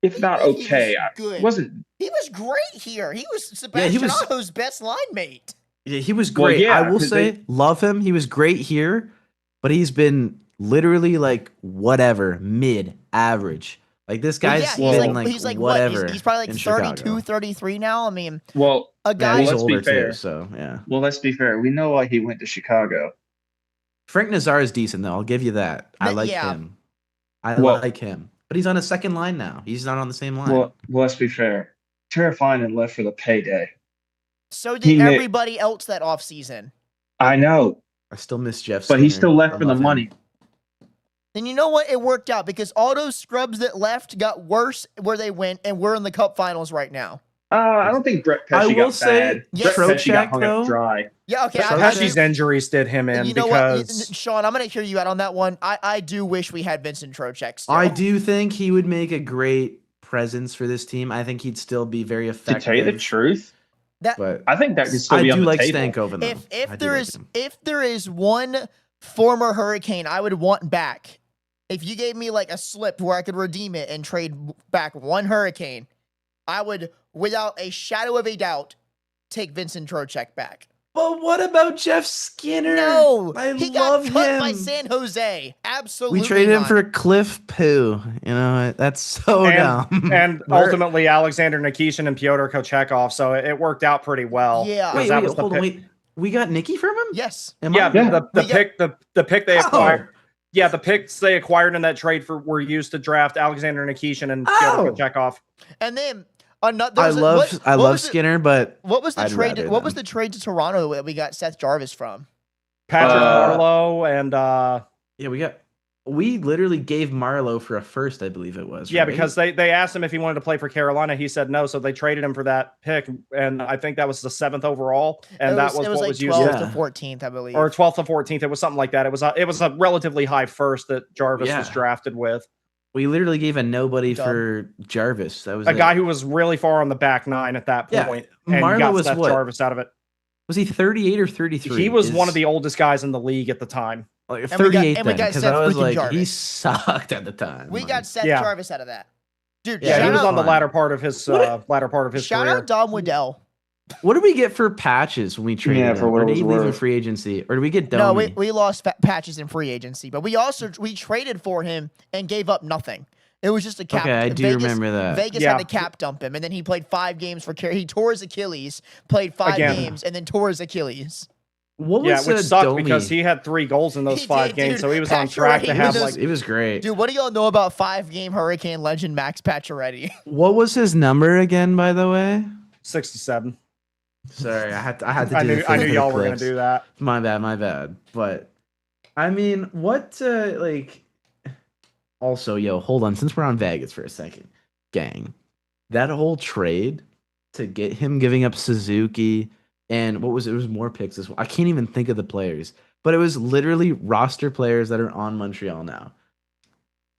If not okay, he was great here. He was Sebastian Aho's best line mate. Yeah, he was great. I will say, love him. He was great here, but he's been literally like whatever, mid-average. Like this guy's he's like whatever. He's probably like 32, 33 now. I mean, a guy. He's let's older be fair. Too, so yeah. Well, let's be fair. We know why he went to Chicago. Frank Nazar is decent though. I'll give you that. I like him. I like him. But he's on a second line now. He's not on the same line. Well, let's be fair. Teravainen left for the payday. So did everybody else that offseason. I know. I still miss Jeff Skinner. But he still left for the money. Then you know what? It worked out because all those scrubs that left got worse where they went, and we're in the Cup Finals right now. I don't think Brett Pesci got bad. Yes. Brett Pesci got hung up dry. Yeah, okay. Pesci's injuries did him in because... Sean, I'm going to hear you out on that one. I do wish we had Vincent Trocheck still. I do think he would make a great presence for this team. I think he'd still be very effective. To tell you the truth, but I think that could still be on the table. Stankoven, though. If there is one former Hurricane I would want back, if you gave me like a slip where I could redeem it and trade back one Hurricane, I would, without a shadow of a doubt, take Vincent Trocheck back. But what about Jeff Skinner? No, he got cut by San Jose. Absolutely, we traded him for Cliff Poo. You know, that's so dumb. And ultimately, Alexander Nikishin and Pyotr Kochekov. So it worked out pretty well. Yeah. Wait. We got Nicky from him? Yes. The pick they acquired. Yeah, the picks they acquired in that trade were used to draft Alexander Nikishin and Pyotr Kochekov. And then I love Skinner, but what was the trade? What was the trade to Toronto that we got Seth Jarvis from? Patrick Marleau and we literally gave Marleau for a first, I believe it was. Yeah, right? because they asked him if he wanted to play for Carolina. He said no, so they traded him for that pick, and I think that was the 7th overall, and that was what was used. 12th to 14th, I believe, or 12th to 14th. It was something like that. It was a relatively high first that Jarvis was drafted with. We literally gave a nobody for Jarvis. That was a guy who was really far on the back nine at that point. And Marleau was Seth Jarvis out of it. Was he 38 or 33? He was one of the oldest guys in the league at the time. Like 38 because I was like, Jarvis. He sucked at the time. We got Seth Jarvis out of that. Dude, he was on the latter part of his career. Shout out Dom Waddell. What did we get for Patches when we traded him? For what or did he leave in worth. free agency? Or did we get Domi? No, we lost Patches in free agency, but we traded for him and gave up nothing. It was just a cap. Okay, I do remember that. Vegas had to cap dump him, and then he played 5 games for He tore his Achilles, played 5 games, and then tore his Achilles. Which sucked because he had 3 goals in those 5 games, so he was on track to have It was great. Dude, what do y'all know about 5-game Hurricane legend Max Pacioretty? What was his number again, by the way? 67. Sorry, I had to do I knew y'all were gonna do that. My bad. But I mean, what also, hold on, since we're on Vegas for a second, gang. That whole trade to get him giving up Suzuki, and what was it? It was more picks as well. I can't even think of the players, but it was literally roster players that are on Montreal now.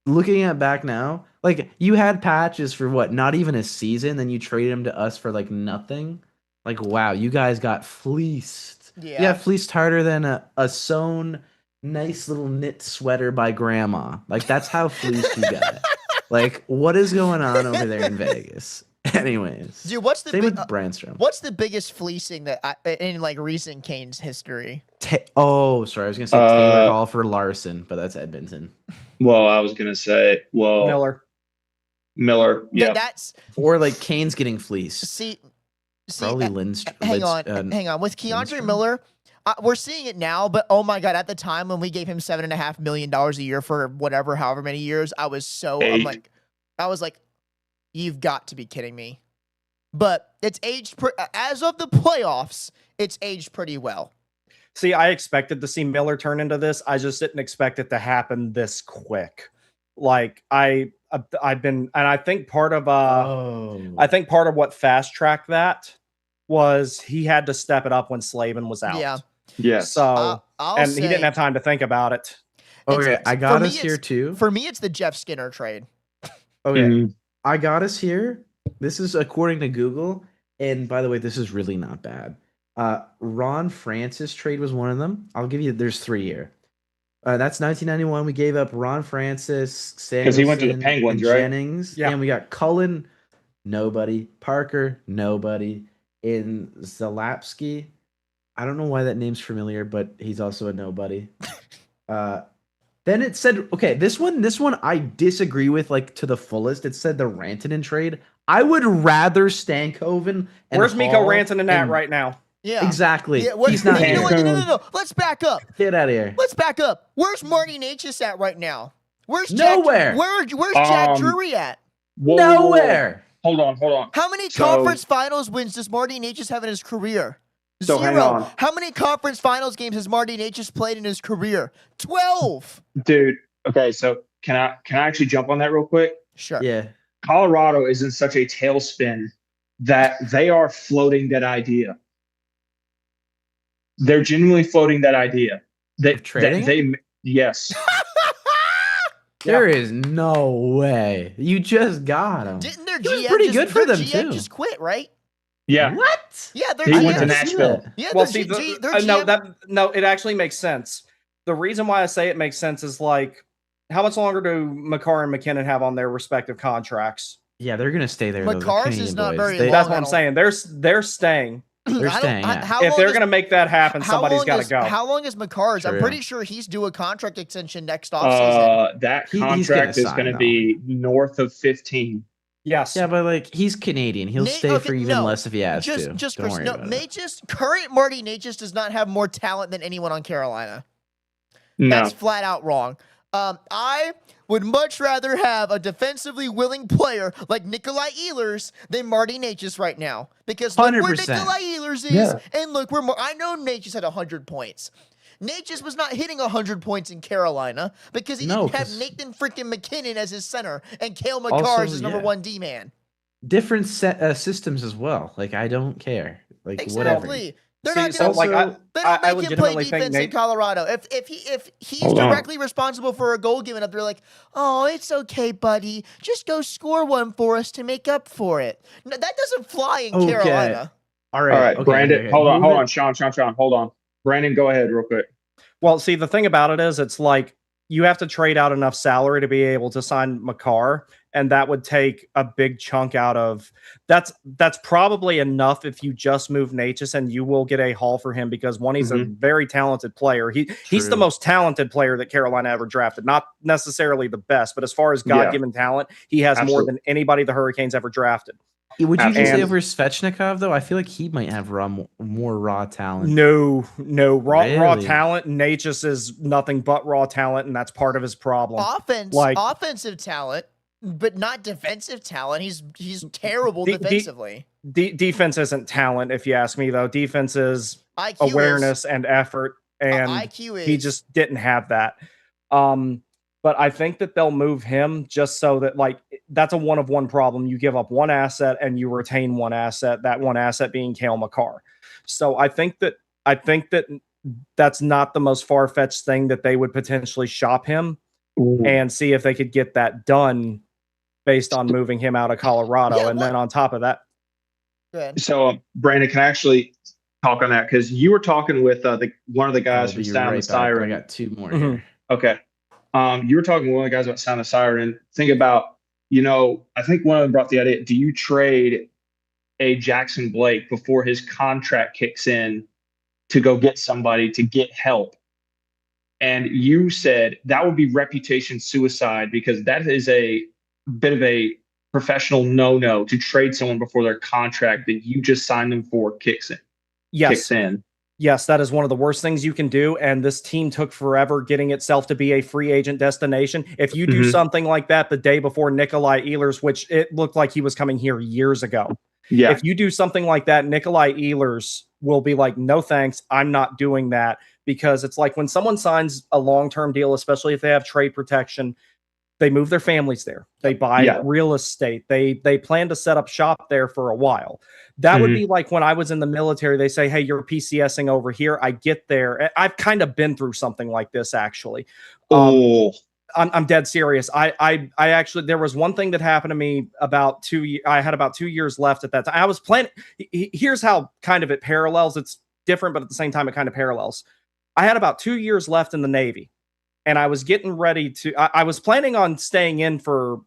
Looking at back now, like you had patches for what, not even a season, then you traded him to us for like nothing. Like, wow, you guys got fleeced. Yeah. You got fleeced harder than a sewn nice little knit sweater by grandma. Like that's how fleeced you got. Like, what is going on over there in Vegas? Anyways, Dude, what's the same with Brandstrom? What's the biggest fleecing in like recent Canes history? Oh, sorry, I was gonna say Taylor Hall for Larson, but that's Edmonton. Well, I was gonna say Miller. Yeah, That's or like Canes getting fleeced. See, probably hang on. With Keandre Lindstrom? Miller, we're seeing it now, but oh my god, at the time when we gave him $7.5 million a year for whatever, however many years, I was like, you've got to be kidding me. But it's aged as of the playoffs, it's aged pretty well. See, I expected to see Miller turn into this. I just didn't expect it to happen this quick. Like I've been, and I think part of what fast tracked that was he had to step it up when Slavin was out. Yeah. Yeah. So he didn't have time to think about it. Okay, I got us here too. For me, it's the Jeff Skinner trade. Okay, I got us here. This is according to Google, and by the way, this is really not bad. Ron Francis trade was one of them. I'll give you. There's 3 here. That's 1991. We gave up Ron Francis, because he went to the Penguins, right? Jennings, and we got Cullen, nobody. Parker, nobody. In Zalapsky, I don't know why that name's familiar, but he's also a nobody. Then it said, okay, this one I disagree with like to the fullest. It said the Rantanen trade. I would rather Stankoven. Where's Mikko Rantanen at right now? Yeah, exactly. Yeah, he's not here. No. Let's back up. Get out of here. Let's back up. Where's Marty Necas at right now? Where's nowhere? Where's Jack Drury at? Nowhere. Hold on. How many conference finals wins does Marty Necas have in his career? So 0. hang on. How many conference finals games has Marty Necas played in his career? 12. Dude, okay, so can I actually jump on that real quick? Sure. Yeah. Colorado is in such a tailspin that they are floating that idea. They're genuinely floating that idea. Yes. There is no way. You just got him. Didn't their GM pretty good for them GM too. just quit, right? Yeah. What? Yeah, their He GM went to Nashville. Yeah, Well, their see, their GM, it actually makes sense. The reason why I say it makes sense is like, how much longer do Makar and McKinnon have on their respective contracts? Yeah, they're gonna stay there. Makar's is not very long. That's what I'm saying. They're staying. They're staying. If they're going to make that happen, somebody's got to go. How long is Makar's? True. I'm pretty sure he's due a contract extension next offseason. That contract is going to be north of 15. Yes. Yeah, but like he's Canadian. He'll stay for even less if he has to. Don't worry about it. Current Marty Necas does not have more talent than anyone on Carolina. No. That's flat out wrong. I would much rather have a defensively willing player like Nikolai Ehlers than Marty Necas right now. Because look 100%. where Nikolai Ehlers is, and look where I know Necas had 100 points. Necas was not hitting 100 points in Carolina because he didn't have Nathan freaking McKinnon as his center and Cale Makar as his number one D-man. Different systems as well. Like, I don't care. Like, exactly. Whatever. They're not going to they don't make him play defense in Colorado. If he's directly responsible for a goal given up, they're like, oh, it's okay, buddy. Just go score one for us to make up for it. No, that doesn't fly in Carolina. All right. Okay, Brandon, hold on. Sean, hold on. Brandon, go ahead real quick. Well, see, the thing about it is it's like you have to trade out enough salary to be able to sign Makar, and that would take a big chunk out of that's probably enough if you just move Necas, and you will get a haul for him because one, he's a very talented player. He's the most talented player that Carolina ever drafted. Not necessarily the best, but as far as God-given talent, he has more than anybody the Hurricanes ever drafted. Would you just say over Svechnikov, though? I feel like he might have more raw talent. No. Raw talent. Necas is nothing but raw talent, and that's part of his problem. Offensive talent, but not defensive talent. He's terrible defensively. Defense isn't talent, if you ask me, though. Defense is IQ awareness and effort, and IQ is. He just didn't have that. But I think that they'll move him just so that, like, that's a one-of-one problem. You give up one asset and you retain one asset, that one asset being Cale Makar. So I think that that's not the most far-fetched thing, that they would potentially shop him and see if they could get that done based on moving him out of Colorado. Yeah, and then on top of that, so Brandon can actually talk on that, because you were talking with one of the guys I'll from be Sound right the back, but Siren. I got two more here. Okay. You were talking with one of the guys about Sound the Siren. Think about, I think one of them brought the idea, do you trade a Jackson Blake before his contract kicks in to go get somebody to get help? And you said that would be reputation suicide, because that is a bit of a professional no-no to trade someone before their contract that you just signed them for kicks in. yes, that is one of the worst things you can do. And this team took forever getting itself to be a free agent destination. If you do something like that the day before Nikolai Ehlers, which it looked like he was coming here years ago. Yeah. If you do something like that, Nikolai Ehlers will be like, no, thanks. I'm not doing that. Because it's like when someone signs a long-term deal, especially if they have trade protection, they move their families there. They buy real estate. They plan to set up shop there for a while. That would be like when I was in the military, they say, hey, you're PCSing over here. I get there. I've kind of been through something like this, actually. I'm dead serious. I actually, there was one thing that happened to me about 2 years. I had about 2 years left at that time. I was planning. Here's how kind of it parallels. It's different, but at the same time, it kind of parallels. I had about 2 years left in the Navy, and I was getting ready to, I was planning on staying in for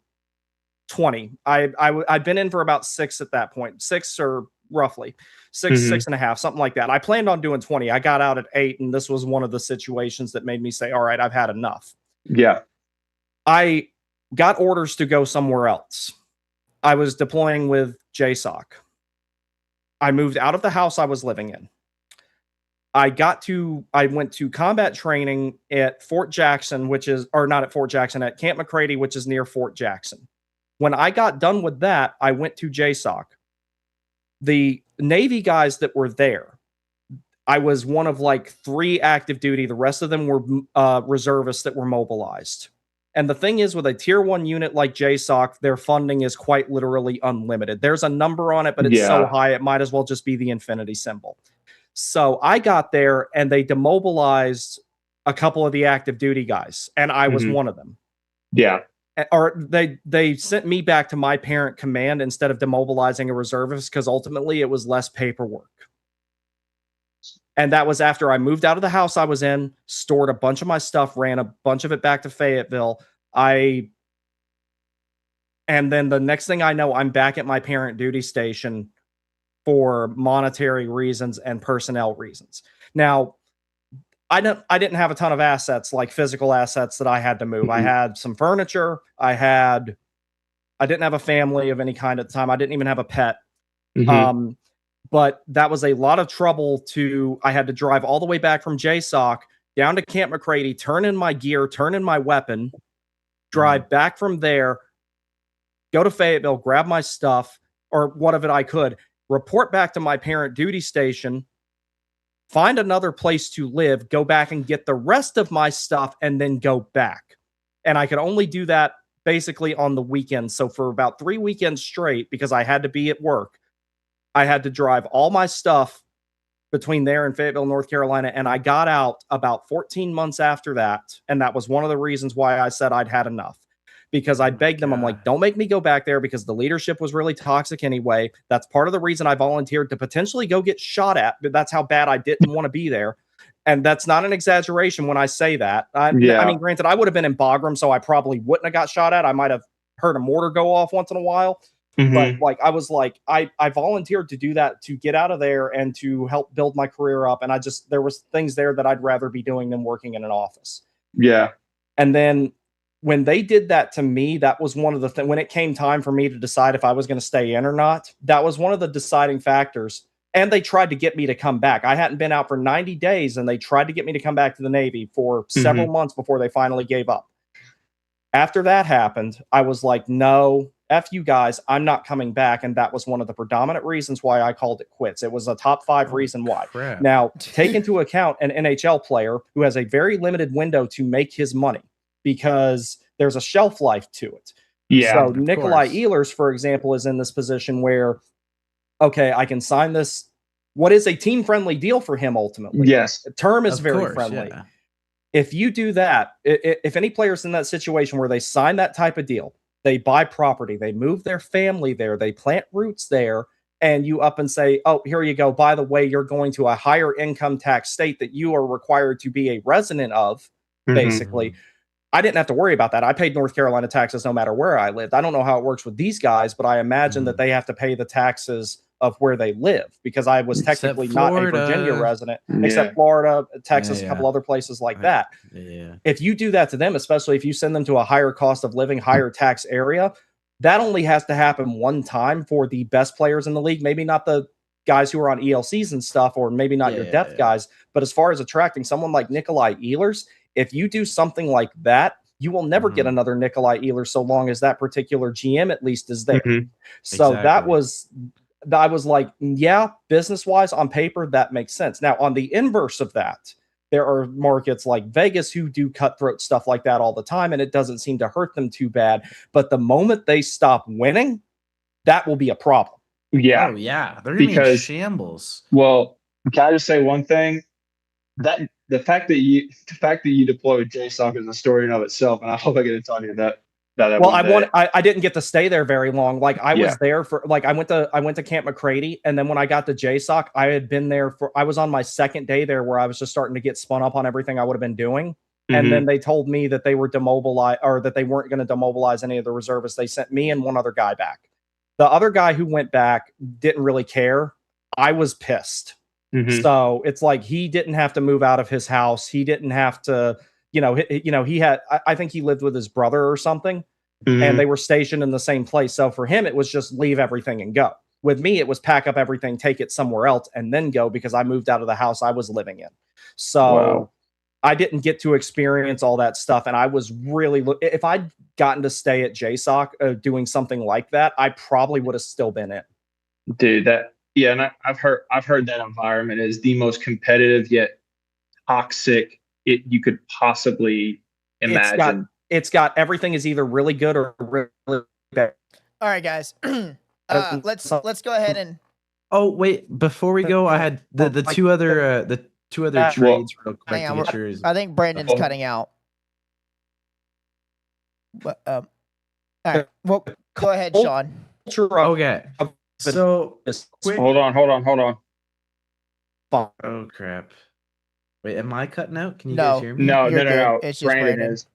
20. I'd been in for about 6 at that point, 6 or roughly 6.5, something like that. I planned on doing 20. I got out at 8, and this was one of the situations that made me say, all right, I've had enough. Yeah. I got orders to go somewhere else. I was deploying with JSOC. I moved out of the house I was living in. I went to combat training at Fort Jackson, not at Fort Jackson, at Camp McCready, which is near Fort Jackson. When I got done with that, I went to JSOC. The Navy guys that were there, I was one of like 3 active duty. The rest of them were reservists that were mobilized. And the thing is, with a tier 1 unit like JSOC, their funding is quite literally unlimited. There's a number on it, but it's so high, it might as well just be the infinity symbol. So I got there and they demobilized a couple of the active duty guys, and I was one of them. Yeah. Or they sent me back to my parent command instead of demobilizing a reservist, because ultimately it was less paperwork. And that was after I moved out of the house I was in, stored a bunch of my stuff, ran a bunch of it back to Fayetteville. And then the next thing I know, I'm back at my parent duty station for monetary reasons and personnel reasons. Now, I didn't have a ton of assets, like physical assets that I had to move. I had some furniture. I didn't have a family of any kind at the time. I didn't even have a pet. But that was a lot of trouble I had to drive all the way back from JSOC down to Camp McCready, turn in my gear, turn in my weapon, drive back from there, go to Fayetteville, grab my stuff, or what of it I could, report back to my parent duty station, find another place to live, go back and get the rest of my stuff, and then go back. And I could only do that basically on the weekends. So for about 3 weekends straight, because I had to be at work, I had to drive all my stuff between there and Fayetteville, North Carolina. And I got out about 14 months after that. And that was one of the reasons why I said I'd had enough. Because I begged them, I'm like, don't make me go back there, because the leadership was really toxic anyway. That's part of the reason I volunteered to potentially go get shot at. But that's how bad I didn't want to be there. And that's not an exaggeration when I say that. I mean, granted, I would have been in Bagram, so I probably wouldn't have got shot at. I might have heard a mortar go off once in a while. But like, I was like, I volunteered to do that, to get out of there and to help build my career up. And there was things there that I'd rather be doing than working in an office. Yeah. And then when they did that to me, that was one of the things, when it came time for me to decide if I was going to stay in or not, that was one of the deciding factors. And they tried to get me to come back. I hadn't been out for 90 days, and they tried to get me to come back to the Navy for several months before they finally gave up. After that happened, I was like, no, F you guys, I'm not coming back. And that was one of the predominant reasons why I called it quits. It was a top 5 reason why. Crap. Now, take into account an NHL player who has a very limited window to make his money, because there's a shelf life to it. Yeah. So Nikolai Ehlers, for example, is in this position where, okay, I can sign this what is a team-friendly deal for him ultimately. Yes. The term is Of very course, friendly. yeah. If you do that, if any player's in that situation where they sign that type of deal, they buy property, they move their family there, they plant roots there, and you up and say, oh, here you go. By the way, you're going to a higher income tax state that you are required to be a resident of, basically. I didn't have to worry about that. I paid North Carolina taxes no matter where I lived. I don't know how it works with these guys, but I imagine that they have to pay the taxes of where they live, because I was technically not a Virginia resident, except Florida, Texas, a couple other places like that. Yeah. If you do that to them, especially if you send them to a higher cost of living, higher tax area, that only has to happen one time for the best players in the league. Maybe not the guys who are on ELCs and stuff, or maybe not your depth guys. But as far as attracting someone like Nikolai Ehlers, if you do something like that, you will never get another Nikolai Ehlers so long as that particular GM at least is there. So that was, I was like, yeah, business-wise, on paper, that makes sense. Now, on the inverse of that, there are markets like Vegas who do cutthroat stuff like that all the time, and it doesn't seem to hurt them too bad. But the moment they stop winning, that will be a problem. Yeah. Oh, yeah. They're going to be in shambles. Well, can I just say one thing? That the fact that you deployed JSOC is a story in of itself, and I hope I get to tell you that. Well, I didn't get to stay there very long. Like I was there for like I went to Camp McCready, and then when I got to JSOC, I had been there I was on my second day there, where I was just starting to get spun up on everything I would have been doing. And then they told me that they were demobilized, or that they weren't going to demobilize any of the reservists. They sent me and one other guy back. The other guy who went back didn't really care. I was pissed. So it's like he didn't have to move out of his house. He didn't have to, he had, I think he lived with his brother or something, and they were stationed in the same place. So for him, it was just leave everything and go. With me, it was pack up everything, take it somewhere else, and then go, because I moved out of the house I was living in. So I didn't get to experience all that stuff. And I was really, if I'd gotten to stay at JSOC doing something like that, I probably would have still been in. Dude, and I've heard that environment is the most competitive yet toxic you could possibly imagine. It's got everything is either really good or really bad. All right, guys. Let's go ahead and. Oh wait! Before we go, I had the two other trades real quick. Hang on, I think Brandon's cutting out. But all right. Well, go ahead, Sean. Okay. So quick. Hold on. Oh crap! Wait, am I cutting out? Can you guys hear me? No. It's just Brandon is.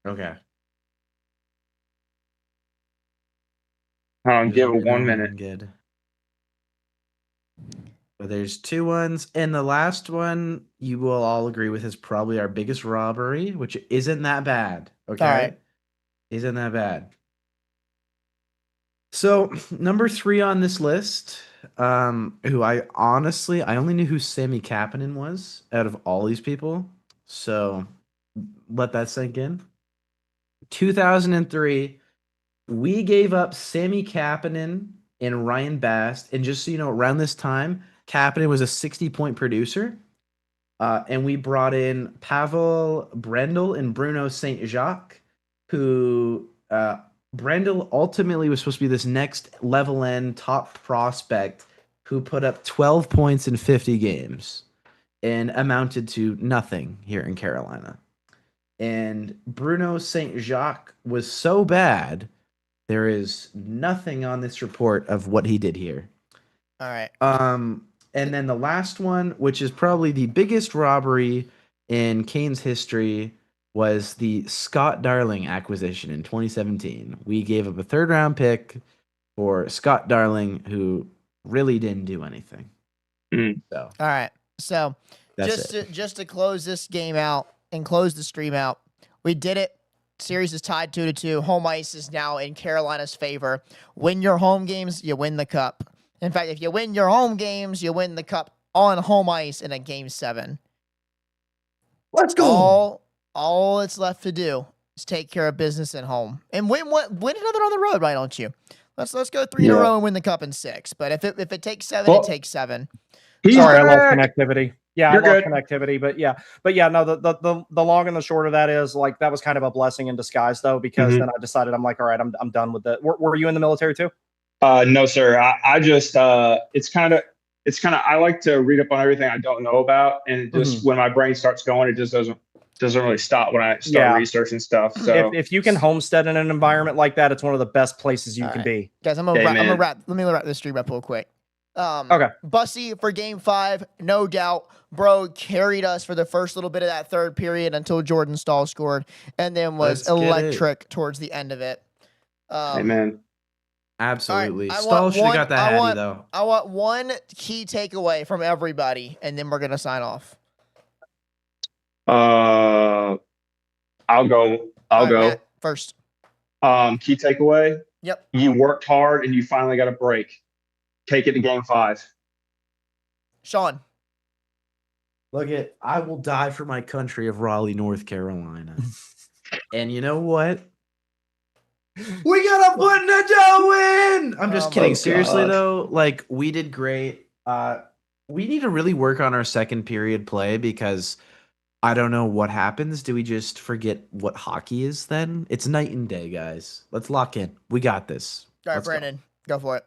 Okay. Give it 1 minute. Good. But there's two ones, and the last one you will all agree with is probably our biggest robbery, which isn't that bad. Okay, all right. Isn't that bad? So number 3 on this list, who I only knew who Sammy Kapanen was out of all these people. So let that sink in. 2003, we gave up Sammy Kapanen and Ryan Bast, and just so you know, around this time, Kapanen was a 60-point producer, and we brought in Pavel Brendel and Bruno St. Jacques, who Brendel ultimately was supposed to be this next level end top prospect who put up 12 points in 50 games and amounted to nothing here in Carolina. And Bruno St. Jacques was so bad, there is nothing on this report of what he did here. All right. And then the last one, which is probably the biggest robbery in Canes history, was the Scott Darling acquisition in 2017. We gave up a 3rd-round pick for Scott Darling, who really didn't do anything. So, all right. So just to close this game out and close the stream out, we did it. Series is tied 2-2. Home ice is now in Carolina's favor. Win your home games, you win the cup. In fact, if you win your home games, you win the cup on home ice in a Game 7. Let's go. All it's left to do is take care of business at home and win another on the road. Why don't you? Let's go 3 in a row and win the cup in 6. But if it takes 7, it takes 7. Sorry, I lost connectivity. Yeah, I lost connectivity, but yeah, no. The long and the short of that is, like, that was kind of a blessing in disguise, though, because then I decided, I'm like, all right, I'm done with that. Were you in the military too? No, sir. I just it's kind of it's kind of, I like to read up on everything I don't know about, and it just when my brain starts going, it just doesn't really stop when I start researching stuff. So if you can homestead in an environment like that, it's one of the best places you can be. Guys, I'm gonna wrap. Let me wrap this stream up real quick. Okay. Bussy for game 5, no doubt. Bro carried us for the first little bit of that third period until Jordan Stahl scored, and then was electric towards the end of it. Amen. Absolutely. Right, Stahl should have got the Hattie, though. I want one key takeaway from everybody, and then we're going to sign off. I'll go. Matt, first. Key takeaway. Yep. You worked hard and you finally got a break. Take it to game 5. Sean. Look I will die for my country of Raleigh, North Carolina. And you know what? We gotta put Nadeau in! I'm just kidding. Seriously, though, like, we did great. We need to really work on our second period play because I don't know what happens. Do we just forget what hockey is then? It's night and day, guys. Let's lock in. We got this. All right, Brandon, go for it.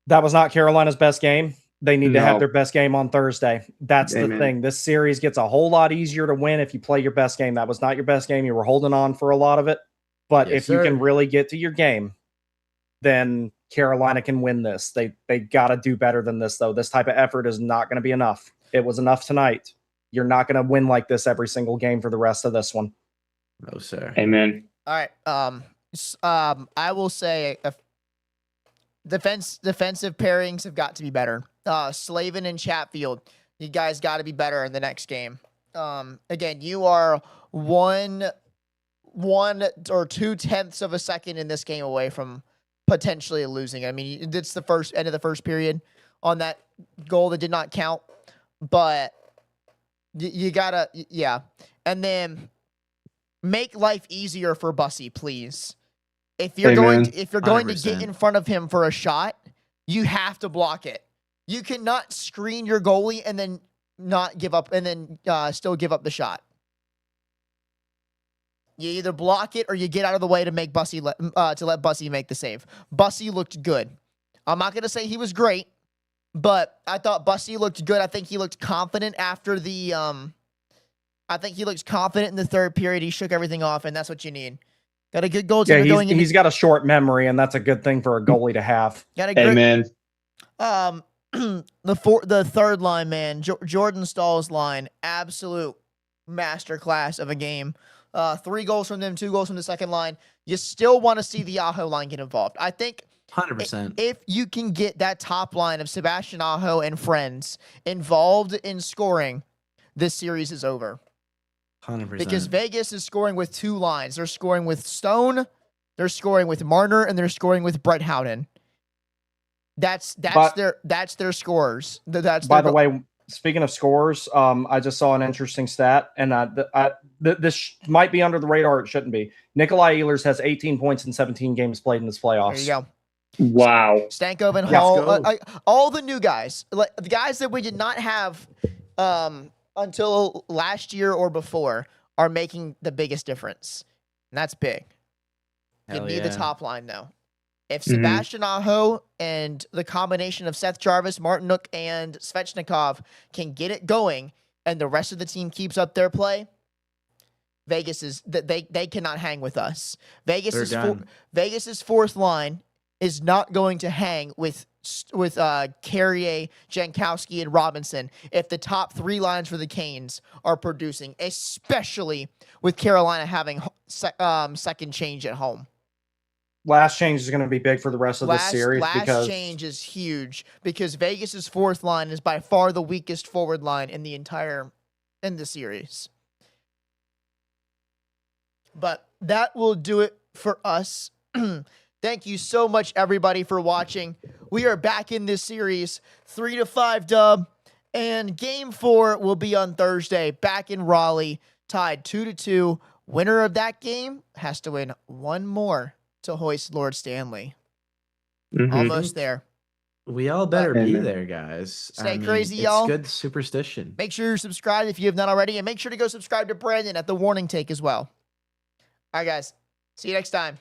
That was not Carolina's best game. They need to have their best game on Thursday. That's the thing. This series gets a whole lot easier to win if you play your best game. That was not your best game. You were holding on for a lot of it. But if you can really get to your game, then Carolina can win this. They got to do better than this, though. This type of effort is not going to be enough. It was enough tonight. You're not going to win like this every single game for the rest of this one. No, sir. Amen. All right. I will say defensive pairings have got to be better. Slavin and Chatfield, you guys got to be better in the next game. Again, you are 1 or 2/10 of a second in this game away from potentially losing. I mean, it's the end of the first period on that goal that did not count, but you gotta, and then make life easier for Bussy, please. If you're going to get in front of him for a shot, you have to block it. You cannot screen your goalie and then not give up, and then still give up the shot. You either block it or you get out of the way to make Bussy let Bussy make the save. Bussy looked good. I'm not gonna say he was great, but I thought Bussy looked good. I think he looked confident after the I think he looks confident in the third period. He shook everything off, and that's what you need. Got a good goaltender going in. He's got a short memory, and that's a good thing for a goalie to have. Got a great, the third line, man, Jordan Stahl's line, absolute masterclass of a game. 3 goals from them, 2 goals from the second line. You still want to see the Aho line get involved. I think 100%. If you can get that top line of Sebastian Aho and friends involved in scoring, this series is over. 100%. Because Vegas is scoring with 2 lines. They're scoring with Stone, they're scoring with Marner, and they're scoring with Brett Howden. That's their scores. By the way, speaking of scores, I just saw an interesting stat, and this might be under the radar. It shouldn't be. Nikolai Ehlers has 18 points in 17 games played in this playoffs. There you go. Wow. Stanko and Hall, all the new guys, like the guys that we did not have until last year or before, are making the biggest difference, and that's big. You need the top line though. If Sebastian Aho and the combination of Seth Jarvis, Martin Nook, and Svechnikov can get it going, and the rest of the team keeps up their play, Vegas is they cannot hang with us. Vegas's fourth line is not going to hang with Carrier, Jankowski, and Robinson if the top 3 lines for the Canes are producing, especially with Carolina having second change at home. Last change is going to be big for the rest of the series. Last change is huge because Vegas's fourth line is by far the weakest forward line in the series. But that will do it for us. Thank you so much, everybody, for watching. We are back in this series, 3-5 dub, and Game 4 will be on Thursday, back in Raleigh, tied 2-2. Winner of that game has to win 1 more to hoist Lord Stanley. Almost there. We all better be there, guys. Stay crazy, y'all. It's good superstition. Make sure you're subscribed if you have not already, and make sure to go subscribe to Brandon at the Warning Take as well. All right, guys. See you next time.